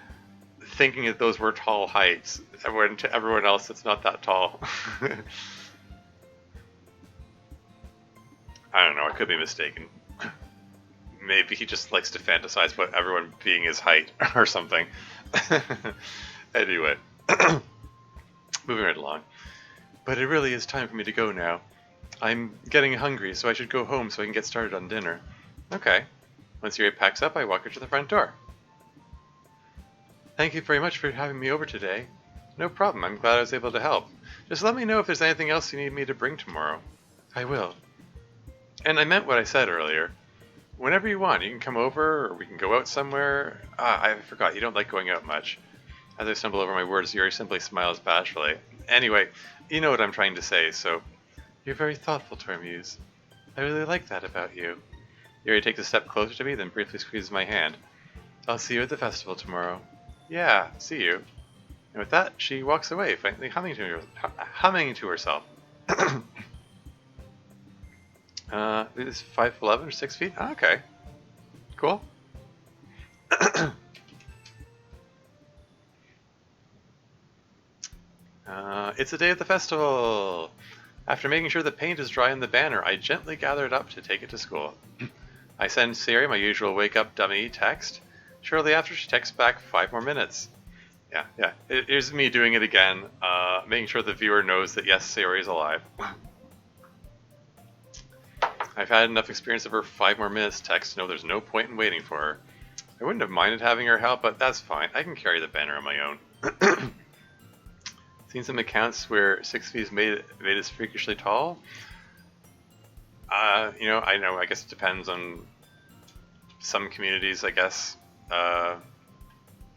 thinking that those were tall heights, when to everyone else it's not that tall. I don't know, I could be mistaken. Maybe he just likes to fantasize about everyone being his height or something. Anyway, moving right along. But it really is time for me to go now. I'm getting hungry, so I should go home so I can get started on dinner. Okay. Once Yuri packs up, I walk her to the front door. Thank you very much for having me over today. No problem, I'm glad I was able to help. Just let me know if there's anything else you need me to bring tomorrow. I will. And I meant what I said earlier. Whenever you want, you can come over, or we can go out somewhere. I forgot, you don't like going out much. As I stumble over my words, Yuri simply smiles bashfully. Anyway, you know what I'm trying to say, so... You're very thoughtful, Tormuse. I really like that about you. Yuri takes a step closer to me, then briefly squeezes my hand. I'll see you at the festival tomorrow. Yeah, see you. And with that, she walks away, faintly humming to herself. Is 5'11" or 6 feet? Oh, okay. Cool. It's the day of the festival. After making sure the paint is dry on the banner, I gently gather it up to take it to school. I send Siri my usual wake-up dummy text. Shortly after, she texts back 5 more minutes. Yeah. Here's me doing it again, making sure the viewer knows that yes, Sayori is alive. I've had enough experience of her 5 more minutes text to know there's no point in waiting for her. I wouldn't have minded having her help, but that's fine. I can carry the banner on my own. Seen some accounts where 6 feet is made as freakishly tall. I know. I guess it depends on some communities. I guess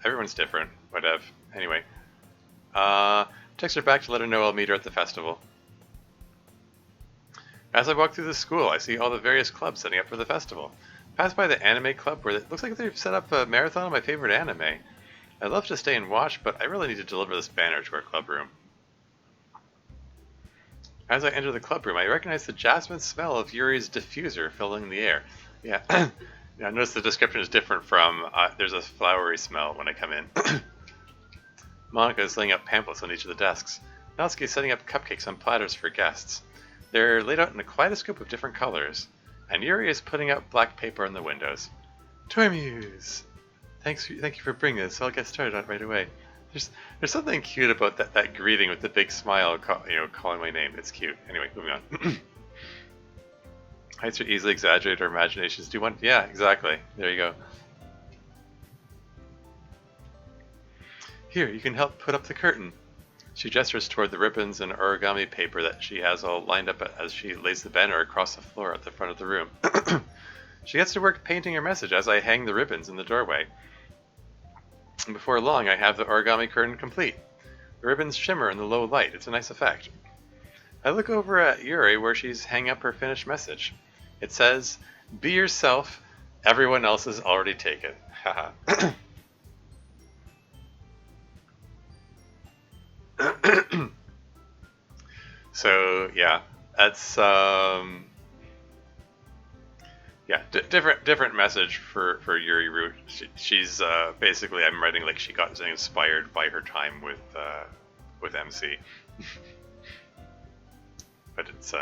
everyone's different. Whatever. Anyway, text her back to let her know I'll meet her at the festival. As I walk through the school, I see all the various clubs setting up for the festival. Pass by the anime club where it looks like they've set up a marathon of my favorite anime. I'd love to stay and watch, but I really need to deliver this banner to our club room. As I enter the club room, I recognize the jasmine smell of Yuri's diffuser filling the air. Yeah, yeah. Notice the description is different from there's a flowery smell when I come in. Monica is laying out pamphlets on each of the desks. Natsuki is setting up cupcakes on platters for guests. They're laid out in a kaleidoscope of different colors, and Yuri is putting out black paper on the windows. Tormuse! Thank you for bringing this. I'll get started on it right away. There's something cute about that greeting with the big smile, calling my name. It's cute. Anyway, moving on. Heights are easily exaggerated or imaginations do one. Yeah, exactly. There you go. Here, you can help put up the curtain. She gestures toward the ribbons and origami paper that she has all lined up as she lays the banner across the floor at the front of the room. She gets to work painting her message as I hang the ribbons in the doorway. And before long, I have the origami curtain complete. The ribbons shimmer in the low light. It's a nice effect. I look over at Yuri where she's hanging up her finished message. It says, "Be yourself. Everyone else is already taken." Haha. So yeah, that's different message for Yuri Root. She's basically, I'm writing like she got inspired by her time with MC. But it's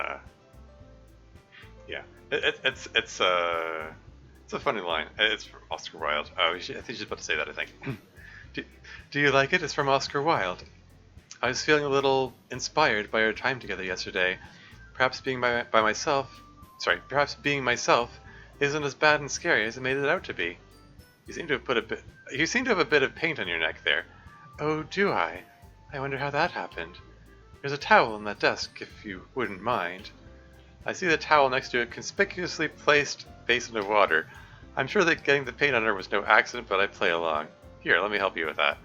it's a funny line. It's from Oscar Wilde. I think she's about to say that. I think. Do you like it? It's from Oscar Wilde. I was feeling a little inspired by our time together yesterday. Perhaps being myself isn't as bad and scary as it made it out to be. You seem to have a bit of paint on your neck there. Oh, do I? I wonder how that happened. There's a towel on that desk, if you wouldn't mind. I see the towel next to a conspicuously placed basin of water. I'm sure that getting the paint on her was no accident, but I play along. Here, let me help you with that.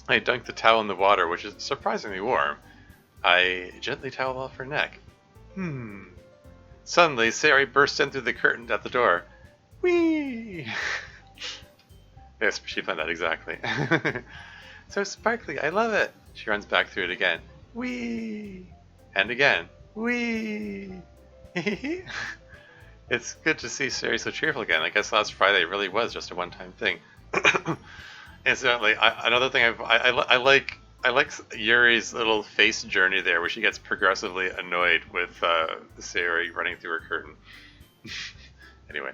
I dunk the towel in the water, which is surprisingly warm. I gently towel off her neck. Suddenly, Sayori bursts in through the curtain at the door. Whee! Yes, she planned that exactly. So sparkly, I love it. She runs back through it again. Whee! And again. Whee! It's good to see Sayori so cheerful again. I guess last Friday really was just a one-time thing. Incidentally, another thing I like Yuri's little face journey there, where she gets progressively annoyed with Sayori running through her curtain. Anyway,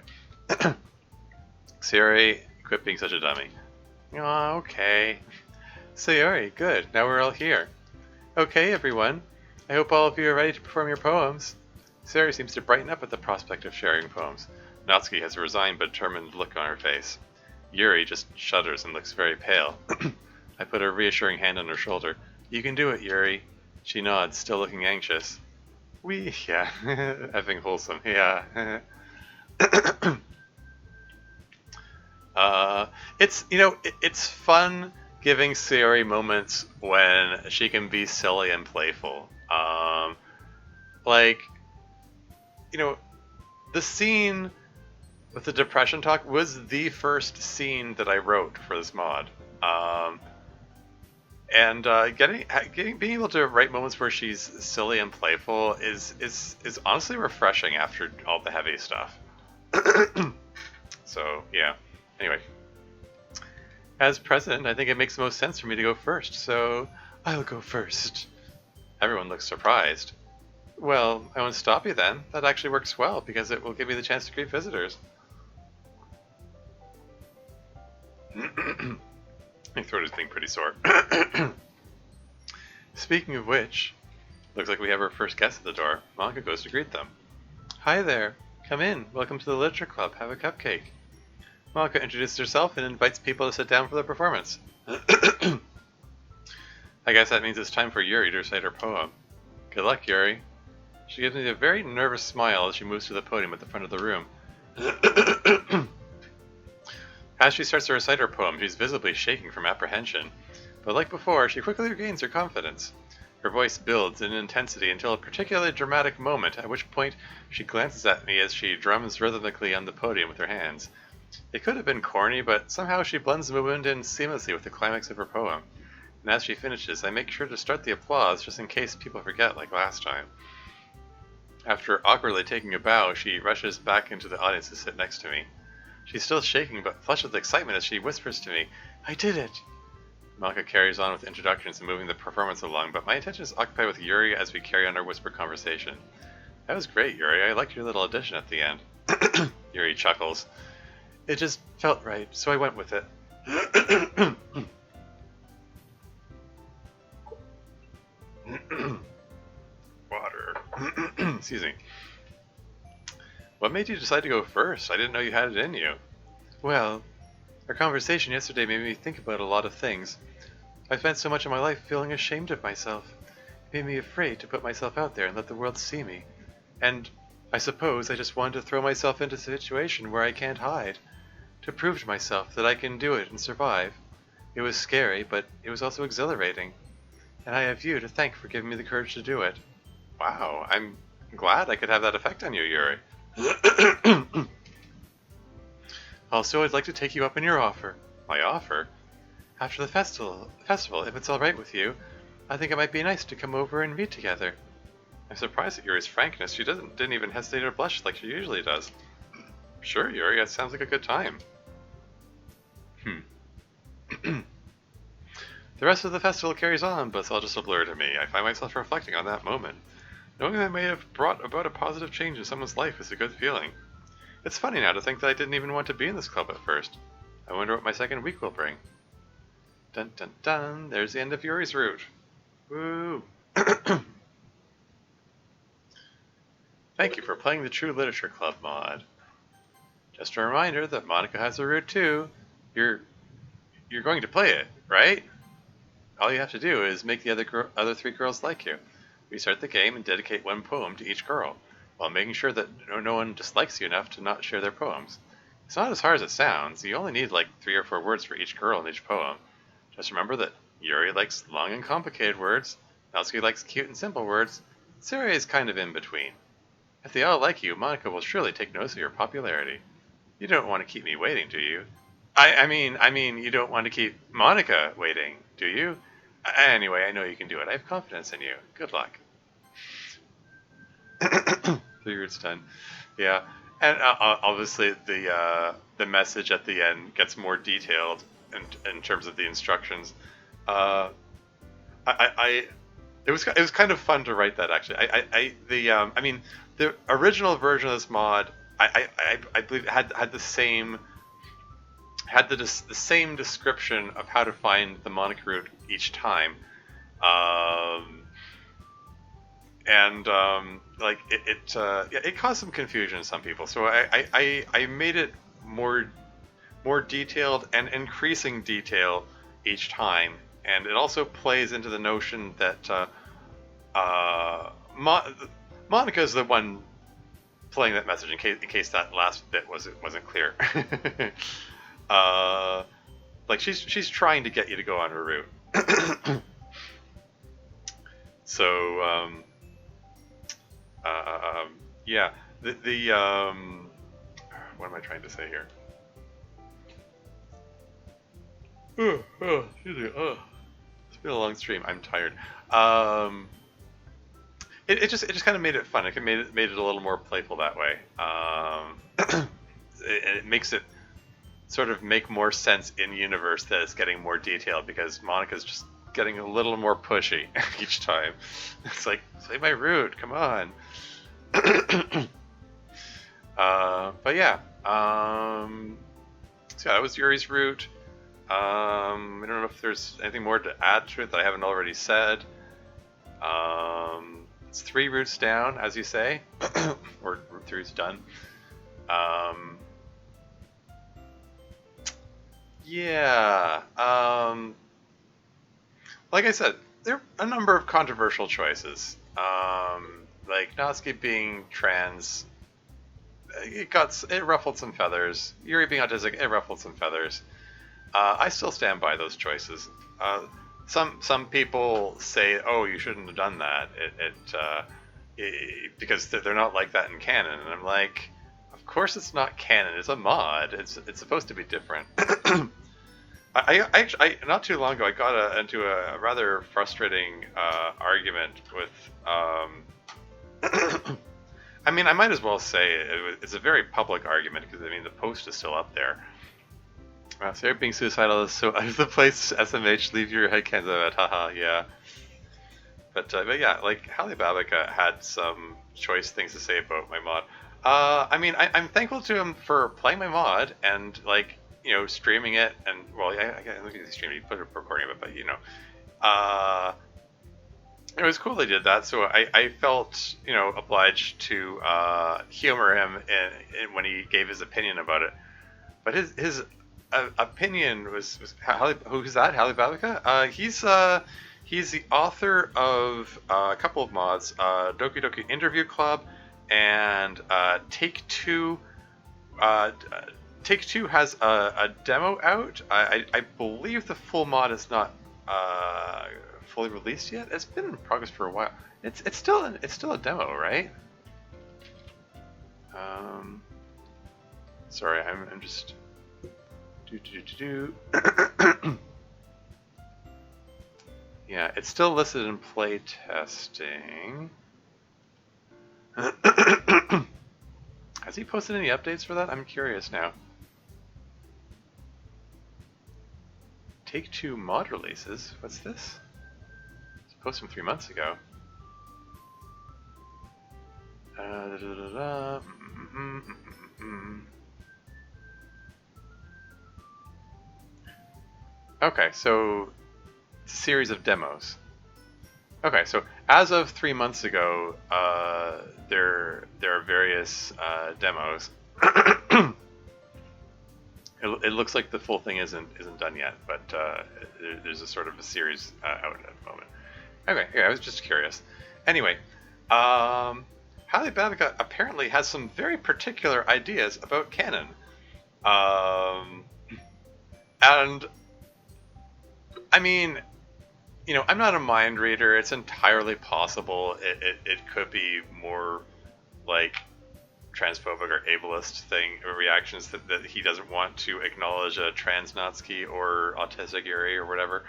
Sayori, quit being such a dummy. Oh, okay. Sayori, good. Now we're all here. Okay, everyone. I hope all of you are ready to perform your poems. Sayori seems to brighten up at the prospect of sharing poems. Natsuki has a resigned but determined look on her face. Yuri just shudders and looks very pale. I put a reassuring hand on her shoulder. You can do it, Yuri. She nods, still looking anxious. Yeah, effing wholesome, yeah. It's fun giving Sayori moments when she can be silly and playful. The scene with the depression talk was the first scene that I wrote for this mod. Being able to write moments where she's silly and playful is honestly refreshing after all the heavy stuff. So yeah. Anyway, as president, I think it makes the most sense for me to go first, so I'll go first. Everyone looks surprised. Well, I won't stop you then. That actually works well because it will give me the chance to greet visitors. My throat is being pretty sore. Speaking of which, looks like we have our first guest at the door. Monica goes to greet them. Hi there. Come in. Welcome to the Literature Club. Have a cupcake. Monica introduces herself and invites people to sit down for the performance. I guess that means it's time for Yuri to recite her poem. Good luck, Yuri. She gives me a very nervous smile as she moves to the podium at the front of the room. As she starts to recite her poem, she's visibly shaking from apprehension. But like before, she quickly regains her confidence. Her voice builds in intensity until a particularly dramatic moment, at which point she glances at me as she drums rhythmically on the podium with her hands. It could have been corny, but somehow she blends the movement in seamlessly with the climax of her poem. And as she finishes, I make sure to start the applause just in case people forget like last time. After awkwardly taking a bow, she rushes back into the audience to sit next to me. She's still shaking but flushed with excitement as she whispers to me, I did it! Monica carries on with introductions and moving the performance along, but my attention is occupied with Yuri as we carry on our whisper conversation. That was great, Yuri. I liked your little addition at the end. Yuri chuckles. It just felt right, so I went with it. Water. Excuse me. What made you decide to go first? I didn't know you had it in you. Well, our conversation yesterday made me think about a lot of things. I spent so much of my life feeling ashamed of myself. It made me afraid to put myself out there and let the world see me. And I suppose I just wanted to throw myself into a situation where I can't hide. To prove to myself that I can do it and survive. It was scary, but it was also exhilarating. And I have you to thank for giving me the courage to do it. Wow, I'm glad I could have that effect on you, Yuri. Also, I'd like to take you up on your offer. My offer? After the festival, if it's alright with you, I think it might be nice to come over and meet together. I'm surprised at Yuri's frankness. She didn't even hesitate or blush like she usually does. Sure, Yuri, that sounds like a good time. The rest of the festival carries on, but it's all just a blur to me. I find myself reflecting on that moment. Knowing that I may have brought about a positive change in someone's life is a good feeling. It's funny now to think that I didn't even want to be in this club at first. I wonder what my second week will bring. Dun dun dun, there's the end of Yuri's route. Woo! Thank you for playing the True Literature Club mod. Just a reminder that Monica has a route too. You're going to play it, right? All you have to do is make the other three girls like you. Restart the game and dedicate one poem to each girl, while making sure that no one dislikes you enough to not share their poems. It's not as hard as it sounds. You only need like 3 or 4 words for each girl in each poem. Just remember that Yuri likes long and complicated words, Natsuki likes cute and simple words, Saria is kind of in between. If they all like you, Monica will surely take notice of your popularity. You don't want to keep me waiting, do you? I mean, you don't want to keep Monica waiting, do you? Anyway, I know you can do it. I have confidence in you. Good luck. 3 words done. Yeah, and obviously the message at the end gets more detailed in terms of the instructions. It was kind of fun to write that actually. I mean the original version of this mod I believe had the same description of how to find the Monica route each time, like it caused some confusion to some people. So I made it more detailed and increasing detail each time, and it also plays into the notion that Monica is the one playing that message. In case that last bit wasn't clear. Like she's trying to get you to go on her route. So yeah, the what am I trying to say here? Excuse me. It's been a long stream. I'm tired. It just kind of made it fun. It made it a little more playful that way. It makes it sort of make more sense in universe that it's getting more detailed because Monica's just getting a little more pushy each time. It's like, say my route, come on. But yeah, so that was Yuri's route. I don't know if there's anything more to add to it that I haven't already said. It's 3 routes down, as you say, or route 3 is done. Um, yeah. Like I said, there are a number of controversial choices. Like Natsuki being trans, it ruffled some feathers. Yuri being autistic, it ruffled some feathers. I still stand by those choices. Some people say, "Oh, you shouldn't have done that," because they're not like that in canon, and I'm like, of course it's not canon. It's a mod. It's supposed to be different. Not too long ago, I got into a rather frustrating argument with. I mean, I might as well say it's a very public argument because I mean the post is still up there. So being suicidal is so out of the place. SMH, leave your head cans out. Haha, yeah. But yeah, like Halle Babica had some choice things to say about my mod. I mean, I'm thankful to him for playing my mod and like streaming it and well, I don't think he streamed it, he put a recording of it, but it was cool they did that. So I felt obliged to humor him in when he gave his opinion about it. But his opinion was who's that? Halle Babica? He's the author of a couple of mods, Doki Doki Interview Club, and Take Two. Take Two has a demo out. I believe the full mod is not fully released yet. It's been in progress for a while. It's still a demo, right? Sorry, I'm just. Yeah, it's still listed in play testing. Has he posted any updates for that? I'm curious now. Take Two mod releases? What's this? It's posted from 3 months ago. Okay, so it's a series of demos. Okay, so as of 3 months ago, there are various demos. It looks like the full thing isn't done yet, but there's a sort of a series out at the moment. Okay, yeah, I was just curious. Anyway, Halle Babica apparently has some very particular ideas about canon, and I mean, I'm not a mind reader. It's entirely possible it could be more like transphobic or ableist thing reactions that he doesn't want to acknowledge a trans Natsuki or autistic Yuri or whatever.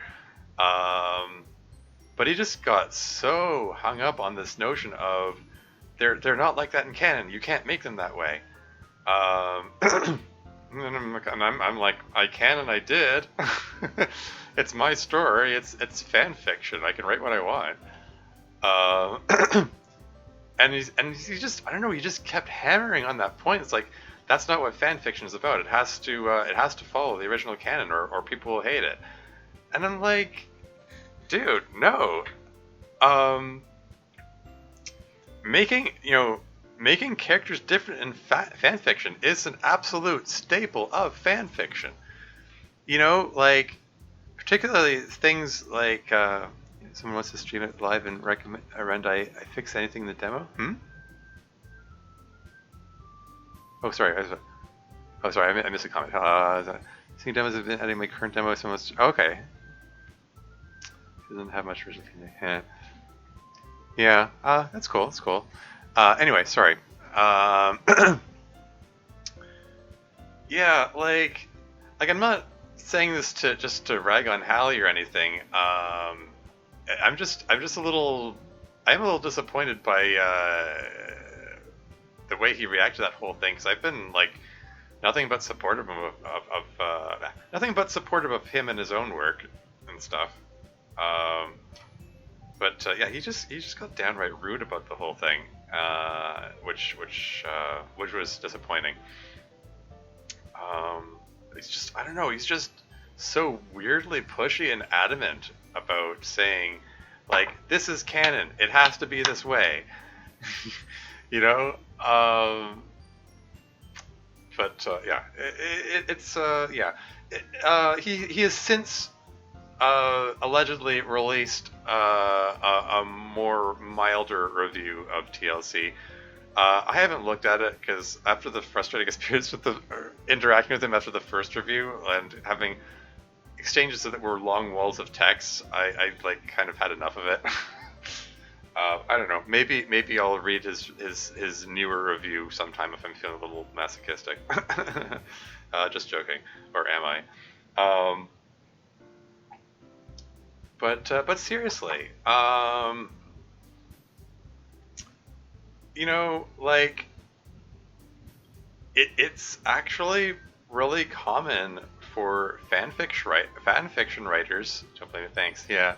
But he just got so hung up on this notion of they're not like that in canon. You can't make them that way. And I'm like, I can and I did. It's my story. It's fan fiction. I can write what I want. And he just, I don't know, he just kept hammering on that point. It's like that's not what fan fiction is about. It has to follow the original canon or people will hate it. And I'm like, dude, no. Making characters different in fan fiction is an absolute staple of fan fiction. Like particularly things like someone wants to stream it live and recommend I fix anything in the demo. Oh, sorry. I missed a comment. Seeing demos have been adding my current demo. Someone's okay. Doesn't have much original feedback. Yeah. That's cool. That's cool. Anyway, sorry. Yeah, like I'm not saying this to rag on Hallie or anything. I'm just a little disappointed by the way he reacted to that whole thing because I've been like nothing but supportive of him and his own work and stuff. But yeah, he just got downright rude about the whole thing, which was disappointing. He's just, I don't know, he's just so weirdly pushy and adamant about saying, like, this is canon. It has to be this way. you know. But yeah, it's yeah. He has since allegedly released a more milder review of TLC. I haven't looked at it because after the frustrating experience with interacting with him after the first review and having exchanges that were long walls of text, I like kind of had enough of it. I don't know. Maybe I'll read his newer review sometime if I'm feeling a little masochistic. Just joking, or am I? Um, but seriously, like it's actually really common for fan fiction writers. Don't blame me. Thanks. Yeah.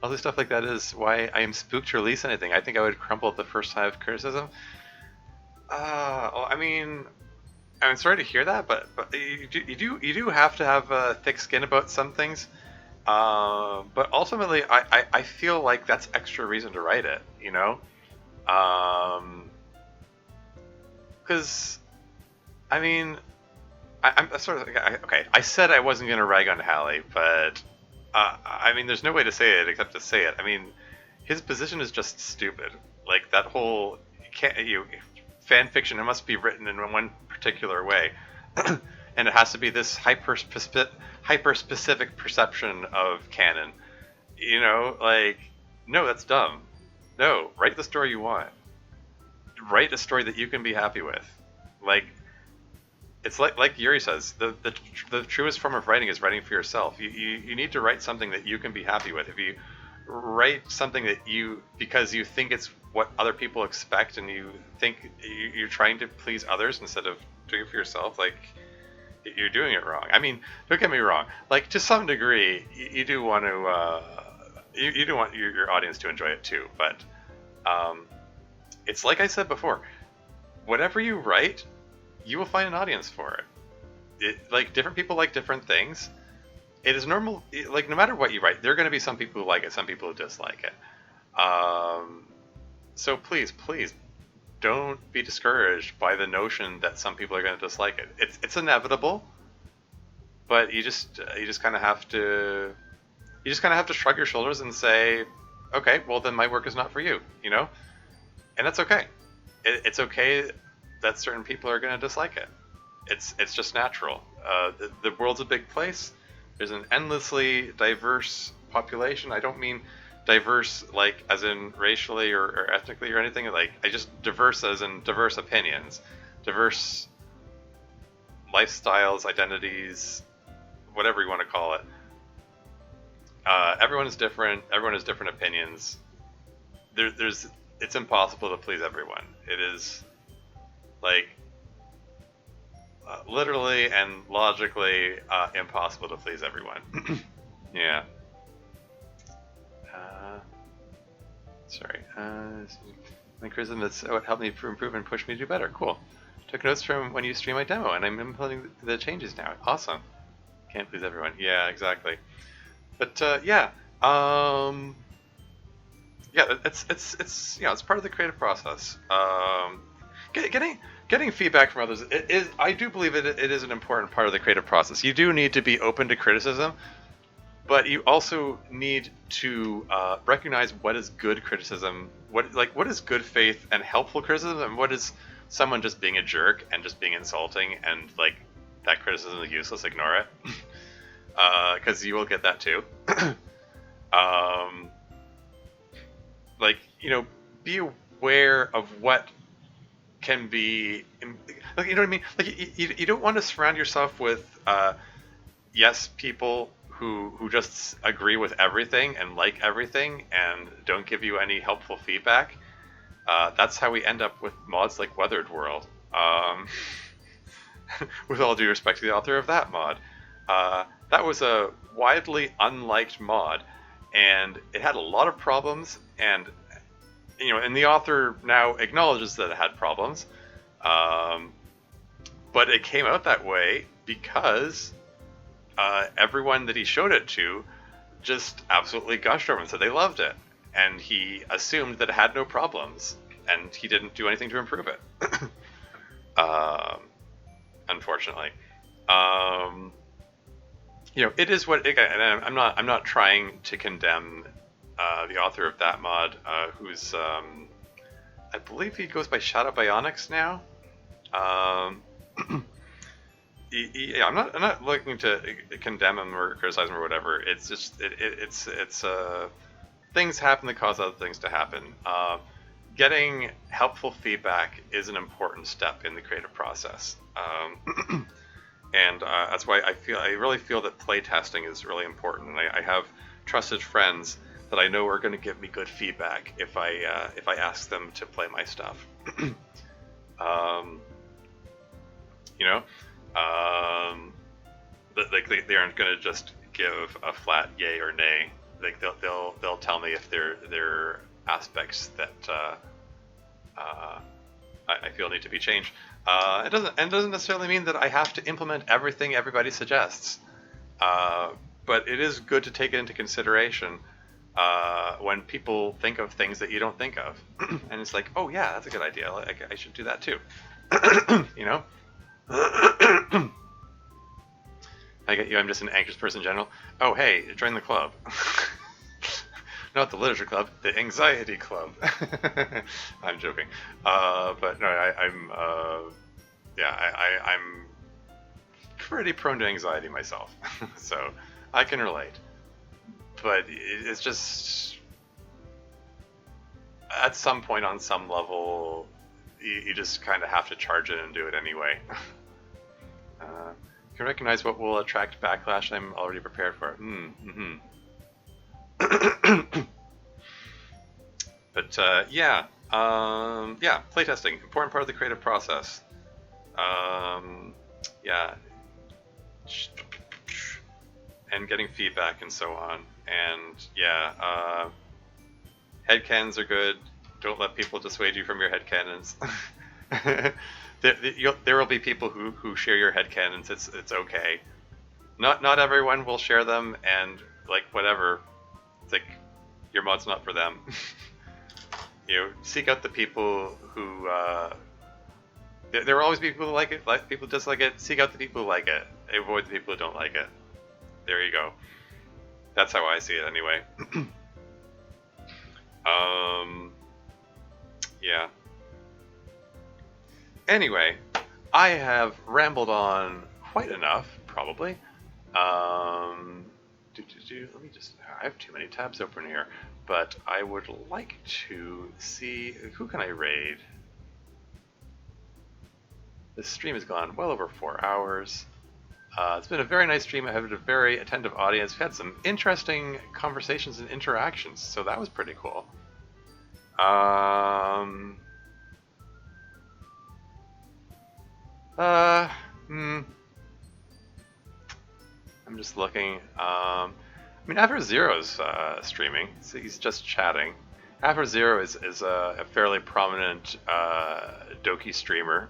Other stuff like that is why I am spooked to release anything. I think I would crumple at the first sign of criticism. Well, I mean, I'm sorry to hear that, but you do have to have thick skin about some things. But ultimately, I feel like that's extra reason to write it. Because I mean, I'm sort of okay. I said I wasn't going to rag on Hallie, but I mean, there's no way to say it except to say it. I mean, his position is just stupid. Like that whole fan fiction. It must be written in one particular way, and it has to be this hyper specific perception of canon. Like no, that's dumb. No, write the story you want. Write a story that you can be happy with. Like it's like Yuri says, the truest form of writing is writing for yourself. You need to write something that you can be happy with. If you write something that because you think it's what other people expect and you think you're trying to please others instead of doing it for yourself, like you're doing it wrong. I mean, don't get me wrong. Like to some degree, you do want to you do want your audience to enjoy it too. But it's like I said before, whatever you write, you will find an audience for it. Like different people like different things. It is normal. Like no matter what you write, there are going to be some people who like it, some people who dislike it. So please, don't be discouraged by the notion that some people are going to dislike it. It's inevitable, but you just kind of have to shrug your shoulders and say, okay, well then my work is not for you, and that's okay. It's okay that certain people are going to dislike it. It's just natural. The world's a big place. There's an endlessly diverse population. I don't mean diverse like as in racially or ethnically or anything. Like I just diverse as in diverse opinions, diverse lifestyles, identities, whatever you want to call it. Everyone is different. Everyone has different opinions. It's impossible to please everyone. It is like literally and logically impossible to please everyone. Yeah. Sorry. My criticism is what helped me improve and push me to do better. Cool. Took notes from when you stream my demo, and I'm implementing the changes now. Awesome. Can't please everyone. Yeah, exactly. But yeah. Yeah, it's part of the creative process. Getting feedback from others I do believe it is an important part of the creative process. You do need to be open to criticism, but you also need to recognize what is good criticism, what is good faith and helpful criticism, and what is someone just being a jerk and just being insulting and like that criticism is useless. Ignore it, because you will get that too. Like be aware of what can be, like, you know what I mean? Like you don't want to surround yourself with yes people who just agree with everything and like everything and don't give you any helpful feedback. That's how we end up with mods like Weathered World. With all due respect to the author of that mod, that was a widely unliked mod, and it had a lot of problems. And and the author now acknowledges that it had problems, but it came out that way because everyone that he showed it to just absolutely gushed over and said they loved it, and he assumed that it had no problems, and he didn't do anything to improve it. um, Unfortunately, um, it is what. And I'm not trying to condemn the author of that mod, who's I believe he goes by Shadow Bionics now. Um, I'm not looking to condemn him or criticize him or whatever. It's just it's things happen that cause other things to happen. Getting helpful feedback is an important step in the creative process, and that's why I really feel that playtesting is really important. And I have trusted friends that I know are going to give me good feedback if I ask them to play my stuff. um, you know, they aren't going to just give a flat yay or nay. Like they'll tell me if there are aspects that I feel need to be changed. It doesn't necessarily mean that I have to implement everything everybody suggests. But it is good to take it into consideration when people think of things that you don't think of. And it's like, oh yeah, that's a good idea. I should do that too. you know? I get you, I'm just an anxious person in general. Oh hey, join the club. Not the literature club, the anxiety club. I'm joking. But no, I'm pretty prone to anxiety myself. So I can relate. But it's just, at some point on some level, you just kind of have to charge it and do it anyway. Can recognize what will attract backlash I'm already prepared for. But playtesting, important part of the creative process. And getting feedback and so on. And headcanons are good. Don't let people dissuade you from your headcanons. There will be people who share your headcanons. It's okay. Not everyone will share them, and like whatever. It's like your mod's not for them. Seek out the people who. There will always be people who like it, like people dislike it. Seek out the people who like it. Avoid the people who don't like it. There you go. That's how I see it, anyway. Yeah. Anyway, I have rambled on quite enough, probably. Let me just. I have too many tabs open here, but I would like to see who can I raid. This stream has gone well over 4 hours. It's been a very nice stream. I have a very attentive audience. We've had some interesting conversations and interactions, so that was pretty cool. I'm just looking. I mean, After Zero's streaming, so he's just chatting. After Zero is a fairly prominent Doki streamer.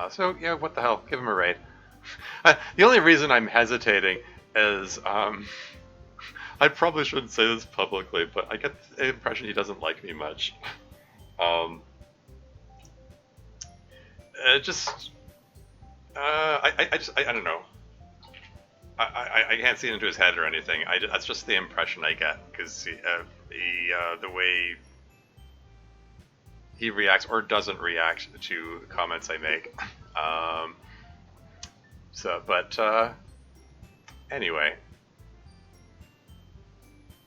So yeah, what the hell? Give him a raid. The only reason I'm hesitating is I probably shouldn't say this publicly, but I get the impression he doesn't like me much. I don't know. I can't see into his head or anything. That's just the impression I get, because the way he reacts or doesn't react to comments I make. Anyway.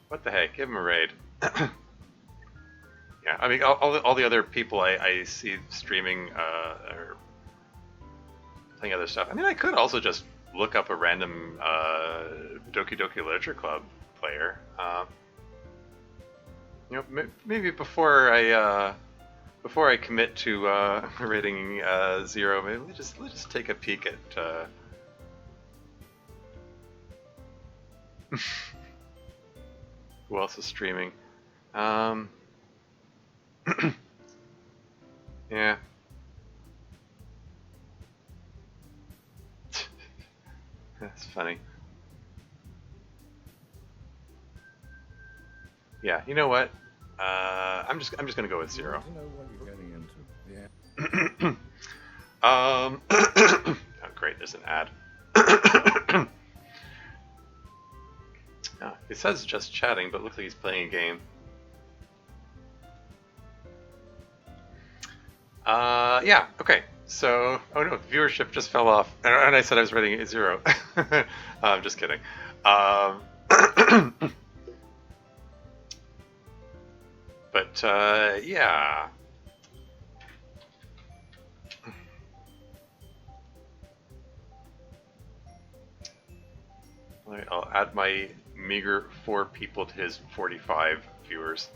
What the heck? Give him a raid. Yeah, I mean, all the other people I see streaming or playing other stuff. I mean, I could also just look up a random Doki Doki Literature Club player. Maybe before I commit to rating Zero, maybe let's just take a peek at. Who else is streaming? Yeah. That's funny. Yeah, you know what? I'm just gonna go with You 0. want to know what you're getting into. Yeah. Oh, great, there's an ad. He says just chatting, but looks like he's playing a game. Yeah, okay. So, oh no, the viewership just fell off. And I said I was rating it 0. I'm just kidding. But, yeah. I'll add my meager 4 people to his 45 viewers.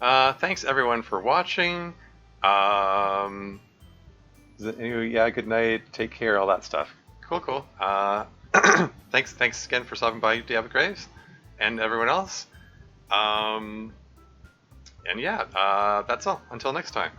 Thanks everyone for watching. Anyway, yeah, good night, take care, all that stuff. Cool. Thanks again for stopping by, David Graves, and everyone else. And yeah, that's all. Until next time.